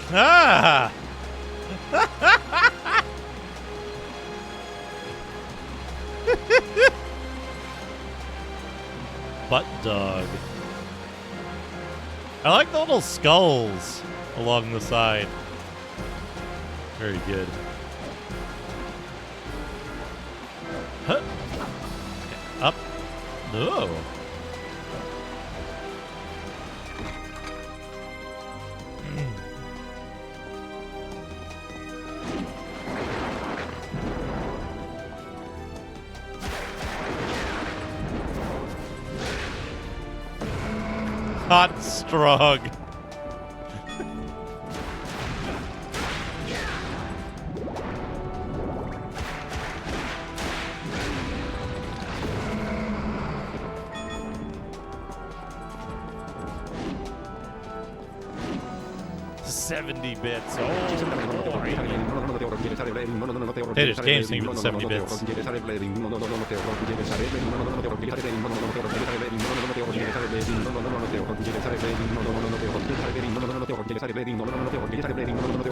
Ah! Butt dog. I like the little skulls along the side. Very good. Huh. Up. No. Hot strong. $70 bits. Oh, hey, there's games even with 70 bits.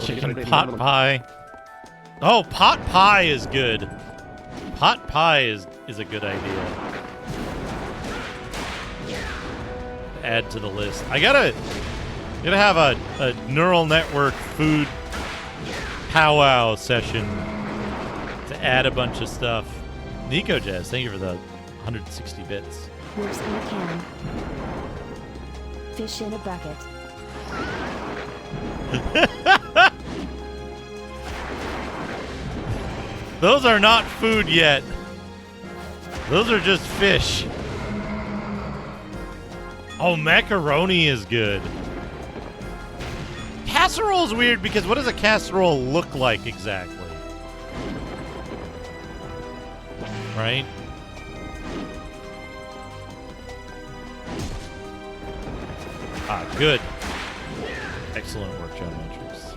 Chicken pot pie. Oh, pot pie is good. Pot pie is a good idea. Add to the list. I gotta have a neural network food powwow session to add a bunch of stuff. Nico Jazz, thank you for the 160 bits. Ribs in a can. Fish in a bucket. Those are not food yet. Those are just fish. Oh, macaroni is good. Casserole is weird because what does a casserole look like exactly? Right? Ah, good. Excellent work, John Matrix.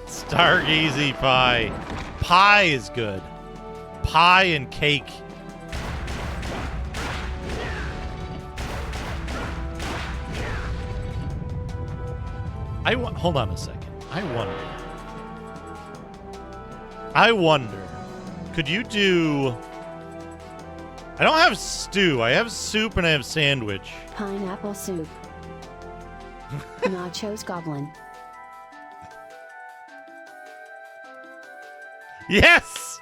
Stargazy pie. Pie is good. Pie and cake. Hold on a second. I wonder. I wonder, could you do... I don't have stew. I have soup and I have sandwich. Pineapple soup. Nachos goblin. Yes!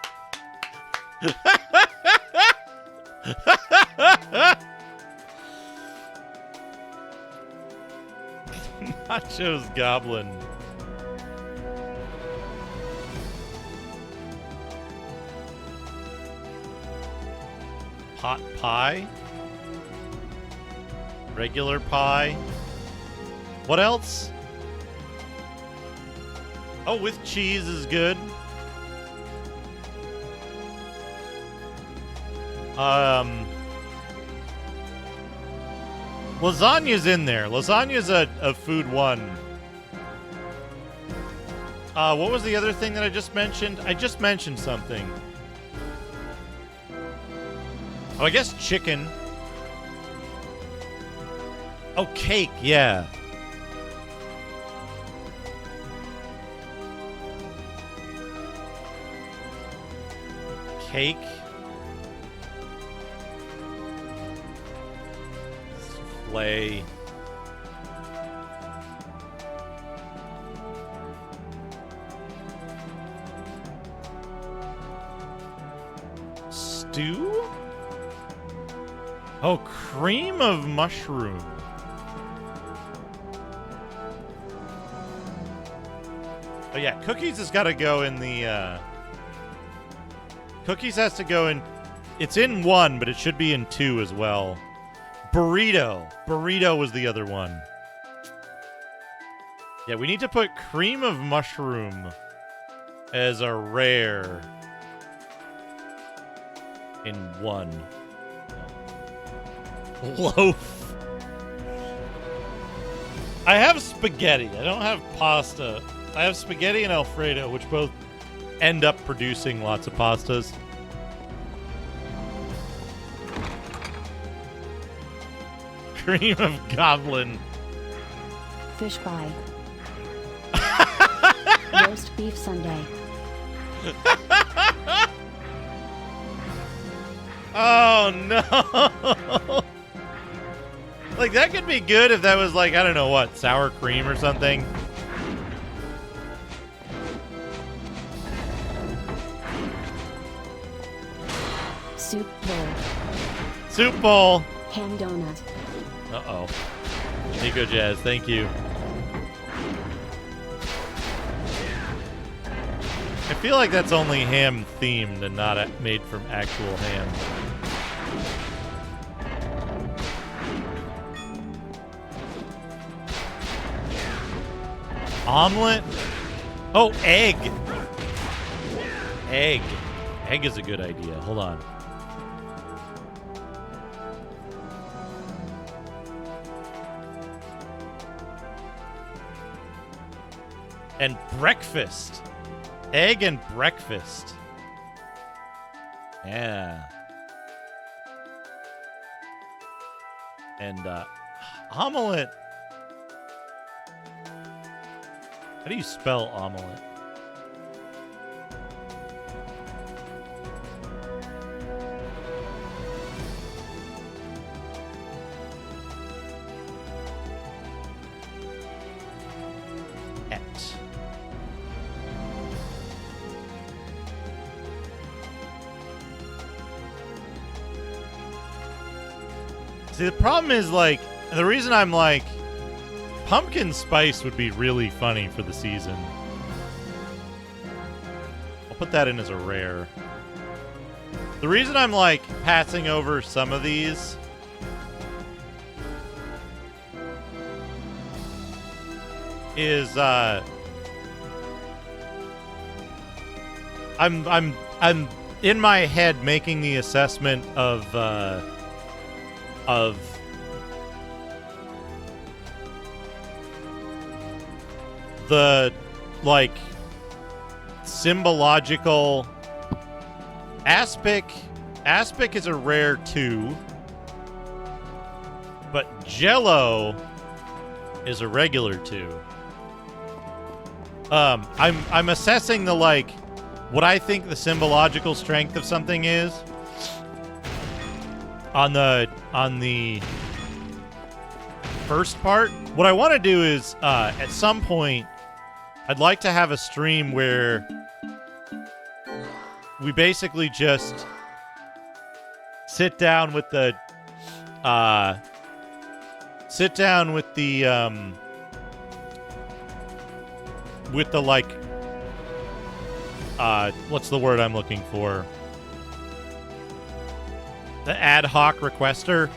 Nachos goblin. Hot pie. Regular pie. What else? Oh, with cheese is good. Lasagna's in there. Lasagna's a food one. What was the other thing that I just mentioned? I just mentioned something. Oh, I guess chicken. Oh, cake, yeah. Cake. Souffle. Stew? Oh, cream of mushroom. Oh yeah, cookies has got to go in the, cookies has to go in, it's in 1, but it should be in 2 as well. Burrito. Burrito was the other one. Yeah, we need to put cream of mushroom as a rare in 1. Loaf. I have spaghetti. I don't have pasta. I have spaghetti and Alfredo, which both end up producing lots of pastas. Cream of goblin. Fish pie. Roast beef sundae. Oh no! Like, that could be good if that was like, I don't know what, sour cream or something. Soup bowl. Soup bowl. Ham donut. Uh-oh. Nico Jazz, thank you. I feel like that's only ham themed and not made from actual ham. Omelet? Oh, egg. Egg. Egg is a good idea. Hold on. And breakfast. Egg and breakfast. Yeah. And omelet. How do you spell omelet? See, the problem is, like, the reason I'm like, pumpkin spice would be really funny for the season. I'll put that in as a rare. The reason I'm, like, passing over some of these is, I'm in my head making the assessment of the, like, symbological aspic. Aspic is a rare 2, but Jello is a regular 2. I'm assessing the, like, what I think the symbological strength of something is on the first part. What I want to do is at some point I'd like to have a stream where we basically just sit down with the like what's the word I'm looking for? The ad hoc requester,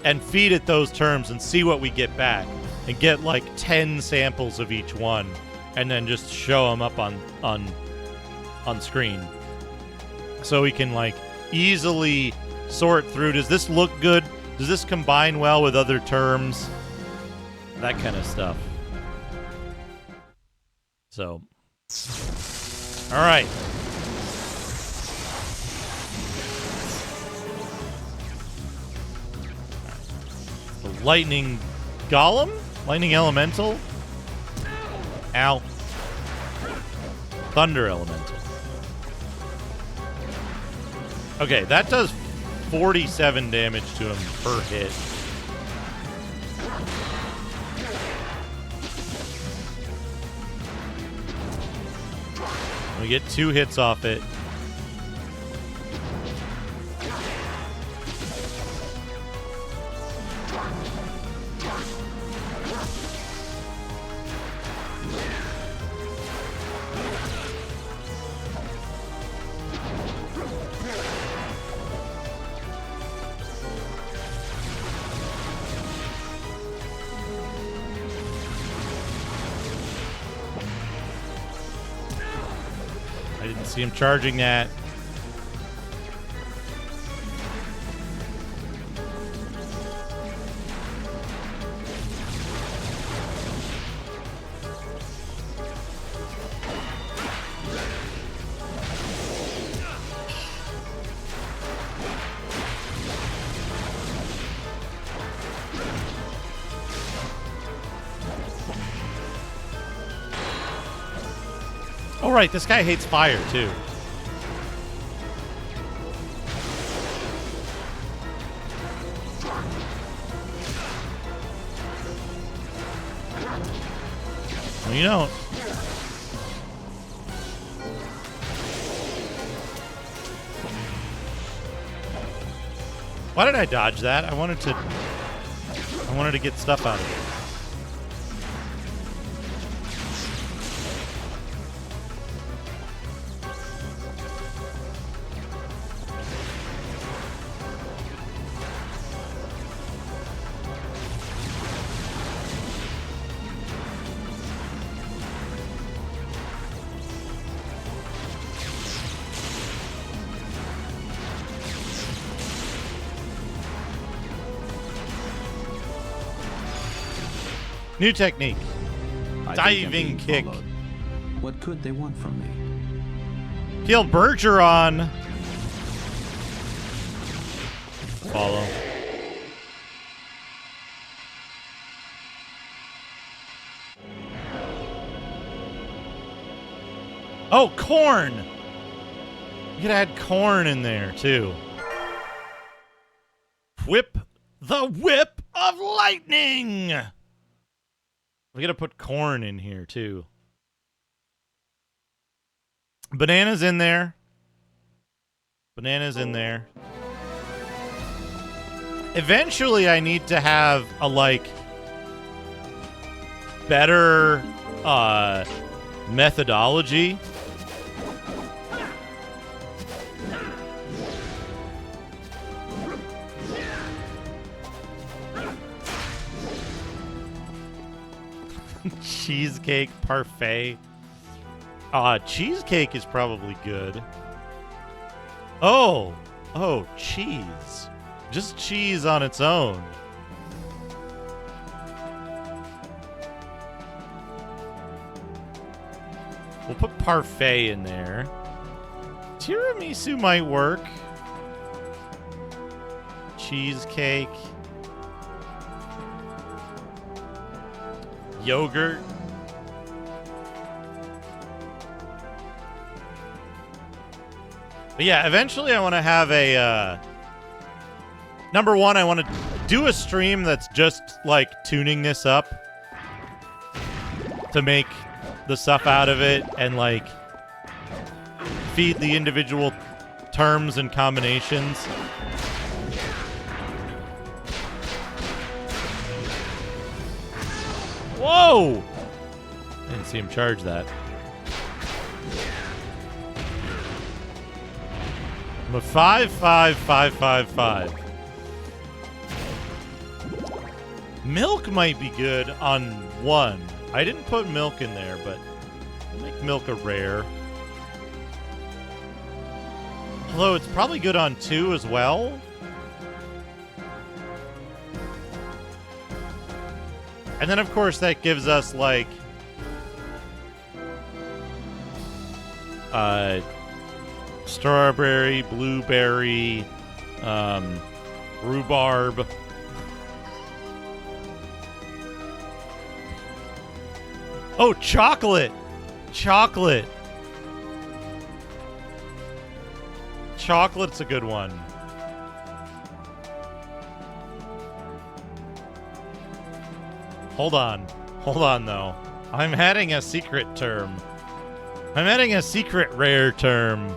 and feed it those terms and see what we get back, and get like 10 samples of each one, and then just show them up on screen, so we can like easily sort through. Does this look good? Does this combine well with other terms? That kind of stuff. So, all right. The lightning golem? Lightning elemental? Ow. Thunder elemental. Okay, that does 47 damage to him per hit. We get 2 hits off it. See him charging that. Oh, right, this guy hates fire, too. Well, you don't. Why did I dodge that? I wanted to get stuff out of it. New technique. Diving kick. Followed. What could they want from me? Kill Bergeron. Follow. Oh, corn. You could add corn in there, too. Whip the whip of lightning. We gotta put corn in here, too. Banana's in there. Banana's in there. Eventually, I need to have a, like, better, methodology. Cheesecake parfait. Cheesecake is probably good. Oh, cheese. Just cheese on its own. We'll put parfait in there. Tiramisu might work. Cheesecake. Yogurt. But yeah, eventually I want to have a, number one, I want to do a stream that's just, like, tuning this up to make the stuff out of it and, like, feed the individual terms and combinations. Whoa! I didn't see him charge that. I'm a 5-5-5-5-5. Milk might be good on 1. I didn't put milk in there, but I'll make milk a rare. Although it's probably good on 2 as well. And then, of course, that gives us, like, strawberry, blueberry, rhubarb. Oh, chocolate! Chocolate! Chocolate's a good one. Hold on. Hold on, though. I'm adding a secret term. I'm adding a secret rare term.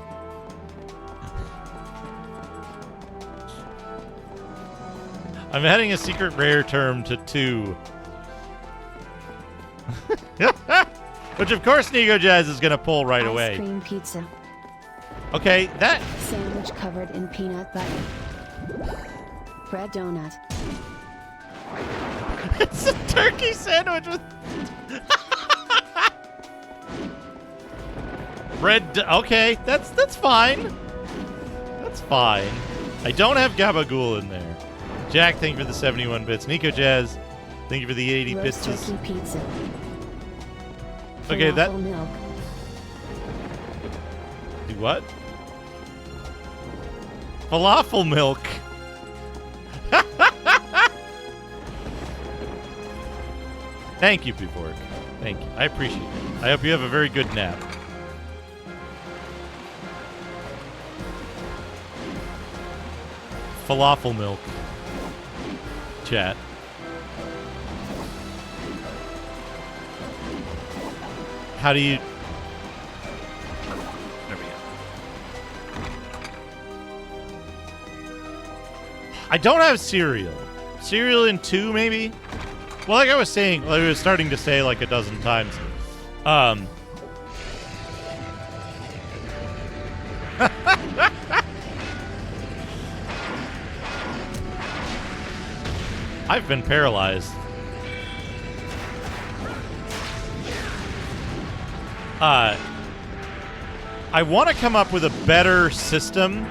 I'm adding a secret rare term to 2. Which, of course, Nico Jazz is going to pull right away. Ice cream pizza. Okay, that... Sandwich covered in peanut butter. Bread donut. It's a turkey sandwich with... Okay, that's fine. That's fine. I don't have gabagool in there. Jack, thank you for the 71 bits. Nico Jazz, thank you for the 80 bits. Roast turkey pizza. Okay, that... Falafel milk. Do what? Falafel milk. Thank you, Beefork. Thank you. I appreciate it. I hope you have a very good nap. Falafel milk. Chat. How do you... There we go. I don't have cereal. Cereal in 2, maybe? Well, like I was saying, like I was starting to say like a dozen times. I've been paralyzed. I want to come up with a better system.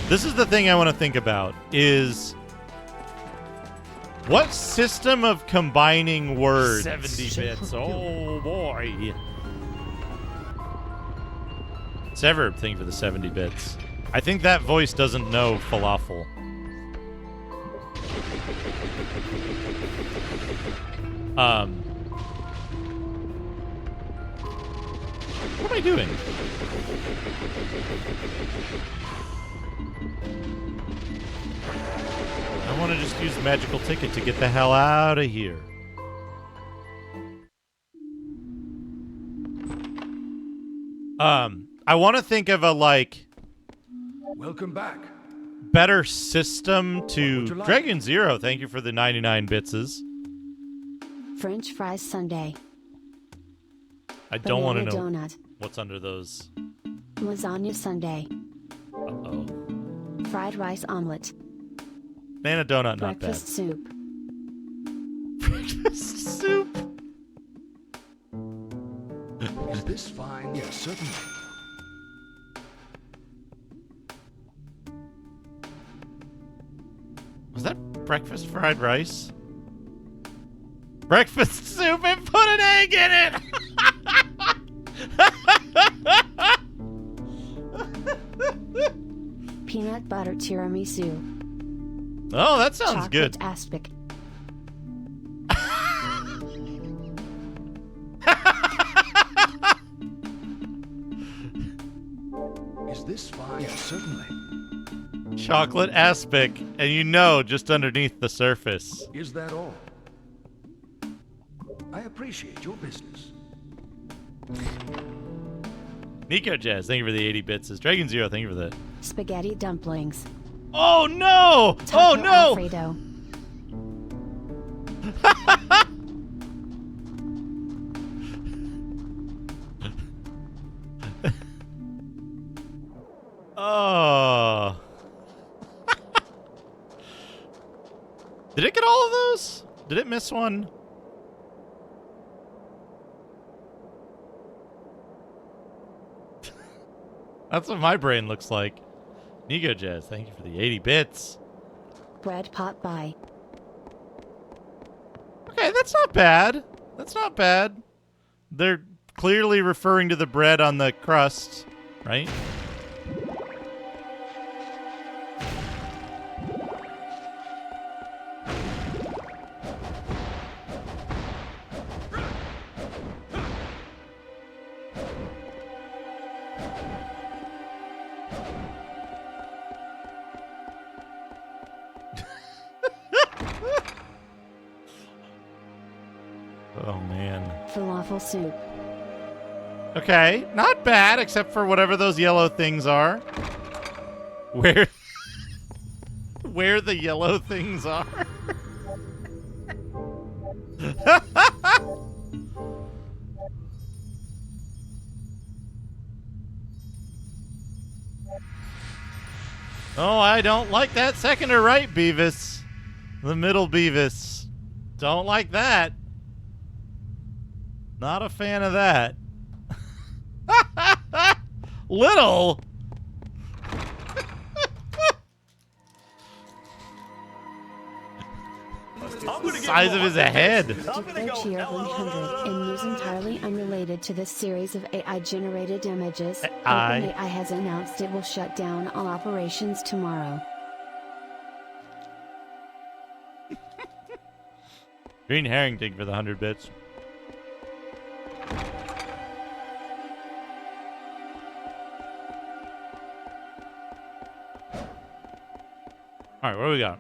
This is the thing I want to think about, is what system of combining words? 70 bits. Oh, boy. Severb, thank you for the 70 bits. I think that voice doesn't know falafel. What am I doing? I want to just use the magical ticket to get the hell out of here. I want to think of a, like... Welcome back. Better system to... Like? Dragon Zero, thank you for the 99 bitses. French fries sundae. I don't want to know donut. What's under those. Lasagna sundae. Uh-oh. Fried rice omelet. Banana donut, not bad. Breakfast soup. Breakfast soup. Is this fine? Yes, certainly. Was that breakfast fried rice? Breakfast soup and put an egg in it! Peanut butter tiramisu. Oh, that sounds Chocolate good. Aspic. Is this fine? Yes, certainly. Chocolate aspic, and you know just underneath the surface. Is that all? I appreciate your business. Nico Jazz, thank you for the 80 bits. Dragon Zero, thank you for the Spaghetti dumplings. Oh no! Taco Oh no! Alfredo. Oh. Did it get all of those? Did it miss one? That's what my brain looks like. Nico Jazz, thank you for the 80 bits. Bread pot pie. Okay, that's not bad. That's not bad. They're clearly referring to the bread on the crust, right? Oh, man. Falafel soup. Okay, not bad, except for whatever those yellow things are. Where the yellow things are. Oh, I don't like that second or right, Beavis. The middle Beavis. Don't like that. Not a fan of that. Little. The size of his head. Declare Cheer 100 in news entirely unrelated to this series of AI-generated images. OpenAI has announced it will shut down all operations tomorrow. Green Harrington for the 100 bits. All right, what do we got?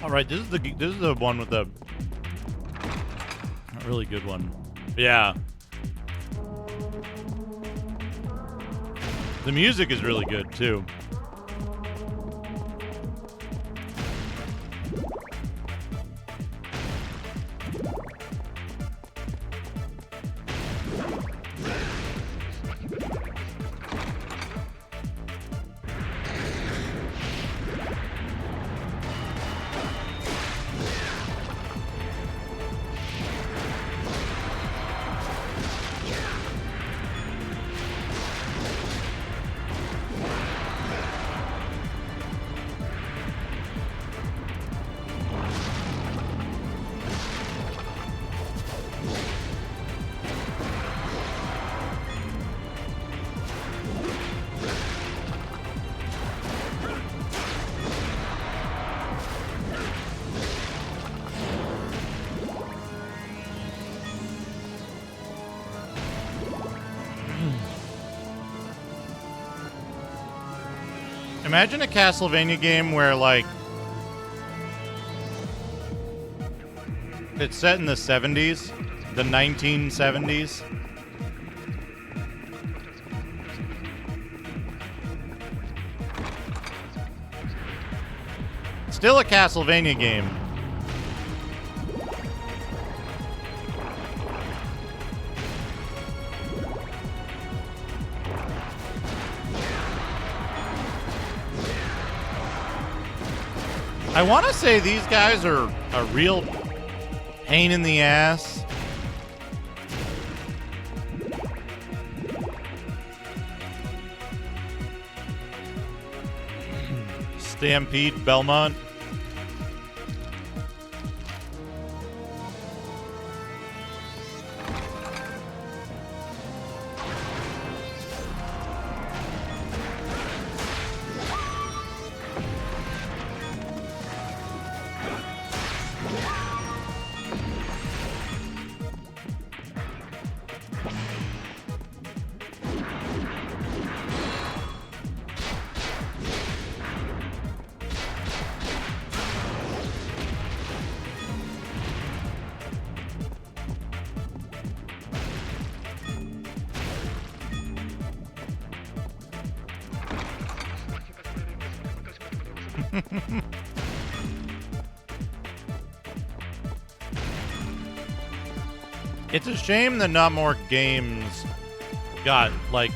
All right, this is the one with the a really good one. Yeah. The music is really good too. Imagine a Castlevania game where, like, it's set in the 70s, the 1970s. Still a Castlevania game. I want to say these guys are a real pain in the ass. Stampede, Belmont. It's a shame that not more games got, like,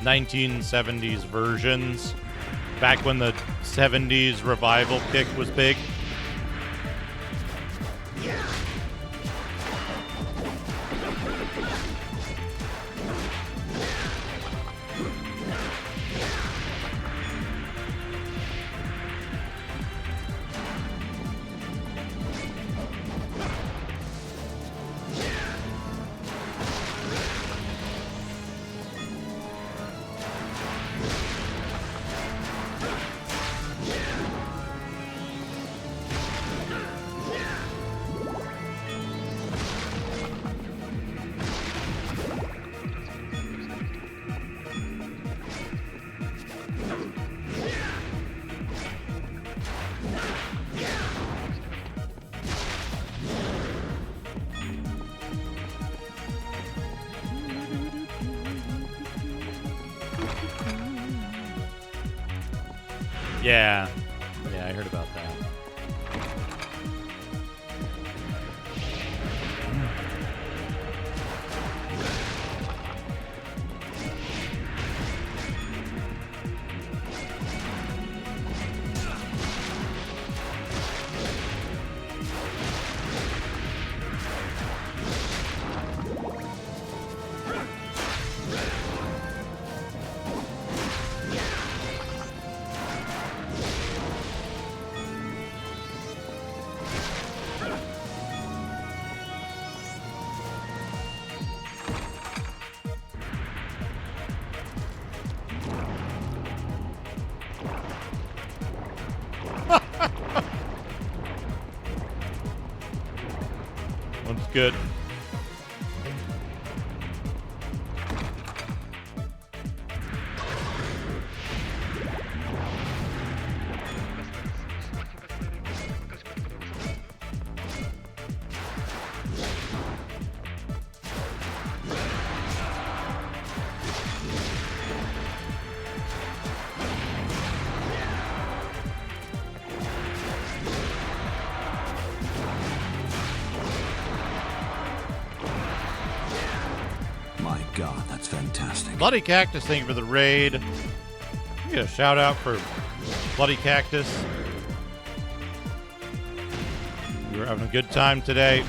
1970s versions back when the 70s revival kick was big. Yeah. Yeah, I heard about that. One's good. God, that's fantastic. Bloody Cactus, thank you for the raid. Get a shout out for Bloody Cactus. You were having a good time today.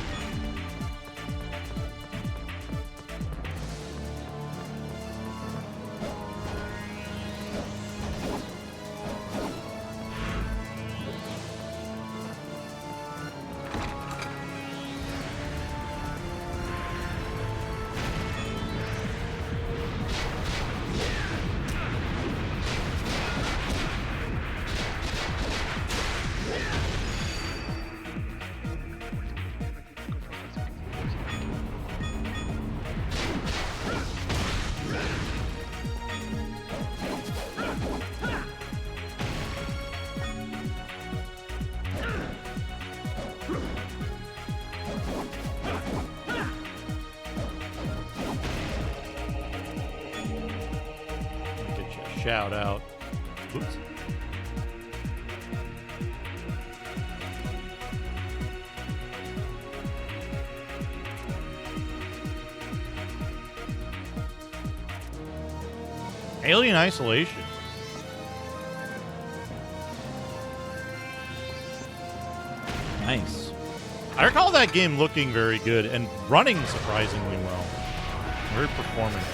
Shout out. Oops. Alien Isolation. Nice. I recall that game looking very good and running surprisingly well. Very performant.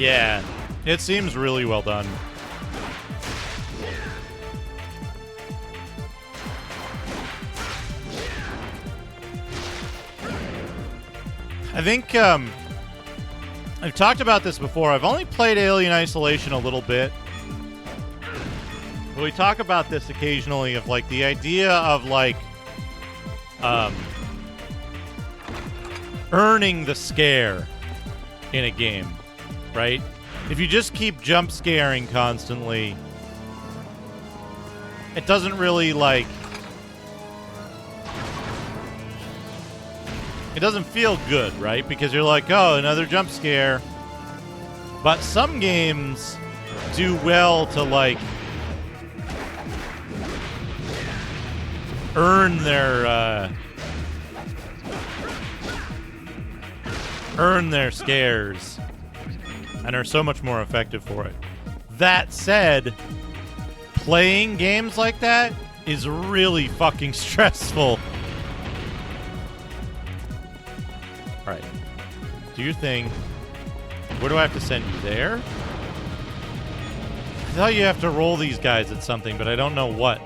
Yeah, it seems really well done. I think I've talked about this before. I've only played Alien Isolation a little bit. But we talk about this occasionally of like the idea of like earning the scare in a game, right? If you just keep jump scaring constantly, it doesn't really like it doesn't feel good, right? Because you're like, oh, another jump scare. But some games do well to like earn their scares and are so much more effective for it. That said, playing games like that is really fucking stressful. Alright. Do your thing. Where do I have to send you? There? I thought you have to roll these guys at something, but I don't know what.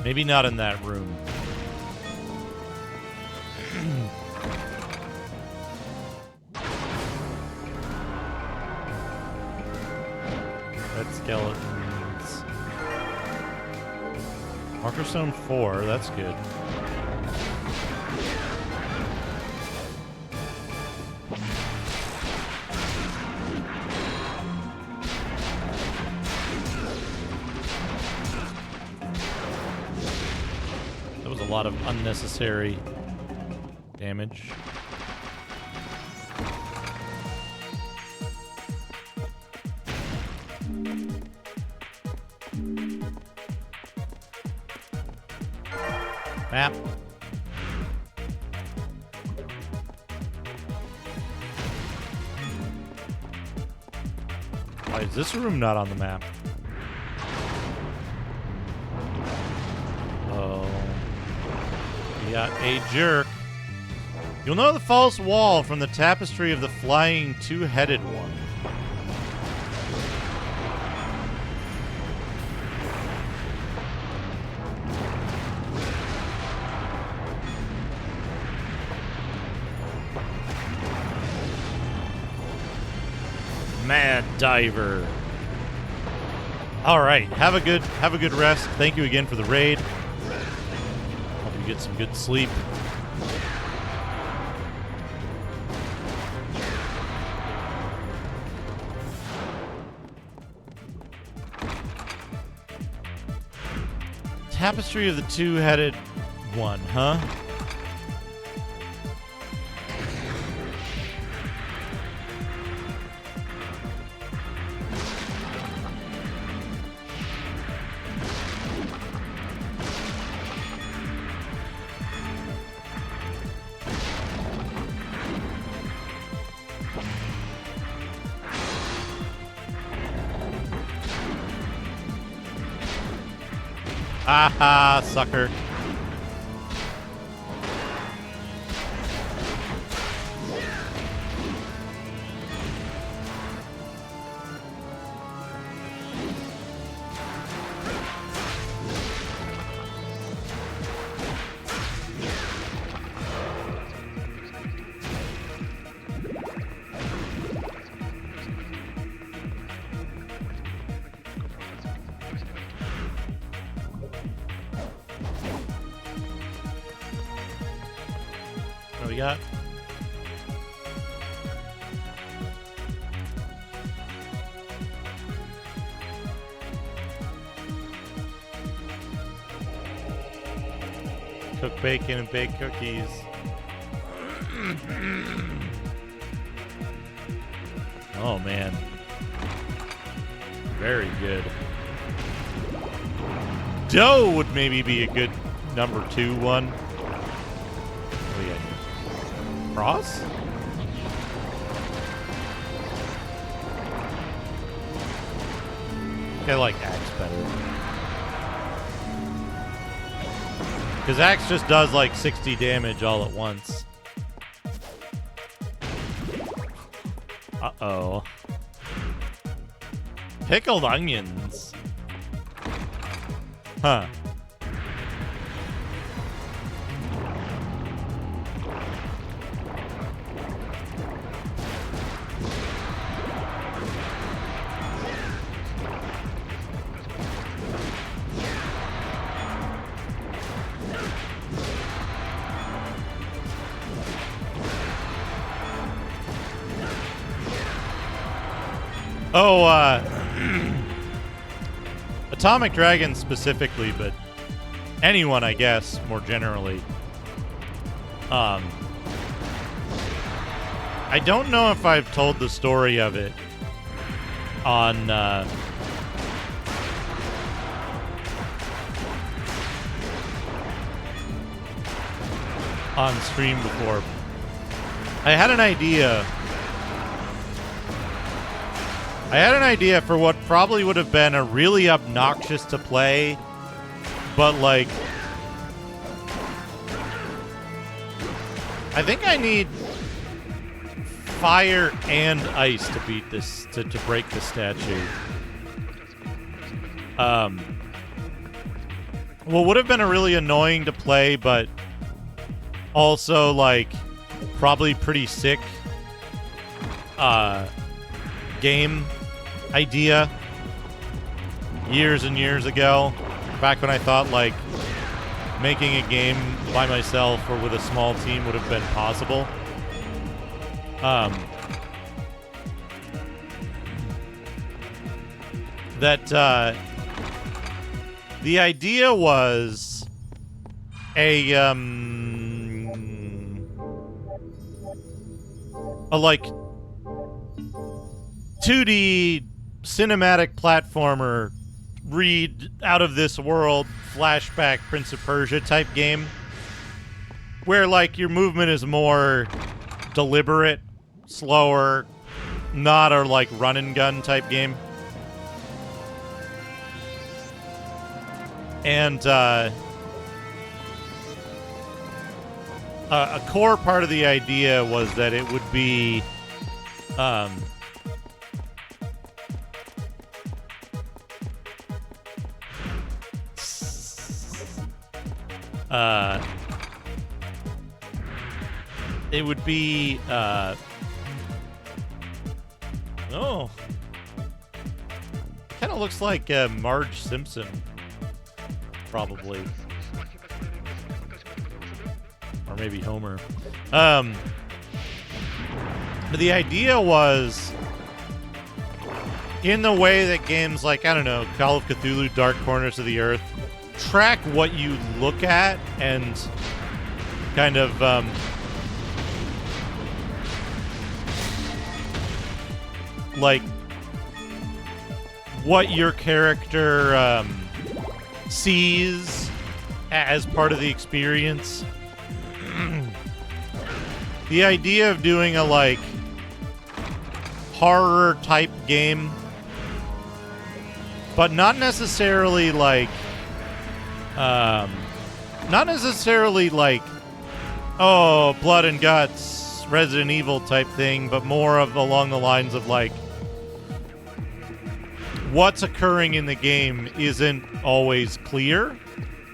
Maybe not in that room. Red skeletons. Marker Stone 4, that's good. A lot of unnecessary damage. Map. Why is this room not on the map? Got a jerk. You'll know the false wall from the tapestry of the flying two-headed one. Mad Diver. All right, have a good rest. Thank you again for the raid. Get some good sleep. Tapestry of the two-headed one, huh? Aha, sucker. What do we got? Cook bacon and bake cookies. Oh man. Very good. Dough would maybe be a good number 2 one. What do we got here? Cross? I like Axe better. Because Axe just does like 60 damage all at once. Uh-oh. Pickled onions. Huh. Oh, Atomic Dragon specifically, but anyone, I guess, more generally. I don't know if I've told the story of it on, on stream before. I had an idea for what probably would have been a really obnoxious to play, but like, I think I need fire and ice to beat this, to break the statue. What would have been a really annoying to play, but also like probably pretty sick game idea years and years ago, back when I thought like making a game by myself or with a small team would have been possible. The idea was a like 2D cinematic platformer, read out of this world flashback Prince of Persia type game, where like your movement is more deliberate, slower, not a like run and gun type game. And a core part of the idea was that it would be it would be oh, kind of looks like Marge Simpson, probably, or maybe Homer. But the idea was, in the way that games like, I don't know, Call of Cthulhu, Dark Corners of the Earth track what you look at and kind of like what your character sees as part of the experience. The idea of doing a like horror type game, but not necessarily like oh, blood and guts, Resident Evil type thing, but more of along the lines of like, what's occurring in the game isn't always clear,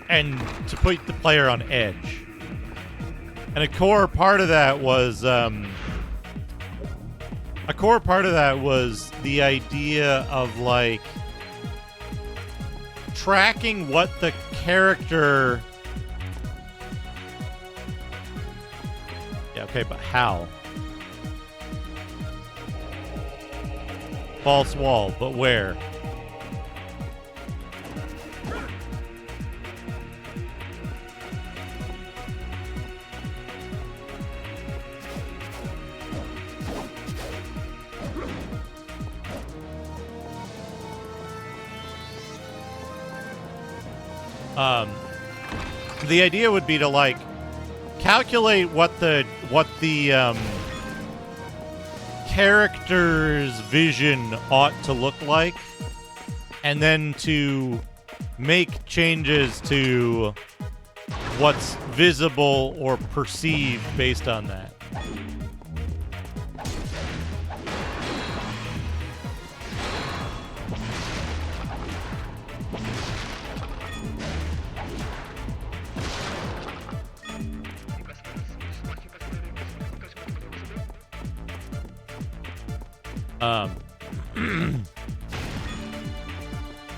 and to put the player on edge. And a core part of that was the idea of like tracking what the character. Yeah, okay, but how? False wall, but where? The idea would be to like calculate what the character's vision ought to look like and then to make changes to what's visible or perceived based on that.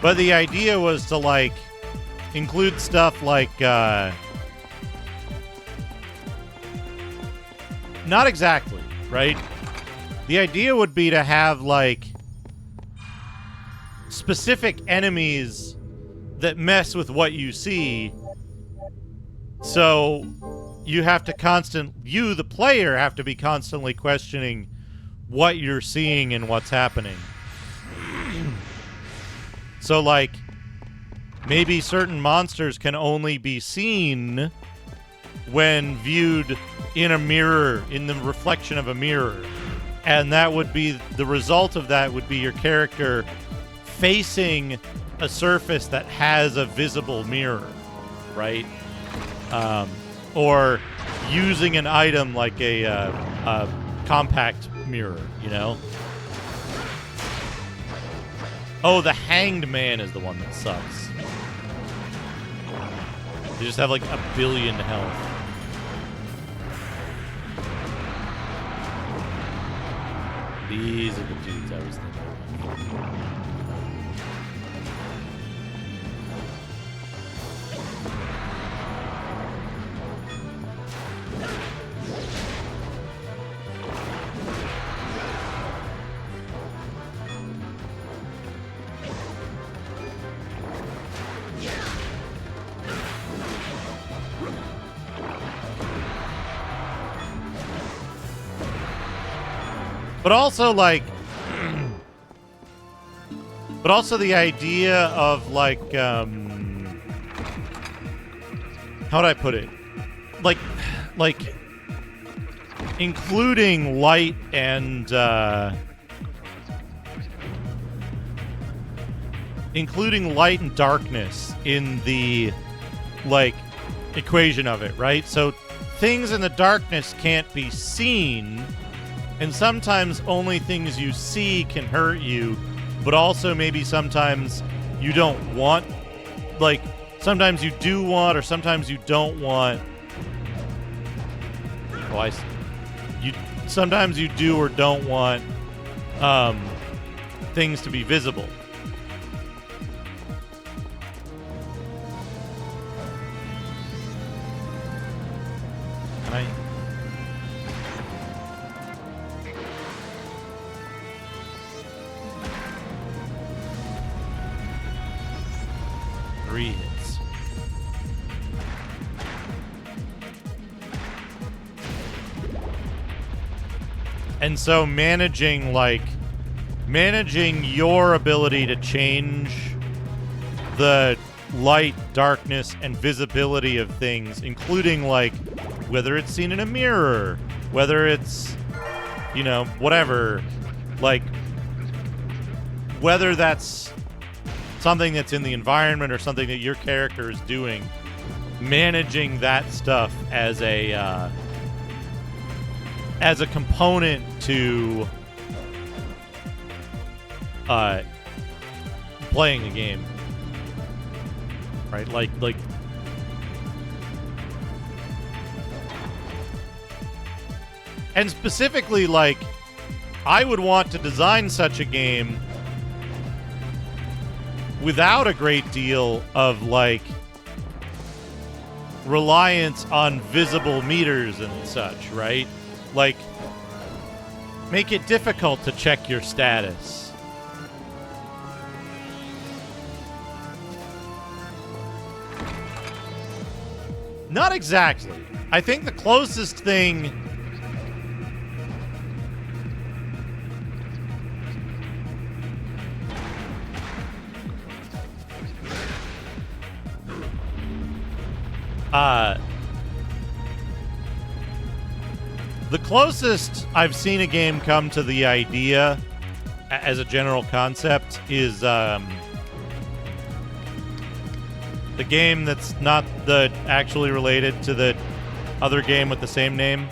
But the idea was to, like, include stuff like, not exactly, right? The idea would be to have, like, specific enemies that mess with what you see. So you have to you, the player, have to be constantly questioning what you're seeing and what's happening. So, like, maybe certain monsters can only be seen when viewed in a mirror, in the reflection of a mirror. And that would be, the result of that would be your character facing a surface that has a visible mirror, right? Or using an item like a compact mirror, you know? Oh, the Hanged Man is the one that sucks. You just have like 1 billion health. These are the dudes I was thinking of. But also, like, but also the idea of, like, how would I put it? Like, including light and, darkness in the, like, equation of it, right? So things in the darkness can't be seen. And sometimes only things you see can hurt you, but also maybe sometimes you don't want, like, sometimes you do want or sometimes you don't want. Oh, I see. Sometimes you do or don't want things to be visible. Can I? 3 hits. And so managing your ability to change the light, darkness, and visibility of things, including, like, whether it's seen in a mirror, whether it's, you know, whatever, like, whether that's something that's in the environment or something that your character is doing, managing that stuff as a component to playing the game, right? Like and specifically, like, I would want to design such a game without a great deal of, like, reliance on visible meters and such, right? Like, make it difficult to check your status. Not exactly. I think the closest thing the closest I've seen a game come to the idea as a general concept is The game that's not the actually related to the other game with the same name.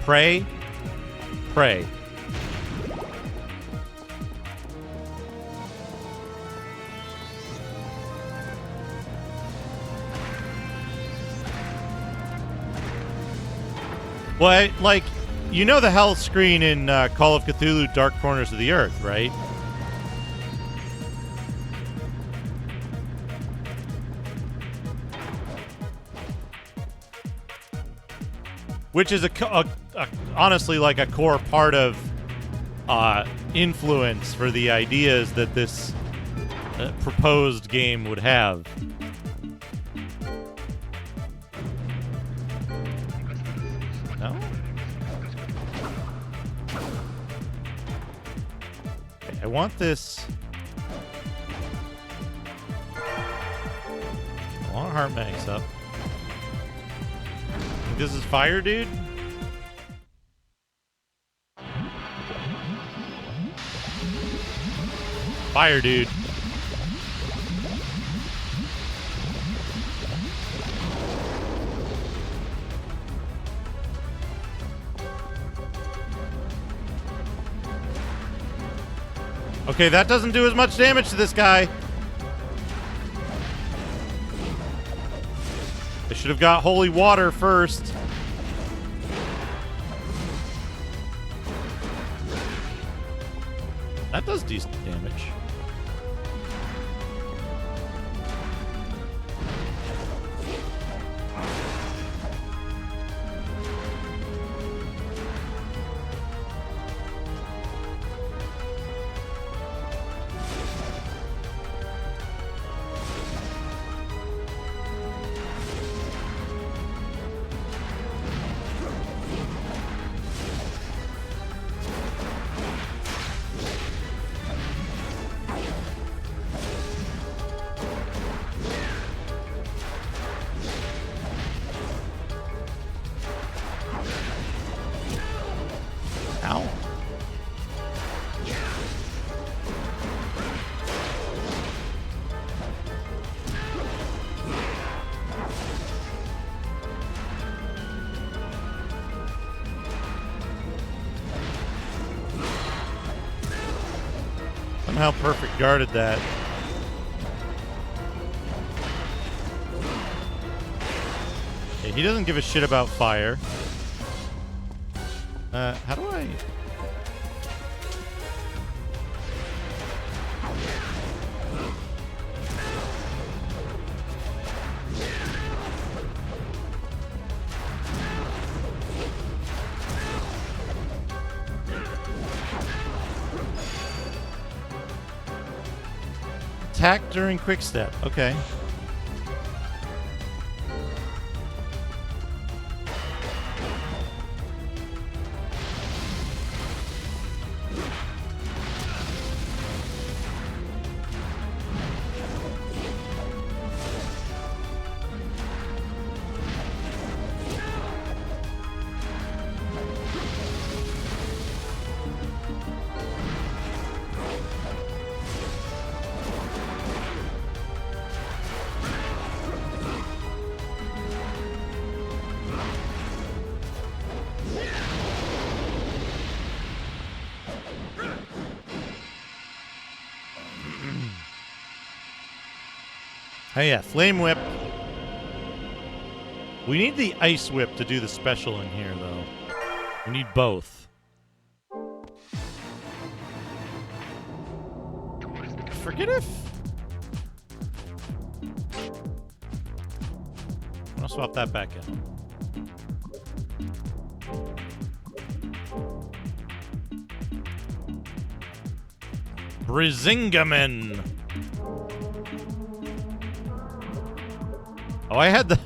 Pray. Pray. Well, like, you know the hell screen in Call of Cthulhu Dark Corners of the Earth, right? Which is honestly like a core part of influence for the ideas that this proposed game would have. No? Okay, I want this. I want heart mags up. This is fire, dude? Fire, dude. Okay, that doesn't do as much damage to this guy. I should have got holy water first. That does decent damage. Ow. Somehow perfect guarded that. Okay, he doesn't give a shit about fire. How do I... Attack during quick step. Okay. Oh yeah, Flame Whip. We need the Ice Whip to do the special in here, though. We need both. Forget if... I'll swap that back in. Brisingamen. Oh, I had the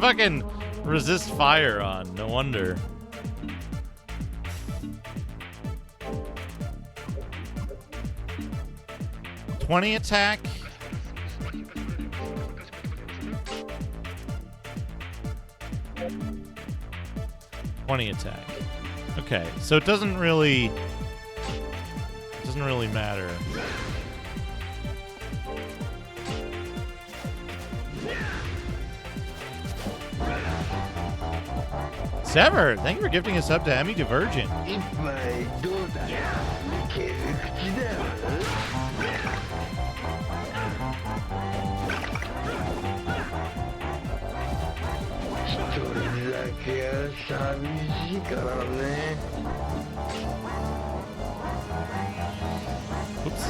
fucking resist fire on. No wonder. $20 attack. $20 attack. Okay, so it doesn't really matter. Sever, thank you for gifting us up to Emmy Divergent. Oops.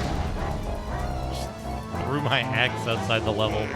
Just threw my axe outside the level.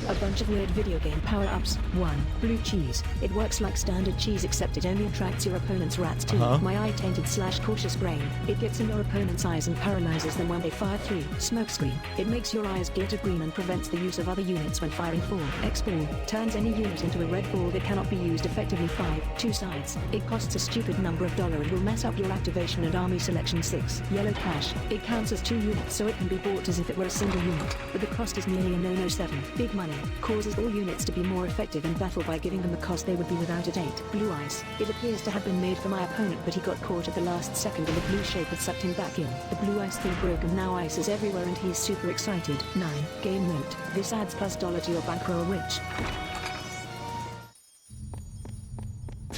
A bunch of weird video game power-ups. 1. Blue cheese. It works like standard cheese except it only attracts your opponent's rats. 2. My eye-tainted / cautious brain. It gets in your opponent's eyes and paralyzes them when they fire. 3. Smokescreen. It makes your eyes glitter green and prevents the use of other units when firing. 4. X-ball. Turns any unit into a red ball that cannot be used effectively. 5. Two sides. It costs a stupid number of dollars and will mess up your activation and army selection. 6. Yellow cash. It counts as 2 units so it can be bought as if it were a single unit, but the cost is nearly a no-no. 7. Big money. Causes all units to be more effective in battle by giving them a cost they would be without. 8. Blue ice. It appears to have been made for my opponent, but he got caught at the last second and the blue shape had sucked him back in. The blue ice thing broke and now ice is everywhere and he's super excited. 9. Game note. This adds +$ to your bankroll, which...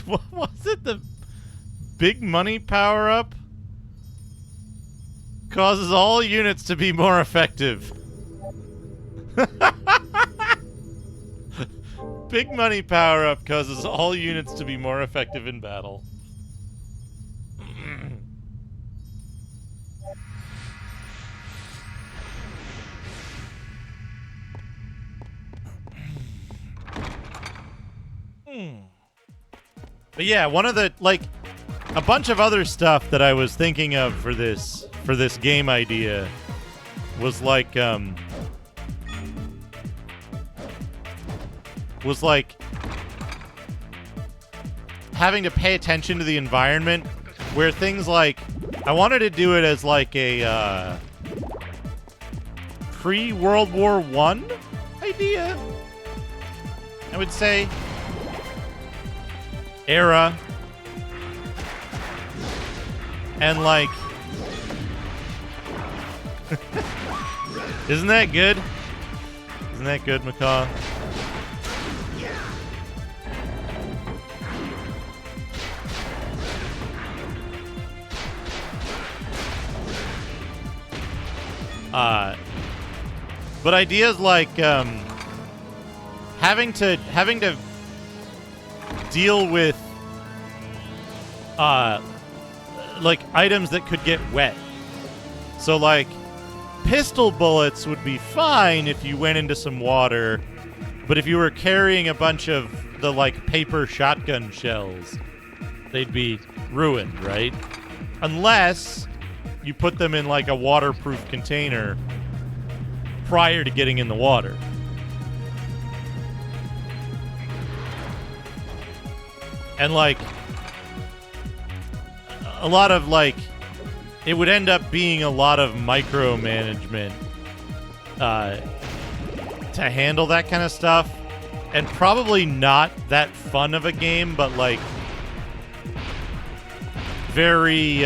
What was it? The big money power-up? Causes all units to be more effective. Big money power-up causes all units to be more effective in battle. But yeah, one of the, like, a bunch of other stuff that I was thinking of for this game idea was like, having to pay attention to the environment, where things like, I wanted to do it as like a pre-World War I idea, I would say, era, and like, isn't that good? Isn't that good, Macaw? But ideas like having to deal with like items that could get wet. So like pistol bullets would be fine if you went into some water, but if you were carrying a bunch of the like paper shotgun shells, they'd be ruined, right? Unless you put them in like a waterproof container prior to getting in the water. And like a lot of like, it would end up being a lot of micromanagement to handle that kind of stuff, and probably not that fun of a game, but like very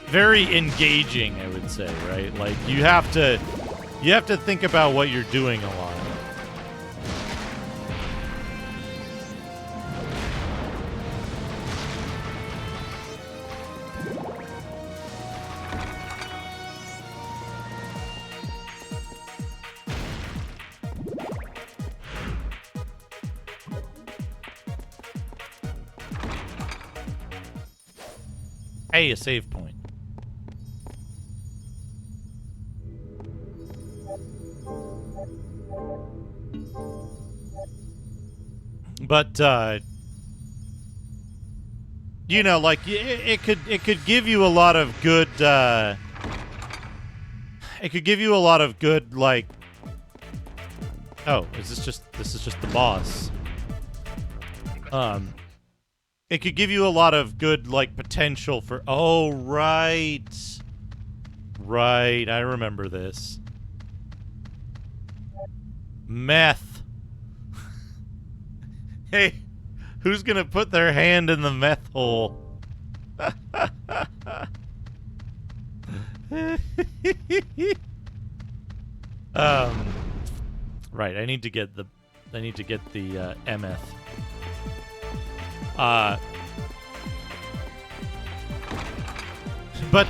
very engaging, I would say, right? Like you have to think about what you're doing a lot. Hey, a save point. But you know, like it could give you a lot of good it could give you a lot of good, like... Oh, this is just the boss. It could give you a lot of good, like, potential for... Oh, right. Right, I remember this. Meth. Hey, who's gonna put their hand in the meth hole? Right, I need to get the MF. But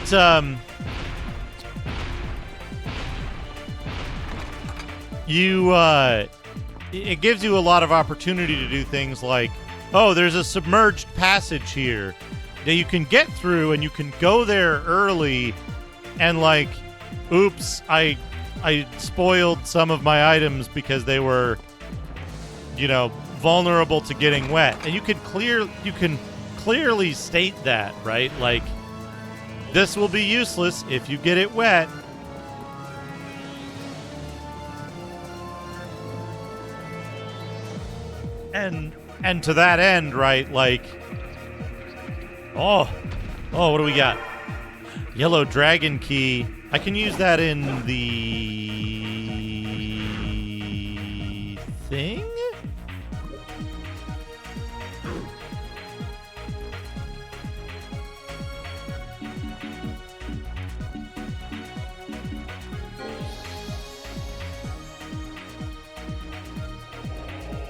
it gives you a lot of opportunity to do things like, oh, there's a submerged passage here that you can get through, and you can go there early, and like, oops, I spoiled some of my items because they were, you know, vulnerable to getting wet. And you can clearly state that, right? Like, this will be useless if you get it wet. And to that end, right, like, oh, what do we got? Yellow dragon key. I can use that in the thing?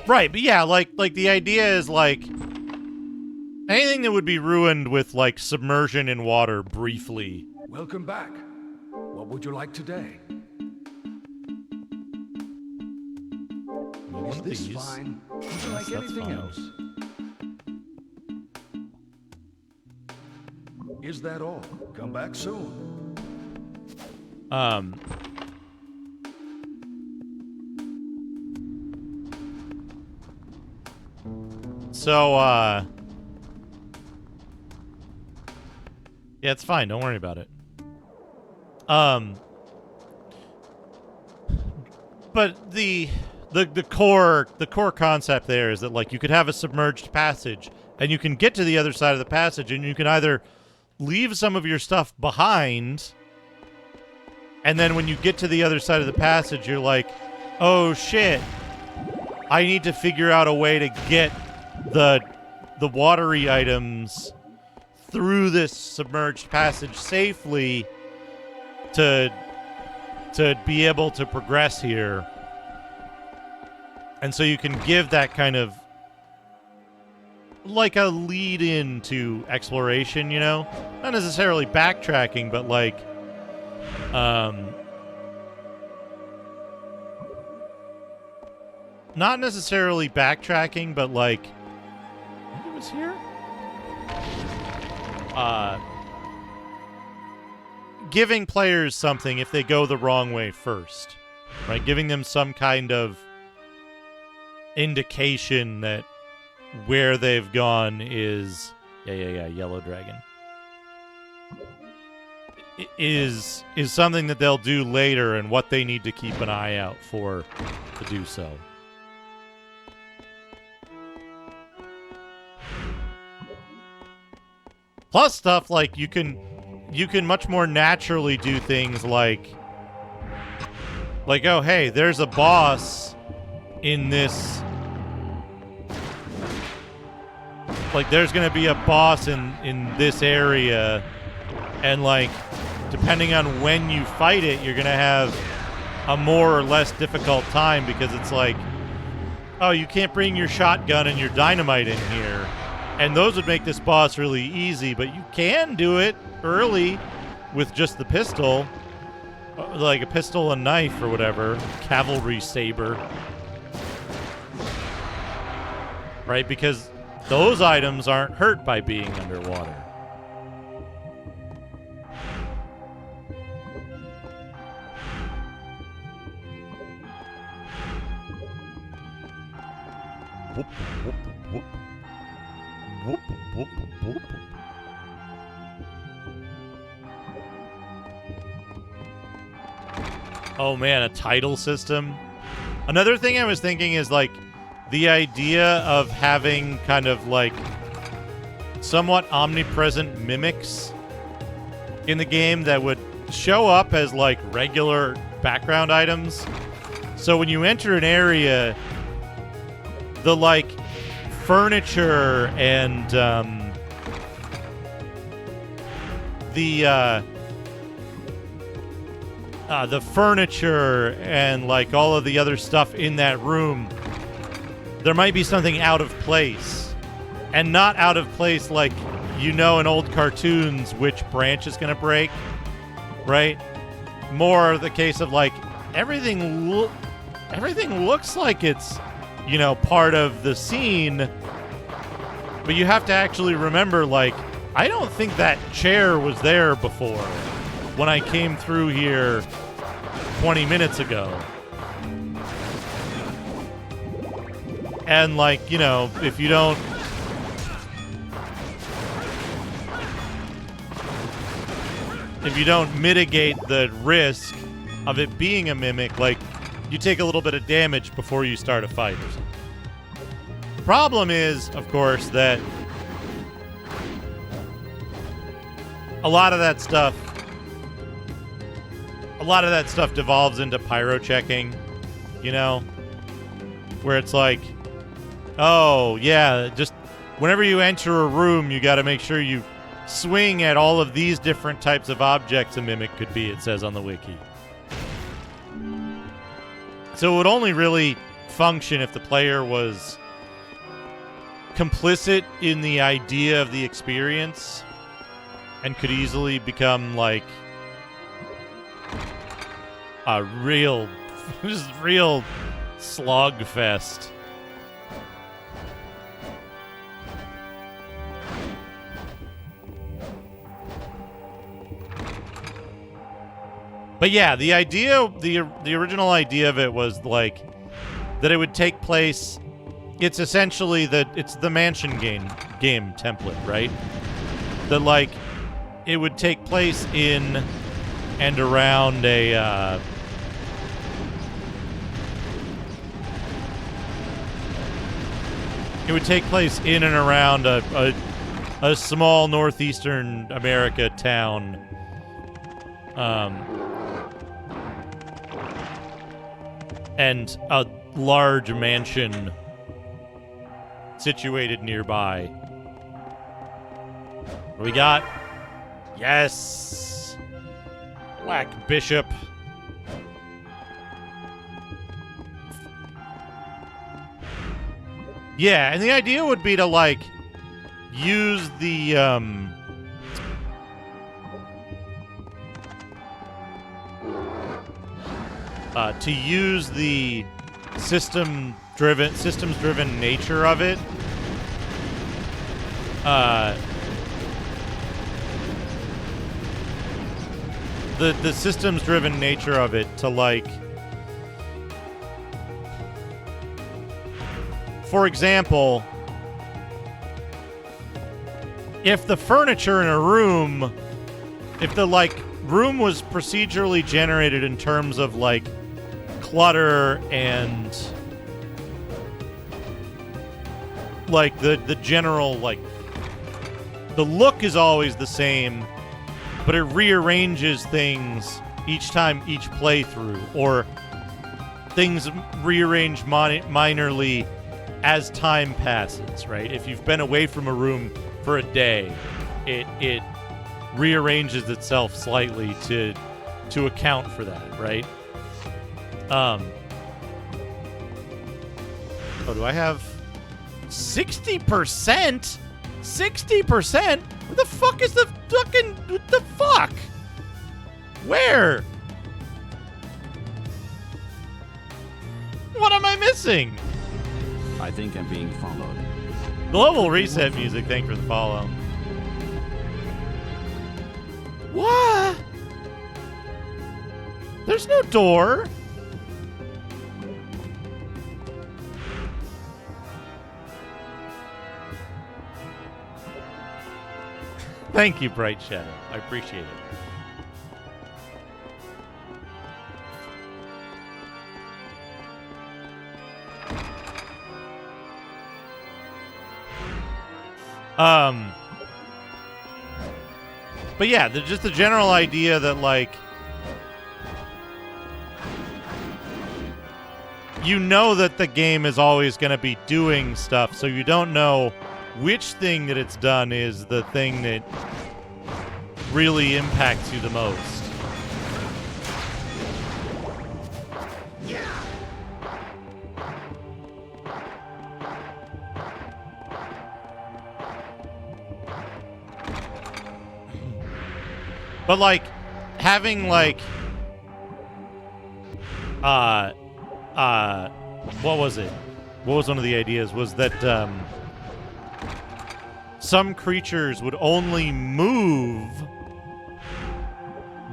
Right, but yeah, like the idea is like anything that would be ruined with like submersion in water briefly. Welcome back. What would you like today? Is this fine? Would you like anything else? Is that all? Come back soon. So, yeah, it's fine. Don't worry about it. But the core concept there is that, like, you could have a submerged passage, and you can get to the other side of the passage, and you can either leave some of your stuff behind, and then when you get to the other side of the passage, you're like, oh shit, I need to figure out a way to get the watery items through this submerged passage safely to be able to progress here. And so you can give that kind of like a lead into exploration, you know? Not necessarily backtracking, but like not necessarily backtracking, but like I think it was here? Giving players something if they go the wrong way first. Right? Giving them some kind of indication that where they've gone is yellow dragon. Is something that they'll do later and what they need to keep an eye out for to do so. Plus stuff like you can much more naturally do things like oh hey, there's a boss in this, like there's gonna be a boss in this area, and like depending on when you fight it, you're gonna have a more or less difficult time because it's like, oh, you can't bring your shotgun and your dynamite in here. And those would make this boss really easy, but you can do it early with just the pistol. Like a pistol and knife or whatever. Cavalry saber. Right? Because those items aren't hurt by being underwater. Whoop, whoop, whoop. Whoop, whoop, whoop. Oh man, a title system. Another thing I was thinking is like the idea of having kind of like somewhat omnipresent mimics in the game that would show up as like regular background items. So when you enter an area, the like furniture and the furniture and like all of the other stuff in that room, there might be something out of place. And not out of place like, you know, in old cartoons which branch is going to break, right? More the case of like everything looks like it's, you know, part of the scene, but you have to actually remember, like, I don't think that chair was there before when I came through here 20 minutes ago. And like, you know, if you don't mitigate the risk of it being a mimic, like, you take a little bit of damage before you start a fight or something. The problem is, of course, that a lot of that stuff devolves into pyro checking, you know, where it's like, oh yeah, just whenever you enter a room, you got to make sure you swing at all of these different types of objects a mimic could be, it says on the wiki. So it would only really function if the player was complicit in the idea of the experience and could easily become like a real slogfest. But yeah, the idea, the original idea of it was like that it would take place. It's essentially it's the mansion game template, right? That like it would take place in and around a it would take place in and around a small northeastern America town. And a large mansion situated nearby. What we got? Yes! Black Bishop. Yeah, and the idea would be to, like, use the, systems-driven nature of it. The systems-driven nature of it to, like, for example, if the furniture in a room, if the, like, room was procedurally generated in terms of, like, clutter and, like, the general, like, the look is always the same, but it rearranges things each time, each playthrough, or things rearrange minorly as time passes, right? If you've been away from a room for a day, it rearranges itself slightly to account for that, right? Oh, do I have 60%? 60%? What the fuck is the fucking... What the fuck? Where? What am I missing? I think I'm being followed. Global Reset Music, thank you for the follow. What? There's no door. Thank you, Bright Shadow. I appreciate it. But yeah, just the general idea that, like, you know that the game is always going to be doing stuff, so you don't know which thing that it's done is the thing that really impacts you the most. But, like, having, like, what was it? What was one of the ideas? Was that, some creatures would only move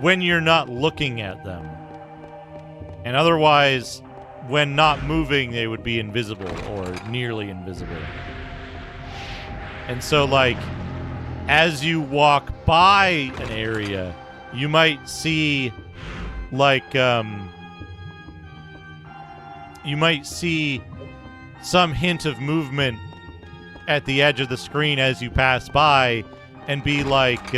when you're not looking at them. And otherwise, when not moving, they would be invisible or nearly invisible. And so, like, as you walk by an area, you might see, like, you might see some hint of movement at the edge of the screen as you pass by and be like,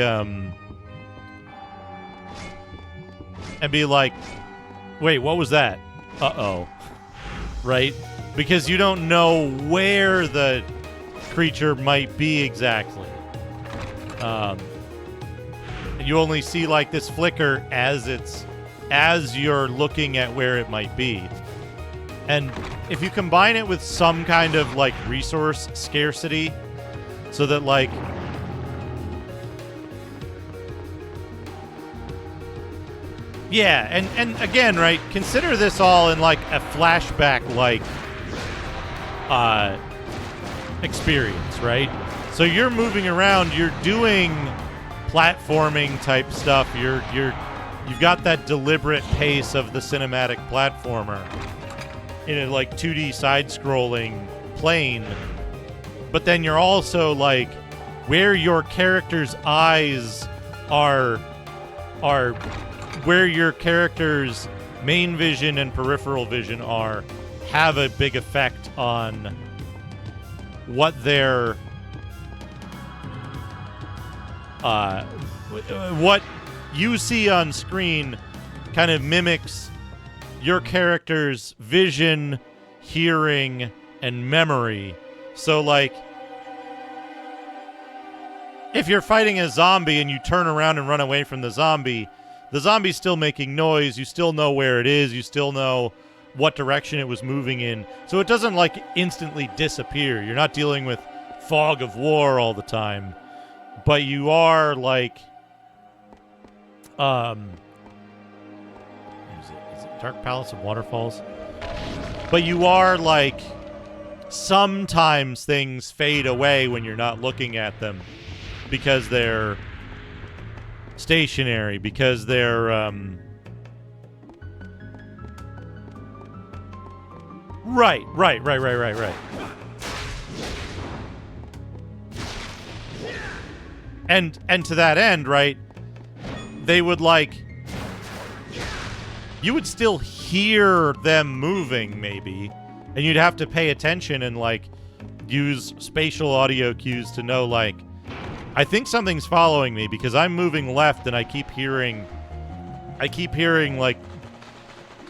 wait, what was that? Uh-oh. Right? Because you don't know where the creature might be exactly. You only see, like, this flicker as you're looking at where it might be. And if you combine it with some kind of, like, resource scarcity, so that, like, yeah, and again, right, consider this all in, like, a flashback, like, experience, right? So you're moving around, you're doing platforming type stuff, you've got that deliberate pace of the cinematic platformer in a, like, 2D side-scrolling plane, but then you're also, like, where your character's eyes are where your character's main vision and peripheral vision are, have a big effect on what their what you see on screen kind of mimics your character's vision, hearing, and memory. So, like, if you're fighting a zombie and you turn around and run away from the zombie's still making noise, you still know where it is, you still know what direction it was moving in. So it doesn't, like, instantly disappear. You're not dealing with fog of war all the time. But you are, like, is it Dark Palace of Waterfalls? But you are, like, sometimes things fade away when you're not looking at them because they're stationary, because they're, Right. And to that end, right, they would, like, you would still hear them moving, maybe, and you'd have to pay attention and, like, use spatial audio cues to know, like, I think something's following me because I'm moving left and I keep hearing, like,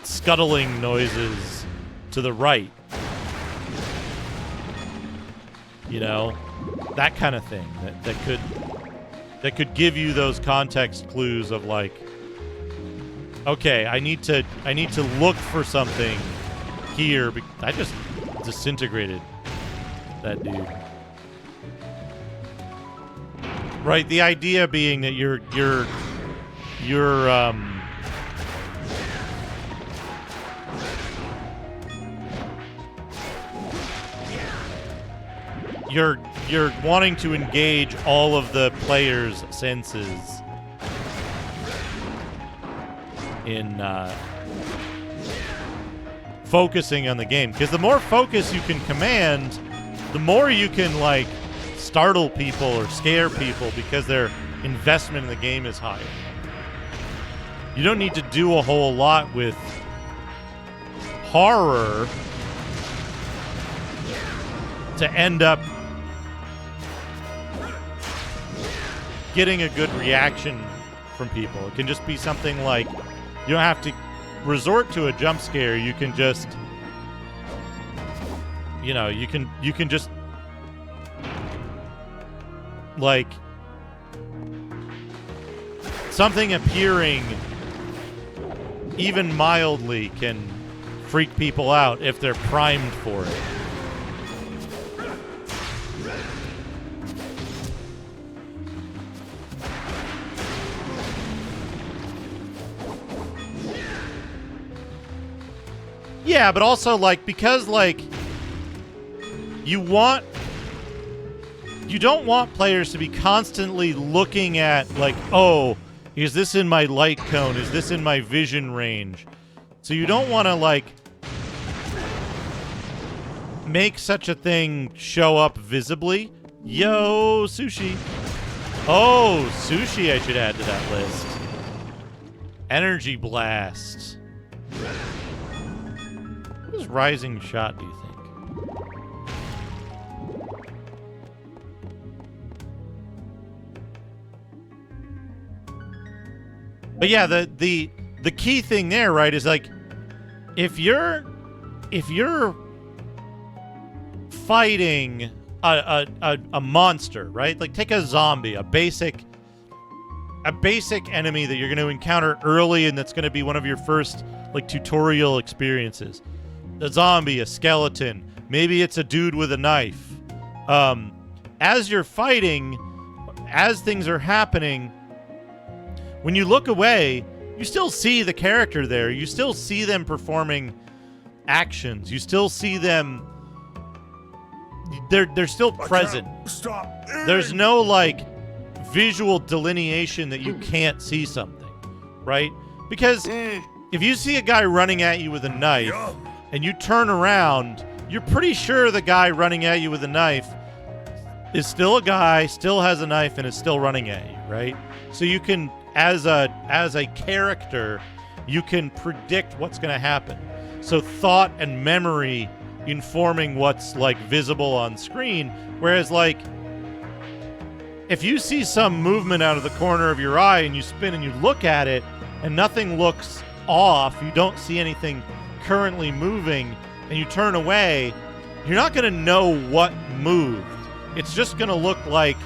scuttling noises to the right. You know? That kind of thing that could give you those context clues of, like, okay, I need to look for something here. I just disintegrated that dude. Right, the idea being that you're wanting to engage all of the player's senses in focusing on the game. Because the more focus you can command, the more you can, like, startle people or scare people because their investment in the game is higher. You don't need to do a whole lot with horror to end up getting a good reaction from people. It can just be something like, you don't have to resort to a jump scare. You can just, you know, you can just, like, something appearing even mildly can freak people out if they're primed for it. Yeah, but also, like, because, like, you don't want players to be constantly looking at, like, oh, is this in my light cone? Is this in my vision range? So you don't want to, like, make such a thing show up visibly. Yo, sushi. Oh, sushi I should add to that list. Energy blast. What is rising shot, do you think? But yeah, the key thing there, right, is like, if you're fighting a monster, right? Like, take a zombie, a basic enemy that you're going to encounter early, and that's going to be one of your first, like, tutorial experiences. A zombie, a skeleton, maybe it's a dude with a knife. As you're fighting, as things are happening, when you look away, you still see the character there. You still see them performing actions. You still see them. They're still present. Stop. There's no, like, visual delineation that you can't see something, right? Because if you see a guy running at you with a knife and you turn around, you're pretty sure the guy running at you with a knife is still a guy, still has a knife, and is still running at you, right? So you can, as a character, you can predict what's going to happen. So thought and memory informing what's, like, visible on screen, whereas, like, if you see some movement out of the corner of your eye and you spin and you look at it and nothing looks off, you don't see anything currently moving, and you turn away, you're not going to know what moved. It's just going to look like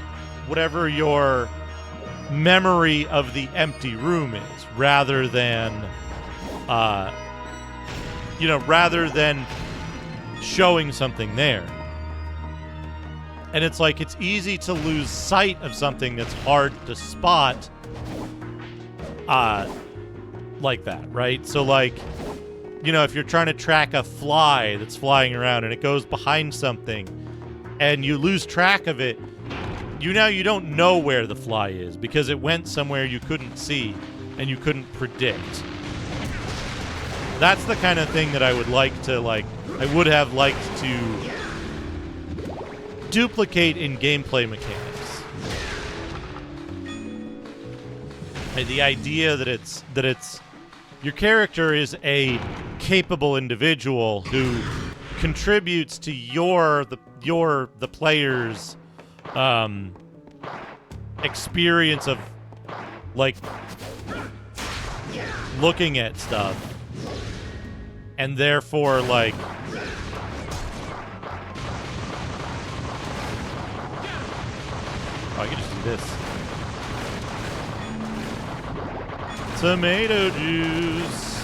whatever your memory of the empty room is, rather than showing something there. And it's like, it's easy to lose sight of something that's hard to spot like that, right? So, like, you know, if you're trying to track a fly that's flying around and it goes behind something and you lose track of it, you don't know where the fly is because it went somewhere you couldn't see and you couldn't predict. That's the kind of thing that I would would have liked to duplicate in gameplay mechanics. And the idea that it's your character is a capable individual who contributes to the player's experience of, like, looking at stuff, and therefore, like, I can just do this. Tomato juice.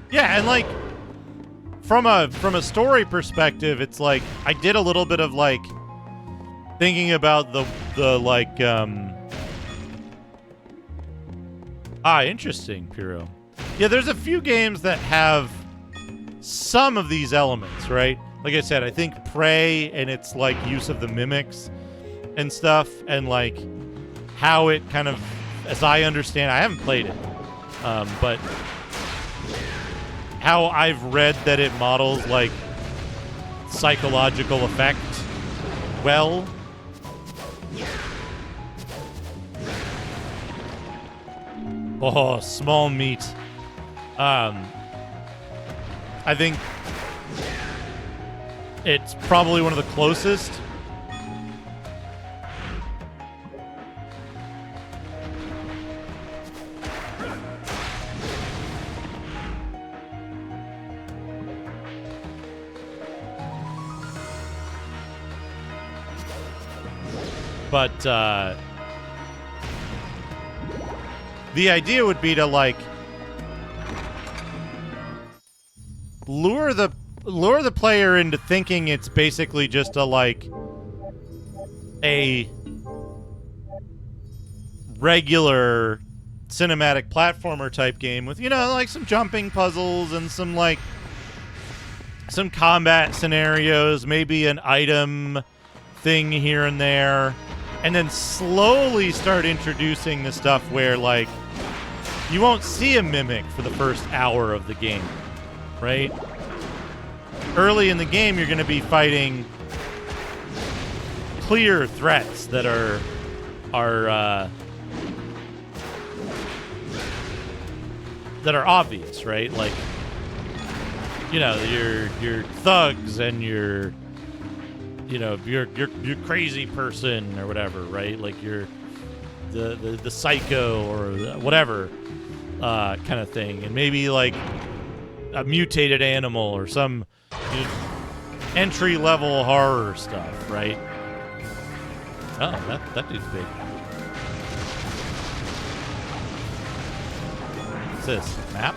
Yeah, and, like, from a story perspective, it's like I did a little bit of, like, thinking about the interesting, Piro. Yeah, there's a few games that have some of these elements, right? Like I said, I think Prey and its, like, use of the mimics and stuff, and, like, how it kind of, as I understand, I haven't played it, but how I've read that it models, like, psychological effect well. Oh, small meat. I think it's probably one of the closest. But the idea would be to like lure the player into thinking it's basically just a regular cinematic platformer type game with, you know, like some jumping puzzles and some combat scenarios, maybe an item thing here and there, and then slowly start introducing the stuff where like you won't see a mimic for the first hour of the game, right? Early in the game, you're going to be fighting clear threats that are obvious, right? Like, you know, your thugs and your crazy person or whatever, right? Like you're the psycho or whatever kind of thing, and maybe like a mutated animal or some entry-level horror stuff, right? Oh, that dude's big. What's this? Map?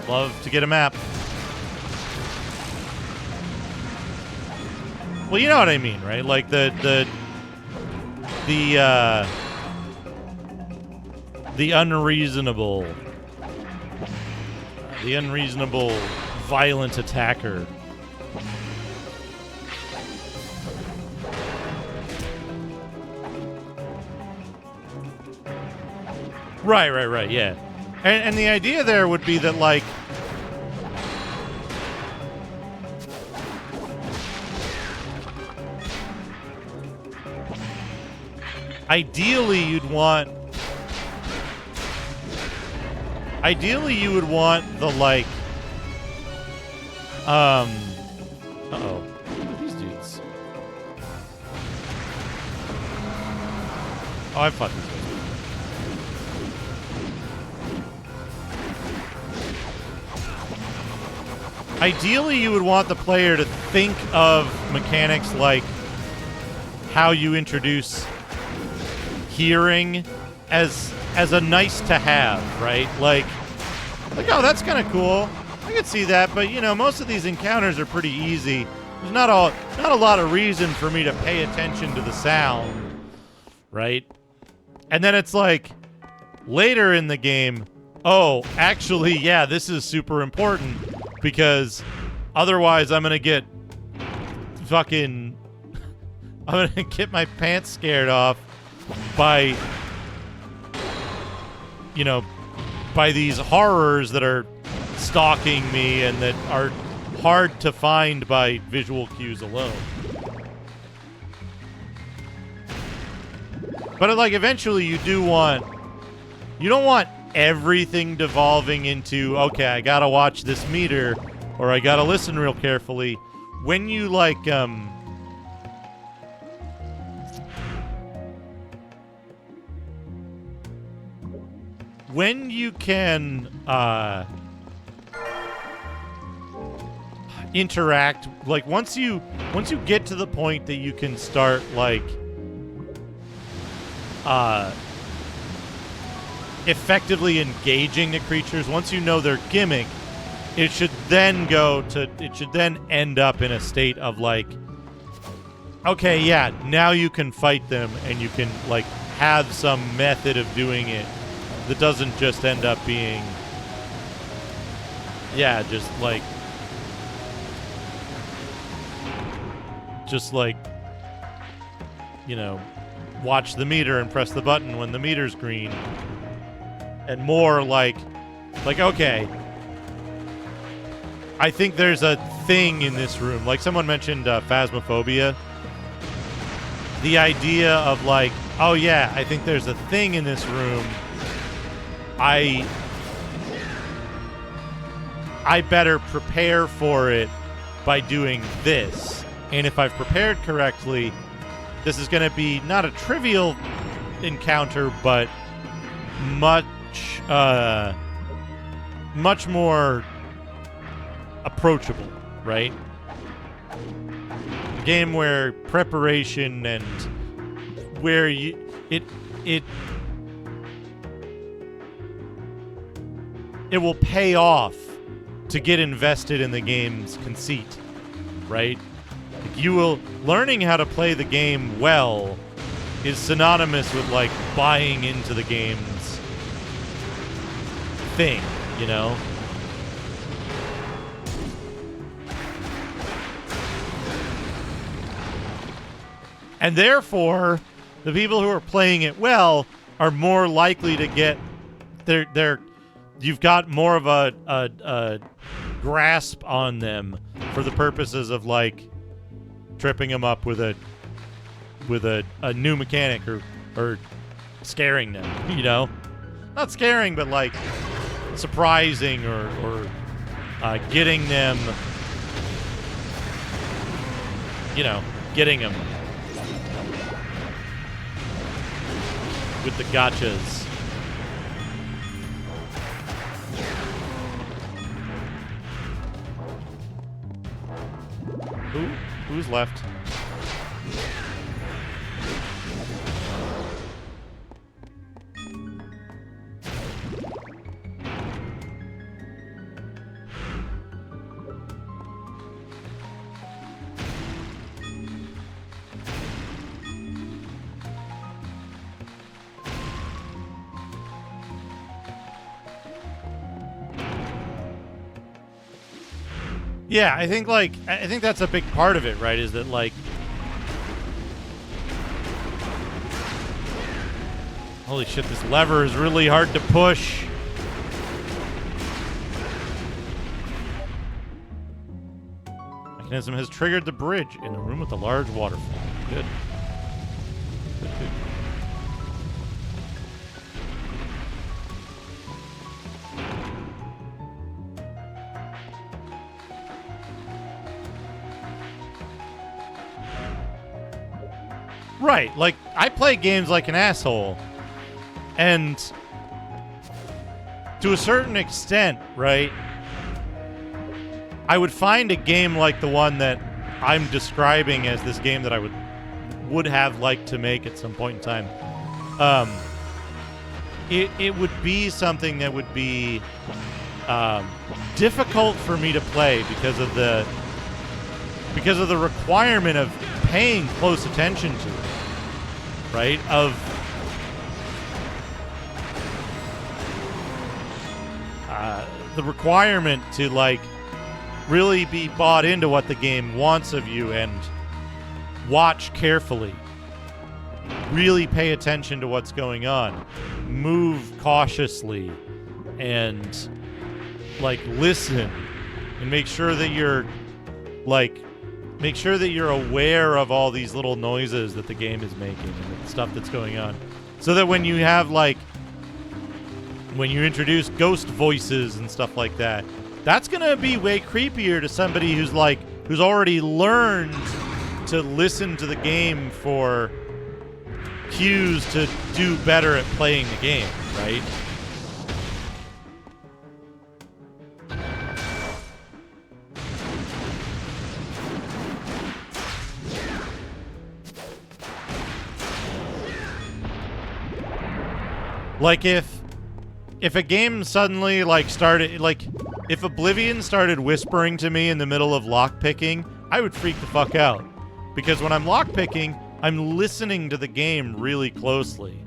Love to get a map. Well, you know what I mean, right? Like the unreasonable violent attacker. Right, yeah. And the idea there would be that, like, ideally you would want the, like, uh-oh. Look at these dudes. Oh, I fucked these guys. Ideally, you would want the player to think of mechanics like how you introduce hearing as a nice to have, right? Like, oh, that's kind of cool. I could see that, but you know, most of these encounters are pretty easy. There's not a lot of reason for me to pay attention to the sound, right? And then it's like later in the game, oh, actually, yeah, this is super important because otherwise I'm gonna get I'm gonna get my pants scared off by, you know, by these horrors that are stalking me and that are hard to find by visual cues alone. But like eventually you don't want everything devolving into, okay, I gotta watch this meter or I gotta listen real carefully. When you like when you can interact, like once you get to the point that you can start like effectively engaging the creatures, once you know their gimmick, it should then end up in a state of like, okay, yeah, now you can fight them and you can like have some method of doing it that doesn't just end up being, yeah, just like you know, watch the meter and press the button when the meter's green, and more like okay, I think there's a thing in this room. Like someone mentioned Phasmophobia. The idea of like, oh yeah, I think there's a thing in this room. I better prepare for it by doing this. And if I've prepared correctly, this is going to be not a trivial encounter, but much more approachable, right? A game where preparation and where it will pay off to get invested in the game's conceit, right? Learning how to play the game well is synonymous with, like, buying into the game's thing, you know? And therefore, the people who are playing it well are more likely to get you've got more of a grasp on them for the purposes of, like, tripping them up with a new mechanic or scaring them, you know? Not scaring, but, like, surprising or getting them, you know, getting them with the gotchas. Who's left? Yeah, I think that's a big part of it, right? Is that, like, holy shit, this lever is really hard to push. Mechanism has triggered the bridge in the room with the large waterfall. Good. Good. Right, like, I play games like an asshole, and to a certain extent, right, I would find a game like the one that I'm describing as this game that I would have liked to make at some point in time. It would be something that would be difficult for me to play because of the requirement of paying close attention to it, right? Of the requirement to, like, really be bought into what the game wants of you and watch carefully, really pay attention to what's going on, move cautiously, and, like, listen and make sure that you're aware of all these little noises that the game is making and the stuff that's going on. So that when you have, like, when you introduce ghost voices and stuff like that, that's going to be way creepier to somebody who's already learned to listen to the game for cues to do better at playing the game, right? Like, if a game suddenly, like, started, like, if Oblivion started whispering to me in the middle of lockpicking, I would freak the fuck out. Because when I'm lockpicking, I'm listening to the game really closely,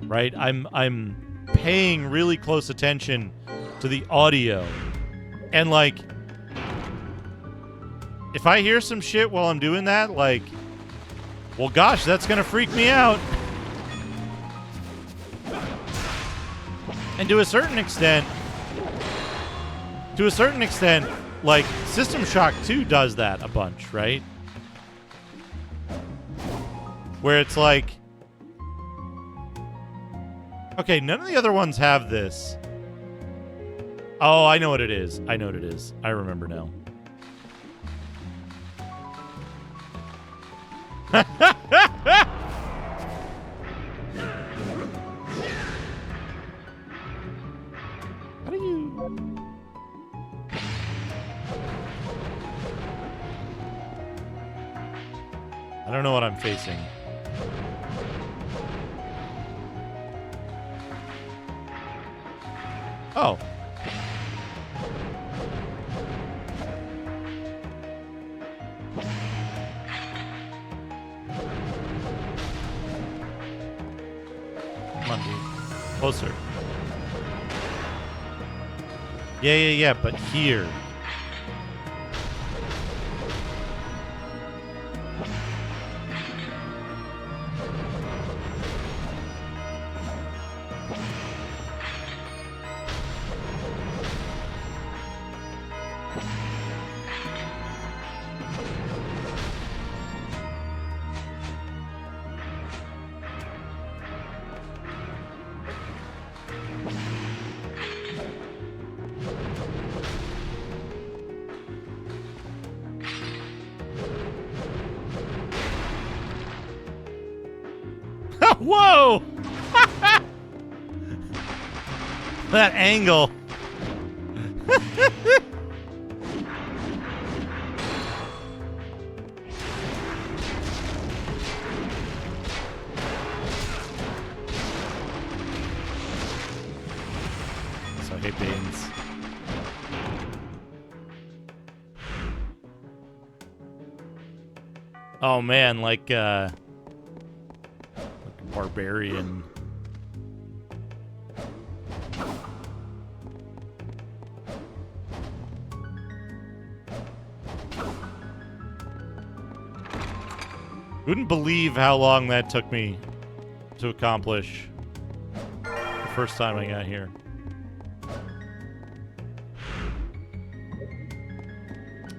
right? I'm paying really close attention to the audio. And, like, if I hear some shit while I'm doing that, like, well, gosh, that's gonna freak me out. And to a certain extent, like, System Shock 2 does that a bunch, right? Where it's like, okay, none of the other ones have this. Oh, I know what it is. I remember now. How do you... I don't know what I'm facing. Oh. Come on, dude. Closer. Yeah, but here. Whoa! That angle. So hey, Baines. Oh man, like barbarian. Wouldn't believe how long that took me to accomplish the first time I got here.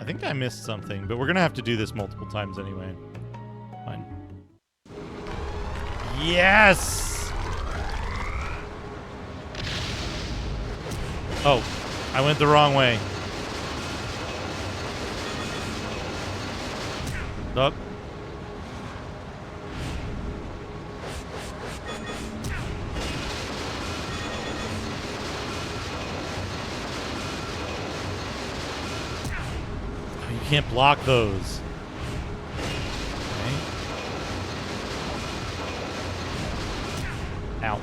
I think I missed something, but we're gonna have to do this multiple times anyway. Fine. Yes! Oh, I went the wrong way. Up. Oh, you can't block those. Ow.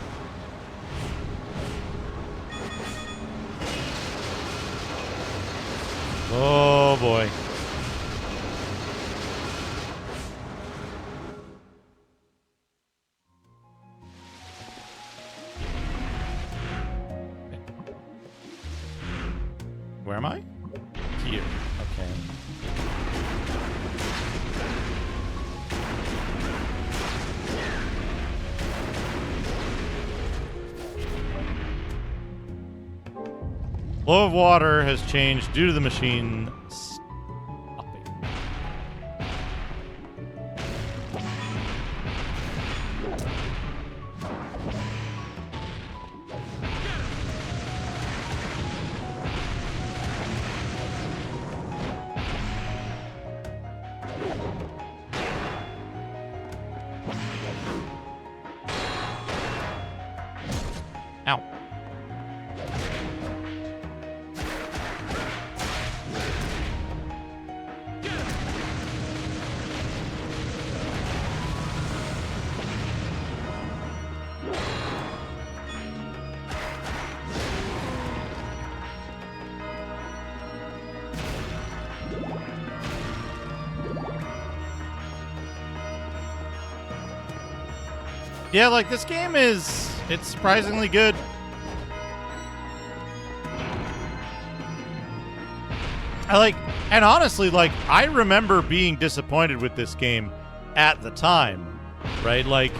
Oh boy. Where am I? Here. Okay. Flow of water has changed due to the machine stopping. Ow. Yeah, like this game it's surprisingly good. And honestly, like, I remember being disappointed with this game at the time, right? Like,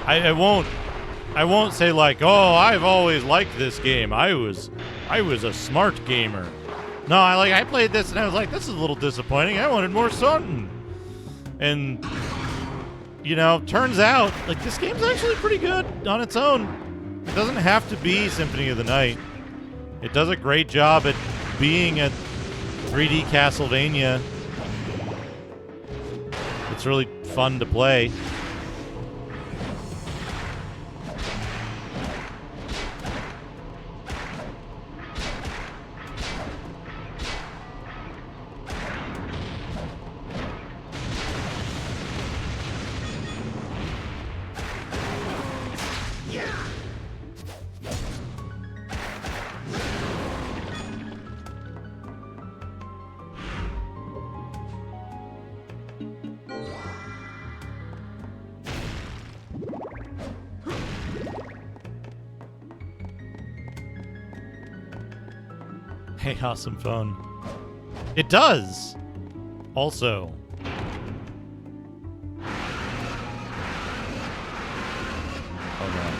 I won't say like, oh, I've always liked this game. I was a smart gamer. No, I played this and I was like, this is a little disappointing. I wanted more Sutton. And you know, turns out like this game's actually pretty good on its own. It doesn't have to be Symphony of the Night. It does a great job at being a 3D Castlevania It's really fun to play. Hey, awesome phone. It does. Also. Hold on.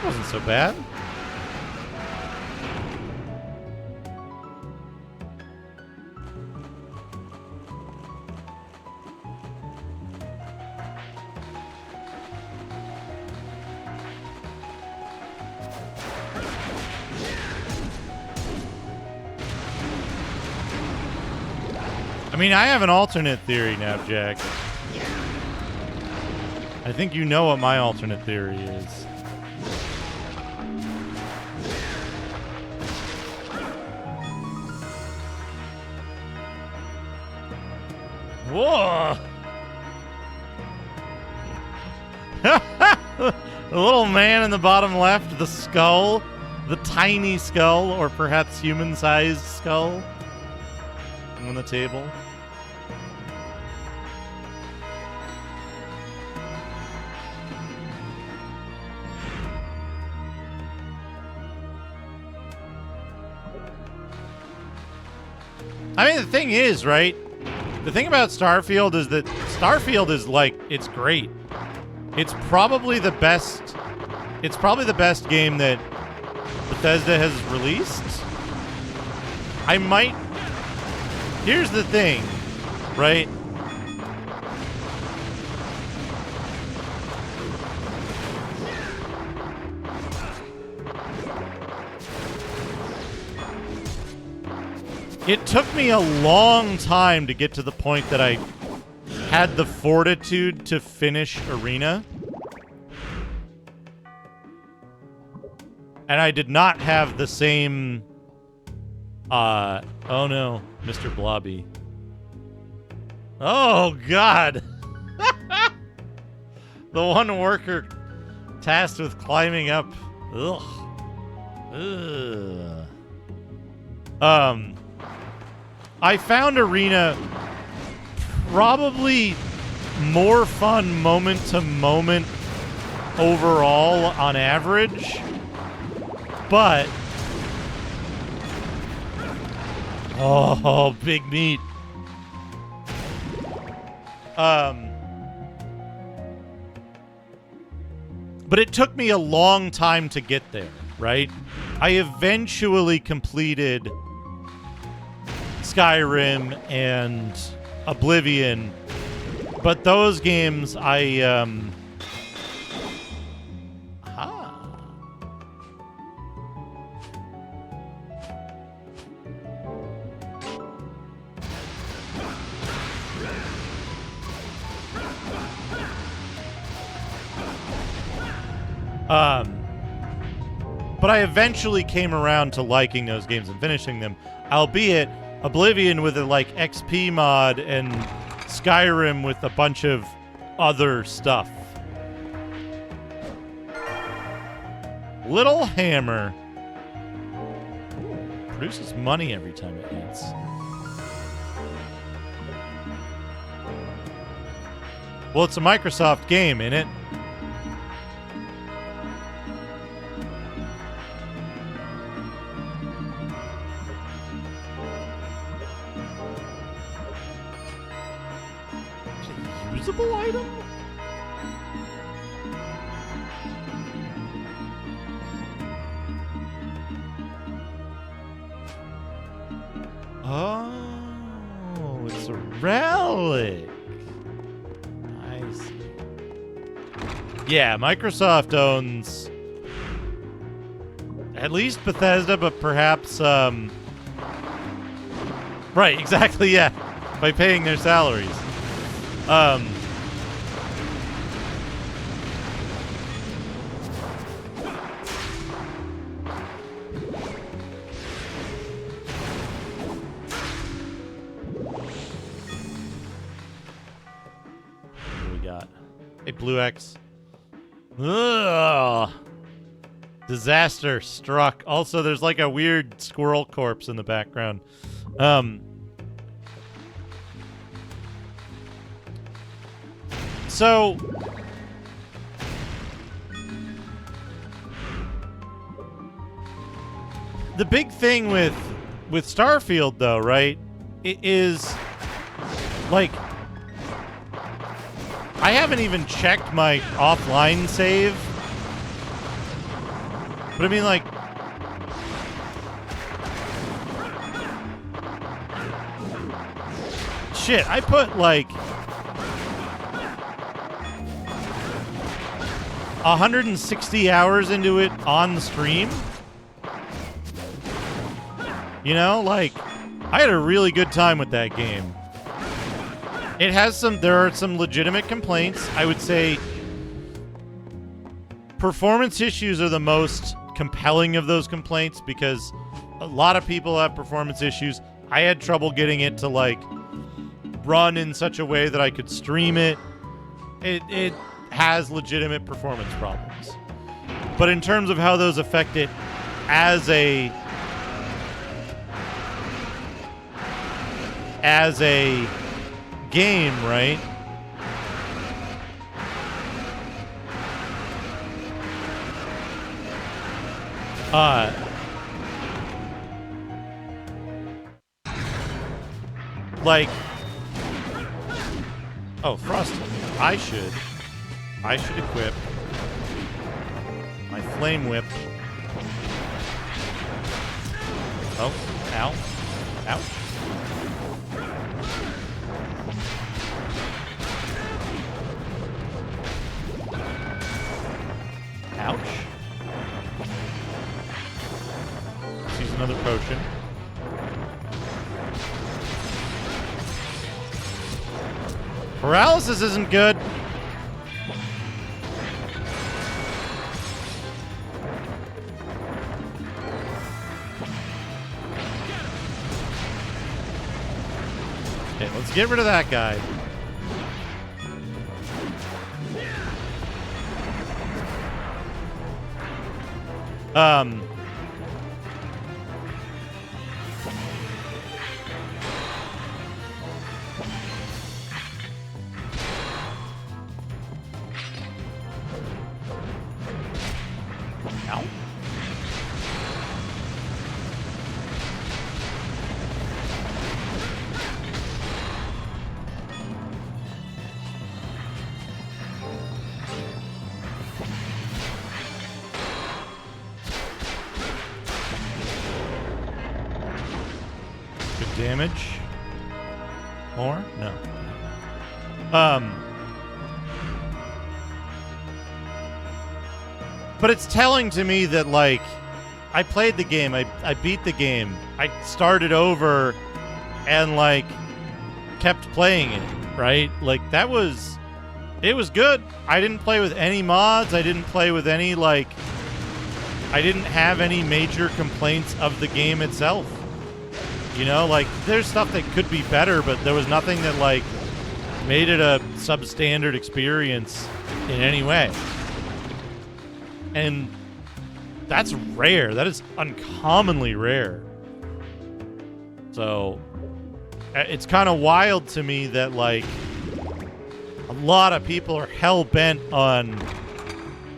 Wasn't so bad. I mean, I have an alternate theory now, Jack. I think you know what my alternate theory is. Whoa! The little man in the bottom left, the skull, the tiny skull, or perhaps human-sized skull on the table. I mean, the thing is, right? The thing about Starfield is that Starfield is like, it's great. It's probably the best. It's probably the best game that Bethesda has released. I might. Here's the thing, right? It took me a long time to get to the point that I had the fortitude to finish Arena. And I did not have the same... oh no, Mr. Blobby. Oh, God! The one worker tasked with climbing up. Ugh. Ugh. I found Arena probably more fun moment to moment overall on average, but oh, big meat. But it took me a long time to get there, right? I eventually completed Skyrim and Oblivion, but those games but I eventually came around to liking those games and finishing them, albeit Oblivion with a like XP mod and Skyrim with a bunch of other stuff. Little Hammer produces money every time it hits. Well, it's a Microsoft game, ain't it? Usable item? Oh, it's a relic. I see. Yeah, Microsoft owns at least Bethesda, but perhaps, right, exactly, yeah, by paying their salaries. What do we got? Hey, Blue X. Ugh. Disaster struck. Also, there's like a weird squirrel corpse in the background. So the big thing with Starfield, though, right, is like I haven't even checked my offline save. But I mean, like, shit, I put like 160 hours into it on the stream. You know, like, I had a really good time with that game. It has there are some legitimate complaints. I would say performance issues are the most compelling of those complaints because a lot of people have performance issues. I had trouble getting it to like run in such a way that I could stream it. It has legitimate performance problems. But in terms of how those affect it as a game, right? Like, oh, Frost, I should equip my flame whip. Oh, ow, ouch. Ouch. Let's use another potion. Paralysis isn't good. Okay, let's get rid of that guy. Ow. Good damage. More? No. But it's telling to me that, like, I played the game, I beat the game, I started over and, like, kept playing it, right? Like, it was good. I didn't play with any mods, I didn't play with any, like, I didn't have any major complaints of the game itself. You know, like, there's stuff that could be better, but there was nothing that, like, made it a substandard experience in any way. And that's rare. That is uncommonly rare. So it's kind of wild to me that, like, a lot of people are hell-bent on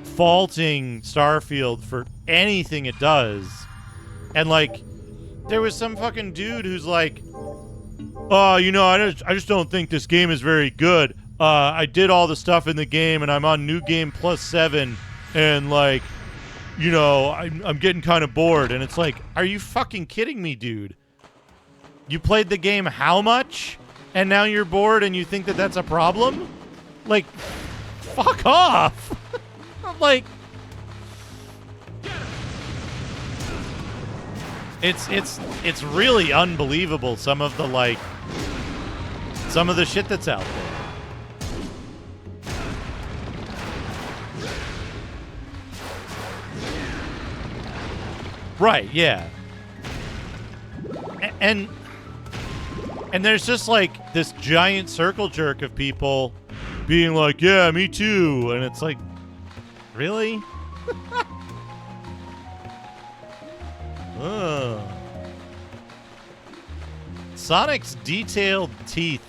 faulting Starfield for anything it does. And, like, there was some fucking dude who's like, oh, you know, I just don't think this game is very good. I did all the stuff in the game, and I'm on New Game Plus 7, and, like, you know, I'm getting kind of bored. And it's like, are you fucking kidding me, dude? You played the game how much? And now you're bored and you think that that's a problem? Like, fuck off. I'm like, it's really unbelievable some of the shit that's out there. Right, yeah. And there's just like this giant circle jerk of people being like, yeah, me too. And it's like, really? Ugh. Sonic's detailed teeth.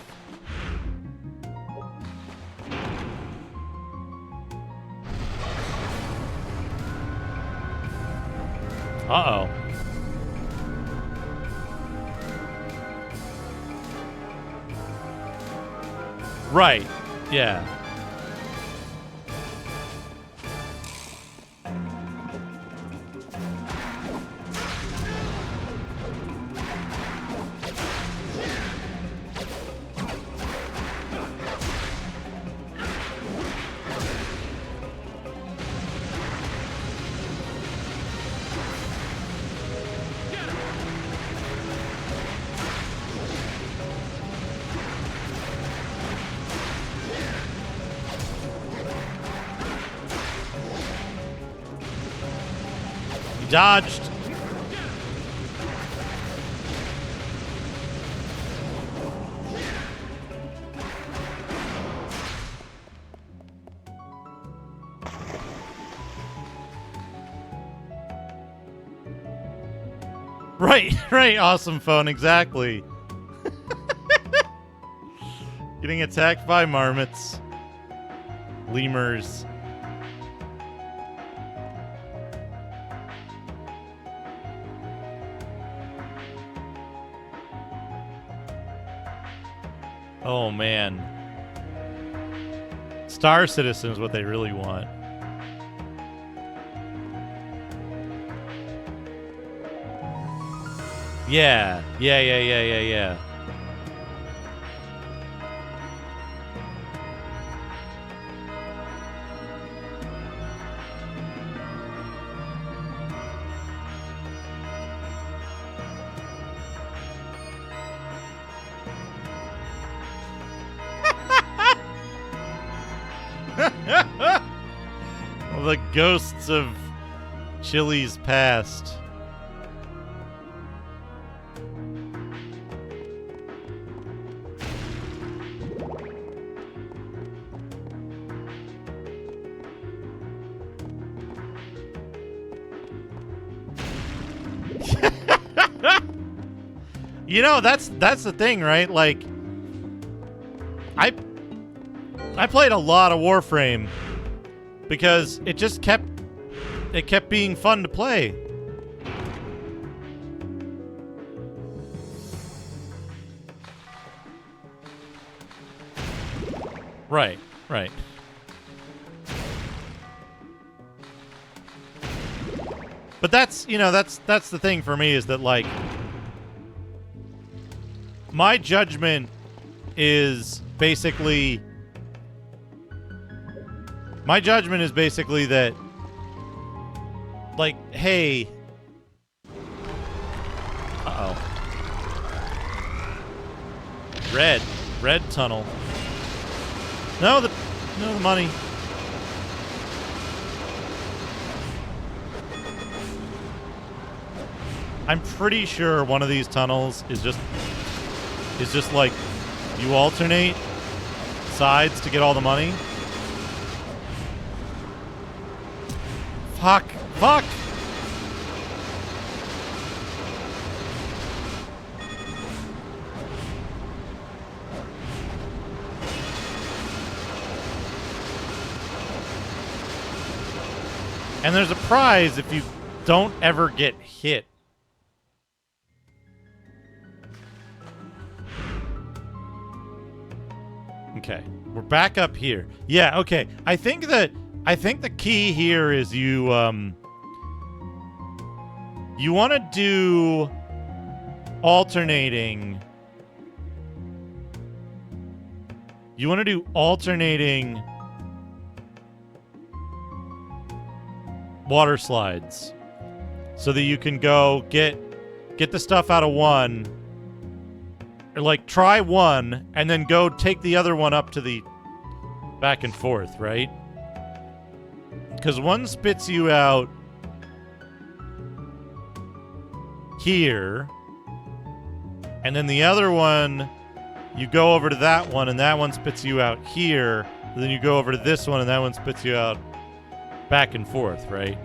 Uh-oh. Right. Yeah. Dodged. Right, awesome phone, exactly. Getting attacked by marmots. Lemurs. Oh, man. Star Citizen is what they really want. Yeah. The ghosts of Chili's past. You know, that's the thing, right? Like, I played a lot of Warframe because it just kept being fun to play. Right. But that's, you know, that's the thing for me, is that, like, my judgment is basically that, like, hey, red tunnel. No, the money. I'm pretty sure one of these tunnels is just like you alternate sides to get all the money. Fuck. And there's a prize if you don't ever get hit. Okay, we're back up here. Yeah, okay. I think the key here is you want to do alternating. You want to do alternating water slides so that you can go get the stuff out of one, or like try one and then go take the other one up to the back and forth, right? Because one spits you out here, and then the other one, you go over to that one, and that one spits you out here. And then you go over to this one, and that one spits you out back and forth, right?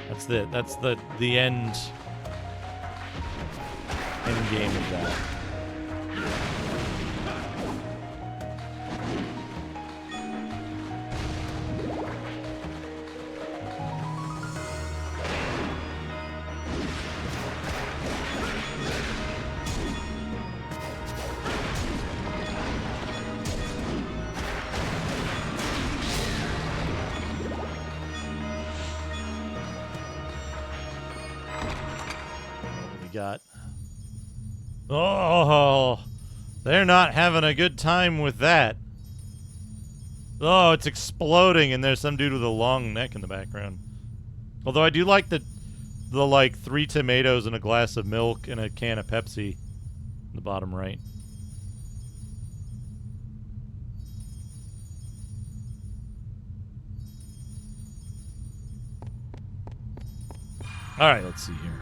That's the end game of that. Got. Oh, they're not having a good time with that. Oh, it's exploding, and there's some dude with a long neck in the background. Although I do like the like 3 tomatoes and a glass of milk and a can of Pepsi in the bottom right. All right, let's see here.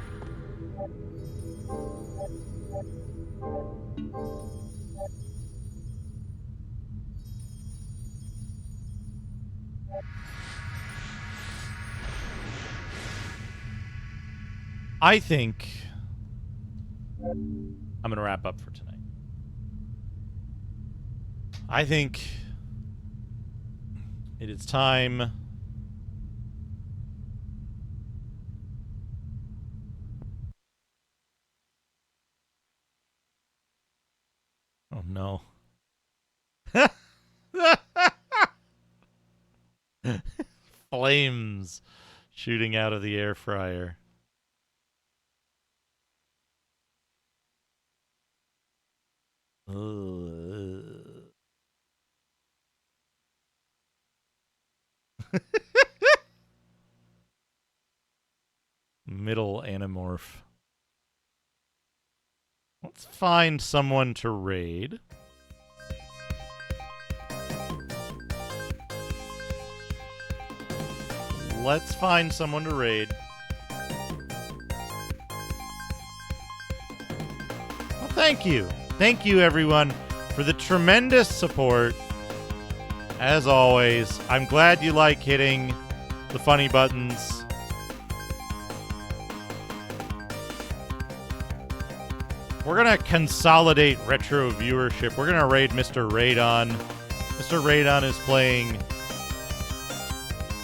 I think I'm going to wrap up for tonight. I think it is time oh no. Flames shooting out of the air fryer. Middle Animorph. Let's find someone to raid. Let's find someone to raid. Well, thank you. Thank you, everyone, for the tremendous support. As always, I'm glad you like hitting the funny buttons. We're going to consolidate retro viewership. We're going to raid Mr. Radon. Mr. Radon is playing...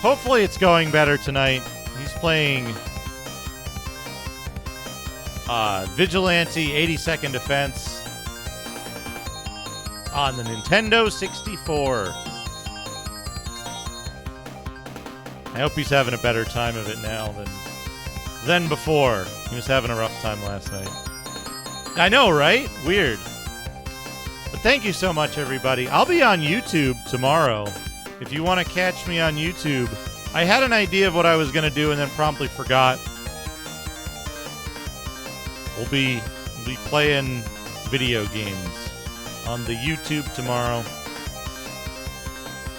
Hopefully it's going better tonight. He's playing Vigilante 82nd Defense on the Nintendo 64. I hope he's having a better time of it now than before. He was having a rough time last night. I know, right? Weird. But thank you so much, everybody. I'll be on YouTube tomorrow. If you want to catch me on YouTube, I had an idea of what I was going to do and then promptly forgot. We'll be playing video games on the YouTube tomorrow.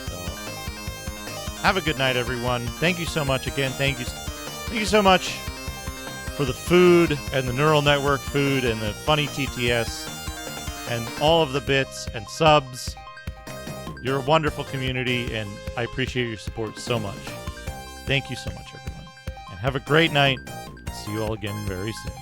So, have a good night, everyone. Thank you so much again. Thank you so much for the food and the neural network food and the funny TTS and all of the bits and subs. You're a wonderful community, and I appreciate your support so much. Thank you so much, everyone. And have a great night. See you all again very soon.